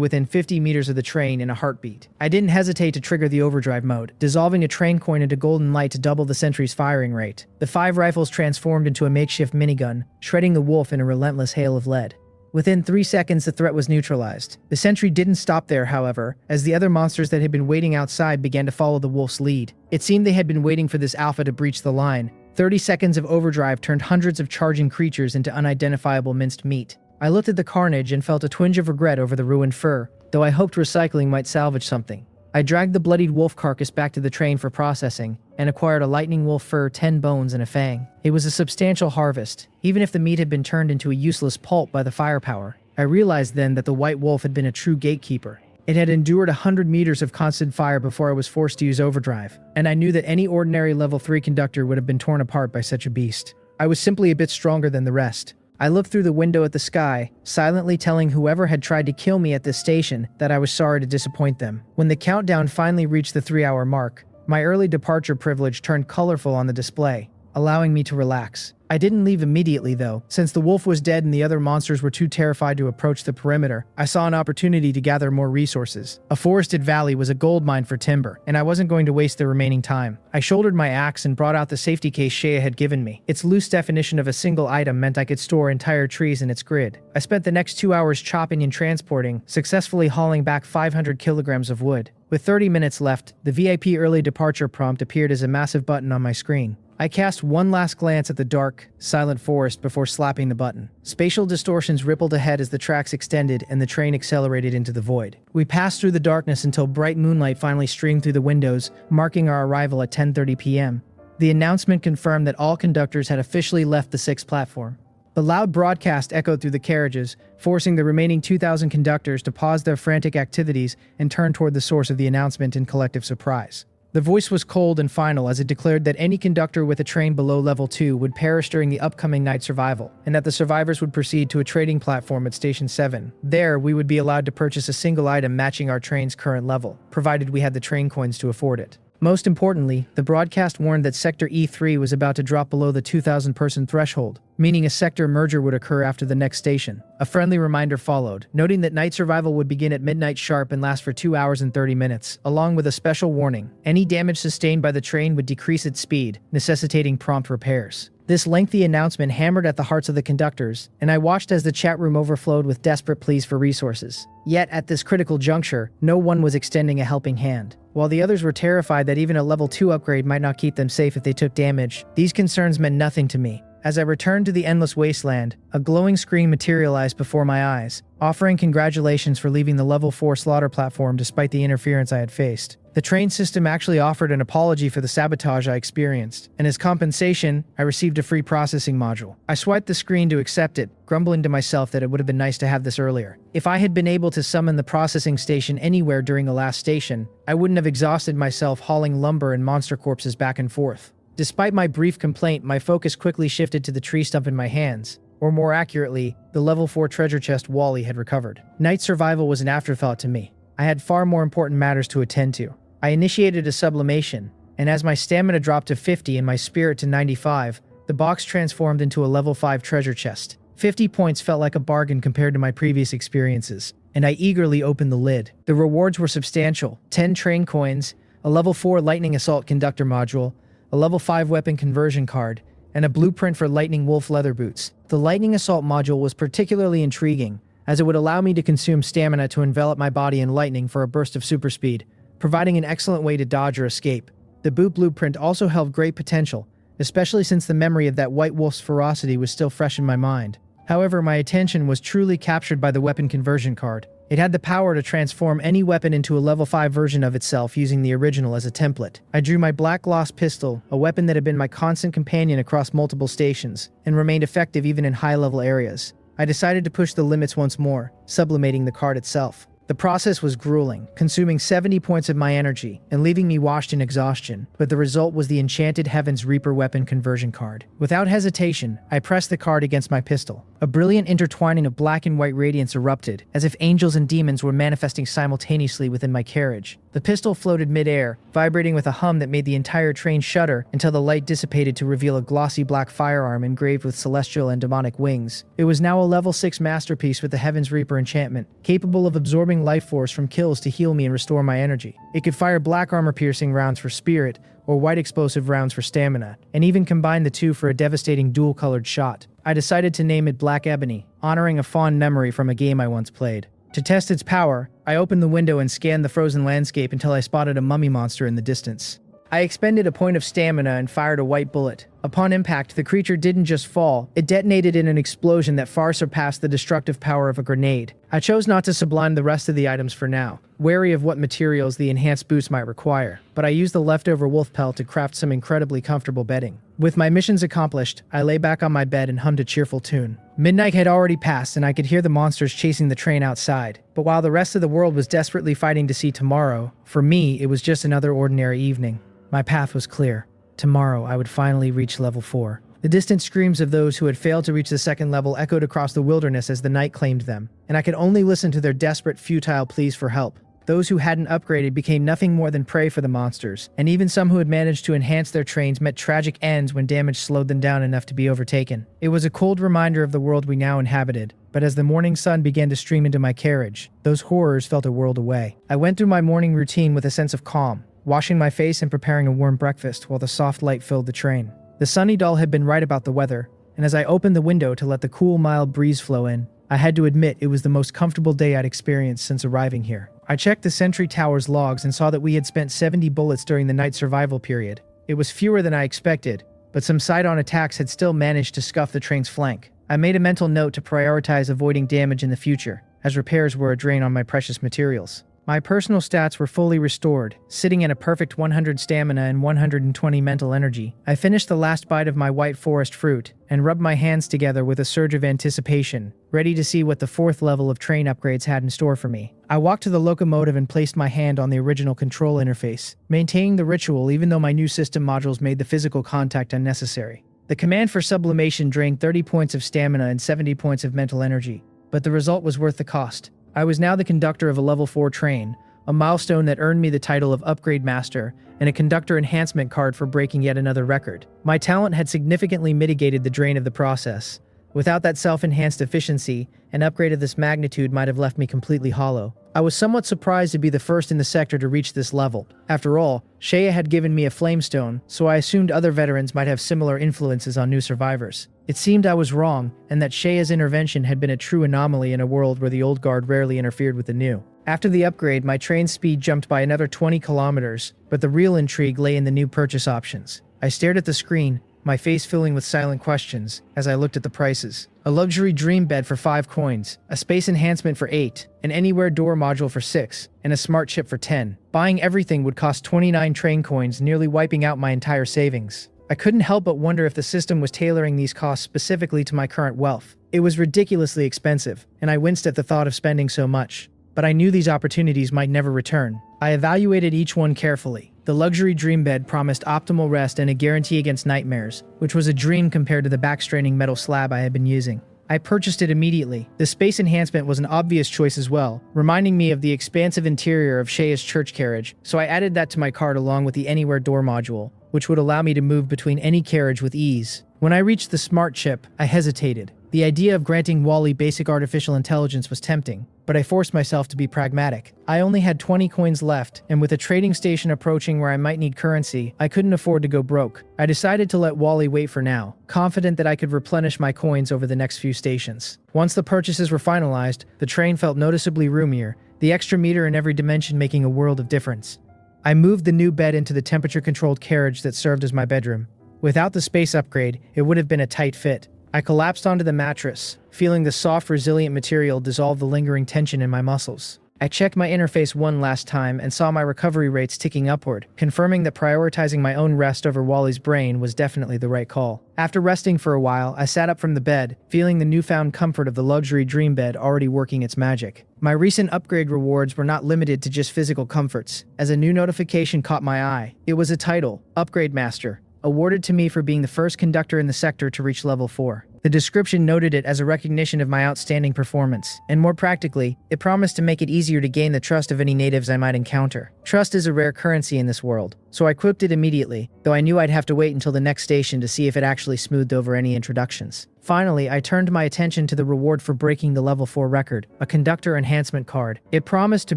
within 50 meters of the train in a heartbeat. I didn't hesitate to trigger the overdrive mode, dissolving a train coin into golden light to double the sentry's firing rate. The 5 rifles transformed into a makeshift minigun, shredding the wolf in a relentless hail of lead. Within 3 seconds, the threat was neutralized. The sentry didn't stop there, however, as the other monsters that had been waiting outside began to follow the wolf's lead. It seemed they had been waiting for this alpha to breach the line. 30 seconds of overdrive turned hundreds of charging creatures into unidentifiable minced meat. I looked at the carnage and felt a twinge of regret over the ruined fur, though I hoped recycling might salvage something. I dragged the bloodied wolf carcass back to the train for processing, and acquired a lightning wolf fur, 10 bones, and a fang. It was a substantial harvest, even if the meat had been turned into a useless pulp by the firepower. I realized then that the white wolf had been a true gatekeeper. It had endured 100 meters of constant fire before I was forced to use overdrive, and I knew that any ordinary level 3 conductor would have been torn apart by such a beast. I was simply a bit stronger than the rest. I looked through the window at the sky, silently telling whoever had tried to kill me at this station that I was sorry to disappoint them. When the countdown finally reached the 3-hour mark, my early departure privilege turned colorful on the display, allowing me to relax. I didn't leave immediately though. Since the wolf was dead and the other monsters were too terrified to approach the perimeter, I saw an opportunity to gather more resources. A forested valley was a gold mine for timber, and I wasn't going to waste the remaining time. I shouldered my axe and brought out the safety case Shea had given me. Its loose definition of a single item meant I could store entire trees in its grid. I spent the next 2 hours chopping and transporting, successfully hauling back 500 kilograms of wood. With 30 minutes left, the VIP early departure prompt appeared as a massive button on my screen. I cast one last glance at the dark, silent forest before slapping the button. Spatial distortions rippled ahead as the tracks extended and the train accelerated into the void. We passed through the darkness until bright moonlight finally streamed through the windows, marking our arrival at 10:30 p.m. The announcement confirmed that all conductors had officially left the 6th platform. The loud broadcast echoed through the carriages, forcing the remaining 2,000 conductors to pause their frantic activities and turn toward the source of the announcement in collective surprise. The voice was cold and final as it declared that any conductor with a train below level 2 would perish during the upcoming night survival, and that the survivors would proceed to a trading platform at Station 7. There, we would be allowed to purchase a single item matching our train's current level, provided we had the train coins to afford it. Most importantly, the broadcast warned that Sector E3 was about to drop below the 2,000-person threshold, meaning a sector merger would occur after the next station. A friendly reminder followed, noting that night survival would begin at midnight sharp and last for 2 hours and 30 minutes, along with a special warning: any damage sustained by the train would decrease its speed, necessitating prompt repairs. This lengthy announcement hammered at the hearts of the conductors, and I watched as the chat room overflowed with desperate pleas for resources. Yet, at this critical juncture, no one was extending a helping hand. While the others were terrified that even a level 2 upgrade might not keep them safe if they took damage, these concerns meant nothing to me. As I returned to the endless wasteland, a glowing screen materialized before my eyes, offering congratulations for leaving the level 4 slaughter platform despite the interference I had faced. The train system actually offered an apology for the sabotage I experienced, and as compensation, I received a free processing module. I swiped the screen to accept it, grumbling to myself that it would have been nice to have this earlier. If I had been able to summon the processing station anywhere during the last station, I wouldn't have exhausted myself hauling lumber and monster corpses back and forth. Despite my brief complaint, my focus quickly shifted to the tree stump in my hands, or more accurately, the level 4 treasure chest Wally had recovered. Night survival was an afterthought to me. I had far more important matters to attend to. I initiated a sublimation, and as my stamina dropped to 50 and my spirit to 95, the box transformed into a level 5 treasure chest. 50 points felt like a bargain compared to my previous experiences, and I eagerly opened the lid. The rewards were substantial: 10 train coins, a level 4 lightning assault conductor module, a level 5 weapon conversion card, and a blueprint for lightning wolf leather boots. The lightning assault module was particularly intriguing, as it would allow me to consume stamina to envelop my body in lightning for a burst of super speed, providing an excellent way to dodge or escape. The boot blueprint also held great potential, especially since the memory of that white wolf's ferocity was still fresh in my mind. However, my attention was truly captured by the weapon conversion card. It had the power to transform any weapon into a level 5 version of itself using the original as a template. I drew my black gloss pistol, a weapon that had been my constant companion across multiple stations, and remained effective even in high-level areas. I decided to push the limits once more, sublimating the card itself. The process was grueling, consuming 70 points of my energy and leaving me washed in exhaustion, but the result was the enchanted Heaven's Reaper weapon conversion card. Without hesitation, I pressed the card against my pistol. A brilliant intertwining of black and white radiance erupted, as if angels and demons were manifesting simultaneously within my carriage. The pistol floated mid-air, vibrating with a hum that made the entire train shudder until the light dissipated to reveal a glossy black firearm engraved with celestial and demonic wings. It was now a level 6 masterpiece with the Heaven's Reaper enchantment, capable of absorbing life force from kills to heal me and restore my energy. It could fire black armor-piercing rounds for spirit, or white explosive rounds for stamina, and even combine the two for a devastating dual-colored shot. I decided to name it Black Ebony, honoring a fond memory from a game I once played. To test its power, I opened the window and scanned the frozen landscape until I spotted a mummy monster in the distance. I expended a point of stamina and fired a white bullet. Upon impact, the creature didn't just fall, it detonated in an explosion that far surpassed the destructive power of a grenade. I chose not to sublime the rest of the items for now, wary of what materials the enhanced boost might require, but I used the leftover wolf pelt to craft some incredibly comfortable bedding. With my missions accomplished, I lay back on my bed and hummed a cheerful tune. Midnight had already passed and I could hear the monsters chasing the train outside, but while the rest of the world was desperately fighting to see tomorrow, for me it was just another ordinary evening. My path was clear. Tomorrow I would finally reach level 4. The distant screams of those who had failed to reach the second level echoed across the wilderness as the night claimed them, and I could only listen to their desperate, futile pleas for help. Those who hadn't upgraded became nothing more than prey for the monsters, and even some who had managed to enhance their trains met tragic ends when damage slowed them down enough to be overtaken. It was a cold reminder of the world we now inhabited, but as the morning sun began to stream into my carriage, those horrors felt a world away. I went through my morning routine with a sense of calm, washing my face and preparing a warm breakfast while the soft light filled the train. The sunny doll had been right about the weather, and as I opened the window to let the cool, mild breeze flow in, I had to admit it was the most comfortable day I'd experienced since arriving here. I checked the sentry tower's logs and saw that we had spent 70 bullets during the night survival period. It was fewer than I expected, but some side-on attacks had still managed to scuff the train's flank. I made a mental note to prioritize avoiding damage in the future, as repairs were a drain on my precious materials. My personal stats were fully restored, sitting at a perfect 100 stamina and 120 mental energy. I finished the last bite of my white forest fruit and rubbed my hands together with a surge of anticipation, ready to see what the 4th level of train upgrades had in store for me. I walked to the locomotive and placed my hand on the original control interface, maintaining the ritual even though my new system modules made the physical contact unnecessary. The command for sublimation drained 30 points of stamina and 70 points of mental energy, but the result was worth the cost. I was now the conductor of a level 4 train, a milestone that earned me the title of Upgrade Master and a conductor enhancement card for breaking yet another record. My talent had significantly mitigated the drain of the process. Without that self-enhanced efficiency, an upgrade of this magnitude might have left me completely hollow. I was somewhat surprised to be the first in the sector to reach this level. After all, Shea had given me a flamestone, so I assumed other veterans might have similar influences on new survivors. It seemed I was wrong, and that Shea's intervention had been a true anomaly in a world where the old guard rarely interfered with the new. After the upgrade, my train speed jumped by another 20 kilometers, but the real intrigue lay in the new purchase options. I stared at the screen, my face filling with silent questions, as I looked at the prices. A luxury dream bed for 5 coins, a space enhancement for 8, an anywhere door module for 6, and a smart chip for 10. Buying everything would cost 29 train coins, nearly wiping out my entire savings. I couldn't help but wonder if the system was tailoring these costs specifically to my current wealth. It was ridiculously expensive, and I winced at the thought of spending so much. But I knew these opportunities might never return. I evaluated each one carefully. The luxury dream bed promised optimal rest and a guarantee against nightmares, which was a dream compared to the back-straining metal slab I had been using. I purchased it immediately. The space enhancement was an obvious choice as well, reminding me of the expansive interior of Shea's church carriage, so I added that to my cart along with the anywhere door module, which would allow me to move between any carriage with ease. When I reached the smart chip, I hesitated. The idea of granting Wally basic artificial intelligence was tempting, but I forced myself to be pragmatic. I only had 20 coins left, and with a trading station approaching where I might need currency, I couldn't afford to go broke. I decided to let Wally wait for now, confident that I could replenish my coins over the next few stations. Once the purchases were finalized, the train felt noticeably roomier, the extra meter in every dimension making a world of difference. I moved the new bed into the temperature-controlled carriage that served as my bedroom. Without the space upgrade, it would have been a tight fit, I collapsed onto the mattress, feeling the soft, resilient material dissolve the lingering tension in my muscles. I checked my interface one last time and saw my recovery rates ticking upward, confirming that prioritizing my own rest over Wally's brain was definitely the right call. After resting for a while, I sat up from the bed, feeling the newfound comfort of the luxury dream bed already working its magic. My recent upgrade rewards were not limited to just physical comforts, as a new notification caught my eye. It was a title, Upgrade Master, awarded to me for being the first conductor in the sector to reach level 4. The description noted it as a recognition of my outstanding performance, and more practically, it promised to make it easier to gain the trust of any natives I might encounter. Trust is a rare currency in this world, so I equipped it immediately, though I knew I'd have to wait until the next station to see if it actually smoothed over any introductions. Finally, I turned my attention to the reward for breaking the level 4 record, a conductor enhancement card. It promised to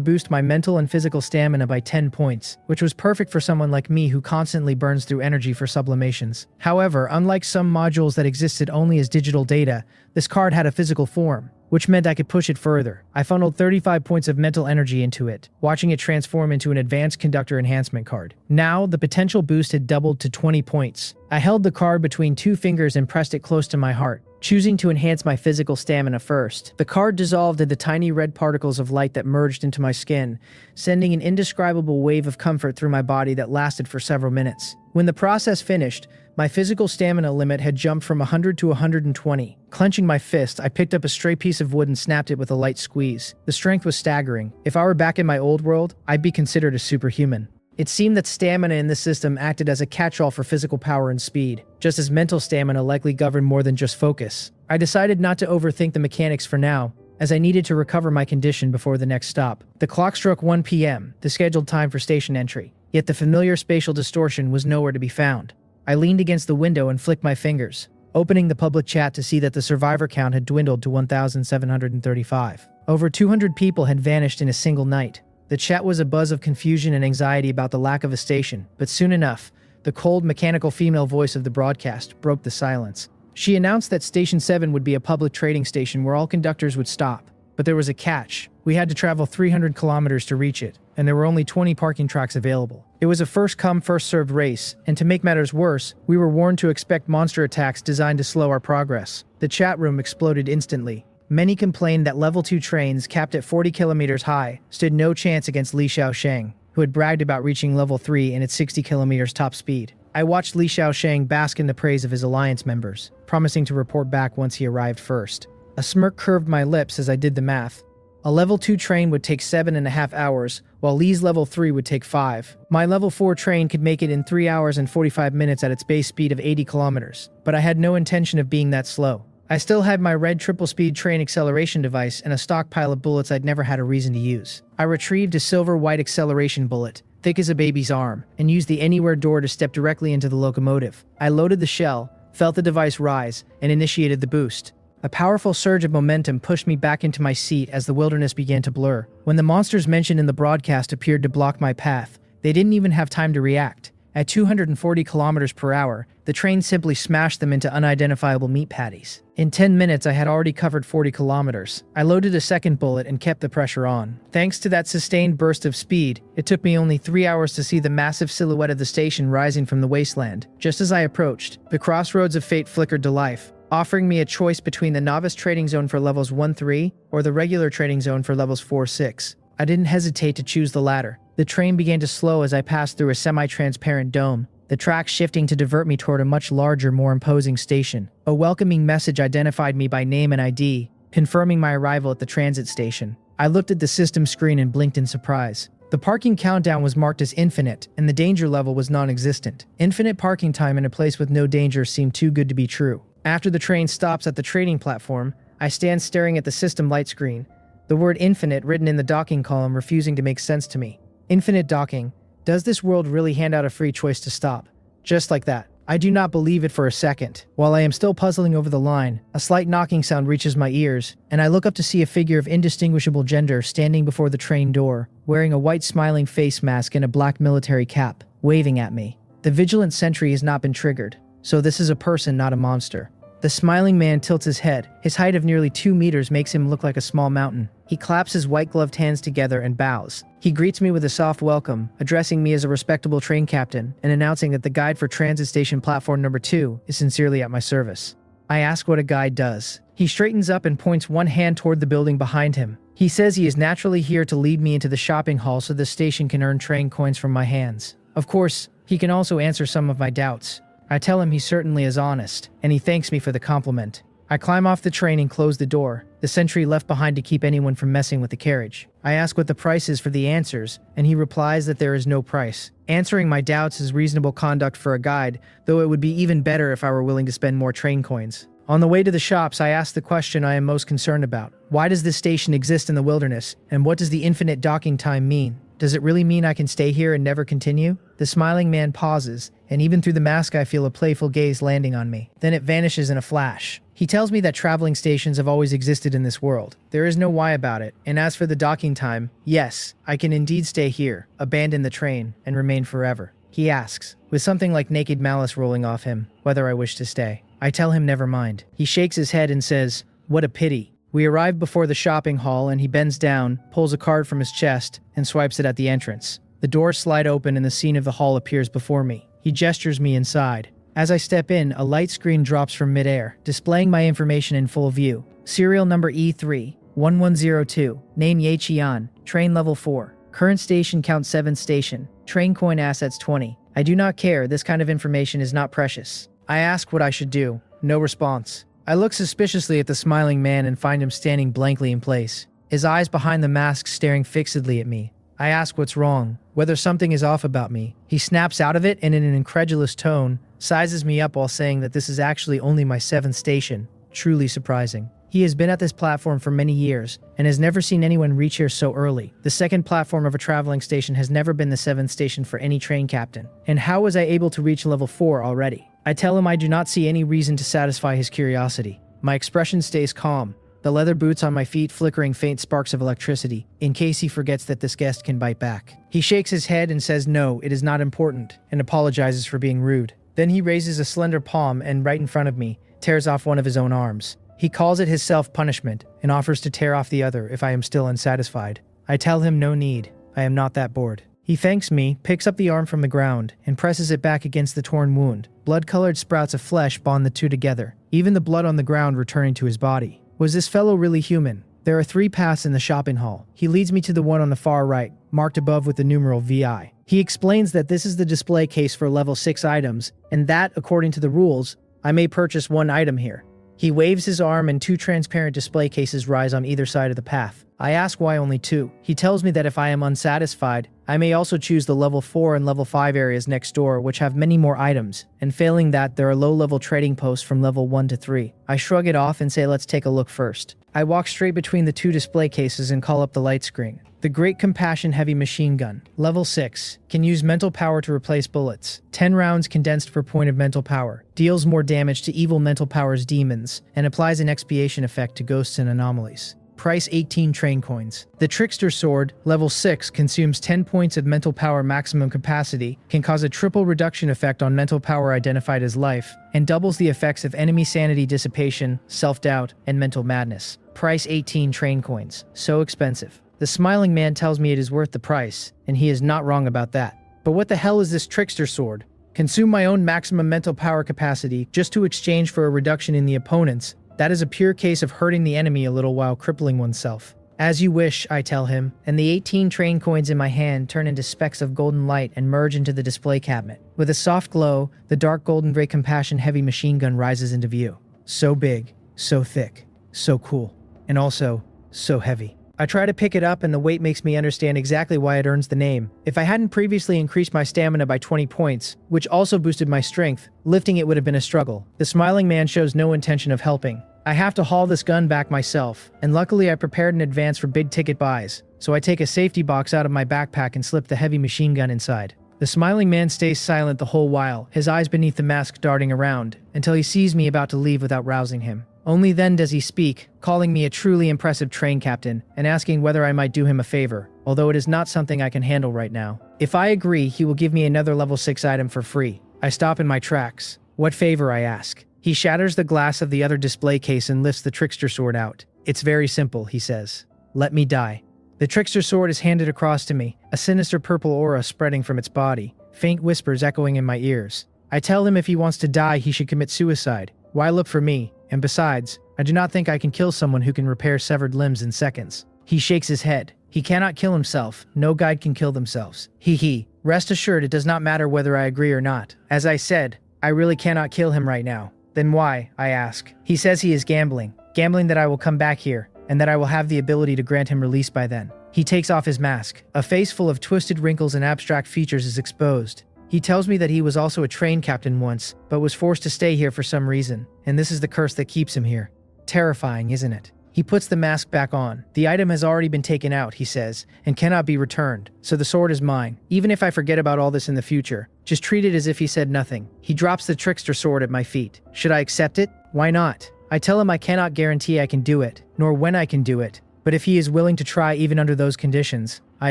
boost my mental and physical stamina by 10 points, which was perfect for someone like me who constantly burns through energy for sublimations. However, unlike some modules that existed only as digital data, this card had a physical form, which meant I could push it further. I funneled 35 points of mental energy into it, watching it transform into an advanced conductor enhancement card. Now, the potential boost had doubled to 20 points. I held the card between 2 fingers and pressed it close to my heart, choosing to enhance my physical stamina first. The card dissolved into tiny red particles of light that merged into my skin, sending an indescribable wave of comfort through my body that lasted for several minutes. When the process finished, my physical stamina limit had jumped from 100 to 120. Clenching my fist, I picked up a stray piece of wood and snapped it with a light squeeze. The strength was staggering. If I were back in my old world, I'd be considered a superhuman. It seemed that stamina in this system acted as a catch-all for physical power and speed, just as mental stamina likely governed more than just focus. I decided not to overthink the mechanics for now, as I needed to recover my condition before the next stop. The clock struck 1 p.m., the scheduled time for station entry, yet the familiar spatial distortion was nowhere to be found. I leaned against the window and flicked my fingers, opening the public chat to see that the survivor count had dwindled to 1,735. Over 200 people had vanished in a single night. The chat was a buzz of confusion and anxiety about the lack of a station, but soon enough, the cold, mechanical female voice of the broadcast broke the silence. She announced that Station 7 would be a public trading station where all conductors would stop. But there was a catch. We had to travel 300 kilometers to reach it, and there were only 20 parking tracks available. It was a first-come, first-served race, and to make matters worse, we were warned to expect monster attacks designed to slow our progress. The chat room exploded instantly. Many complained that level 2 trains, capped at 40 kilometers high, stood no chance against Li Xiaosheng, who had bragged about reaching level 3 in its 60 kilometers top speed. I watched Li Xiaosheng bask in the praise of his alliance members, promising to report back once he arrived first. A smirk curved my lips as I did the math. A level 2 train would take 7.5 hours, while Li's level 3 would take 5. My level 4 train could make it in 3 hours and 45 minutes at its base speed of 80 kilometers, but I had no intention of being that slow. I still had my red triple-speed train acceleration device and a stockpile of bullets I'd never had a reason to use. I retrieved a silver-white acceleration bullet, thick as a baby's arm, and used the anywhere door to step directly into the locomotive. I loaded the shell, felt the device rise, and initiated the boost. A powerful surge of momentum pushed me back into my seat as the wilderness began to blur. When the monsters mentioned in the broadcast appeared to block my path, they didn't even have time to react. At 240 kilometers per hour, the train simply smashed them into unidentifiable meat patties. In 10 minutes, I had already covered 40 kilometers. I loaded a second bullet and kept the pressure on. Thanks to that sustained burst of speed, it took me only 3 hours to see the massive silhouette of the station rising from the wasteland. Just as I approached, the crossroads of fate flickered to life, offering me a choice between the novice trading zone for levels 1-3 or the regular trading zone for levels 4-6. I didn't hesitate to choose the latter. The train began to slow as I passed through a semi-transparent dome, the tracks shifting to divert me toward a much larger, more imposing station. A welcoming message identified me by name and ID, confirming my arrival at the transit station. I looked at the system screen and blinked in surprise. The parking countdown was marked as infinite, and the danger level was non-existent. Infinite parking time in a place with no danger seemed too good to be true. After the train stops at the trading platform, I stand staring at the system light screen, the word infinite written in the docking column refusing to make sense to me. Infinite docking. Does this world really hand out a free choice to stop? Just like that. I do not believe it for a second. While I am still puzzling over the line, a slight knocking sound reaches my ears, and I look up to see a figure of indistinguishable gender standing before the train door, wearing a white smiling face mask and a black military cap, waving at me. The vigilant sentry has not been triggered, so this is a person, not a monster. The smiling man tilts his head. His height of nearly 2 meters makes him look like a small mountain. He claps his white-gloved hands together and bows. He greets me with a soft welcome, addressing me as a respectable train captain and announcing that the guide for transit station platform number 2 is sincerely at my service. I ask what a guide does. He straightens up and points one hand toward the building behind him. He says he is naturally here to lead me into the shopping hall so the station can earn train coins from my hands. Of course, he can also answer some of my doubts. I tell him he certainly is honest, and he thanks me for the compliment. I climb off the train and close the door, the sentry left behind to keep anyone from messing with the carriage. I ask what the price is for the answers, and he replies that there is no price. Answering my doubts is reasonable conduct for a guide, though it would be even better if I were willing to spend more train coins. On the way to the shops, I ask the question I am most concerned about. Why does this station exist in the wilderness, and what does the infinite docking time mean? Does it really mean I can stay here and never continue? The smiling man pauses, and even through the mask I feel a playful gaze landing on me. Then it vanishes in a flash. He tells me that traveling stations have always existed in this world. There is no why about it, and as for the docking time, yes, I can indeed stay here, abandon the train, and remain forever. He asks, with something like naked malice rolling off him, whether I wish to stay. I tell him never mind. He shakes his head and says, "What a pity." We arrive before the shopping hall and he bends down, pulls a card from his chest, and swipes it at the entrance. The doors slide open and the scene of the hall appears before me. He gestures me inside. As I step in, a light screen drops from midair, displaying my information in full view. Serial number E3-1102, name Ye Qian, train level 4. Current station count 7 station, train coin assets 20. I do not care, this kind of information is not precious. I ask what I should do. No response. I look suspiciously at the smiling man and find him standing blankly in place, his eyes behind the mask staring fixedly at me. I ask what's wrong, whether something is off about me. He snaps out of it and in an incredulous tone, sizes me up while saying that this is actually only my 7th station. Truly surprising. He has been at this platform for many years and has never seen anyone reach here so early. The second platform of a traveling station has never been the 7th station for any train captain. And how was I able to reach level 4 already? I tell him I do not see any reason to satisfy his curiosity. My expression stays calm, the leather boots on my feet flickering faint sparks of electricity, in case he forgets that this guest can bite back. He shakes his head and says no, it is not important, and apologizes for being rude. Then he raises a slender palm and, right in front of me, tears off one of his own arms. He calls it his self-punishment and offers to tear off the other if I am still unsatisfied. I tell him no need, I am not that bored. He thanks me, picks up the arm from the ground, and presses it back against the torn wound. Blood-colored sprouts of flesh bond the two together, even the blood on the ground returning to his body. Was this fellow really human? There are 3 paths in the shopping hall. He leads me to the one on the far right, marked above with the numeral VI. He explains that this is the display case for level 6 items, and that, according to the rules, I may purchase 1 item here. He waves his arm and 2 transparent display cases rise on either side of the path. I ask why only 2. He tells me that if I am unsatisfied, I may also choose the level 4 and level 5 areas next door, which have many more items, and failing that, there are low-level trading posts from level 1 to 3. I shrug it off and say let's take a look first. I walk straight between the 2 display cases and call up the light screen. The Great Compassion Heavy Machine Gun, level 6, can use mental power to replace bullets. 10 rounds condensed per point of mental power, deals more damage to evil mental powers demons, and applies an expiation effect to ghosts and anomalies. Price 18 train coins. The Trickster Sword, level 6, consumes 10 points of mental power maximum capacity, can cause a triple reduction effect on mental power identified as life, and doubles the effects of enemy sanity dissipation, self-doubt, and mental madness. Price 18 train coins. So expensive. The smiling man tells me it is worth the price, and he is not wrong about that. But what the hell is this Trickster Sword? Consume my own maximum mental power capacity just to exchange for a reduction in the opponent's. That is a pure case of hurting the enemy a little while crippling oneself. As you wish, I tell him, and the 18 train coins in my hand turn into specks of golden light and merge into the display cabinet. With a soft glow, the dark golden Great Compassion heavy machine gun rises into view. So big, so thick, so cool, and also, so heavy. I try to pick it up and the weight makes me understand exactly why it earns the name. If I hadn't previously increased my stamina by 20 points, which also boosted my strength, lifting it would have been a struggle. The smiling man shows no intention of helping. I have to haul this gun back myself, and luckily I prepared in advance for big-ticket buys, so I take a safety box out of my backpack and slip the heavy machine gun inside. The smiling man stays silent the whole while, his eyes beneath the mask darting around, until he sees me about to leave without rousing him. Only then does he speak, calling me a truly impressive train captain, and asking whether I might do him a favor, although it is not something I can handle right now. If I agree, he will give me another level 6 item for free. I stop in my tracks. What favor, I ask. He shatters the glass of the other display case and lifts the Trickster Sword out. It's very simple, he says. Let me die. The Trickster Sword is handed across to me, a sinister purple aura spreading from its body, faint whispers echoing in my ears. I tell him if he wants to die, he should commit suicide. Why look for me? And besides, I do not think I can kill someone who can repair severed limbs in seconds. He shakes his head. He cannot kill himself. No guide can kill themselves. Hee. Rest assured it does not matter whether I agree or not. As I said, I really cannot kill him right now. Then why, I ask. He says he is gambling. Gambling that I will come back here, and that I will have the ability to grant him release by then. He takes off his mask. A face full of twisted wrinkles and abstract features is exposed. He tells me that he was also a train captain once, but was forced to stay here for some reason, and this is the curse that keeps him here. Terrifying, isn't it? He puts the mask back on. The item has already been taken out, he says, and cannot be returned, so the sword is mine. Even if I forget about all this in the future, just treat it as if he said nothing. He drops the trickster sword at my feet. Should I accept it? Why not? I tell him I cannot guarantee I can do it, nor when I can do it, but if he is willing to try even under those conditions, I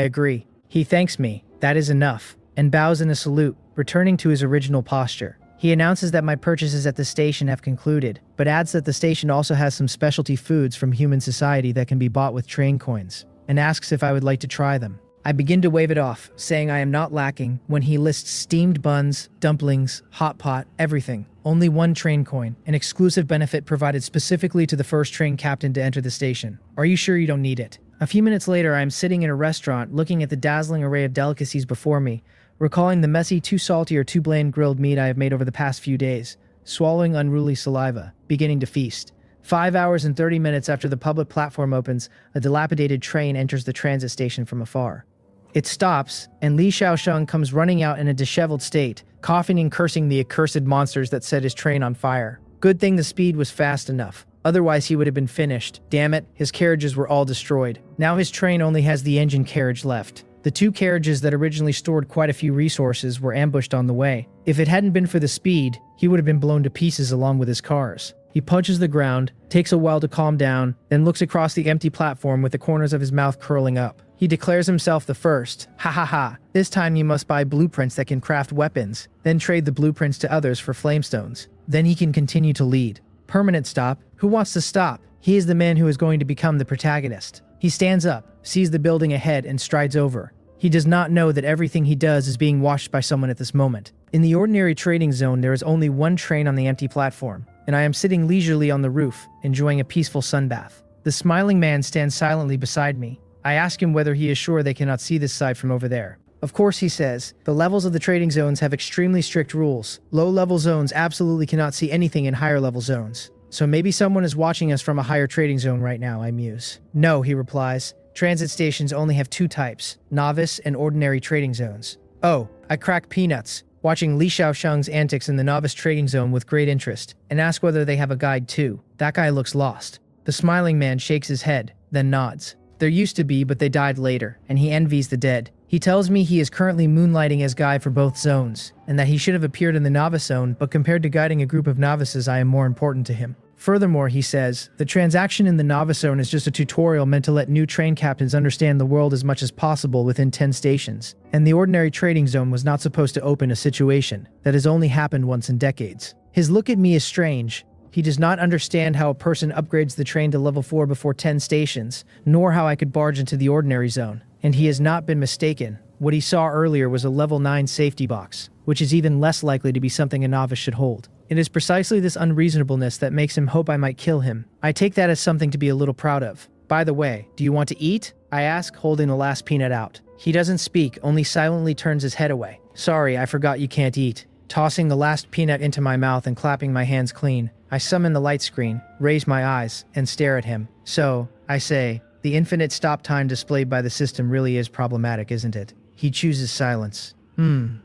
agree. He thanks me, that is enough, and bows in a salute, returning to his original posture. He announces that my purchases at the station have concluded, but adds that the station also has some specialty foods from human society that can be bought with train coins, and asks if I would like to try them. I begin to wave it off, saying I am not lacking, when he lists steamed buns, dumplings, hot pot, everything. Only one train coin, an exclusive benefit provided specifically to the first train captain to enter the station. Are you sure you don't need it? A few minutes later, I am sitting in a restaurant looking at the dazzling array of delicacies before me, recalling the messy, too salty or too bland grilled meat I have made over the past few days, swallowing unruly saliva, beginning to feast. 5 hours and 30 minutes after the public platform opens, a dilapidated train enters the transit station from afar. It stops, and Li Xiaosheng comes running out in a disheveled state, coughing and cursing the accursed monsters that set his train on fire. Good thing the speed was fast enough. Otherwise he would have been finished. Damn it, his carriages were all destroyed. Now his train only has the engine carriage left. The two carriages that originally stored quite a few resources were ambushed on the way. If it hadn't been for the speed, he would have been blown to pieces along with his cars. He punches the ground, takes a while to calm down, then looks across the empty platform with the corners of his mouth curling up. He declares himself the first. Ha ha ha. This time you must buy blueprints that can craft weapons, then trade the blueprints to others for flamestones. Then he can continue to lead. Permanent stop. Who wants to stop? He is the man who is going to become the protagonist. He stands up, sees the building ahead, and strides over. He does not know that everything he does is being watched by someone at this moment. In the ordinary trading zone, there is only one train on the empty platform, and I am sitting leisurely on the roof, enjoying a peaceful sunbath. The smiling man stands silently beside me. I ask him whether he is sure they cannot see this side from over there. Of course, he says. The levels of the trading zones have extremely strict rules. Low-level zones absolutely cannot see anything in higher-level zones. So maybe someone is watching us from a higher trading zone right now, I muse. No, he replies. Transit stations only have two types, novice and ordinary trading zones. Oh, I crack peanuts, watching Li Xiaosheng's antics in the novice trading zone with great interest, and ask whether they have a guide too. That guy looks lost. The smiling man shakes his head, then nods. There used to be, but they died later, and he envies the dead. He tells me he is currently moonlighting as guide for both zones, and that he should have appeared in the novice zone, but compared to guiding a group of novices, I am more important to him. Furthermore, he says, the transaction in the novice zone is just a tutorial meant to let new train captains understand the world as much as possible within 10 stations, and the ordinary trading zone was not supposed to open a situation that has only happened once in decades. His look at me is strange. He does not understand how a person upgrades the train to level 4 before 10 stations, nor how I could barge into the ordinary zone. And he has not been mistaken. What he saw earlier was a level 9 safety box, which is even less likely to be something a novice should hold. It is precisely this unreasonableness that makes him hope I might kill him. I take that as something to be a little proud of. By the way, do you want to eat? I ask, holding the last peanut out. He doesn't speak, only silently turns his head away. Sorry, I forgot you can't eat. Tossing the last peanut into my mouth and clapping my hands clean, I summon the light screen, raise my eyes, and stare at him. So, I say, the infinite stop time displayed by the system really is problematic, isn't it? He chooses silence.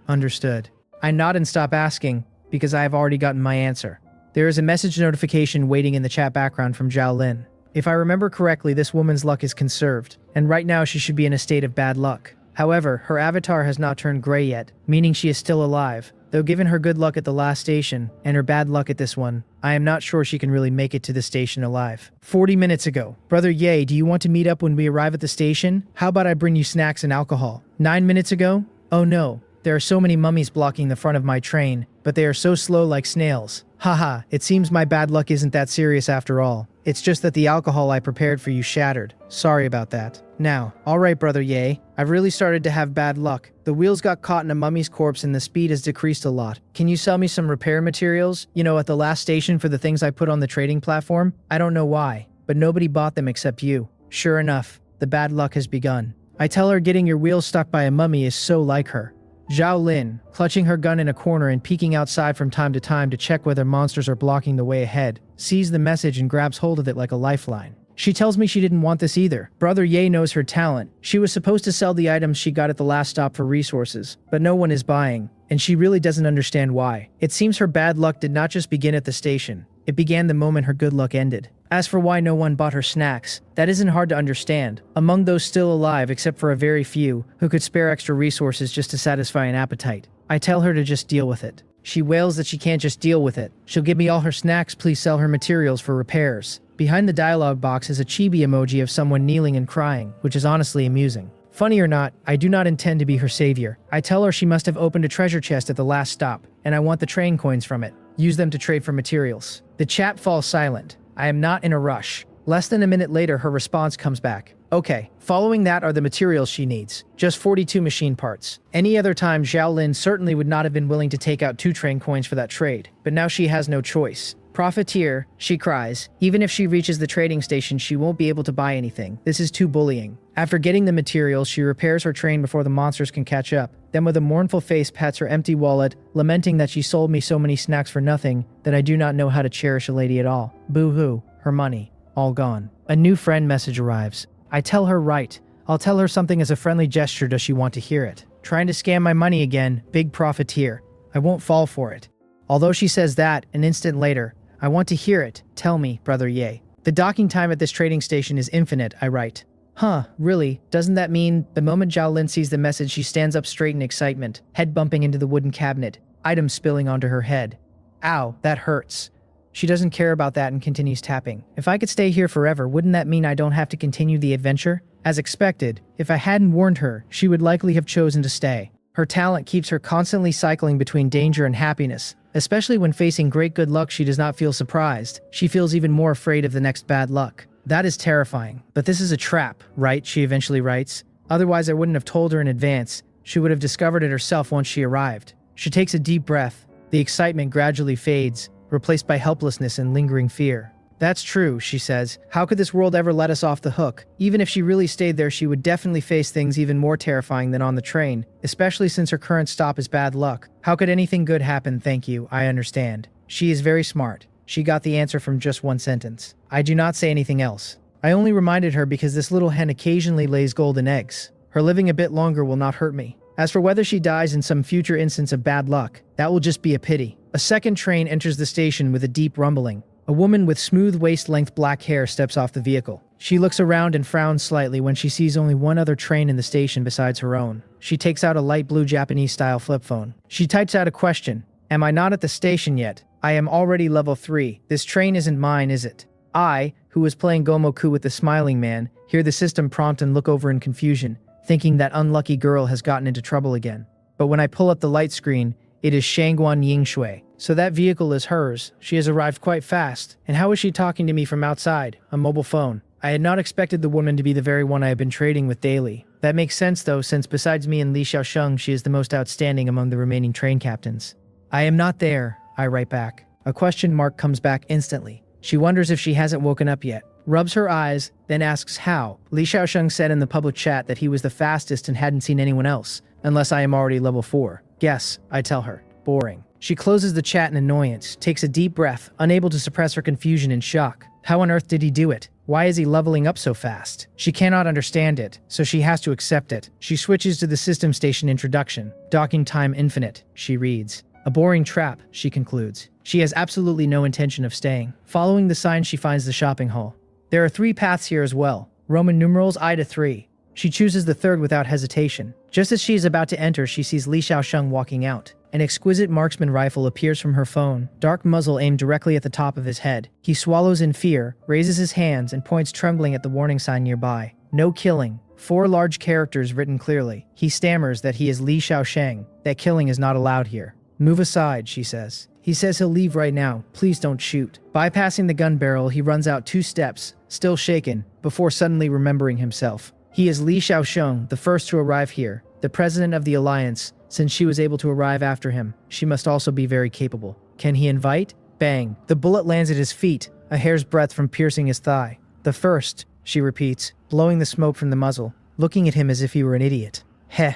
Understood. I nod and stop asking, because I have already gotten my answer. There is a message notification waiting in the chat background from Zhao Lin. If I remember correctly, this woman's luck is conserved, and right now she should be in a state of bad luck. However, her avatar has not turned gray yet, meaning she is still alive. Though given her good luck at the last station, and her bad luck at this one, I am not sure she can really make it to the station alive. 40 minutes ago. Brother Ye, do you want to meet up when we arrive at the station? How about I bring you snacks and alcohol? 9 minutes ago? Oh no. There are so many mummies blocking the front of my train, but they are so slow like snails. Haha, it seems my bad luck isn't that serious after all. It's just that the alcohol I prepared for you shattered. Sorry about that. Now, alright brother Ye, I've really started to have bad luck. The wheels got caught in a mummy's corpse and the speed has decreased a lot. Can you sell me some repair materials? You know, at the last station for the things I put on the trading platform? I don't know why, but nobody bought them except you. Sure enough, the bad luck has begun. I tell her getting your wheels stuck by a mummy is so like her. Zhao Lin, clutching her gun in a corner and peeking outside from time to check whether monsters are blocking the way ahead, sees the message and grabs hold of it like a lifeline. She tells me she didn't want this either. Brother Ye knows her talent. She was supposed to sell the items she got at the last stop for resources, but no one is buying, and she really doesn't understand why. It seems her bad luck did not just begin at the station. It began the moment her good luck ended. As for why no one bought her snacks, that isn't hard to understand. Among those still alive, except for a very few, who could spare extra resources just to satisfy an appetite. I tell her to just deal with it. She wails that she can't just deal with it. She'll give me all her snacks, please sell her materials for repairs. Behind the dialogue box is a chibi emoji of someone kneeling and crying, which is honestly amusing. Funny or not, I do not intend to be her savior. I tell her she must have opened a treasure chest at the last stop, and I want the train coins from it. Use them to trade for materials. The chat falls silent. I am not in a rush. Less than a minute later, her response comes back. Okay, following that are the materials she needs. Just 42 machine parts. Any other time, Zhao Lin certainly would not have been willing to take out 2 train coins for that trade, but now she has no choice. Profiteer, she cries. Even if she reaches the trading station, she won't be able to buy anything. This is too bullying. After getting the materials, she repairs her train before the monsters can catch up. Then with a mournful face pats her empty wallet, lamenting that she sold me so many snacks for nothing, that I do not know how to cherish a lady at all. Boo-hoo, her money, all gone. A new friend message arrives. I tell her right. I'll tell her something as a friendly gesture. Does she want to hear it? Trying to scam my money again, big profiteer. I won't fall for it. Although she says that, an instant later, I want to hear it. Tell me, brother Ye. The docking time at this trading station is infinite, I write. Huh, really? Doesn't that mean the moment Zhao Lin sees the message, she stands up straight in excitement, head bumping into the wooden cabinet, items spilling onto her head. Ow, that hurts. She doesn't care about that and continues tapping. If I could stay here forever, wouldn't that mean I don't have to continue the adventure? As expected, if I hadn't warned her, she would likely have chosen to stay. Her talent keeps her constantly cycling between danger and happiness. Especially when facing great good luck, she does not feel surprised. She feels even more afraid of the next bad luck. That is terrifying. But this is a trap, right? She eventually writes. Otherwise, I wouldn't have told her in advance. She would have discovered it herself once she arrived. She takes a deep breath. The excitement gradually fades, replaced by helplessness and lingering fear. That's true, she says. How could this world ever let us off the hook? Even if she really stayed there, she would definitely face things even more terrifying than on the train, especially since her current stop is bad luck. How could anything good happen? Thank you, I understand. She is very smart. She got the answer from just one sentence. I do not say anything else. I only reminded her because this little hen occasionally lays golden eggs. Her living a bit longer will not hurt me. As for whether she dies in some future instance of bad luck, that will just be a pity. A second train enters the station with a deep rumbling. A woman with smooth waist-length black hair steps off the vehicle. She looks around and frowns slightly when she sees only one other train in the station besides her own. She takes out a light blue Japanese-style flip phone. She types out a question. Am I not at the station yet? I am already level 3. This train isn't mine, is it? I, who was playing Gomoku with the smiling man, hear the system prompt and look over in confusion, thinking that unlucky girl has gotten into trouble again. But when I pull up the light screen, it is Shangguan Yingshui. So that vehicle is hers. She has arrived quite fast. And how is she talking to me from outside? A mobile phone. I had not expected the woman to be the very one I have been trading with daily. That makes sense though, since besides me and Li Xiaosheng, she is the most outstanding among the remaining train captains. I am not there, I write back. A question mark comes back instantly. She wonders if she hasn't woken up yet. Rubs her eyes, then asks how. Li Xiaosheng said in the public chat that he was the fastest and hadn't seen anyone else, unless I am already level 4. Guess, I tell her. Boring. She closes the chat in annoyance, takes a deep breath, unable to suppress her confusion and shock. How on earth did he do it? Why is he leveling up so fast? She cannot understand it, so she has to accept it. She switches to the system station introduction. Docking time infinite, she reads. A boring trap, she concludes. She has absolutely no intention of staying. Following the sign, she finds the shopping hall. There are 3 paths here as well. Roman numerals I to 3. She chooses the third without hesitation. Just as she is about to enter, she sees Li Xiaosheng walking out. An exquisite marksman rifle appears from her phone, dark muzzle aimed directly at the top of his head. He swallows in fear, raises his hands, and points trembling at the warning sign nearby. No killing. 4 large characters written clearly. He stammers that he is Li Xiaosheng, that killing is not allowed here. Move aside, she says. He says he'll leave right now. Please don't shoot. Bypassing the gun barrel, he runs out 2 steps, still shaken, before suddenly remembering himself. He is Li Xiaosheng, the first to arrive here, the president of the Alliance. Since she was able to arrive after him, she must also be very capable. Can he invite? Bang. The bullet lands at his feet, a hair's breadth from piercing his thigh. The first, she repeats, blowing the smoke from the muzzle, looking at him as if he were an idiot. Heh.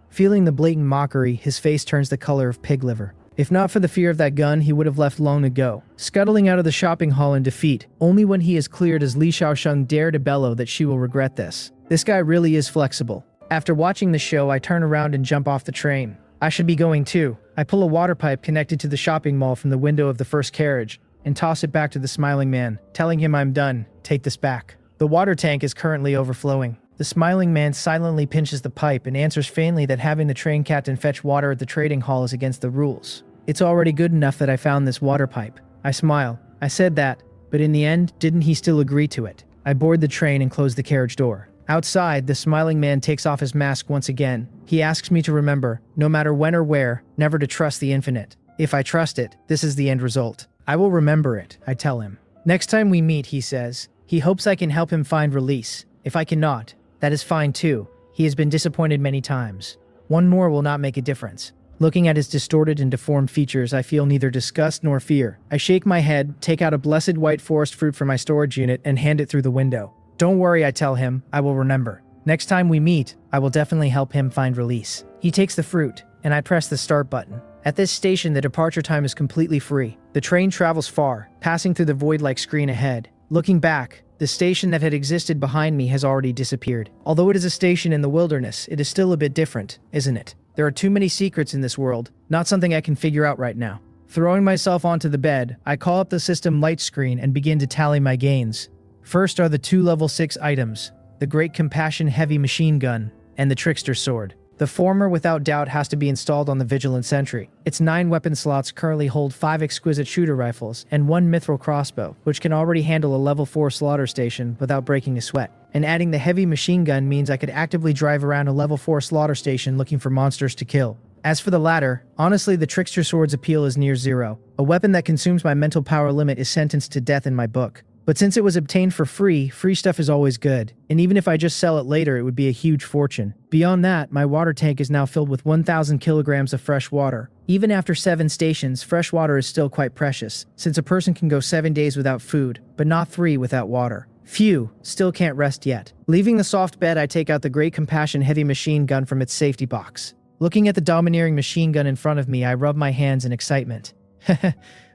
Feeling the blatant mockery, his face turns the color of pig liver. If not for the fear of that gun, he would have left long ago, scuttling out of the shopping hall in defeat. Only when he is clear does Li Xiaosheng dare to bellow that she will regret this. This guy really is flexible. After watching the show, I turn around and jump off the train. I should be going too. I pull a water pipe connected to the shopping mall from the window of the first carriage and toss it back to the smiling man, telling him I'm done. Take this back. The water tank is currently overflowing. The smiling man silently pinches the pipe and answers faintly that having the train captain fetch water at the trading hall is against the rules. It's already good enough that I found this water pipe. I smile. I said that, but in the end, didn't he still agree to it? I board the train and close the carriage door. Outside, the smiling man takes off his mask once again. He asks me to remember, no matter when or where, never to trust the infinite. If I trust it, this is the end result. I will remember it, I tell him. Next time we meet, he says. He hopes I can help him find release. If I cannot, that is fine too. He has been disappointed many times. One more will not make a difference. Looking at his distorted and deformed features, I feel neither disgust nor fear. I shake my head, take out a blessed white forest fruit from my storage unit, and hand it through the window. Don't worry, I tell him. I will remember. Next time we meet, I will definitely help him find release. He takes the fruit, and I press the start button. At this station, the departure time is completely free. The train travels far, passing through the void-like screen ahead. Looking back, the station that had existed behind me has already disappeared. Although it is a station in the wilderness, it is still a bit different, isn't it? There are too many secrets in this world, not something I can figure out right now. Throwing myself onto the bed, I call up the system light screen and begin to tally my gains. First are the 2 level 6 items, the Great Compassion Heavy Machine Gun, and the Trickster Sword. The former, without doubt, has to be installed on the Vigilant Sentry. Its 9 weapon slots currently hold 5 exquisite shooter rifles and 1 mithril crossbow, which can already handle a level 4 slaughter station without breaking a sweat. And adding the heavy machine gun means I could actively drive around a level 4 slaughter station looking for monsters to kill. As for the latter, honestly the Trickster Sword's appeal is near zero. A weapon that consumes my mental power limit is sentenced to death in my book. But since it was obtained for free stuff is always good, and even if I just sell it later it would be a huge fortune. Beyond that, my water tank is now filled with 1,000 kilograms of fresh water. Even after 7 stations, fresh water is still quite precious, since a person can go 7 days without food, but not 3 without water. Phew, still can't rest yet. Leaving the soft bed, I take out the Great Compassion Heavy Machine Gun from its safety box. Looking at the domineering machine gun in front of me, I rub my hands in excitement.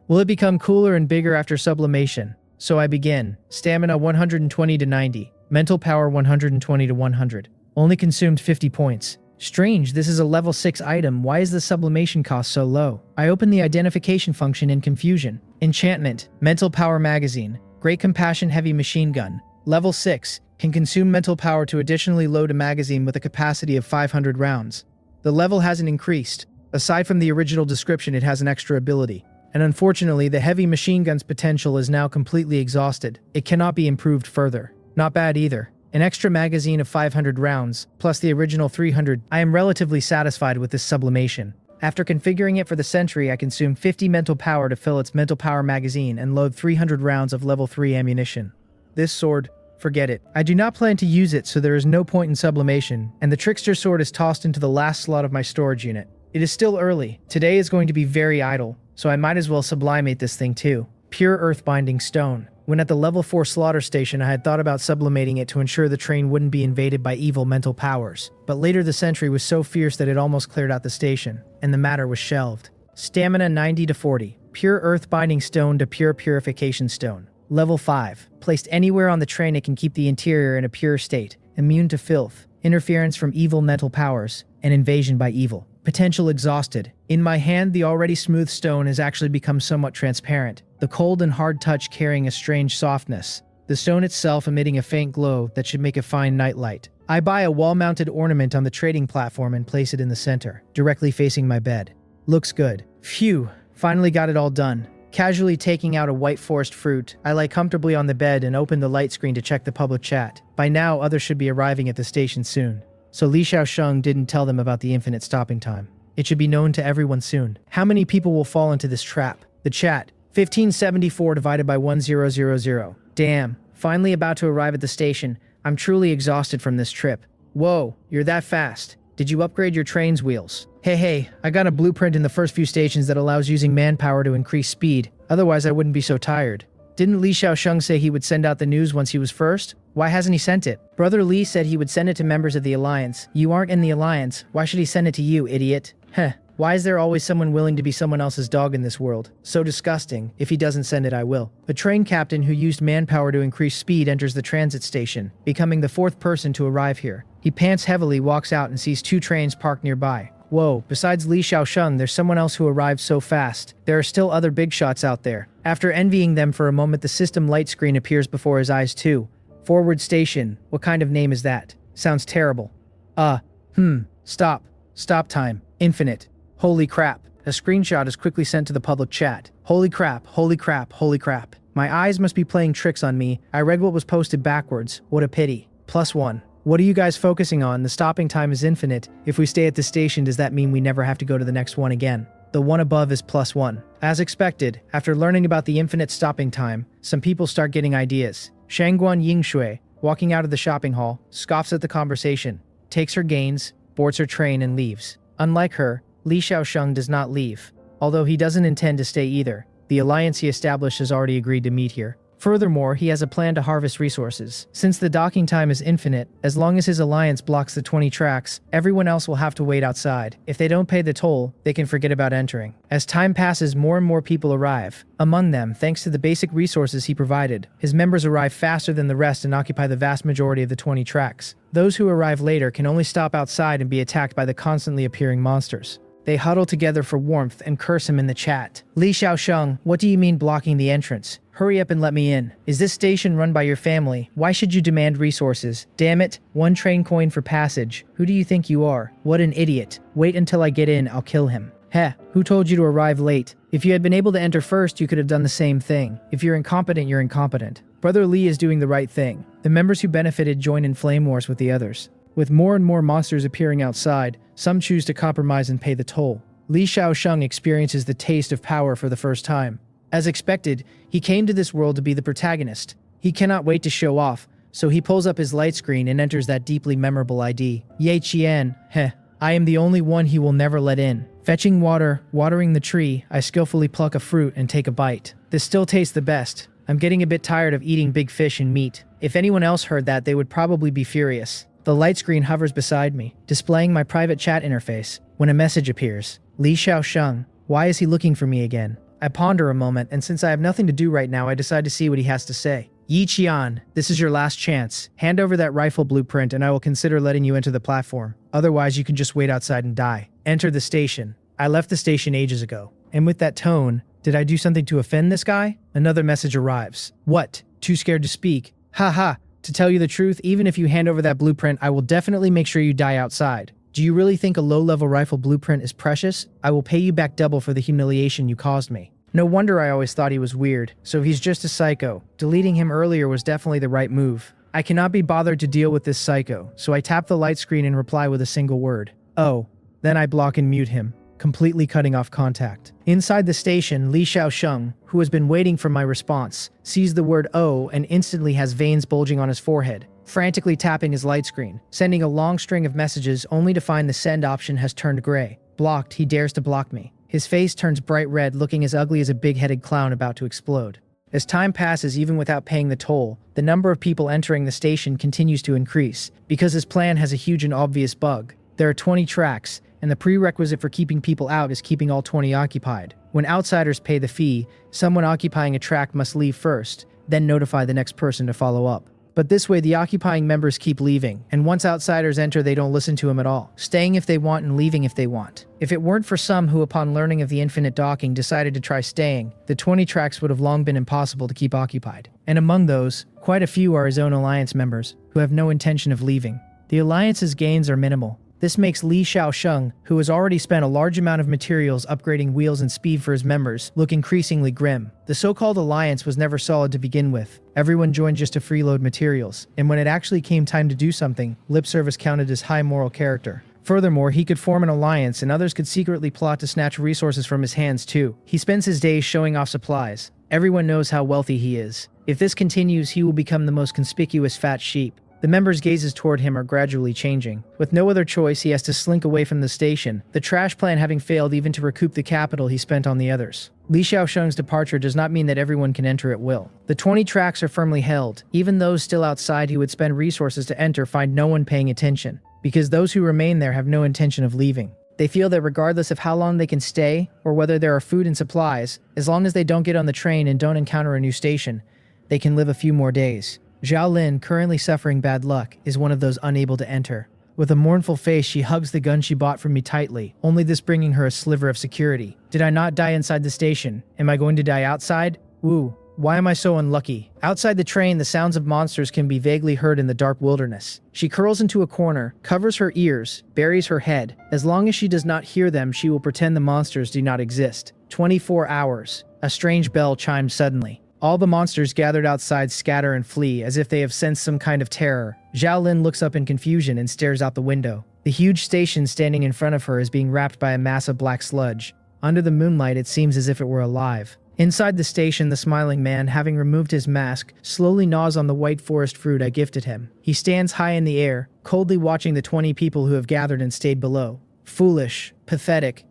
Will it become cooler and bigger after sublimation? So I begin. Stamina 120 to 90. Mental power 120 to 100. Only consumed 50 points. Strange, this is a level 6 item. Why is the sublimation cost so low? I open the identification function in confusion. Enchantment. Mental power magazine. Great Compassion Heavy Machine Gun. Level 6. Can consume mental power to additionally load a magazine with a capacity of 500 rounds. The level hasn't increased. Aside from the original description, it has an extra ability. And unfortunately, the heavy machine gun's potential is now completely exhausted. It cannot be improved further. Not bad either. An extra magazine of 500 rounds, plus the original 300. I am relatively satisfied with this sublimation. After configuring it for the Sentry, I consume 50 mental power to fill its mental power magazine and load 300 rounds of level 3 ammunition. This sword, forget it. I do not plan to use it, so there is no point in sublimation, and the Trickster Sword is tossed into the last slot of my storage unit. It is still early. Today is going to be very idle, so I might as well sublimate this thing too. Pure earth-binding stone. When at the level 4 slaughter station, I had thought about sublimating it to ensure the train wouldn't be invaded by evil mental powers. But later the Sentry was so fierce that it almost cleared out the station, and the matter was shelved. Stamina 90 to 40. Pure earth-binding stone to pure purification stone. Level 5. Placed anywhere on the train, it can keep the interior in a pure state, immune to filth, interference from evil mental powers, and invasion by evil. Potential exhausted. In my hand, the already smooth stone has actually become somewhat transparent, the cold and hard touch carrying a strange softness. The stone itself emitting a faint glow that should make a fine nightlight. I buy a wall-mounted ornament on the trading platform and place it in the center, directly facing my bed. Looks good. Phew, finally got it all done. Casually taking out a white forest fruit, I lie comfortably on the bed and open the light screen to check the public chat. By now, others should be arriving at the station soon. So Li Xiaosheng didn't tell them about the infinite stopping time. It should be known to everyone soon. How many people will fall into this trap? The chat. 1574 divided by 1000. Damn. Finally about to arrive at the station. I'm truly exhausted from this trip. Whoa, you're that fast. Did you upgrade your train's wheels? Hey, I got a blueprint in the first few stations that allows using manpower to increase speed. Otherwise, I wouldn't be so tired. Didn't Li Xiaosheng say he would send out the news once he was first? Why hasn't he sent it? Brother Li said he would send it to members of the Alliance. You aren't in the Alliance. Why should he send it to you, idiot? Heh. Why is there always someone willing to be someone else's dog in this world? So disgusting. If he doesn't send it, I will. A train captain who used manpower to increase speed enters the transit station, becoming the 4th person to arrive here. He pants heavily, walks out, and sees 2 trains parked nearby. Whoa, besides Li Xiaosheng, there's someone else who arrived so fast. There are still other big shots out there. After envying them for a moment, the system light screen appears before his eyes too. Forward station. What kind of name is that? Sounds terrible. Stop. Stop time. Infinite. Holy crap. A screenshot is quickly sent to the public chat. Holy crap, holy crap, holy crap. My eyes must be playing tricks on me. I read what was posted backwards. What a pity. +1. What are you guys focusing on? The stopping time is infinite. If we stay at the station, does that mean we never have to go to the next one again? The one above is +1. As expected, after learning about the infinite stopping time, some people start getting ideas. Shangguan Yingshui, walking out of the shopping hall, scoffs at the conversation, takes her gains, boards her train, and leaves. Unlike her, Li Xiaosheng does not leave, although he doesn't intend to stay either. The alliance he established has already agreed to meet here. Furthermore, he has a plan to harvest resources. Since the docking time is infinite, as long as his alliance blocks the 20 tracks, everyone else will have to wait outside. If they don't pay the toll, they can forget about entering. As time passes, more and more people arrive. Among them, thanks to the basic resources he provided, his members arrive faster than the rest and occupy the vast majority of the 20 tracks. Those who arrive later can only stop outside and be attacked by the constantly appearing monsters. They huddle together for warmth and curse him in the chat. Li Xiaosheng, what do you mean blocking the entrance? Hurry up and let me in. Is this station run by your family? Why should you demand resources? Damn it, 1 train coin for passage. Who do you think you are? What an idiot. Wait until I get in, I'll kill him. Heh, who told you to arrive late? If you had been able to enter first, you could have done the same thing. If you're incompetent, you're incompetent. Brother Li is doing the right thing. The members who benefited join in flame wars with the others. With more and more monsters appearing outside, some choose to compromise and pay the toll. Li Xiaosheng experiences the taste of power for the first time. As expected, he came to this world to be the protagonist. He cannot wait to show off, so he pulls up his light screen and enters that deeply memorable ID. Ye Qian, I am the only one he will never let in. Fetching water, watering the tree, I skillfully pluck a fruit and take a bite. This still tastes the best. I'm getting a bit tired of eating big fish and meat. If anyone else heard that, they would probably be furious. The light screen hovers beside me, displaying my private chat interface, when a message appears. Li Xiaosheng, why is he looking for me again? I ponder a moment, and since I have nothing to do right now, I decide to see what he has to say. Yi Qian, this is your last chance. Hand over that rifle blueprint and I will consider letting you enter the platform. Otherwise, you can just wait outside and die. Enter the station. I left the station ages ago. And with that tone, did I do something to offend this guy? Another message arrives. What? Too scared to speak? Haha. To tell you the truth, even if you hand over that blueprint, I will definitely make sure you die outside. Do you really think a low-level rifle blueprint is precious? I will pay you back double for the humiliation you caused me. No wonder I always thought he was weird. So he's just a psycho. Deleting him earlier was definitely the right move. I cannot be bothered to deal with this psycho, so I tap the light screen and reply with a single word. Oh. Then I block and mute him, completely cutting off contact. Inside the station, Li Xiaosheng, who has been waiting for my response, sees the word "oh" and instantly has veins bulging on his forehead, frantically tapping his light screen, sending a long string of messages only to find the send option has turned gray. Blocked, he dares to block me. His face turns bright red, looking as ugly as a big-headed clown about to explode. As time passes, even without paying the toll, the number of people entering the station continues to increase, because his plan has a huge and obvious bug. There are 20 tracks, and the prerequisite for keeping people out is keeping all 20 occupied. When outsiders pay the fee, someone occupying a track must leave first, then notify the next person to follow up. But this way, the occupying members keep leaving, and once outsiders enter, they don't listen to him at all, staying if they want and leaving if they want. If it weren't for some who, upon learning of the infinite docking, decided to try staying, the 20 tracks would have long been impossible to keep occupied. And among those, quite a few are his own alliance members, who have no intention of leaving. The alliance's gains are minimal. This makes Li Xiaosheng, who has already spent a large amount of materials upgrading wheels and speed for his members, look increasingly grim. The so-called alliance was never solid to begin with. Everyone joined just to freeload materials, and when it actually came time to do something, lip service counted as high moral character. Furthermore, he could form an alliance and others could secretly plot to snatch resources from his hands too. He spends his days showing off supplies. Everyone knows how wealthy he is. If this continues, he will become the most conspicuous fat sheep. The members' gazes toward him are gradually changing. With no other choice, he has to slink away from the station, the trash plan having failed even to recoup the capital he spent on the others. Li Xiaosheng's departure does not mean that everyone can enter at will. The 20 tracks are firmly held. Even those still outside who would spend resources to enter find no one paying attention, because those who remain there have no intention of leaving. They feel that regardless of how long they can stay, or whether there are food and supplies, as long as they don't get on the train and don't encounter a new station, they can live a few more days. Zhao Lin, currently suffering bad luck, is one of those unable to enter. With a mournful face, she hugs the gun she bought from me tightly, only this bringing her a sliver of security. Did I not die inside the station? Am I going to die outside? Woo. Why am I so unlucky? Outside the train, the sounds of monsters can be vaguely heard in the dark wilderness. She curls into a corner, covers her ears, buries her head. As long as she does not hear them, she will pretend the monsters do not exist. 24 hours. A strange bell chimed suddenly. All the monsters gathered outside scatter and flee as if they have sensed some kind of terror. Zhao Lin looks up in confusion and stares out the window. The huge station standing in front of her is being wrapped by a mass of black sludge. Under the moonlight, it seems as if it were alive. Inside the station, the smiling man, having removed his mask, slowly gnaws on the white forest fruit I gifted him. He stands high in the air, coldly watching the 20 people who have gathered and stayed below. Foolish, pathetic,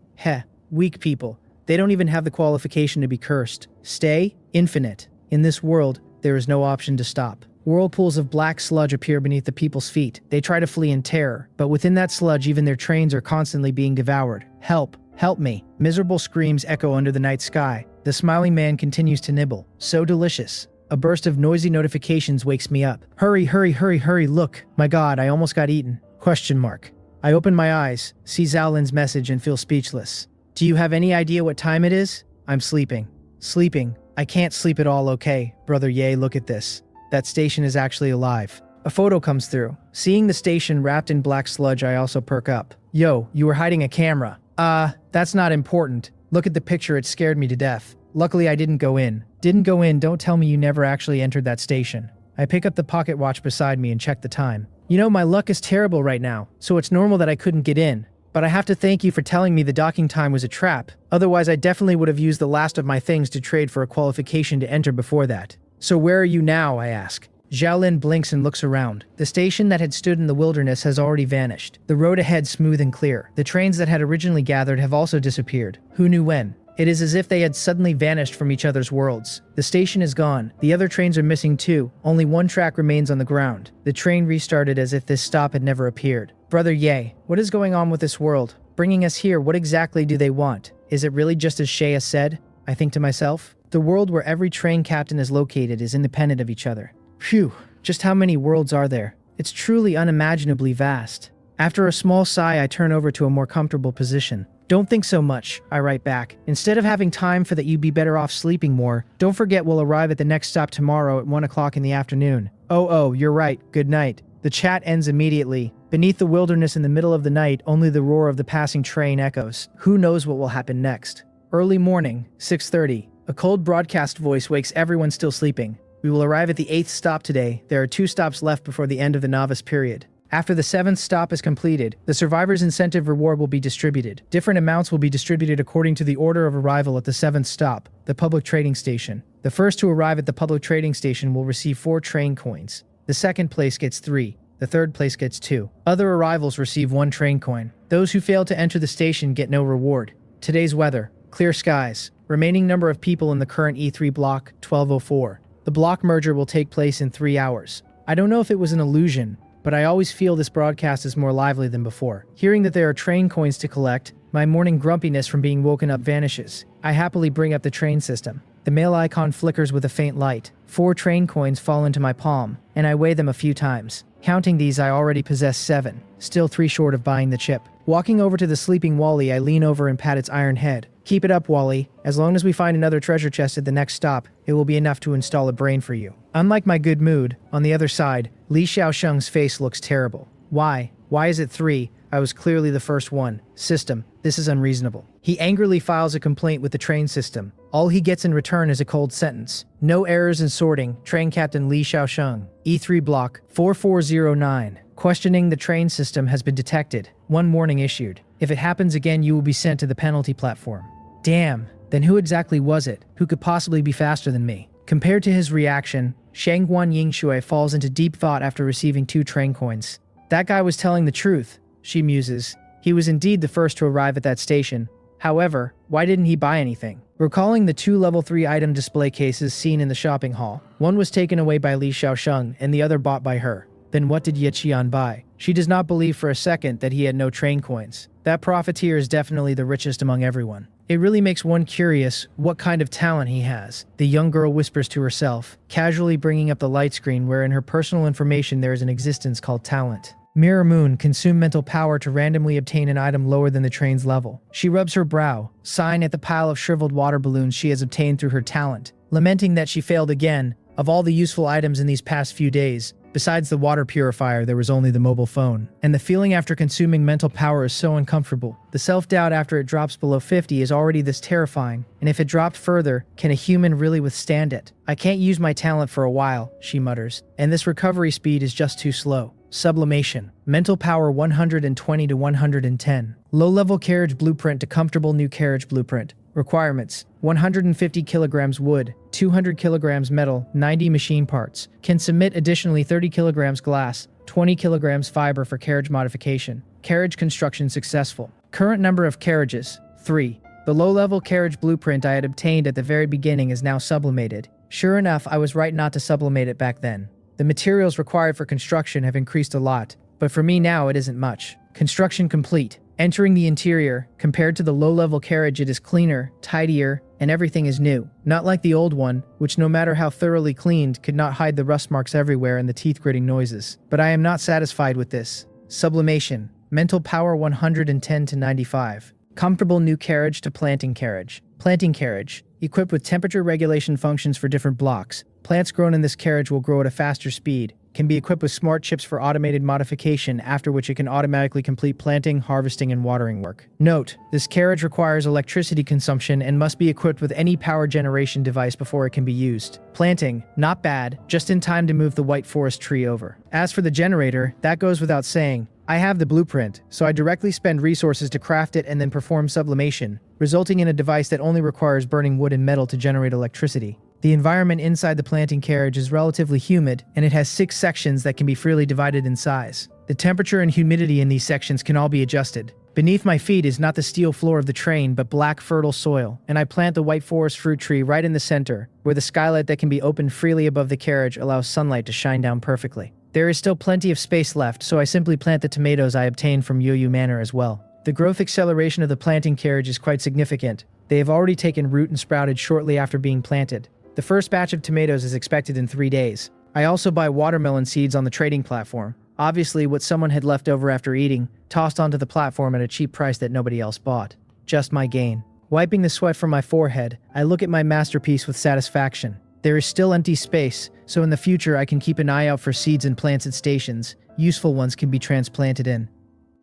weak people. They don't even have the qualification to be cursed. Stay? Infinite. In this world, there is no option to stop. Whirlpools of black sludge appear beneath the people's feet. They try to flee in terror, but within that sludge, even their trains are constantly being devoured. Help! Help me! Miserable screams echo under the night sky. The smiling man continues to nibble. So delicious. A burst of noisy notifications wakes me up. Hurry, hurry, hurry, hurry, look! My god, I almost got eaten. ? I open my eyes, see Zhao Lin's message and feel speechless. Do you have any idea what time it is? I'm sleeping. Sleeping. I can't sleep at all, okay? Brother Ye, look at this. That station is actually alive. A photo comes through. Seeing the station wrapped in black sludge, I also perk up. Yo, you were hiding a camera. That's not important. Look at the picture, it scared me to death. Luckily, I didn't go in. Don't tell me you never actually entered that station. I pick up the pocket watch beside me and check the time. You know, my luck is terrible right now, so it's normal that I couldn't get in. But I have to thank you for telling me the docking time was a trap. Otherwise, I definitely would have used the last of my things to trade for a qualification to enter before that. So where are you now, I ask. Zhao Lin blinks and looks around. The station that had stood in the wilderness has already vanished. The road ahead smooth and clear. The trains that had originally gathered have also disappeared. Who knew when? It is as if they had suddenly vanished from each other's worlds. The station is gone. The other trains are missing too. Only one track remains on the ground. The train restarted as if this stop had never appeared. Brother Ye, what is going on with this world? Bringing us here, what exactly do they want? Is it really just as Shea said? I think to myself. The world where every train captain is located is independent of each other. Phew, just how many worlds are there? It's truly unimaginably vast. After a small sigh, I turn over to a more comfortable position. Don't think so much, I write back. Instead of having time for that, you'd be better off sleeping more. Don't forget we'll arrive at the next stop tomorrow at 1 o'clock in the afternoon. Oh, you're right. Good night. The chat ends immediately. Beneath the wilderness in the middle of the night, only the roar of the passing train echoes. Who knows what will happen next? Early morning, 6:30. A cold broadcast voice wakes everyone still sleeping. We will arrive at the 8th stop today. There are 2 stops left before the end of the novice period. After the 7th stop is completed, the survivor's incentive reward will be distributed. Different amounts will be distributed according to the order of arrival at the 7th stop, the public trading station. The first to arrive at the public trading station will receive 4 train coins. The second place gets 3. The third place gets 2. Other arrivals receive 1 train coin. Those who fail to enter the station get no reward. Today's weather: clear skies. Remaining number of people in the current E3 block, 1204. The block merger will take place in 3 hours. I don't know if it was an illusion, but I always feel this broadcast is more lively than before. Hearing that there are train coins to collect, my morning grumpiness from being woken up vanishes. I happily bring up the train system. The mail icon flickers with a faint light. 4 train coins fall into my palm, and I weigh them a few times. Counting these, I already possess 7, still 3 short of buying the chip. Walking over to the sleeping Wally, I lean over and pat its iron head. Keep it up, Wally. As long as we find another treasure chest at the next stop, it will be enough to install a brain for you. Unlike my good mood, on the other side, Li Xiaosheng's face looks terrible. Why? Why is it 3? I was clearly the first one. System, this is unreasonable. He angrily files a complaint with the train system. All he gets in return is a cold sentence. No errors in sorting, Train Captain Li Xiaosheng. E3 block 4409. Questioning the train system has been detected. One warning issued. If it happens again, you will be sent to the penalty platform. Damn, then who exactly was it? Who could possibly be faster than me? Compared to his reaction, Shangguan Yingshui falls into deep thought after receiving 2 train coins. That guy was telling the truth, she muses. He was indeed the first to arrive at that station. However, why didn't he buy anything? Recalling the 2 level 3 item display cases seen in the shopping hall, one was taken away by Li Xiaosheng and the other bought by her. Then what did Ye Qian buy? She does not believe for a second that he had no train coins. That profiteer is definitely the richest among everyone. It really makes one curious what kind of talent he has, the young girl whispers to herself, casually bringing up the light screen where in her personal information there is an existence called talent. Mirror Moon consume mental power to randomly obtain an item lower than the train's level. She rubs her brow, sighing at the pile of shriveled water balloons she has obtained through her talent, lamenting that she failed again. Of all the useful items in these past few days, besides the water purifier, there was only the mobile phone. And the feeling after consuming mental power is so uncomfortable. The self-doubt after it drops below 50 is already this terrifying, and if it dropped further, can a human really withstand it? I can't use my talent for a while, she mutters, and this recovery speed is just too slow. Sublimation. Mental power 120 to 110. Low-level carriage blueprint to comfortable new carriage blueprint. Requirements: 150 kilograms wood, 200 kilograms metal, 90 machine parts. Can submit additionally 30 kilograms glass, 20 kilograms fiber for carriage modification. Carriage construction successful. Current number of carriages: 3. The low-level carriage blueprint I had obtained at the very beginning is now sublimated. Sure enough, I was right not to sublimate it back then. The materials required for construction have increased a lot, but for me now it isn't much. Construction complete. Entering the interior, compared to the low-level carriage it is cleaner, tidier, and everything is new. Not like the old one, which no matter how thoroughly cleaned could not hide the rust marks everywhere and the teeth-gritting noises. But I am not satisfied with this. Sublimation. Mental power 110 to 95. Comfortable new carriage to planting carriage. Planting carriage. Equipped with temperature regulation functions for different blocks. Plants grown in this carriage will grow at a faster speed. Can be equipped with smart chips for automated modification, after which it can automatically complete planting, harvesting, and watering work. Note: this carriage requires electricity consumption and must be equipped with any power generation device before it can be used. Planting: not bad, just in time to move the white forest tree over. As for the generator, that goes without saying. I have the blueprint, so I directly spend resources to craft it and then perform sublimation, resulting in a device that only requires burning wood and metal to generate electricity. The environment inside the planting carriage is relatively humid, and it has 6 sections that can be freely divided in size. The temperature and humidity in these sections can all be adjusted. Beneath my feet is not the steel floor of the train, but black fertile soil, and I plant the white forest fruit tree right in the center, where the skylight that can be opened freely above the carriage allows sunlight to shine down perfectly. There is still plenty of space left, so I simply plant the tomatoes I obtained from Yoyu Manor as well. The growth acceleration of the planting carriage is quite significant. They have already taken root and sprouted shortly after being planted. The first batch of tomatoes is expected in 3 days. I also buy watermelon seeds on the trading platform. Obviously what someone had left over after eating, tossed onto the platform at a cheap price that nobody else bought. Just my gain. Wiping the sweat from my forehead, I look at my masterpiece with satisfaction. There is still empty space, so in the future I can keep an eye out for seeds and plants at stations. Useful ones can be transplanted in.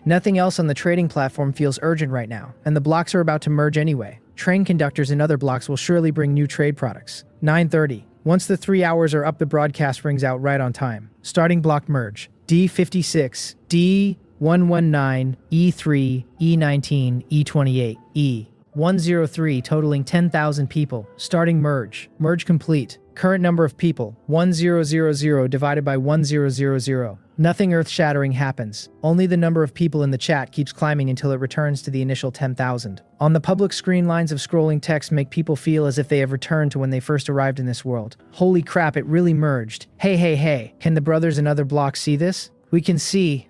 Nothing else on the trading platform feels urgent right now, and the blocks are about to merge anyway. Train conductors and other blocks will surely bring new trade products. 9:30. Once the 3 hours are up, the broadcast rings out right on time. Starting block merge. D56, D119, E3, E19, E28, E103 totaling 10,000 people. Starting merge. Merge complete. Current number of people, 1000 divided by 1000. Nothing earth-shattering happens. Only the number of people in the chat keeps climbing until it returns to the initial 10,000. On the public screen, lines of scrolling text make people feel as if they have returned to when they first arrived in this world. Holy crap, it really merged. Hey, can the brothers in other blocks see this? We can see,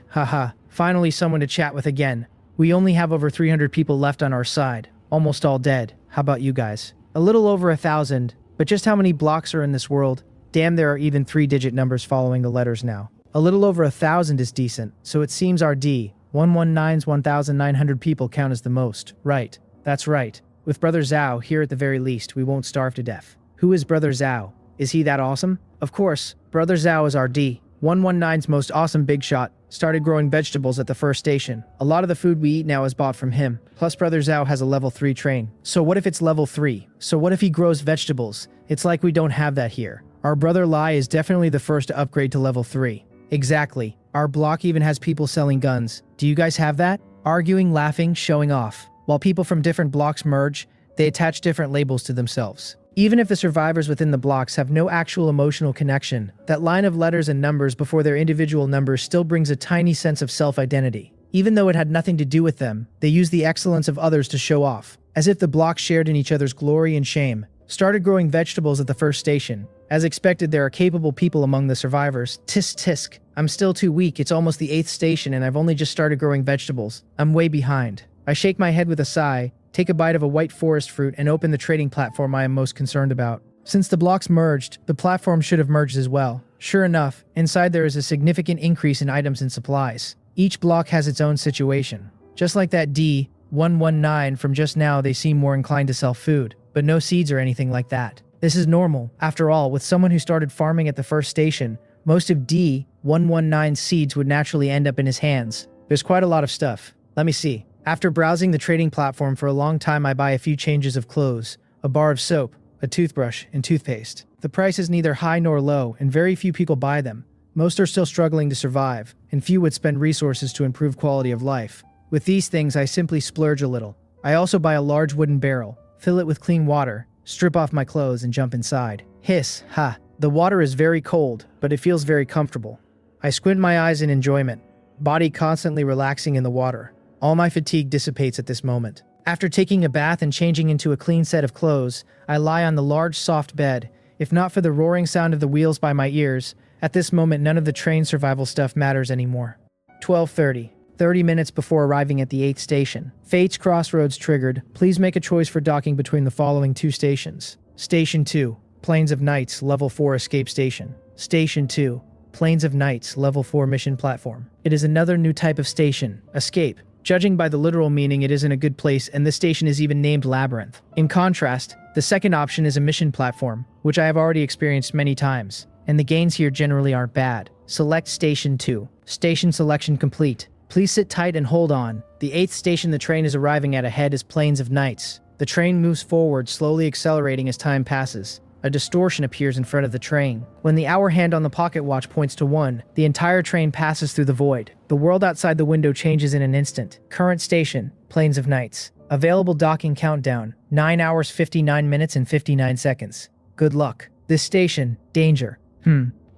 haha. Finally someone to chat with again. We only have over 300 people left on our side. Almost all dead. How about you guys? A little over 1,000. But just how many blocks are in this world? Damn, there are even 3-digit numbers following the letters now. A little over 1,000 is decent, so it seems our D119's 1,900 people count as the most. Right. That's right. With Brother Zhao here at the very least, we won't starve to death. Who is Brother Zhao? Is he that awesome? Of course, Brother Zhao is our D119's most awesome big shot. Started growing vegetables at the first station. A lot of the food we eat now is bought from him. Plus Brother Zhao has a level 3 train. So what if it's level 3? So what if he grows vegetables? It's like we don't have that here. Our brother Lai is definitely the first to upgrade to level 3. Exactly. Our block even has people selling guns. Do you guys have that? Arguing, laughing, showing off. While people from different blocks merge, they attach different labels to themselves. Even if the survivors within the blocks have no actual emotional connection, that line of letters and numbers before their individual numbers still brings a tiny sense of self-identity. Even though it had nothing to do with them, they use the excellence of others to show off, as if the blocks shared in each other's glory and shame. Started growing vegetables at the first station. As expected, there are capable people among the survivors. Tisk tisk. I'm still too weak, it's almost the 8th station and I've only just started growing vegetables. I'm way behind. I shake my head with a sigh, take a bite of a white forest fruit, and open the trading platform I am most concerned about. Since the blocks merged, the platform should have merged as well. Sure enough, inside there is a significant increase in items and supplies. Each block has its own situation. Just like that D119 from just now, they seem more inclined to sell food, but no seeds or anything like that. This is normal. After all, with someone who started farming at the first station, most of D119's seeds would naturally end up in his hands. There's quite a lot of stuff. Let me see. After browsing the trading platform for a long time, I buy a few changes of clothes, a bar of soap, a toothbrush, and toothpaste. The price is neither high nor low, and very few people buy them. Most are still struggling to survive, and few would spend resources to improve quality of life. With these things, I simply splurge a little. I also buy a large wooden barrel, fill it with clean water, strip off my clothes, and jump inside. Hiss, ha. The water is very cold, but it feels very comfortable. I squint my eyes in enjoyment, body constantly relaxing in the water. All my fatigue dissipates at this moment. After taking a bath and changing into a clean set of clothes, I lie on the large soft bed. If not for the roaring sound of the wheels by my ears, at this moment none of the train survival stuff matters anymore. 12:30. 30 minutes before arriving at the 8th station. Fate's crossroads triggered. Please make a choice for docking between the following 2 stations. Station 2. Plains of Nights, Level 4 Escape Station. Station 2. Plains of Nights, Level 4 Mission Platform. It is another new type of station. Escape. Judging by the literal meaning, it isn't a good place, and this station is even named Labyrinth. In contrast, the second option is a mission platform, which I have already experienced many times, and the gains here generally aren't bad. Select Station 2. Station selection complete. Please sit tight and hold on. The 8th station the train is arriving at ahead is Plains of Nights. The train moves forward, slowly accelerating as time passes. A distortion appears in front of the train. When the hour hand on the pocket watch points to 1, the entire train passes through the void. The world outside the window changes in an instant. Current station, Plains of Nights. Available docking countdown, 9 hours 59 minutes and 59 seconds. Good luck. This station, danger.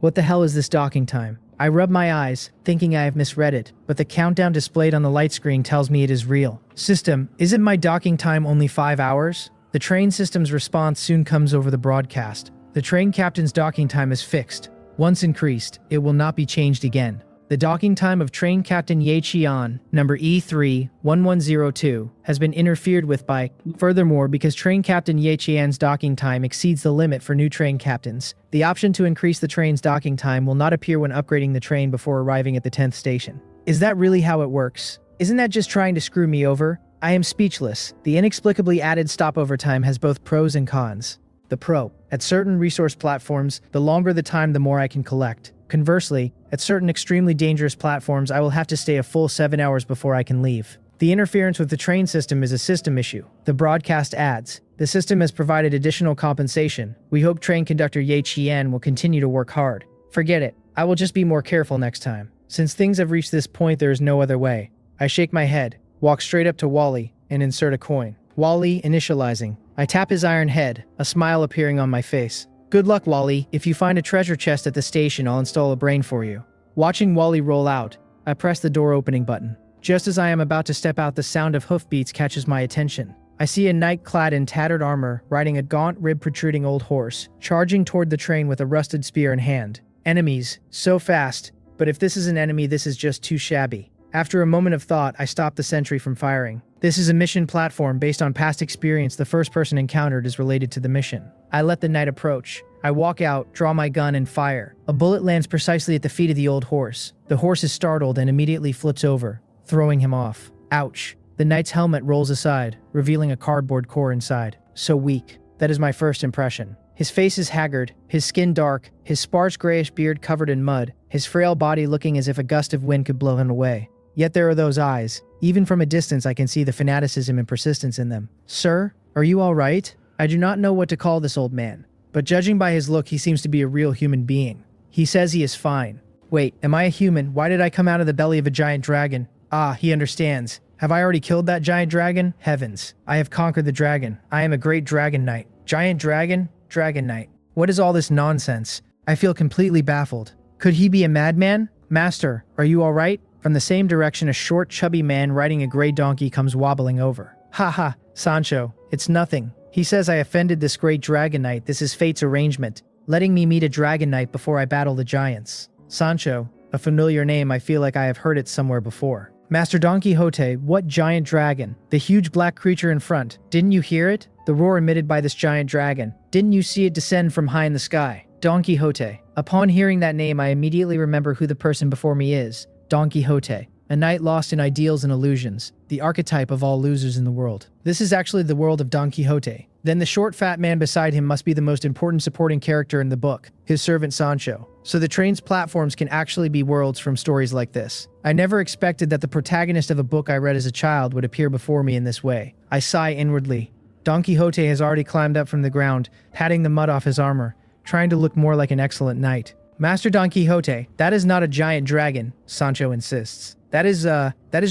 What the hell is this docking time? I rub my eyes, thinking I have misread it, but the countdown displayed on the light screen tells me it is real. System, isn't my docking time only 5 hours? The train system's response soon comes over the broadcast. The train captain's docking time is fixed. Once increased, it will not be changed again. The docking time of train captain Ye Qian, number E31102, has been interfered with by. Furthermore, because train captain Ye Qian's docking time exceeds the limit for new train captains, the option to increase the train's docking time will not appear when upgrading the train before arriving at the 10th station. Is that really how it works? Isn't that just trying to screw me over? I am speechless. The inexplicably added stopover time has both pros and cons. The pro. At certain resource platforms, the longer the time, the more I can collect. Conversely, at certain extremely dangerous platforms, I will have to stay a full 7 hours before I can leave. The interference with the train system is a system issue. The broadcast adds, the system has provided additional compensation. We hope train conductor Ye Qian will continue to work hard. Forget it. I will just be more careful next time. Since things have reached this point, there is no other way. I shake my head, walk straight up to Wally, and insert a coin. Wally initializing. I tap his iron head, a smile appearing on my face. Good luck, Wally. If you find a treasure chest at the station, I'll install a brain for you. Watching Wally roll out, I press the door opening button. Just as I am about to step out, the sound of hoofbeats catches my attention. I see a knight clad in tattered armor, riding a gaunt, rib-protruding old horse, charging toward the train with a rusted spear in hand. Enemies. So fast. But if this is an enemy, this is just too shabby. After a moment of thought, I stop the sentry from firing. This is a mission platform. Based on past experience, the first person encountered is related to the mission. I let the knight approach. I walk out, draw my gun, and fire. A bullet lands precisely at the feet of the old horse. The horse is startled and immediately flips over, throwing him off. Ouch. The knight's helmet rolls aside, revealing a cardboard core inside. So weak. That is my first impression. His face is haggard, his skin dark, his sparse grayish beard covered in mud, his frail body looking as if a gust of wind could blow him away. Yet there are those eyes. Even from a distance, I can see the fanaticism and persistence in them. Sir, are you all right? I do not know what to call this old man, but judging by his look, he seems to be a real human being. He says he is fine. Wait, am I a human? Why did I come out of the belly of a giant dragon? Ah, he understands. Have I already killed that giant dragon? Heavens. I have conquered the dragon. I am a great dragon knight. Giant dragon? Dragon knight. What is all this nonsense? I feel completely baffled. Could he be a madman? Master, are you alright? From the same direction, a short, chubby man riding a gray donkey comes wobbling over. Haha, Sancho, it's nothing. He says I offended this great dragon knight. This is fate's arrangement, letting me meet a dragon knight before I battle the giants. Sancho, a familiar name. I feel like I have heard it somewhere before. Master Don Quixote, what giant dragon? The huge black creature in front. Didn't you hear it? The roar emitted by this giant dragon. Didn't you see it descend from high in the sky? Don Quixote. Upon hearing that name, I immediately remember who the person before me is. Don Quixote. A knight lost in ideals and illusions. The archetype of all losers in the world. This is actually the world of Don Quixote. Then the short fat man beside him must be the most important supporting character in the book, his servant Sancho. So the train's platforms can actually be worlds from stories like this. I never expected that the protagonist of a book I read as a child would appear before me in this way. I sigh inwardly. Don Quixote has already climbed up from the ground, patting the mud off his armor, trying to look more like an excellent knight. Master Don Quixote, that is not a giant dragon, Sancho insists. That is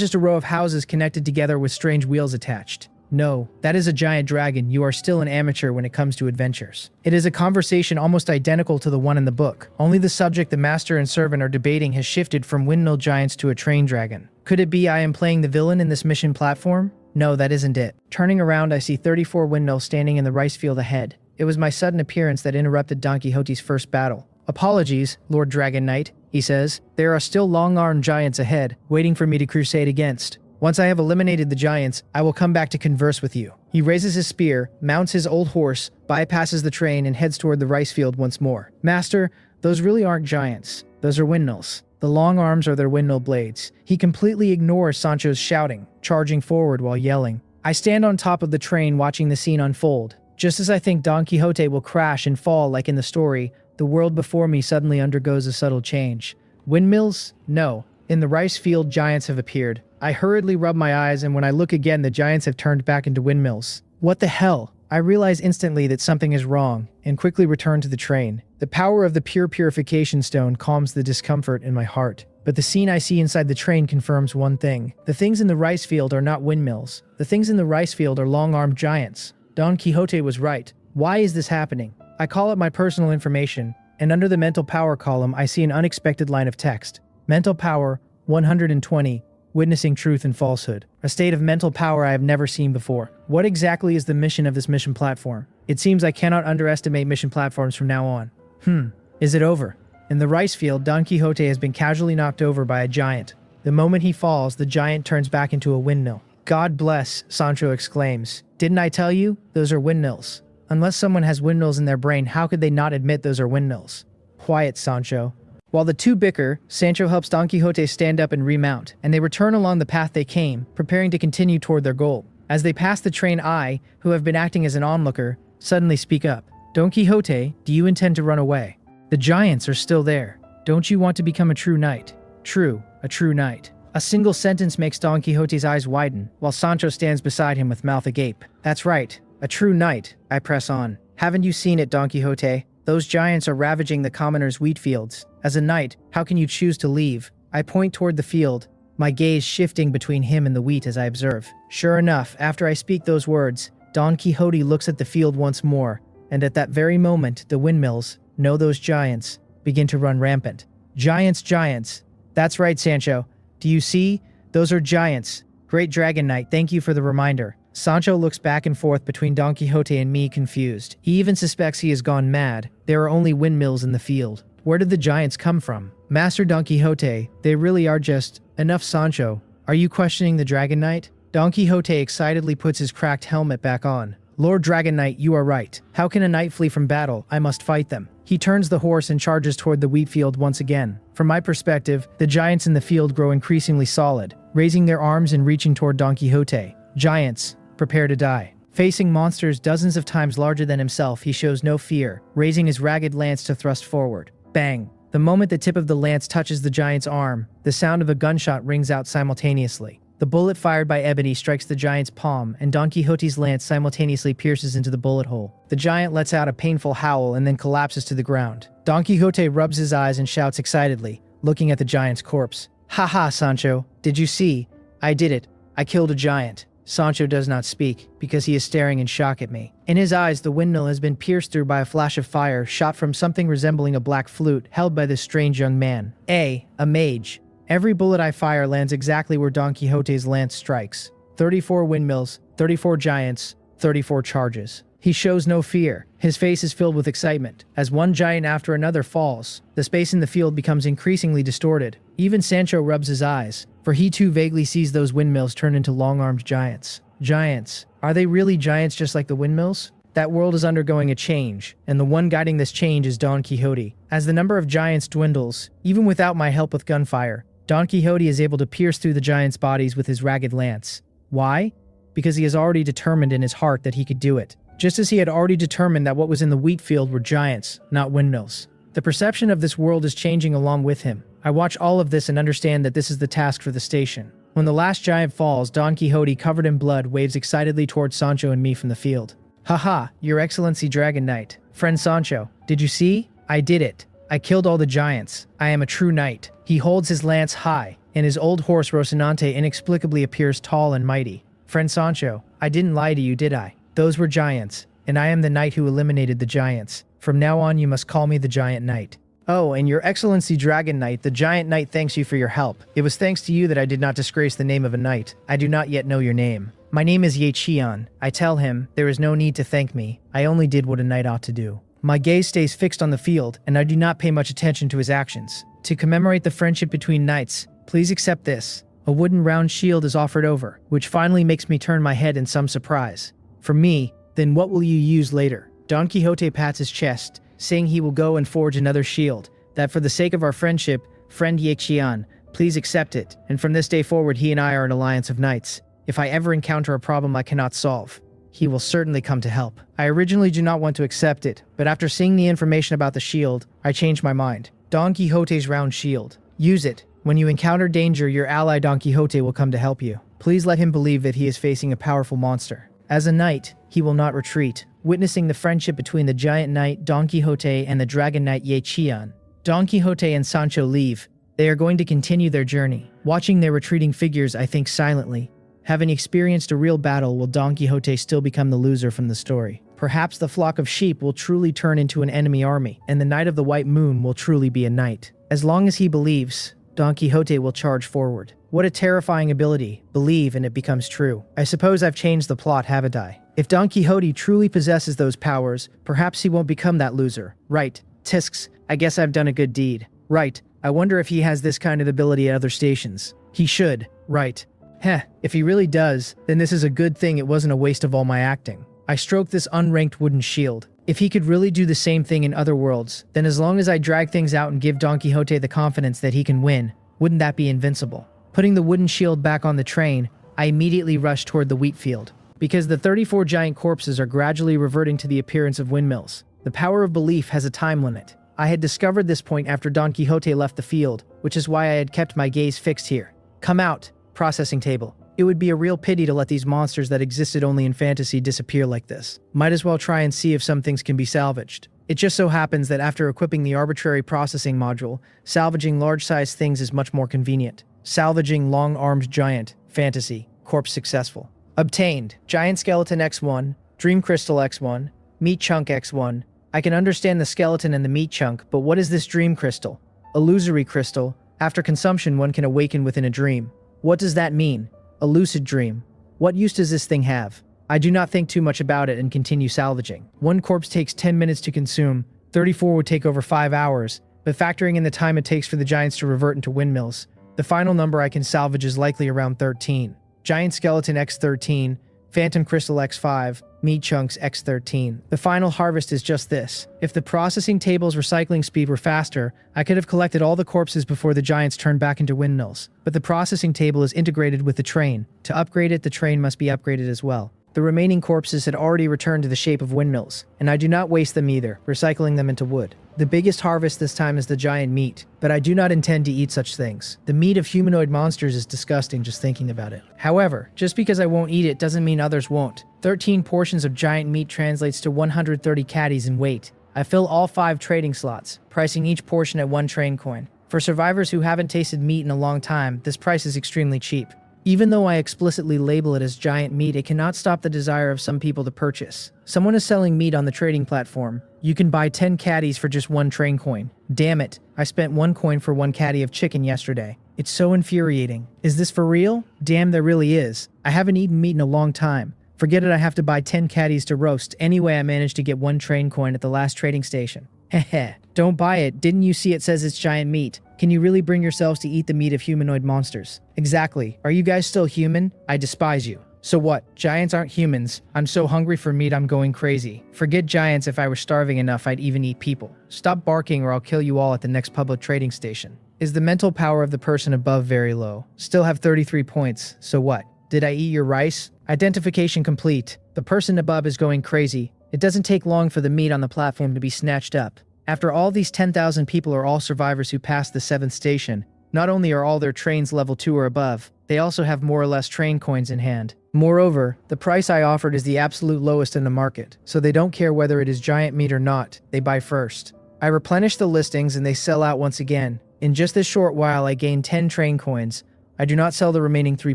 just a row of houses connected together with strange wheels attached. No, that is a giant dragon. You are still an amateur when it comes to adventures. It is a conversation almost identical to the one in the book. Only the subject the master and servant are debating has shifted from windmill giants to a train dragon. Could it be I am playing the villain in this mission platform? No, that isn't it. Turning around, I see 34 windmills standing in the rice field ahead. It was my sudden appearance that interrupted Don Quixote's first battle. Apologies, Lord Dragon Knight, he says. There are still long-armed giants ahead, waiting for me to crusade against. Once I have eliminated the giants, I will come back to converse with you. He raises his spear, mounts his old horse, bypasses the train, and heads toward the rice field once more. Master, those really aren't giants. Those are windmills. The long arms are their windmill blades. He completely ignores Sancho's shouting, charging forward while yelling. I stand on top of the train watching the scene unfold. Just as I think Don Quixote will crash and fall like in the story, the world before me suddenly undergoes a subtle change. Windmills? No. In the rice field, giants have appeared. I hurriedly rub my eyes, and when I look again, the giants have turned back into windmills. What the hell? I realize instantly that something is wrong, and quickly return to the train. The power of the pure purification stone calms the discomfort in my heart. But the scene I see inside the train confirms one thing. The things in the rice field are not windmills. The things in the rice field are long-armed giants. Don Quixote was right. Why is this happening? I call up my personal information, and under the mental power column, I see an unexpected line of text. Mental power, 120. Witnessing truth and falsehood. A state of mental power I have never seen before. What exactly is the mission of this mission platform? It seems I cannot underestimate mission platforms from now on. Is it over? In the rice field, Don Quixote has been casually knocked over by a giant. The moment he falls, the giant turns back into a windmill. God bless, Sancho exclaims. Didn't I tell you? Those are windmills. Unless someone has windmills in their brain, how could they not admit those are windmills? Quiet, Sancho. While the two bicker, Sancho helps Don Quixote stand up and remount, and they return along the path they came, preparing to continue toward their goal. As they pass the train, I, who have been acting as an onlooker, suddenly speak up. Don Quixote, do you intend to run away? The giants are still there. Don't you want to become a true knight? True, a true knight. A single sentence makes Don Quixote's eyes widen, while Sancho stands beside him with mouth agape. That's right, a true knight, I press on. Haven't you seen it, Don Quixote? Those giants are ravaging the commoners' wheat fields. As a knight, how can you choose to leave? I point toward the field, my gaze shifting between him and the wheat as I observe. Sure enough, after I speak those words, Don Quixote looks at the field once more, and at that very moment, the windmills, no those giants, begin to run rampant. Giants, giants. That's right, Sancho. Do you see? Those are giants. Great Dragon Knight, thank you for the reminder. Sancho looks back and forth between Don Quixote and me, confused. He even suspects he has gone mad. There are only windmills in the field. Where did the giants come from? Master Don Quixote, they really are just... Enough, Sancho. Are you questioning the Dragon Knight? Don Quixote excitedly puts his cracked helmet back on. Lord Dragon Knight, you are right. How can a knight flee from battle? I must fight them. He turns the horse and charges toward the wheat field once again. From my perspective, the giants in the field grow increasingly solid, raising their arms and reaching toward Don Quixote. Giants, prepare to die. Facing monsters dozens of times larger than himself, he shows no fear, raising his ragged lance to thrust forward. Bang! The moment the tip of the lance touches the giant's arm, the sound of a gunshot rings out simultaneously. The bullet fired by Ebony strikes the giant's palm, and Don Quixote's lance simultaneously pierces into the bullet hole. The giant lets out a painful howl and then collapses to the ground. Don Quixote rubs his eyes and shouts excitedly, looking at the giant's corpse. Haha, Sancho, did you see? I did it. I killed a giant. Sancho does not speak, because he is staring in shock at me. In his eyes, the windmill has been pierced through by a flash of fire shot from something resembling a black flute held by this strange young man. A mage. Every bullet I fire lands exactly where Don Quixote's lance strikes. 34 windmills, 34 giants, 34 charges. He shows no fear. His face is filled with excitement. As one giant after another falls, the space in the field becomes increasingly distorted. Even Sancho rubs his eyes, for he too vaguely sees those windmills turn into long-armed giants. Giants. Are they really giants just like the windmills? That world is undergoing a change, and the one guiding this change is Don Quixote. As the number of giants dwindles, even without my help with gunfire, Don Quixote is able to pierce through the giants' bodies with his ragged lance. Why? Because he has already determined in his heart that he could do it. Just as he had already determined that what was in the wheat field were giants, not windmills. The perception of this world is changing along with him. I watch all of this and understand that this is the task for the station. When the last giant falls, Don Quixote, covered in blood, waves excitedly towards Sancho and me from the field. Haha, Your Excellency Dragon Knight. Friend Sancho, did you see? I did it. I killed all the giants. I am a true knight. He holds his lance high, and his old horse Rocinante inexplicably appears tall and mighty. Friend Sancho, I didn't lie to you, did I? Those were giants, and I am the knight who eliminated the giants. From now on, you must call me the Giant Knight. Oh, and Your Excellency Dragon Knight, the Giant Knight thanks you for your help. It was thanks to you that I did not disgrace the name of a knight. I do not yet know your name. My name is Ye Qian. I tell him, there is no need to thank me. I only did what a knight ought to do. My gaze stays fixed on the field, and I do not pay much attention to his actions. To commemorate the friendship between knights, please accept this. A wooden round shield is offered over, which finally makes me turn my head in some surprise. For me, then what will you use later? Don Quixote pats his chest, saying he will go and forge another shield, that for the sake of our friendship, friend Ye Qian, please accept it, and from this day forward he and I are an alliance of knights. If I ever encounter a problem I cannot solve, he will certainly come to help. I originally do not want to accept it, but after seeing the information about the shield, I changed my mind. Don Quixote's round shield. Use it. When you encounter danger, your ally Don Quixote will come to help you. Please let him believe that he is facing a powerful monster. As a knight, he will not retreat. Witnessing the friendship between the giant knight Don Quixote and the dragon knight Ye Qian, Don Quixote and Sancho leave. They are going to continue their journey. Watching their retreating figures, I think silently. Having experienced a real battle, will Don Quixote still become the loser from the story? Perhaps the flock of sheep will truly turn into an enemy army, and the Knight of the White Moon will truly be a knight. As long as he believes, Don Quixote will charge forward. What a terrifying ability. Believe and it becomes true. I suppose I've changed the plot, haven't I? If Don Quixote truly possesses those powers, perhaps he won't become that loser. Right. Tisks, I guess I've done a good deed. Right. I wonder if he has this kind of ability at other stations. He should. Right. Heh, if he really does, then this is a good thing it wasn't a waste of all my acting. I stroke this unranked wooden shield. If he could really do the same thing in other worlds, then as long as I drag things out and give Don Quixote the confidence that he can win, wouldn't that be invincible? Putting the wooden shield back on the train, I immediately rush toward the wheat field. Because the 34 giant corpses are gradually reverting to the appearance of windmills. The power of belief has a time limit. I had discovered this point after Don Quixote left the field, which is why I had kept my gaze fixed here. Come out, processing table. It would be a real pity to let these monsters that existed only in fantasy disappear like this. Might as well try and see if some things can be salvaged. It just so happens that after equipping the arbitrary processing module, salvaging large-sized things is much more convenient. Salvaging long-armed giant, fantasy, corpse successful. Obtained, giant skeleton X1, dream crystal X1, meat chunk X1. I can understand the skeleton and the meat chunk, but what is this dream crystal? Illusory crystal. After consumption, one can awaken within a dream. What does that mean? A lucid dream. What use does this thing have? I do not think too much about it and continue salvaging. One corpse takes 10 minutes to consume, 34 would take over 5 hours, but factoring in the time it takes for the giants to revert into windmills, the final number I can salvage is likely around 13. Giant skeleton X13, phantom crystal X5, meat chunks X13. The final harvest is just this. If the processing table's recycling speed were faster, I could have collected all the corpses before the giants turned back into windmills. But the processing table is integrated with the train. To upgrade it, the train must be upgraded as well. The remaining corpses had already returned to the shape of windmills, and I do not waste them either, recycling them into wood. The biggest harvest this time is the giant meat, but I do not intend to eat such things. The meat of humanoid monsters is disgusting just thinking about it. However, just because I won't eat it doesn't mean others won't. 13 portions of giant meat translates to 130 caddies in weight. I fill all 5 trading slots, pricing each portion at 1 train coin. For survivors who haven't tasted meat in a long time, this price is extremely cheap. Even though I explicitly label it as giant meat, it cannot stop the desire of some people to purchase. Someone is selling meat on the trading platform. You can buy 10 caddies for just 1 train coin. Damn it, I spent 1 coin for 1 caddy of chicken yesterday. It's so infuriating. Is this for real? Damn, there really is. I haven't eaten meat in a long time. Forget it, I have to buy 10 caddies to roast. Anyway, I managed to get 1 train coin at the last trading station. Heh, don't buy it. Didn't you see it says it's giant meat? Can you really bring yourselves to eat the meat of humanoid monsters? Exactly. Are you guys still human? I despise you. So what? Giants aren't humans. I'm so hungry for meat I'm going crazy. Forget giants, if I were starving enough I'd even eat people. Stop barking or I'll kill you all at the next public trading station. Is the mental power of the person above very low? Still have 33 points. So what? Did I eat your rice? Identification complete. The person above is going crazy. It doesn't take long for the meat on the platform to be snatched up. After all, these 10,000 people are all survivors who passed the 7th station. Not only are all their trains level 2 or above, they also have more or less train coins in hand. Moreover, the price I offered is the absolute lowest in the market, so they don't care whether it is giant meat or not, they buy first. I replenish the listings and they sell out once again. In just this short while I gain 10 train coins. I do not sell the remaining 3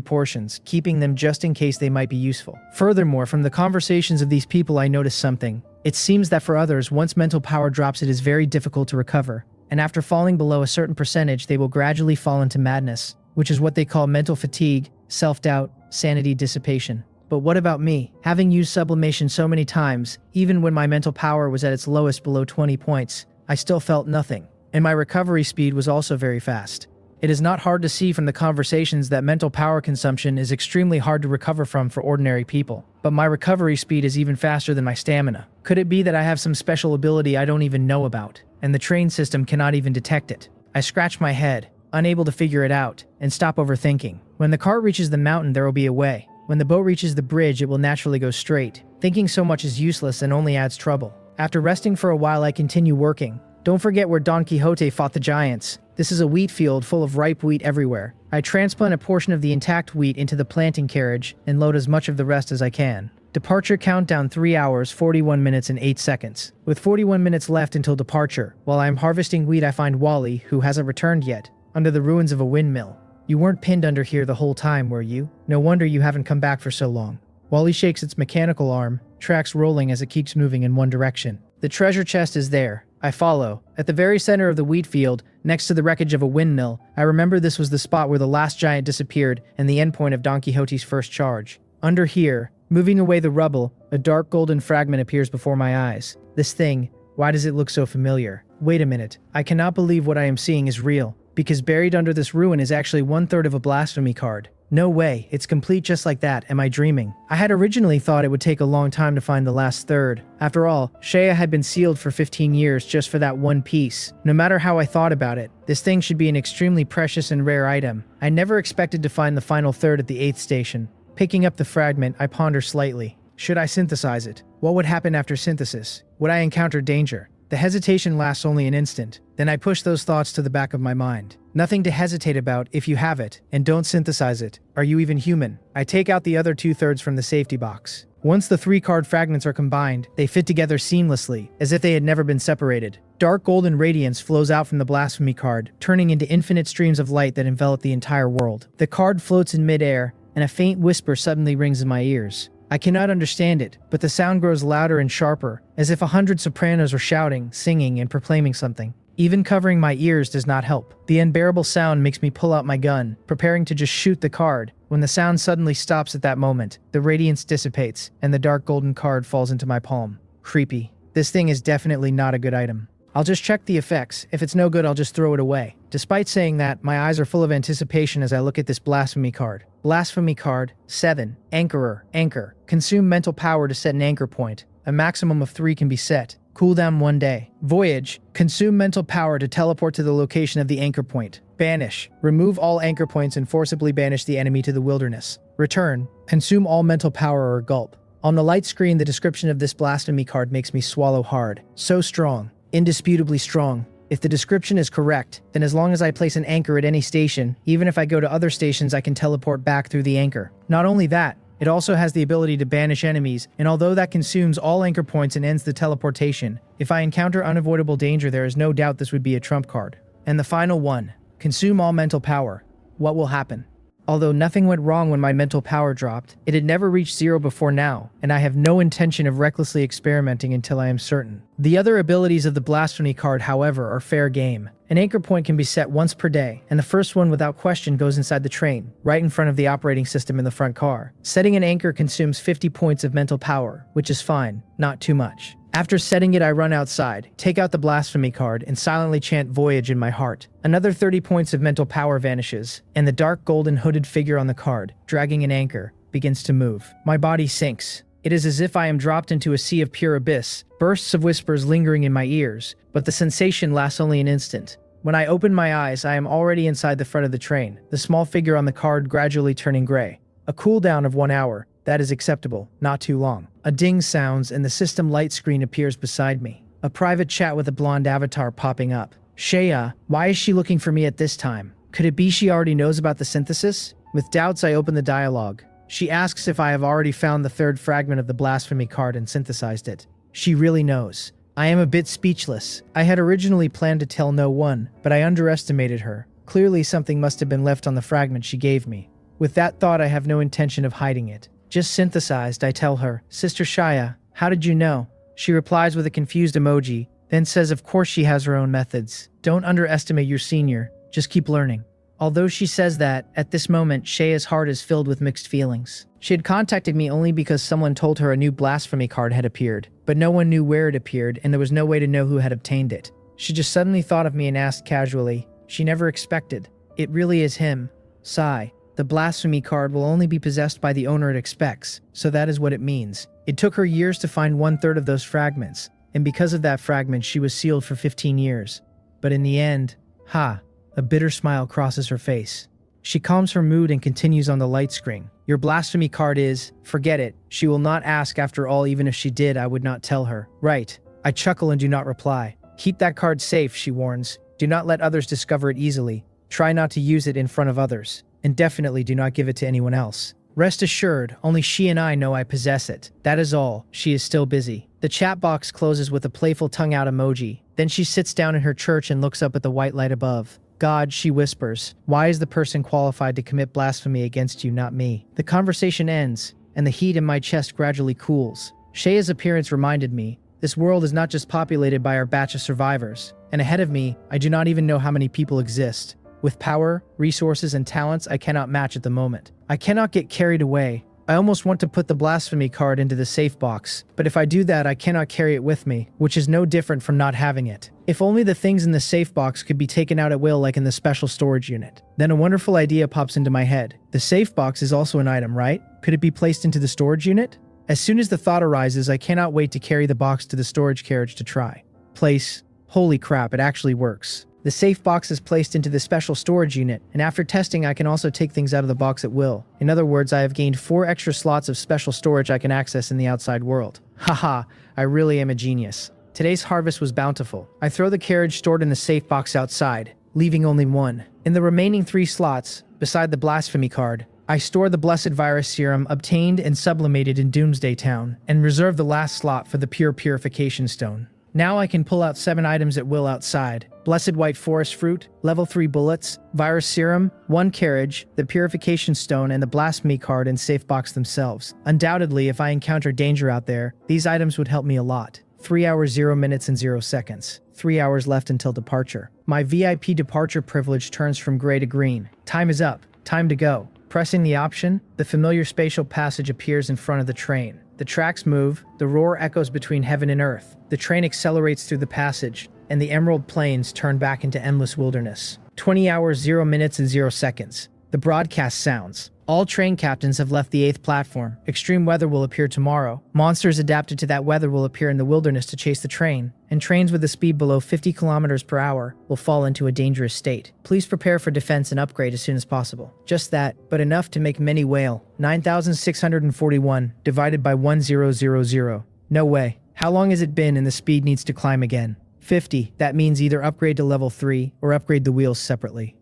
portions, keeping them just in case they might be useful. Furthermore, from the conversations of these people I noticed something. It seems that for others, once mental power drops, it is very difficult to recover, and after falling below a certain percentage, they will gradually fall into madness, which is what they call mental fatigue, self-doubt, sanity dissipation. But what about me? Having used sublimation so many times, even when my mental power was at its lowest below 20 points, I still felt nothing, and my recovery speed was also very fast. It is not hard to see from the conversations that mental power consumption is extremely hard to recover from for ordinary people. But my recovery speed is even faster than my stamina. Could it be that I have some special ability I don't even know about, and the train system cannot even detect it? I scratch my head, unable to figure it out, and stop overthinking. When the cart reaches the mountain, there will be a way. When the boat reaches the bridge, it will naturally go straight. Thinking so much is useless and only adds trouble. After resting for a while, I continue working. Don't forget where Don Quixote fought the giants. This is a wheat field full of ripe wheat everywhere. I transplant a portion of the intact wheat into the planting carriage and load as much of the rest as I can. Departure countdown 3 hours, 41 minutes and 8 seconds. With 41 minutes left until departure, while I am harvesting wheat I find Wally, who hasn't returned yet, under the ruins of a windmill. You weren't pinned under here the whole time, were you? No wonder you haven't come back for so long. Wally shakes its mechanical arm, tracks rolling as it keeps moving in one direction. The treasure chest is there. I follow. At the very center of the wheat field, next to the wreckage of a windmill, I remember this was the spot where the last giant disappeared and the endpoint of Don Quixote's first charge. Under here, moving away the rubble, a dark golden fragment appears before my eyes. This thing, why does it look so familiar? Wait a minute, I cannot believe what I am seeing is real, because buried under this ruin is actually 1/3 of a blasphemy card. No way, it's complete just like that. Am I dreaming? I had originally thought it would take a long time to find the last third. After all, Shea had been sealed for 15 years just for that one piece. No matter how I thought about it, this thing should be an extremely precious and rare item. I never expected to find the final third at the 8th station. Picking up the fragment, I ponder slightly. Should I synthesize it? What would happen after synthesis? Would I encounter danger? The hesitation lasts only an instant. Then I push those thoughts to the back of my mind. Nothing to hesitate about if you have it, and don't synthesize it. Are you even human? I take out the other 2/3 from the safety box. Once the 3 card fragments are combined, they fit together seamlessly, as if they had never been separated. Dark golden radiance flows out from the blasphemy card, turning into infinite streams of light that envelop the entire world. The card floats in midair, and a faint whisper suddenly rings in my ears. I cannot understand it, but the sound grows louder and sharper, as if 100 sopranos were shouting, singing, and proclaiming something. Even covering my ears does not help. The unbearable sound makes me pull out my gun, preparing to just shoot the card. When the sound suddenly stops at that moment, the radiance dissipates, and the dark golden card falls into my palm. Creepy. This thing is definitely not a good item. I'll just check the effects. If it's no good, I'll just throw it away. Despite saying that, my eyes are full of anticipation as I look at this blasphemy card. Blasphemy card 7. Anchorer. Anchor. Consume mental power to set an anchor point. A maximum of 3 can be set. Cooldown 1 day. Voyage. Consume mental power to teleport to the location of the anchor point. Banish. Remove all anchor points and forcibly banish the enemy to the wilderness. Return. Consume all mental power or gulp. On the light screen, the description of this blasphemy card makes me swallow hard. So strong. Indisputably strong. If the description is correct, then as long as I place an anchor at any station, even if I go to other stations, I can teleport back through the anchor. Not only that, it also has the ability to banish enemies, and although that consumes all anchor points and ends the teleportation, if I encounter unavoidable danger, there is no doubt this would be a trump card. And the final one, consume all mental power. What will happen? Although nothing went wrong when my mental power dropped, it had never reached zero before now, and I have no intention of recklessly experimenting until I am certain. The other abilities of the blasphemy card, however, are fair game. An anchor point can be set once per day, and the first one without question goes inside the train, right in front of the operating system in the front car. Setting an anchor consumes 50 points of mental power, which is fine, not too much. After setting it, I run outside, take out the blasphemy card, and silently chant Voyage in my heart. Another 30 points of mental power vanishes, and the dark golden hooded figure on the card, dragging an anchor, begins to move. My body sinks. It is as if I am dropped into a sea of pure abyss, bursts of whispers lingering in my ears, but the sensation lasts only an instant. When I open my eyes, I am already inside the front of the train, the small figure on the card gradually turning gray. A cooldown of 1 hour. That is acceptable, not too long. A ding sounds and the system light screen appears beside me. A private chat with a blonde avatar popping up. Shea, why is she looking for me at this time? Could it be she already knows about the synthesis? With doubts, I open the dialogue. She asks if I have already found the third fragment of the blasphemy card and synthesized it. She really knows. I am a bit speechless. I had originally planned to tell no one, but I underestimated her. Clearly something must have been left on the fragment she gave me. With that thought, I have no intention of hiding it. Just synthesized, I tell her. Sister Shaya, how did you know? She replies with a confused emoji, then says of course she has her own methods. Don't underestimate your senior, just keep learning. Although she says that, at this moment, Shaya's heart is filled with mixed feelings. She had contacted me only because someone told her a new blasphemy card had appeared, but no one knew where it appeared and there was no way to know who had obtained it. She just suddenly thought of me and asked casually. She never expected. It really is him. Sigh. The blasphemy card will only be possessed by the owner it expects, so that is what it means. It took her years to find 1/3 of those fragments, and because of that fragment she was sealed for 15 years. But in the end, a bitter smile crosses her face. She calms her mood and continues on the light screen. Your blasphemy card is, forget it, she will not ask after all. Even if she did, I would not tell her. Right. I chuckle and do not reply. Keep that card safe, she warns. Do not let others discover it easily. Try not to use it in front of others. And definitely do not give it to anyone else. Rest assured, only she and I know I possess it. That is all. She is still busy. The chat box closes with a playful tongue-out emoji. Then she sits down in her church and looks up at the white light above. God, she whispers, why is the person qualified to commit blasphemy against you, not me? The conversation ends, and the heat in my chest gradually cools. Shaya's appearance reminded me, this world is not just populated by our batch of survivors. And ahead of me, I do not even know how many people exist. With power, resources, and talents I cannot match at the moment. I cannot get carried away. I almost want to put the blasphemy card into the safe box, but if I do that I cannot carry it with me, which is no different from not having it. If only the things in the safe box could be taken out at will like in the special storage unit. Then a wonderful idea pops into my head. The safe box is also an item, right? Could it be placed into the storage unit? As soon as the thought arises, I cannot wait to carry the box to the storage carriage to try. Place. Holy crap, it actually works. The safe box is placed into the special storage unit, and after testing I can also take things out of the box at will. In other words, I have gained 4 extra slots of special storage I can access in the outside world. Haha, I really am a genius. Today's harvest was bountiful. I throw the carriage stored in the safe box outside, leaving only 1. In the remaining 3 slots, beside the blasphemy card, I store the blessed virus serum obtained and sublimated in Doomsday Town, and reserve the last slot for the pure purification stone. Now I can pull out 7 items at will outside. Blessed white forest fruit, level 3 bullets, virus serum, 1 carriage, the purification stone, and the blasphemy card and safe box themselves. Undoubtedly, if I encounter danger out there, these items would help me a lot. 3 hours 0 minutes and 0 seconds. 3 hours left until departure. My VIP departure privilege turns from gray to green. Time is up. Time to go. Pressing the option, the familiar spatial passage appears in front of the train. The tracks move, the roar echoes between heaven and earth. The train accelerates through the passage, and the emerald plains turn back into endless wilderness. 20 hours 0 minutes and 0 seconds. The broadcast sounds. All train captains have left the 8th platform. Extreme weather will appear tomorrow. Monsters adapted to that weather will appear in the wilderness to chase the train, and trains with a speed below 50 kilometers per hour will fall into a dangerous state. Please prepare for defense and upgrade as soon as possible. Just that, but enough to make many wail. 9,641 divided by 1000. No way. How long has it been and the speed needs to climb again? 50. That means either upgrade to level 3 or upgrade the wheels separately.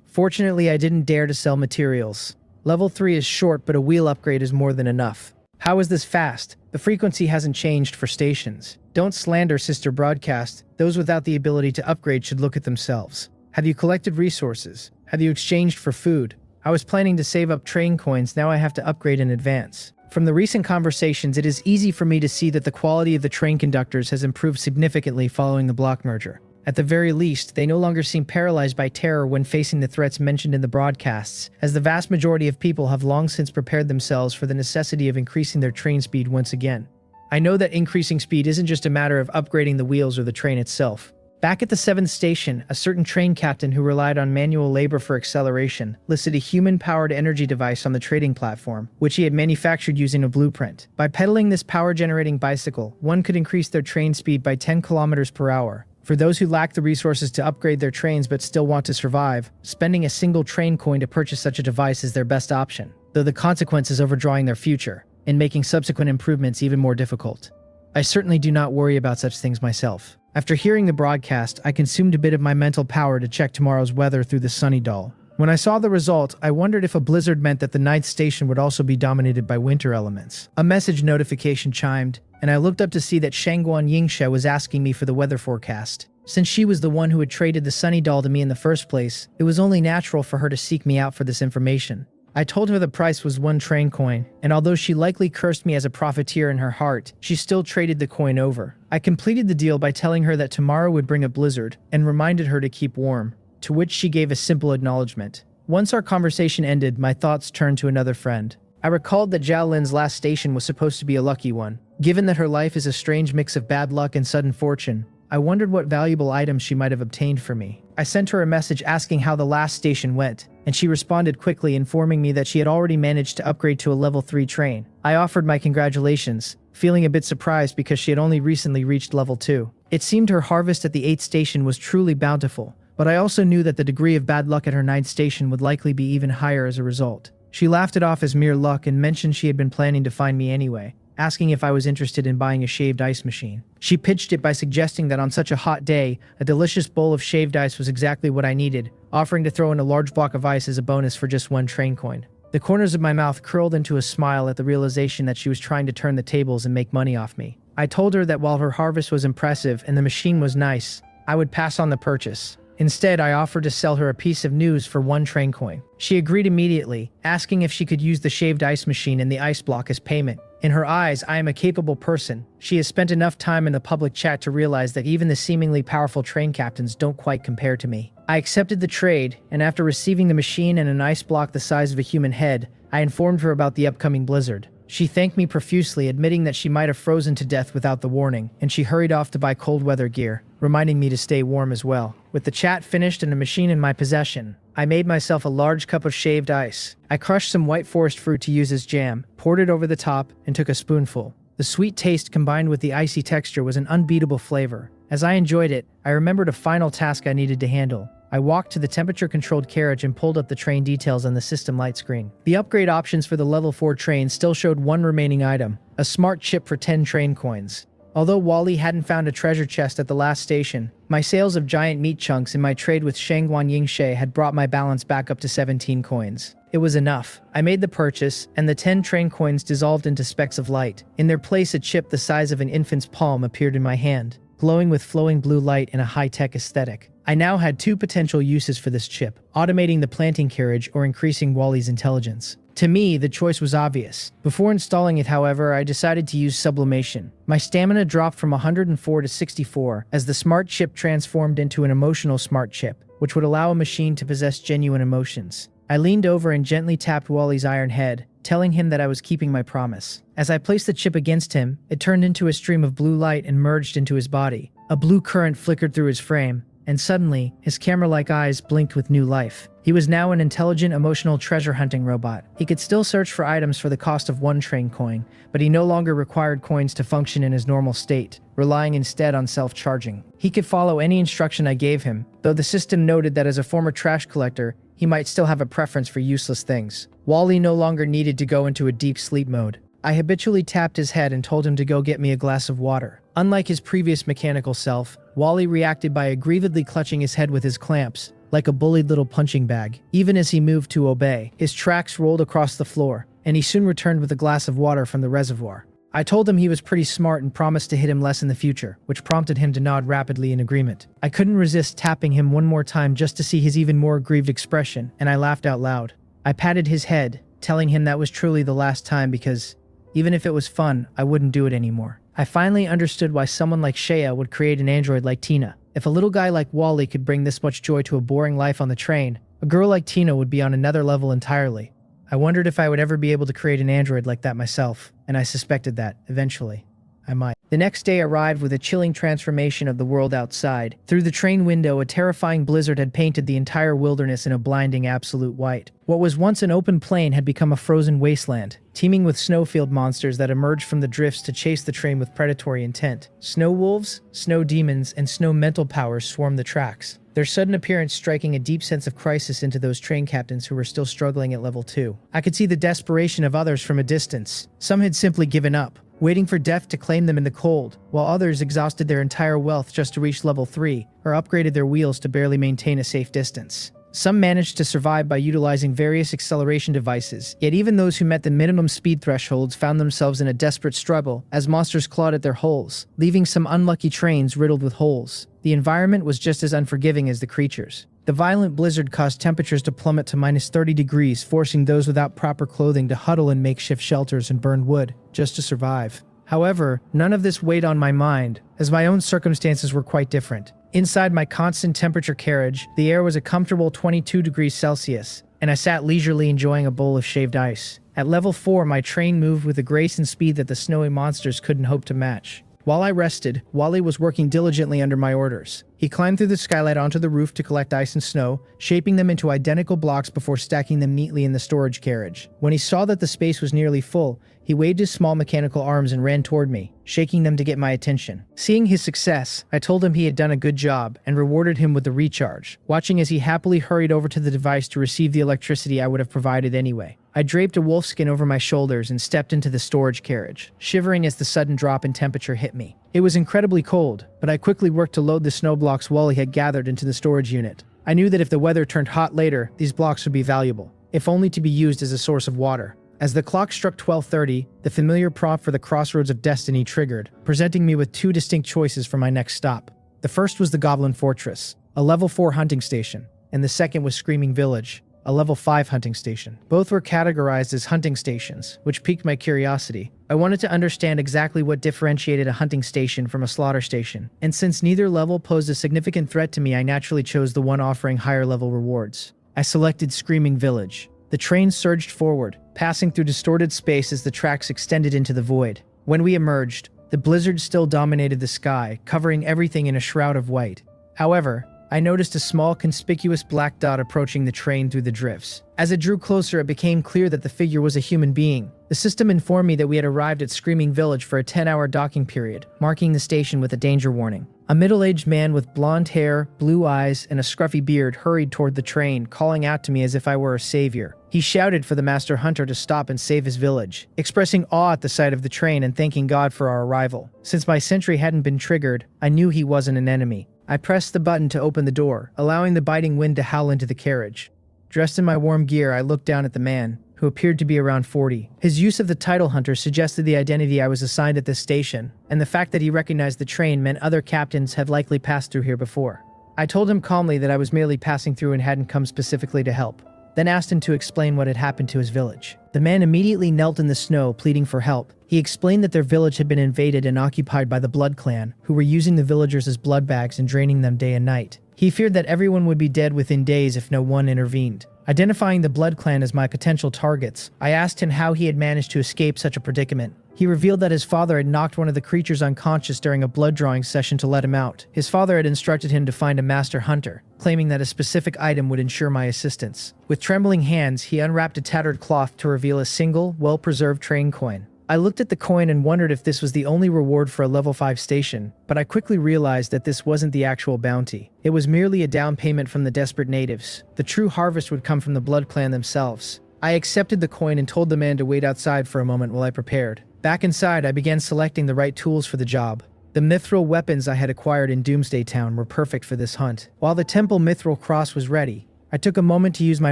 Fortunately, I didn't dare to sell materials. Level 3 is short, but a wheel upgrade is more than enough. How is this fast? The frequency hasn't changed for stations. Don't slander sister broadcast. Those without the ability to upgrade should look at themselves. Have you collected resources? Have you exchanged for food? I was planning to save up train coins, now I have to upgrade in advance. From the recent conversations, it is easy for me to see that the quality of the train conductors has improved significantly following the block merger. At the very least, they no longer seem paralyzed by terror when facing the threats mentioned in the broadcasts, as the vast majority of people have long since prepared themselves for the necessity of increasing their train speed once again. I know that increasing speed isn't just a matter of upgrading the wheels or the train itself. Back at the 7th station, a certain train captain who relied on manual labor for acceleration listed a human-powered energy device on the trading platform, which he had manufactured using a blueprint. By pedaling this power-generating bicycle, one could increase their train speed by 10 kilometers per hour. For those who lack the resources to upgrade their trains but still want to survive, spending a single train coin to purchase such a device is their best option, though the consequence is overdrawing their future and making subsequent improvements even more difficult. I certainly do not worry about such things myself. After hearing the broadcast, I consumed a bit of my mental power to check tomorrow's weather through the sunny doll. When I saw the result, I wondered if a blizzard meant that the 9th station would also be dominated by winter elements. A message notification chimed, and I looked up to see that Shangguan Yingshe was asking me for the weather forecast. Since she was the one who had traded the sunny doll to me in the first place, it was only natural for her to seek me out for this information. I told her the price was 1 train coin, and although she likely cursed me as a profiteer in her heart, she still traded the coin over. I completed the deal by telling her that tomorrow would bring a blizzard, and reminded her to keep warm, to which she gave a simple acknowledgement. Once our conversation ended, my thoughts turned to another friend. I recalled that Zhao Lin's last station was supposed to be a lucky one. Given that her life is a strange mix of bad luck and sudden fortune, I wondered what valuable items she might have obtained for me. I sent her a message asking how the last station went, and she responded quickly informing me that she had already managed to upgrade to a level 3 train. I offered my congratulations, feeling a bit surprised because she had only recently reached level 2. It seemed her harvest at the 8th station was truly bountiful, but I also knew that the degree of bad luck at her 9th station would likely be even higher as a result. She laughed it off as mere luck and mentioned she had been planning to find me anyway, asking if I was interested in buying a shaved ice machine. She pitched it by suggesting that on such a hot day, a delicious bowl of shaved ice was exactly what I needed, offering to throw in a large block of ice as a bonus for just 1 train coin. The corners of my mouth curled into a smile at the realization that she was trying to turn the tables and make money off me. I told her that while her harvest was impressive and the machine was nice, I would pass on the purchase. Instead, I offered to sell her a piece of news for 1 train coin. She agreed immediately, asking if she could use the shaved ice machine and the ice block as payment. In her eyes, I am a capable person. She has spent enough time in the public chat to realize that even the seemingly powerful train captains don't quite compare to me. I accepted the trade, and after receiving the machine and an ice block the size of a human head, I informed her about the upcoming blizzard. She thanked me profusely, admitting that she might have frozen to death without the warning, and she hurried off to buy cold weather gear, reminding me to stay warm as well. With the chat finished and the machine in my possession, I made myself a large cup of shaved ice. I crushed some white forest fruit to use as jam, poured it over the top, and took a spoonful. The sweet taste combined with the icy texture was an unbeatable flavor. As I enjoyed it, I remembered a final task I needed to handle. I walked to the temperature-controlled carriage and pulled up the train details on the system light screen. The upgrade options for the level 4 train still showed 1 remaining item, a smart chip for 10 train coins. Although Wally hadn't found a treasure chest at the last station, my sales of giant meat chunks and my trade with Shangguan Yingshe had brought my balance back up to 17 coins. It was enough. I made the purchase, and the 10 train coins dissolved into specks of light. In their place, a chip the size of an infant's palm appeared in my hand, glowing with flowing blue light in a high-tech aesthetic. I now had 2 potential uses for this chip, automating the planting carriage or increasing Wally's intelligence. To me, the choice was obvious. Before installing it, however, I decided to use sublimation. My stamina dropped from 104 to 64 as the smart chip transformed into an emotional smart chip, which would allow a machine to possess genuine emotions. I leaned over and gently tapped Wally's iron head, telling him that I was keeping my promise. As I placed the chip against him, it turned into a stream of blue light and merged into his body. A blue current flickered through his frame, and suddenly, his camera-like eyes blinked with new life. He was now an intelligent, emotional treasure-hunting robot. He could still search for items for the cost of 1 train coin, but he no longer required coins to function in his normal state, relying instead on self-charging. He could follow any instruction I gave him, though the system noted that as a former trash collector, he might still have a preference for useless things. Wally no longer needed to go into a deep sleep mode. I habitually tapped his head and told him to go get me a glass of water. Unlike his previous mechanical self, Wally reacted by aggrievedly clutching his head with his clamps, like a bullied little punching bag. Even as he moved to obey, his tracks rolled across the floor, and he soon returned with a glass of water from the reservoir. I told him he was pretty smart and promised to hit him less in the future, which prompted him to nod rapidly in agreement. I couldn't resist tapping him one more time just to see his even more aggrieved expression, and I laughed out loud. I patted his head, telling him that was truly the last time because, even if it was fun, I wouldn't do it anymore. I finally understood why someone like Shea would create an android like Tina. If a little guy like Wally could bring this much joy to a boring life on the train, a girl like Tina would be on another level entirely. I wondered if I would ever be able to create an android like that myself, and I suspected that, eventually, I might. The next day arrived with a chilling transformation of the world outside. Through the train window, a terrifying blizzard had painted the entire wilderness in a blinding absolute white. What was once an open plain had become a frozen wasteland, teeming with snowfield monsters that emerged from the drifts to chase the train with predatory intent. Snow wolves, snow demons, and snow mental powers swarmed the tracks, their sudden appearance striking a deep sense of crisis into those train captains who were still struggling at level 2. I could see the desperation of others from a distance. Some had simply given up, waiting for death to claim them in the cold, while others exhausted their entire wealth just to reach level 3, or upgraded their wheels to barely maintain a safe distance. Some managed to survive by utilizing various acceleration devices, yet even those who met the minimum speed thresholds found themselves in a desperate struggle as monsters clawed at their hulls, leaving some unlucky trains riddled with holes. The environment was just as unforgiving as the creatures. The violent blizzard caused temperatures to plummet to minus 30 degrees, forcing those without proper clothing to huddle in makeshift shelters and burn wood, just to survive. However, none of this weighed on my mind, as my own circumstances were quite different. Inside my constant temperature carriage, the air was a comfortable 22 degrees Celsius, and I sat leisurely enjoying a bowl of shaved ice. At level 4, my train moved with a grace and speed that the snowy monsters couldn't hope to match. While I rested, Wally was working diligently under my orders. He climbed through the skylight onto the roof to collect ice and snow, shaping them into identical blocks before stacking them neatly in the storage carriage. When he saw that the space was nearly full, he waved his small mechanical arms and ran toward me, shaking them to get my attention. Seeing his success, I told him he had done a good job and rewarded him with the recharge, watching as he happily hurried over to the device to receive the electricity I would have provided anyway. I draped a wolfskin over my shoulders and stepped into the storage carriage, shivering as the sudden drop in temperature hit me. It was incredibly cold, but I quickly worked to load the snow blocks Wally had gathered into the storage unit. I knew that if the weather turned hot later, these blocks would be valuable, if only to be used as a source of water. As the clock struck 12:30, the familiar prompt for the Crossroads of Destiny triggered, presenting me with two distinct choices for my next stop. The first was the Goblin Fortress, a level 4 hunting station, and the second was Screaming Village, a level 5 hunting station. Both were categorized as hunting stations, which piqued my curiosity. I wanted to understand exactly what differentiated a hunting station from a slaughter station, and since neither level posed a significant threat to me, I naturally chose the one offering higher level rewards. I selected Screaming Village. The train surged forward, passing through distorted space as the tracks extended into the void. When we emerged, the blizzard still dominated the sky, covering everything in a shroud of white. However, I noticed a small, conspicuous black dot approaching the train through the drifts. As it drew closer, it became clear that the figure was a human being. The system informed me that we had arrived at Screaming Village for a 10-hour docking period, marking the station with a danger warning. A middle-aged man with blonde hair, blue eyes, and a scruffy beard hurried toward the train, calling out to me as if I were a savior. He shouted for the Master Hunter to stop and save his village, expressing awe at the sight of the train and thanking God for our arrival. Since my sentry hadn't been triggered, I knew he wasn't an enemy. I pressed the button to open the door, allowing the biting wind to howl into the carriage. Dressed in my warm gear, I looked down at the man, who appeared to be around 40. His use of the title hunter suggested the identity I was assigned at this station, and the fact that he recognized the train meant other captains had likely passed through here before. I told him calmly that I was merely passing through and hadn't come specifically to help, then asked him to explain what had happened to his village. The man immediately knelt in the snow, pleading for help. He explained that their village had been invaded and occupied by the Blood Clan, who were using the villagers as blood bags and draining them day and night. He feared that everyone would be dead within days if no one intervened. Identifying the Blood Clan as my potential targets, I asked him how he had managed to escape such a predicament. He revealed that his father had knocked one of the creatures unconscious during a blood drawing session to let him out. His father had instructed him to find a master hunter, claiming that a specific item would ensure my assistance. With trembling hands, he unwrapped a tattered cloth to reveal a single, well-preserved train coin. I looked at the coin and wondered if this was the only reward for a level 5 station, but I quickly realized that this wasn't the actual bounty. It was merely a down payment from the desperate natives. The true harvest would come from the Blood Clan themselves. I accepted the coin and told the man to wait outside for a moment while I prepared. Back inside, I began selecting the right tools for the job. The mithril weapons I had acquired in Doomsday Town were perfect for this hunt. While the temple mithril cross was ready, I took a moment to use my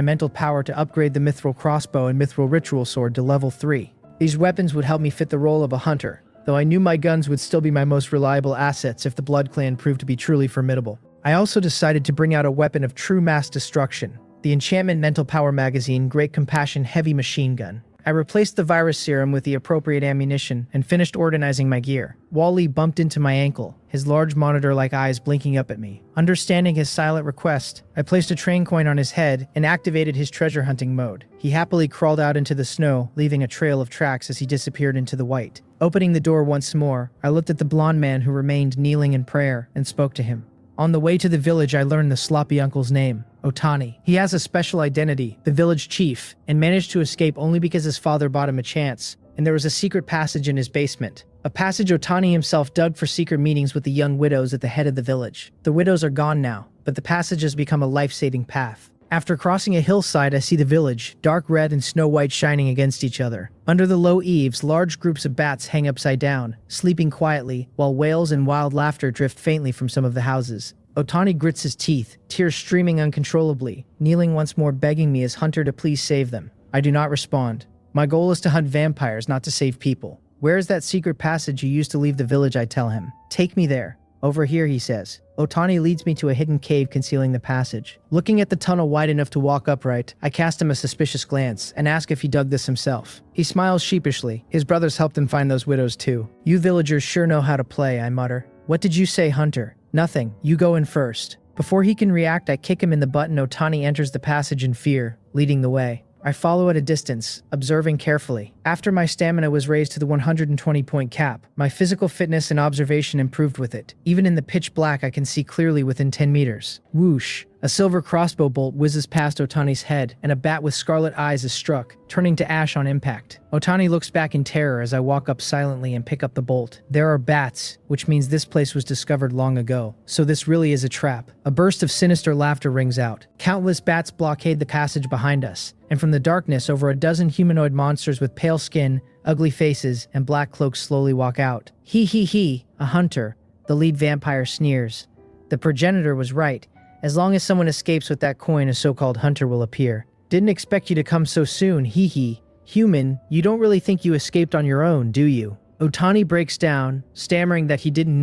mental power to upgrade the mithril crossbow and mithril ritual sword to level 3. These weapons would help me fit the role of a hunter, though I knew my guns would still be my most reliable assets if the Blood Clan proved to be truly formidable. I also decided to bring out a weapon of true mass destruction, the enchantment mental power magazine Great Compassion heavy machine gun. I replaced the virus serum with the appropriate ammunition and finished organizing my gear. Wally bumped into my ankle, his large monitor-like eyes blinking up at me. Understanding his silent request, I placed a train coin on his head and activated his treasure hunting mode. He happily crawled out into the snow, leaving a trail of tracks as he disappeared into the white. Opening the door once more, I looked at the blonde man who remained kneeling in prayer and spoke to him. On the way to the village, I learned the sloppy uncle's name, Otani. He has a special identity, the village chief, and managed to escape only because his father bought him a chance, and there was a secret passage in his basement. A passage Otani himself dug for secret meetings with the young widows at the head of the village. The widows are gone now, but the passage has become a life-saving path. After crossing a hillside, I see the village, dark red and snow white shining against each other. Under the low eaves, large groups of bats hang upside down, sleeping quietly, while wails and wild laughter drift faintly from some of the houses. Otani grits his teeth, tears streaming uncontrollably, kneeling once more begging me as hunter to please save them. I do not respond. My goal is to hunt vampires, not to save people. Where is that secret passage you used to leave the village? I tell him. Take me there. Over here, he says. Otani leads me to a hidden cave concealing the passage. Looking at the tunnel wide enough to walk upright, I cast him a suspicious glance and ask if he dug this himself. He smiles sheepishly. His brothers helped him find those widows too. You villagers sure know how to play, I mutter. What did you say, hunter? Nothing. You go in first. Before he can react, I kick him in the butt and Otani enters the passage in fear, leading the way. I follow at a distance, observing carefully. After my stamina was raised to the 120-point cap, my physical fitness and observation improved with it. Even in the pitch black, I can see clearly within 10 meters. Whoosh! A silver crossbow bolt whizzes past Otani's head, and a bat with scarlet eyes is struck, turning to ash on impact. Otani looks back in terror as I walk up silently and pick up the bolt. There are bats, which means this place was discovered long ago. So this really is a trap. A burst of sinister laughter rings out. Countless bats blockade the passage behind us, and from the darkness, over a dozen humanoid monsters with pale skin, ugly faces, and black cloaks slowly walk out. He, a hunter. The lead vampire sneers. The progenitor was right. As long as someone escapes with that coin, a so-called hunter will appear. Didn't expect you to come so soon, hee. Human, you don't really think you escaped on your own, do you? Otani breaks down, stammering that he didn't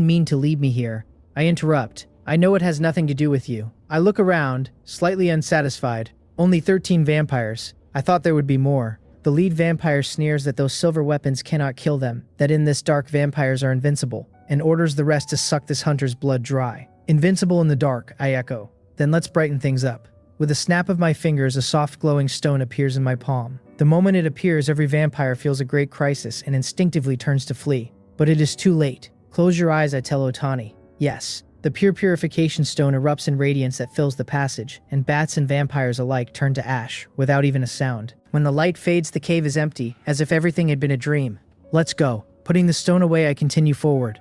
mean to leave me here. I interrupt. I know it has nothing to do with you. I look around, slightly unsatisfied. Only 13 vampires. I thought there would be more. The lead vampire sneers that those silver weapons cannot kill them, that in this dark vampires are invincible, and orders the rest to suck this hunter's blood dry. Invincible in the dark, I echo. Then let's brighten things up. With a snap of my fingers, a soft glowing stone appears in my palm. The moment it appears, every vampire feels a great crisis and instinctively turns to flee. But it is too late. Close your eyes, I tell Otani. Yes. The pure purification stone erupts in radiance that fills the passage, and bats and vampires alike turn to ash, without even a sound. When the light fades, the cave is empty, as if everything had been a dream. Let's go. Putting the stone away, I continue forward.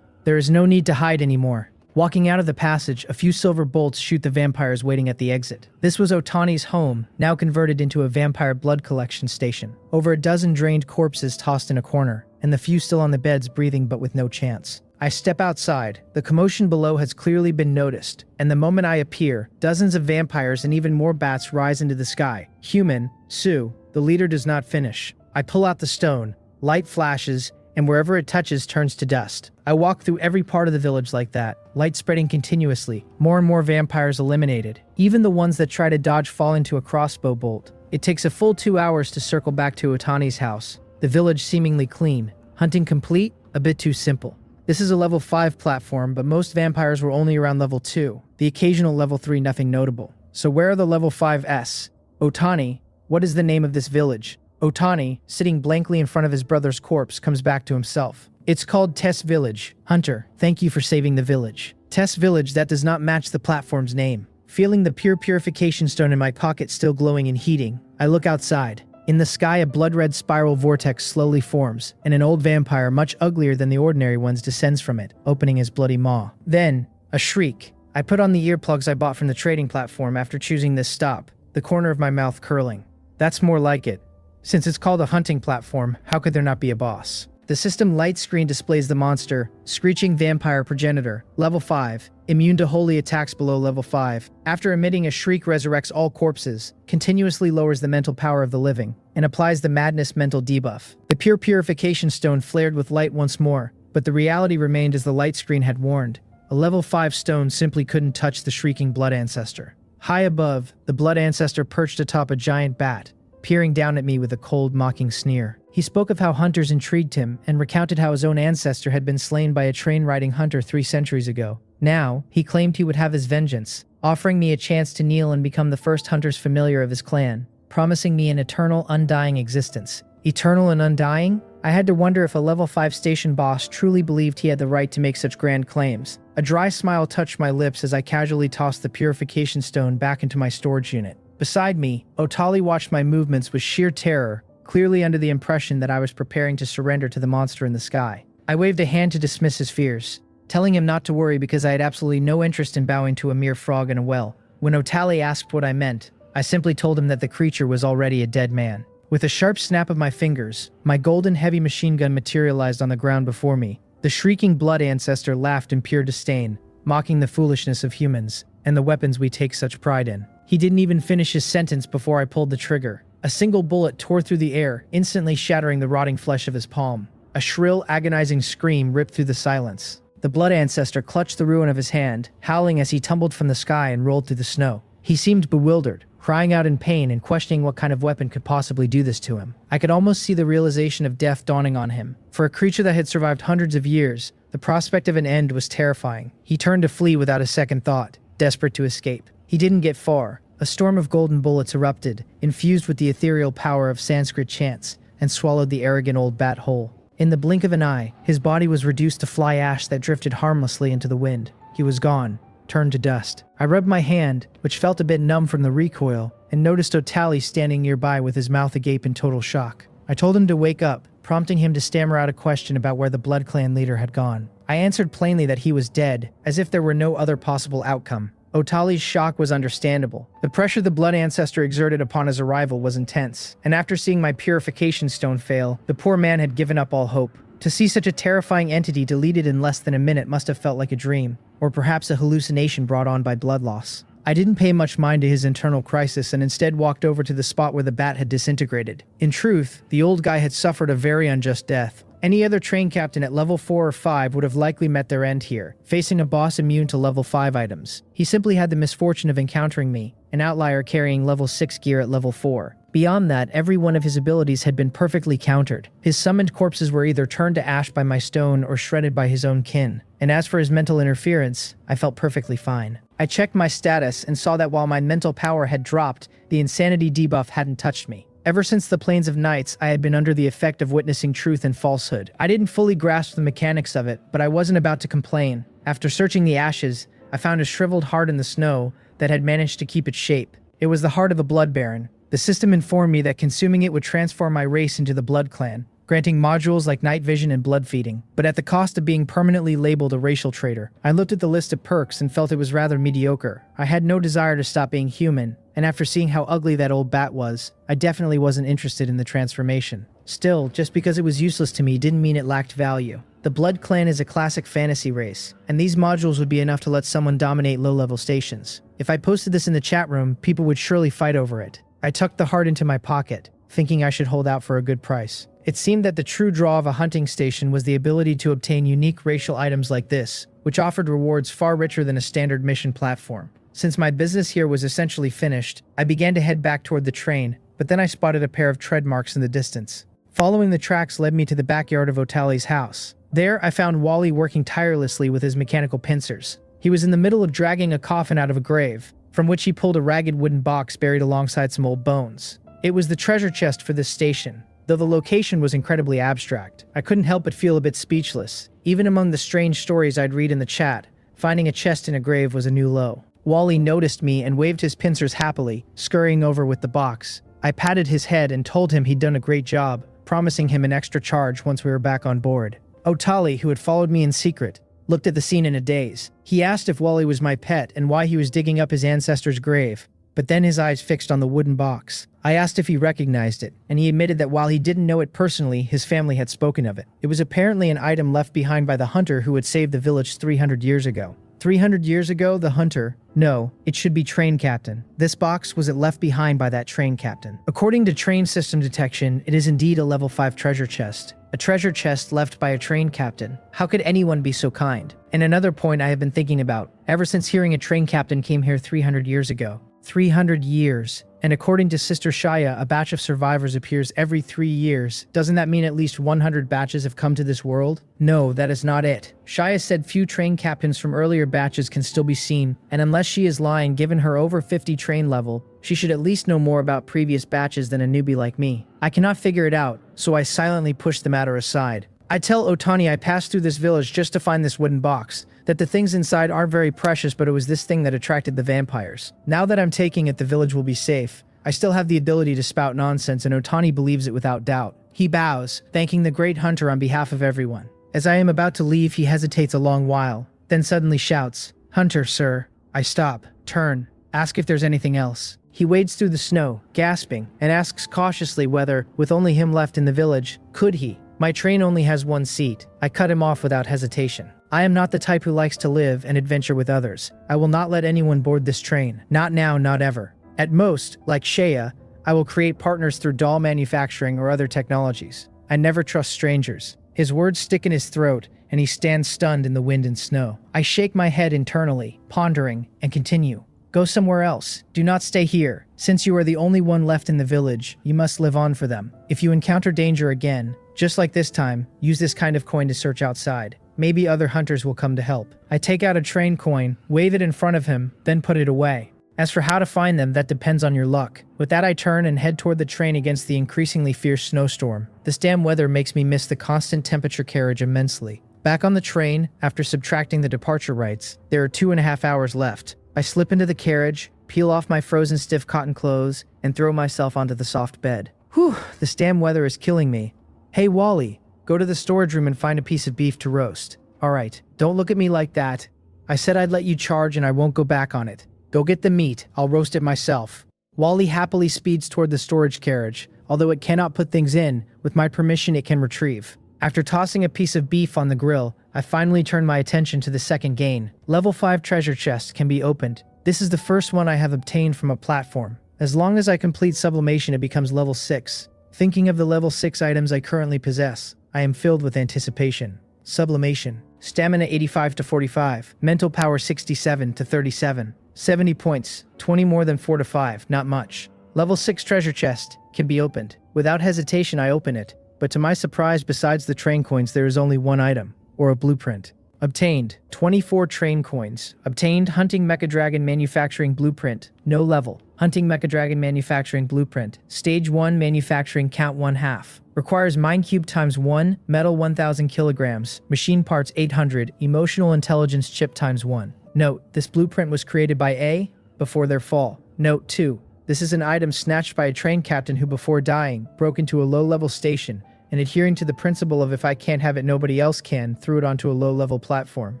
There is no need to hide anymore. Walking out of the passage, a few silver bolts shoot the vampires waiting at the exit. This was Otani's home, now converted into a vampire blood collection station. Over a dozen drained corpses tossed in a corner, and the few still on the beds breathing but with no chance. I step outside. The commotion below has clearly been noticed, and the moment I appear, dozens of vampires and even more bats rise into the sky. Human, Sue, the leader does not finish. I pull out the stone, light flashes, and wherever it touches turns to dust. I walk through every part of the village like that, light spreading continuously, more and more vampires eliminated. Even the ones that try to dodge fall into a crossbow bolt. It takes a full 2 hours to circle back to Otani's house. The village seemingly clean. Hunting complete? A bit too simple. This is a level 5 platform, but most vampires were only around level 2. The occasional level 3, nothing notable. So where are the level 5s? Otani, what is the name of this village? Otani, sitting blankly in front of his brother's corpse, comes back to himself. It's called Tess Village. Hunter, thank you for saving the village. Tess Village, that does not match the platform's name. Feeling the pure purification stone in my pocket still glowing and heating, I look outside. In the sky, a blood-red spiral vortex slowly forms, and an old vampire, much uglier than the ordinary ones, descends from it, opening his bloody maw. Then, a shriek. I put on the earplugs I bought from the trading platform after choosing this stop, the corner of my mouth curling. That's more like it. Since it's called a hunting platform, how could there not be a boss? The system light screen displays the monster, Screeching Vampire Progenitor, level 5, immune to holy attacks below level 5. After emitting a shriek resurrects all corpses, continuously lowers the mental power of the living, and applies the madness mental debuff. The pure purification stone flared with light once more, but the reality remained as the light screen had warned. A level 5 stone simply couldn't touch the shrieking blood ancestor. High above, the blood ancestor perched atop a giant bat, peering down at me with a cold, mocking sneer. He spoke of how hunters intrigued him and recounted how his own ancestor had been slain by a train-riding hunter 3 centuries ago. Now, he claimed he would have his vengeance, offering me a chance to kneel and become the first hunter's familiar of his clan, promising me an eternal, undying existence. Eternal and undying? I had to wonder if a level 5 station boss truly believed he had the right to make such grand claims. A dry smile touched my lips as I casually tossed the purification stone back into my storage unit. Beside me, Otali watched my movements with sheer terror, clearly under the impression that I was preparing to surrender to the monster in the sky. I waved a hand to dismiss his fears, telling him not to worry because I had absolutely no interest in bowing to a mere frog in a well. When Otali asked what I meant, I simply told him that the creature was already a dead man. With a sharp snap of my fingers, my golden heavy machine gun materialized on the ground before me. The shrieking blood ancestor laughed in pure disdain, mocking the foolishness of humans and the weapons we take such pride in. He didn't even finish his sentence before I pulled the trigger. A single bullet tore through the air, instantly shattering the rotting flesh of his palm. A shrill, agonizing scream ripped through the silence. The blood ancestor clutched the ruin of his hand, howling as he tumbled from the sky and rolled through the snow. He seemed bewildered, crying out in pain and questioning what kind of weapon could possibly do this to him. I could almost see the realization of death dawning on him. For a creature that had survived hundreds of years, the prospect of an end was terrifying. He turned to flee without a second thought, desperate to escape. He didn't get far. A storm of golden bullets erupted, infused with the ethereal power of Sanskrit chants, and swallowed the arrogant old bat whole. In the blink of an eye, his body was reduced to fly ash that drifted harmlessly into the wind. He was gone, turned to dust. I rubbed my hand, which felt a bit numb from the recoil, and noticed Otali standing nearby with his mouth agape in total shock. I told him to wake up, prompting him to stammer out a question about where the Blood Clan leader had gone. I answered plainly that he was dead, as if there were no other possible outcome. Otali's shock was understandable. The pressure the blood ancestor exerted upon his arrival was intense, and after seeing my purification stone fail, the poor man had given up all hope. To see such a terrifying entity deleted in less than a minute must have felt like a dream, or perhaps a hallucination brought on by blood loss. I didn't pay much mind to his internal crisis and instead walked over to the spot where the bat had disintegrated. In truth, the old guy had suffered a very unjust death. Any other train captain at level 4 or 5 would have likely met their end here, facing a boss immune to level 5 items. He simply had the misfortune of encountering me, an outlier carrying level 6 gear at level 4. Beyond that, every one of his abilities had been perfectly countered. His summoned corpses were either turned to ash by my stone or shredded by his own kin. And as for his mental interference, I felt perfectly fine. I checked my status and saw that while my mental power had dropped, the insanity debuff hadn't touched me. Ever since the Plains of Nights, I had been under the effect of witnessing truth and falsehood. I didn't fully grasp the mechanics of it, but I wasn't about to complain. After searching the ashes, I found a shriveled heart in the snow that had managed to keep its shape. It was the heart of a blood baron. The system informed me that consuming it would transform my race into the Blood Clan, granting modules like night vision and blood feeding, but at the cost of being permanently labeled a racial traitor. I looked at the list of perks and felt it was rather mediocre. I had no desire to stop being human, and after seeing how ugly that old bat was, I definitely wasn't interested in the transformation. Still, just because it was useless to me didn't mean it lacked value. The Blood Clan is a classic fantasy race, and these modules would be enough to let someone dominate low-level stations. If I posted this in the chat room, people would surely fight over it. I tucked the heart into my pocket, thinking I should hold out for a good price. It seemed that the true draw of a hunting station was the ability to obtain unique racial items like this, which offered rewards far richer than a standard mission platform. Since my business here was essentially finished, I began to head back toward the train, but then I spotted a pair of tread marks in the distance. Following the tracks led me to the backyard of Otali's house. There, I found Wally working tirelessly with his mechanical pincers. He was in the middle of dragging a coffin out of a grave, from which he pulled a ragged wooden box buried alongside some old bones. It was the treasure chest for this station. Though the location was incredibly abstract, I couldn't help but feel a bit speechless. Even among the strange stories I'd read in the chat, finding a chest in a grave was a new low. Wally noticed me and waved his pincers happily, scurrying over with the box. I patted his head and told him he'd done a great job, promising him an extra charge once we were back on board. Otali, who had followed me in secret, looked at the scene in a daze. He asked if Wally was my pet and why he was digging up his ancestor's grave, but then his eyes fixed on the wooden box. I asked if he recognized it, and he admitted that while he didn't know it personally, his family had spoken of it. It was apparently an item left behind by the hunter who had saved the village 300 years ago. 300 years ago, the hunter. No, it should be train captain. This box was left behind by that train captain. According to train system detection, it is indeed a level 5 treasure chest. A treasure chest left by a train captain. How could anyone be so kind? And another point I have been thinking about, ever since hearing a train captain came here 300 years ago. 300 years. And according to Sister Shaya, a batch of survivors appears every 3 years. Doesn't that mean at least 100 batches have come to this world? No, that is not it. Shaya said few train captains from earlier batches can still be seen, and unless she is lying, given her over 50 train level, she should at least know more about previous batches than a newbie like me. I cannot figure it out, so I silently push the matter aside. I tell Otani I passed through this village just to find this wooden box, that the things inside aren't very precious, but it was this thing that attracted the vampires. Now that I'm taking it, the village will be safe. I still have the ability to spout nonsense, and Otani believes it without doubt. He bows, thanking the great hunter on behalf of everyone. As I am about to leave, he hesitates a long while, then suddenly shouts, "Hunter, sir." I stop, turn, ask if there's anything else. He wades through the snow, gasping, and asks cautiously whether, with only him left in the village, could he? My train only has one seat. I cut him off without hesitation. I am not the type who likes to live and adventure with others. I will not let anyone board this train. Not now, not ever. At most, like Shea, I will create partners through doll manufacturing or other technologies. I never trust strangers. His words stick in his throat, and he stands stunned in the wind and snow. I shake my head internally, pondering, and continue. Go somewhere else. Do not stay here. Since you are the only one left in the village, you must live on for them. If you encounter danger again, just like this time, use this kind of coin to search outside. Maybe other hunters will come to help. I take out a train coin, wave it in front of him, then put it away. As for how to find them, that depends on your luck. With that, I turn and head toward the train against the increasingly fierce snowstorm. This damn weather makes me miss the constant temperature carriage immensely. Back on the train, after subtracting the departure rights, there are 2.5 hours left. I slip into the carriage, peel off my frozen stiff cotton clothes, and throw myself onto the soft bed. Whew, this damn weather is killing me. Hey Wally, go to the storage room and find a piece of beef to roast. Alright, don't look at me like that. I said I'd let you charge and I won't go back on it. Go get the meat, I'll roast it myself. Wally happily speeds toward the storage carriage. Although it cannot put things in, with my permission it can retrieve. After tossing a piece of beef on the grill, I finally turn my attention to the second gain. Level 5 treasure chest can be opened. This is the first one I have obtained from a platform. As long as I complete sublimation, it becomes level 6. Thinking of the level 6 items I currently possess, I am filled with anticipation. Sublimation. Stamina 85 to 45. Mental power 67 to 37. 70 points. 20 more than 4 to 5. Not much. Level 6 treasure chest can be opened. Without hesitation, I open it. But to my surprise, besides the train coins, there is only one item, or a blueprint. Obtained, 24 train coins. Obtained, Hunting Mecha Dragon Manufacturing Blueprint. No level. Hunting Mecha Dragon Manufacturing Blueprint. Stage 1 Manufacturing Count 1/2. Requires Mind Cube times 1, Metal 1000 kilograms, Machine Parts 800, Emotional Intelligence Chip times 1. Note, this blueprint was created by A, before their fall. Note 2. This is an item snatched by a train captain who, before dying, broke into a low-level station, and adhering to the principle of if I can't have it, nobody else can, threw it onto a low-level platform,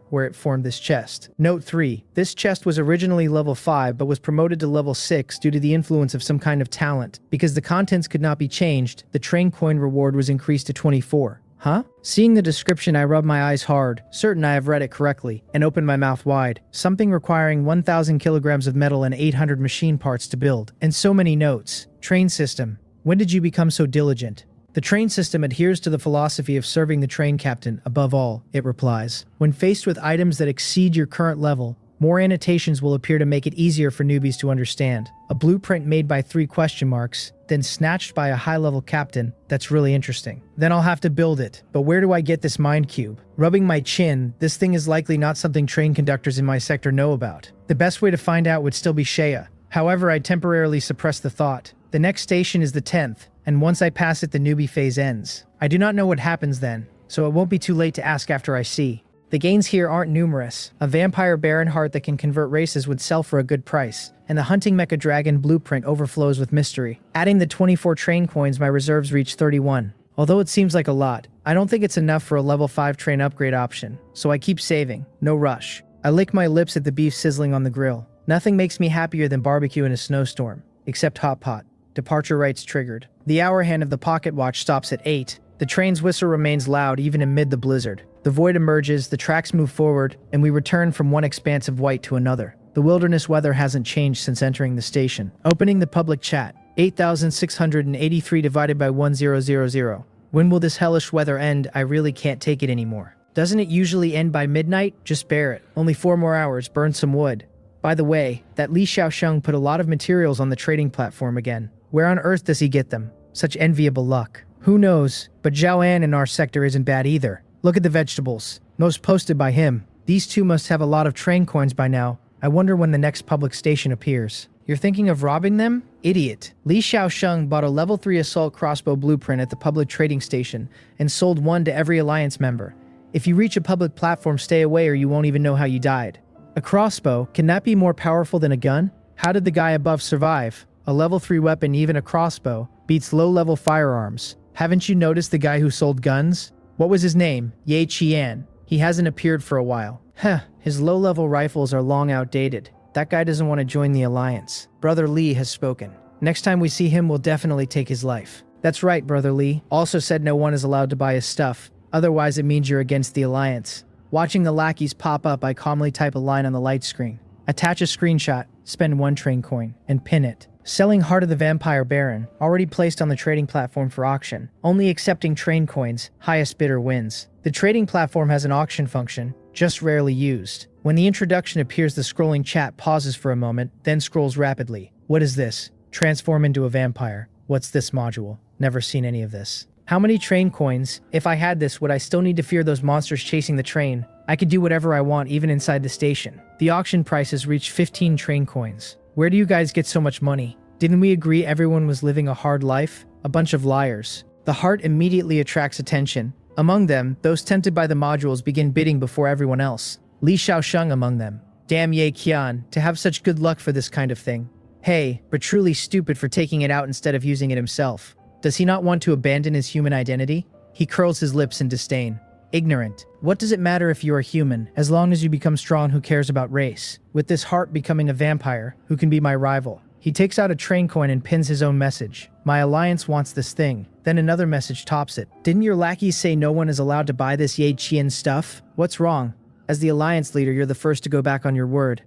where it formed this chest. Note 3. This chest was originally level 5, but was promoted to level 6 due to the influence of some kind of talent. Because the contents could not be changed, the train coin reward was increased to 24. Huh? Seeing the description, I rub my eyes hard, certain I have read it correctly, and open my mouth wide. Something requiring 1,000 kilograms of metal and 800 machine parts to build. And so many notes. Train system. When did you become so diligent? The train system adheres to the philosophy of serving the train captain above all, it replies. When faced with items that exceed your current level, more annotations will appear to make it easier for newbies to understand. A blueprint made by 3 question marks, then snatched by a high-level captain. That's really interesting. Then I'll have to build it. But where do I get this mind cube? Rubbing my chin, this thing is likely not something train conductors in my sector know about. The best way to find out would still be Shea. However, I temporarily suppress the thought. The next station is the 10th, and once I pass it, the newbie phase ends. I do not know what happens then, so it won't be too late to ask after I see. The gains here aren't numerous. A vampire Baron heart that can convert races would sell for a good price, and the Hunting Mecha Dragon blueprint overflows with mystery. Adding the 24 train coins, my reserves reach 31. Although it seems like a lot, I don't think it's enough for a level 5 train upgrade option, so I keep saving. No rush. I lick my lips at the beef sizzling on the grill. Nothing makes me happier than barbecue in a snowstorm, except hot pot. Departure rights triggered. The hour hand of the pocket watch stops at 8. The train's whistle remains loud even amid the blizzard. The The void emerges, the tracks move forward, and we return from one expanse of white to another. The wilderness weather hasn't changed since entering the station. Opening the public chat. 8,683 divided by 1000. When will this hellish weather end? I really can't take it anymore. Doesn't it usually end by midnight? Just bear it. Only 4 more hours, burn some wood. By the way, that Li Xiaosheng put a lot of materials on the trading platform again. Where on earth does he get them? Such enviable luck. Who knows, but Zhao An in our sector isn't bad either. Look at the vegetables. Most posted by him. These two must have a lot of train coins by now. I wonder when the next public station appears. You're thinking of robbing them? Idiot. Li Xiaosheng bought a level 3 assault crossbow blueprint at the public trading station and sold one to every alliance member. If you reach a public platform, stay away or you won't even know how you died. A crossbow, can that be more powerful than a gun? How did the guy above survive? A level 3 weapon, even a crossbow, beats low-level firearms. Haven't you noticed the guy who sold guns? What was his name? Ye Qian. He hasn't appeared for a while. Heh, his low-level rifles are long outdated. That guy doesn't want to join the alliance. Brother Li has spoken. Next time we see him, we'll definitely take his life. That's right, Brother Li. Also said no one is allowed to buy his stuff. Otherwise, it means you're against the alliance. Watching the lackeys pop up, I calmly type a line on the light screen. Attach a screenshot, spend 1 train coin, and pin it. Selling Heart of the Vampire Baron, already placed on the trading platform for auction. Only accepting train coins, highest bidder wins. The trading platform has an auction function, just rarely used. When the introduction appears, the scrolling chat pauses for a moment, then scrolls rapidly. What is this? Transform into a vampire. What's this module? Never seen any of this. How many train coins? If I had this, would I still need to fear those monsters chasing the train? I could do whatever I want, even inside the station. The auction prices reach 15 train coins. Where do you guys get so much money? Didn't we agree everyone was living a hard life? A bunch of liars. The heart immediately attracts attention. Among them, those tempted by the modules begin bidding before everyone else. Li Xiaosheng among them. Damn Ye Qian, to have such good luck for this kind of thing. Hey, but truly stupid for taking it out instead of using it himself. Does he not want to abandon his human identity? He curls his lips in disdain. Ignorant. What does it matter if you are human, as long as you become strong? Who cares about race? With this heart becoming a vampire, who can be my rival? He takes out a train coin and pins his own message. My alliance wants this thing. Then another message tops it. Didn't your lackeys say no one is allowed to buy this Ye Qian stuff? What's wrong? As the alliance leader, you're the first to go back on your word.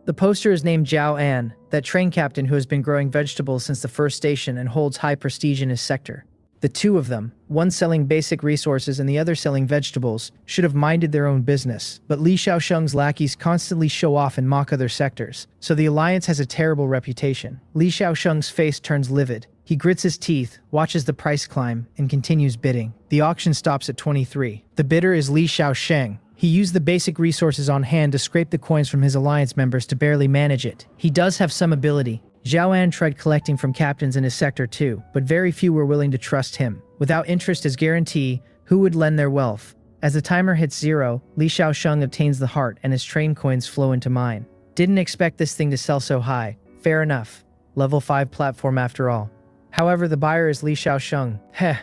The poster is named Zhao An, that train captain who has been growing vegetables since the first station and holds high prestige in his sector. The two of them, one selling basic resources and the other selling vegetables, should have minded their own business, but Li Xiaosheng's lackeys constantly show off and mock other sectors, so the alliance has a terrible reputation. Li Xiaosheng's face turns livid. He grits his teeth, watches the price climb, and continues bidding. The auction stops at 23. The bidder is Li Xiaosheng. He used the basic resources on hand to scrape the coins from his alliance members to barely manage it. He does have some ability. Zhao An tried collecting from captains in his sector too, but very few were willing to trust him. Without interest as guarantee, who would lend their wealth? As the timer hits 0, Li Xiaosheng obtains the heart and his train coins flow into mine. Didn't expect this thing to sell so high. Fair enough. Level 5 platform after all. However, the buyer is Li Xiaosheng. Heh,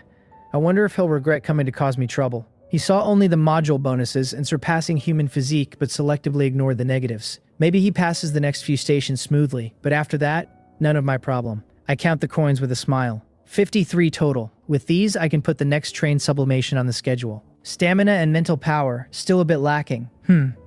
I wonder if he'll regret coming to cause me trouble. He saw only the module bonuses and surpassing human physique, but selectively ignored the negatives. Maybe he passes the next few stations smoothly, but after that, none of my problem. I count the coins with a smile. 53 total. With these, I can put the next train sublimation on the schedule. Stamina and mental power, still a bit lacking.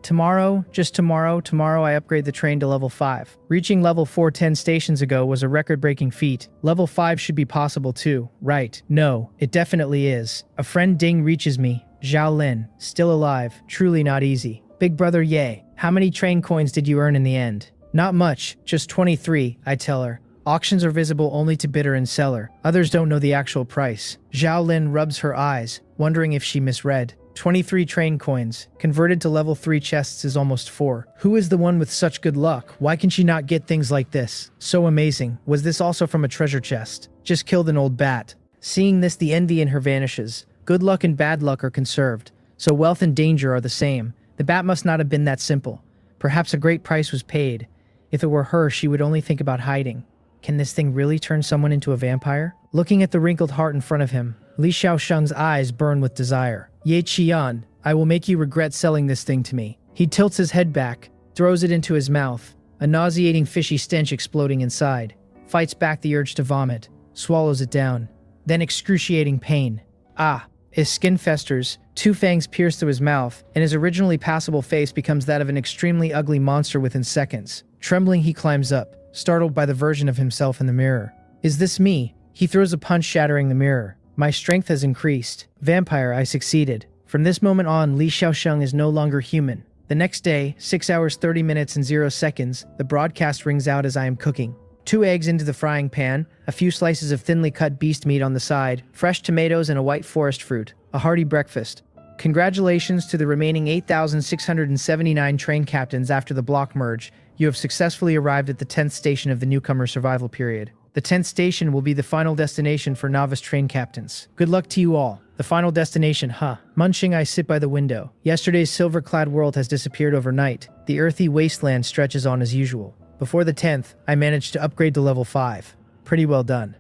Tomorrow, just tomorrow, I upgrade the train to level 5. Reaching level 4 10 stations ago was a record-breaking feat. Level 5 should be possible too, right? No, it definitely is. A friend Ding reaches me. Zhao Lin, still alive, truly not easy. Big brother Ye, how many train coins did you earn in the end? Not much, just 23, I tell her. Auctions are visible only to bidder and seller. Others don't know the actual price. Zhao Lin rubs her eyes, wondering if she misread. 23 train coins, converted to level 3 chests is almost 4. Who is the one with such good luck? Why can she not get things like this? So amazing. Was this also from a treasure chest? Just killed an old bat. Seeing this, the envy in her vanishes. Good luck and bad luck are conserved, so wealth and danger are the same. The bat must not have been that simple. Perhaps a great price was paid. If it were her, she would only think about hiding. Can this thing really turn someone into a vampire? Looking at the wrinkled heart in front of him, Li Xiaosheng's eyes burn with desire. Ye Qian, I will make you regret selling this thing to me. He tilts his head back, throws it into his mouth, a nauseating fishy stench exploding inside. Fights back the urge to vomit, swallows it down. Then excruciating pain. Ah, his skin festers, Two fangs pierce through his mouth, and his originally passable face becomes that of an extremely ugly monster within seconds. Trembling, he climbs up, startled by the version of himself in the mirror. Is this me? He throws a punch, shattering the mirror. My strength has increased. Vampire, I succeeded. From this moment on, Li Xiaosheng is no longer human. The next day, 6 hours 30 minutes and 0 seconds, the broadcast rings out as I am cooking. 2 eggs into the frying pan, a few slices of thinly cut beast meat on the side, fresh tomatoes and a white forest fruit. A hearty breakfast. Congratulations to the remaining 8,679 train captains after the block merge. You have successfully arrived at the 10th station of the newcomer survival period. The 10th station will be the final destination for novice train captains. Good luck to you all. The final destination, huh? Munching, I sit by the window. Yesterday's silver-clad world has disappeared overnight. The earthy wasteland stretches on as usual. Before the 10th, I managed to upgrade to level 5. Pretty well done.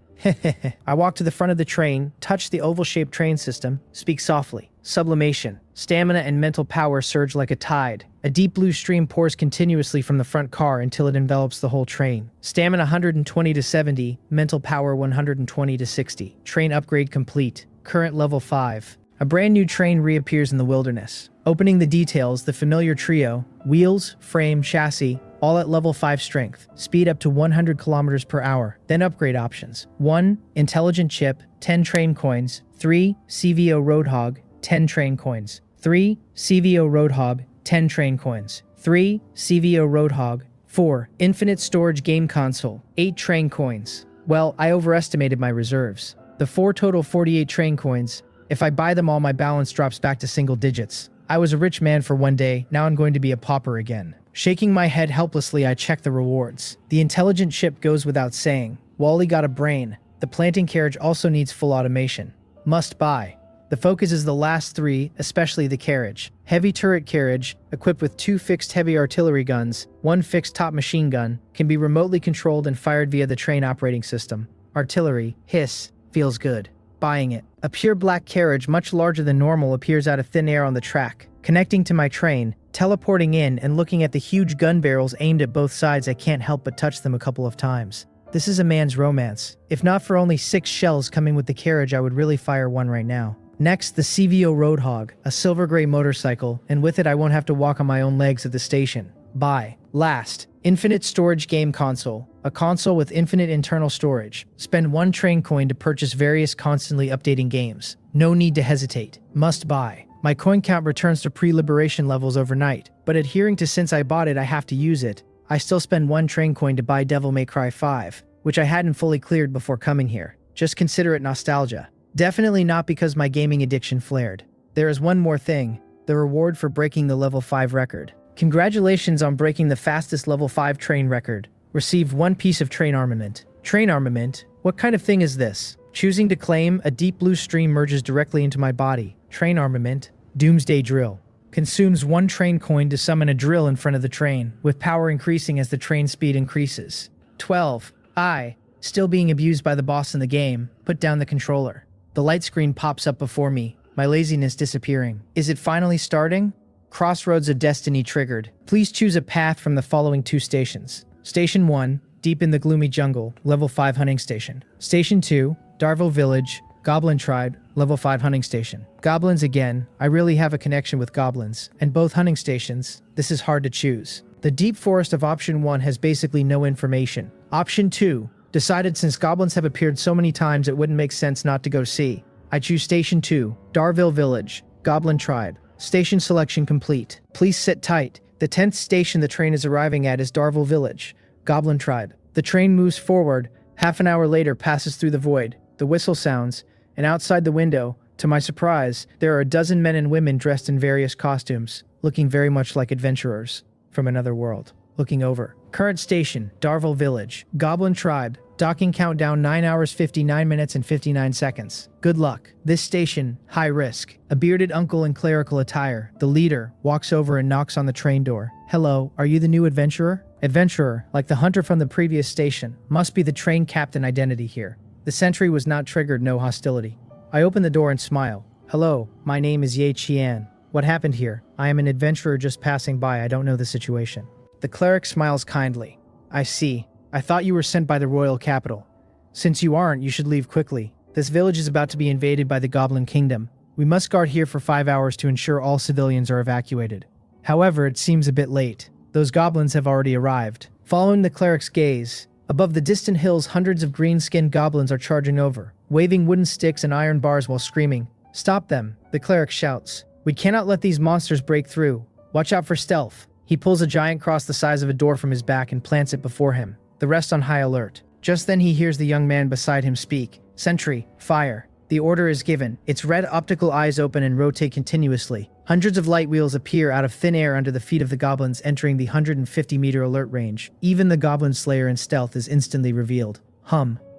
I walk to the front of the train, touch the oval-shaped train system, speak softly. Sublimation. Stamina and mental power surge like a tide. A deep blue stream pours continuously from the front car until it envelops the whole train. Stamina 120 to 70, mental power 120 to 60. Train upgrade complete. Current level 5. A brand new train reappears in the wilderness. Opening the details, the familiar trio, wheels, frame, chassis, all at level 5 strength, speed up to 100 kilometers per hour. Then upgrade options. 1. Intelligent chip, 10 train coins. 3. CVO Roadhog, 10 train coins. 3. CVO Roadhog, 10 train coins. 3. CVO Roadhog. 4. Infinite storage game console, 8 train coins. Well, I overestimated my reserves. The 4 total 48 train coins. If I buy them all, my balance drops back to single digits. I was a rich man for one day, now I'm going to be a pauper again. Shaking my head helplessly, I check the rewards. The intelligent chip goes without saying. Wally got a brain. The planting carriage also needs full automation. Must buy. The focus is the last 3, especially the carriage. Heavy turret carriage, equipped with 2 fixed heavy artillery guns, 1 fixed top machine gun, can be remotely controlled and fired via the train operating system. Artillery, hiss, feels good. Buying it. A pure black carriage much larger than normal appears out of thin air on the track. Connecting to my train, teleporting in and looking at the huge gun barrels aimed at both sides, I can't help but touch them a couple of times. This is a man's romance. If not for only 6 shells coming with the carriage, I would really fire one right now. Next, the CVO Roadhog, a silver gray motorcycle, and with it I won't have to walk on my own legs at the station. Buy. Last, infinite storage game console, a console with infinite internal storage. Spend 1 train coin to purchase various constantly updating games. No need to hesitate. Must buy. My coin count returns to pre-liberation levels overnight, but adhering to since I bought it I have to use it. I still spend 1 train coin to buy Devil May Cry 5, which I hadn't fully cleared before coming here. Just consider it nostalgia. Definitely not because my gaming addiction flared. There is one more thing, the reward for breaking the level 5 record. Congratulations on breaking the fastest level 5 train record. Receive 1 piece of train armament. Train armament? What kind of thing is this? Choosing to claim, a deep blue stream merges directly into my body. Train armament. Doomsday drill. Consumes 1 train coin to summon a drill in front of the train, with power increasing as the train speed increases. 12. I, still being abused by the boss in the game, put down the controller. The light screen pops up before me, my laziness disappearing. Is it finally starting? Crossroads of Destiny triggered. Please choose a path from the following 2 stations. Station 1, deep in the gloomy jungle, level 5 hunting station. Station 2, Darville Village, Goblin Tribe, level 5 hunting station. Goblins again, I really have a connection with goblins, and both hunting stations, this is hard to choose. The deep forest of option 1 has basically no information. Option 2, decided since goblins have appeared so many times it wouldn't make sense not to go see. I choose Station 2, Darville Village, Goblin Tribe. Station selection complete. Please sit tight. The 10th station the train is arriving at is Darville Village, Goblin Tribe. The train moves forward, half an hour later passes through the void. The whistle sounds, and outside the window, to my surprise, there are a dozen men and women dressed in various costumes, looking very much like adventurers from another world. Looking over. Current station, Darville Village, Goblin Tribe. Docking countdown 9 hours 59 minutes and 59 seconds. Good luck. This station, high risk. A bearded uncle in clerical attire, the leader, walks over and knocks on the train door. Hello, are you the new adventurer? Adventurer, like the hunter from the previous station, must be the train captain identity here. The sentry was not triggered, no hostility. I open the door and smile. Hello, my name is Ye Qian. What happened here? I am an adventurer just passing by, I don't know the situation. The cleric smiles kindly. I see. I thought you were sent by the royal capital. Since you aren't, you should leave quickly. This village is about to be invaded by the Goblin Kingdom. We must guard here for 5 hours to ensure all civilians are evacuated. However, it seems a bit late. Those goblins have already arrived. Following the cleric's gaze, above the distant hills, hundreds of green-skinned goblins are charging over, waving wooden sticks and iron bars while screaming. "Stop them," the cleric shouts. "We cannot let these monsters break through. Watch out for stealth." He pulls a giant cross the size of a door from his back and plants it before him, the rest on high alert. Just then he hears the young man beside him speak. "Sentry, fire." The order is given. Its red optical eyes open and rotate continuously. Hundreds of light wheels appear out of thin air under the feet of the goblins, entering the 150-meter alert range. Even the goblin slayer in stealth is instantly revealed.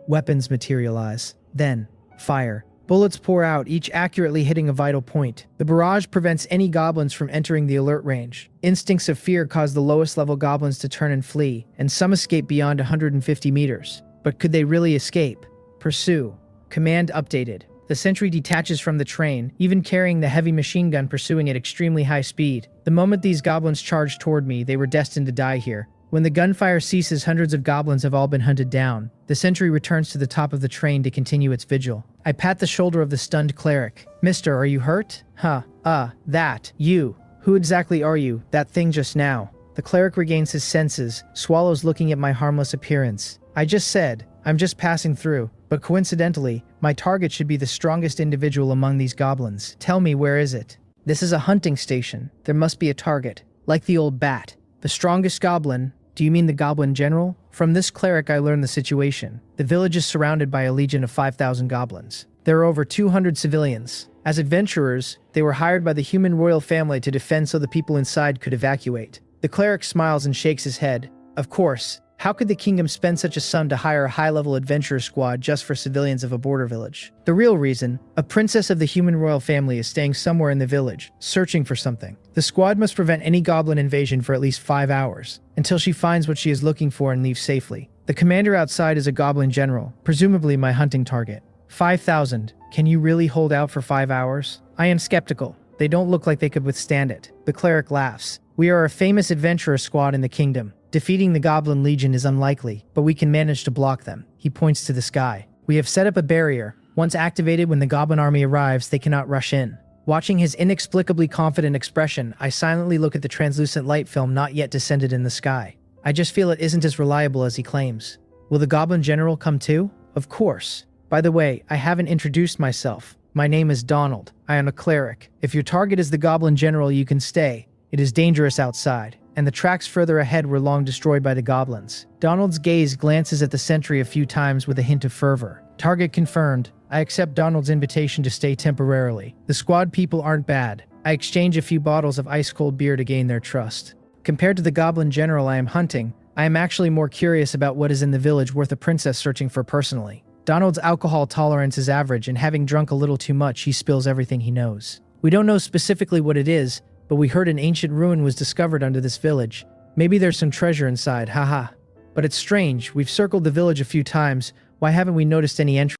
Weapons materialize. Then, fire. Bullets pour out, each accurately hitting a vital point. The barrage prevents any goblins from entering the alert range. Instincts of fear cause the lowest-level goblins to turn and flee, and some escape beyond 150 meters. But could they really escape? Pursue. Command updated. The sentry detaches from the train, even carrying the heavy machine gun, pursuing at extremely high speed. The moment these goblins charged toward me, they were destined to die here. When the gunfire ceases, hundreds of goblins have all been hunted down. The sentry returns to the top of the train to continue its vigil. I pat the shoulder of the stunned cleric. "Mister, are you hurt?" That. You. Who exactly are you? That thing just now." The cleric regains his senses, swallows, looking at my harmless appearance. "I just said, I'm just passing through. But coincidentally, my target should be the strongest individual among these goblins. Tell me, where is it?" "This is a hunting station. There must be a target. Like the old bat. The strongest goblin? Do you mean the goblin general?" From this cleric I learned the situation. The village is surrounded by a legion of 5,000 goblins. There are over 200 civilians. As adventurers, they were hired by the human royal family to defend so the people inside could evacuate. The cleric smiles and shakes his head. Of course. How could the kingdom spend such a sum to hire a high-level adventurer squad just for civilians of a border village? The real reason, a princess of the human royal family is staying somewhere in the village, searching for something. The squad must prevent any goblin invasion for at least 5 hours, until she finds what she is looking for and leaves safely. The commander outside is a goblin general, presumably my hunting target. 5,000. Can you really hold out for 5 hours? I am skeptical. They don't look like they could withstand it. The cleric laughs. We are a famous adventurer squad in the kingdom. Defeating the Goblin Legion is unlikely, but we can manage to block them. He points to the sky. We have set up a barrier. Once activated, when the Goblin army arrives, they cannot rush in. Watching his inexplicably confident expression, I silently look at the translucent light film not yet descended in the sky. I just feel it isn't as reliable as he claims. Will the Goblin General come too? Of course. By the way, I haven't introduced myself. My name is Donald. I am a cleric. If your target is the Goblin General, you can stay. It is dangerous outside, and the tracks further ahead were long destroyed by the goblins. Donald's gaze glances at the sentry a few times with a hint of fervor. Target confirmed. I accept Donald's invitation to stay temporarily. The squad people aren't bad. I exchange a few bottles of ice-cold beer to gain their trust. Compared to the Goblin General I am hunting, I am actually more curious about what is in the village worth a princess searching for personally. Donald's alcohol tolerance is average, and having drunk a little too much, he spills everything he knows. We don't know specifically what it is, but we heard an ancient ruin was discovered under this village. Maybe there's some treasure inside, haha. But it's strange, we've circled the village a few times. Why haven't we noticed any entry?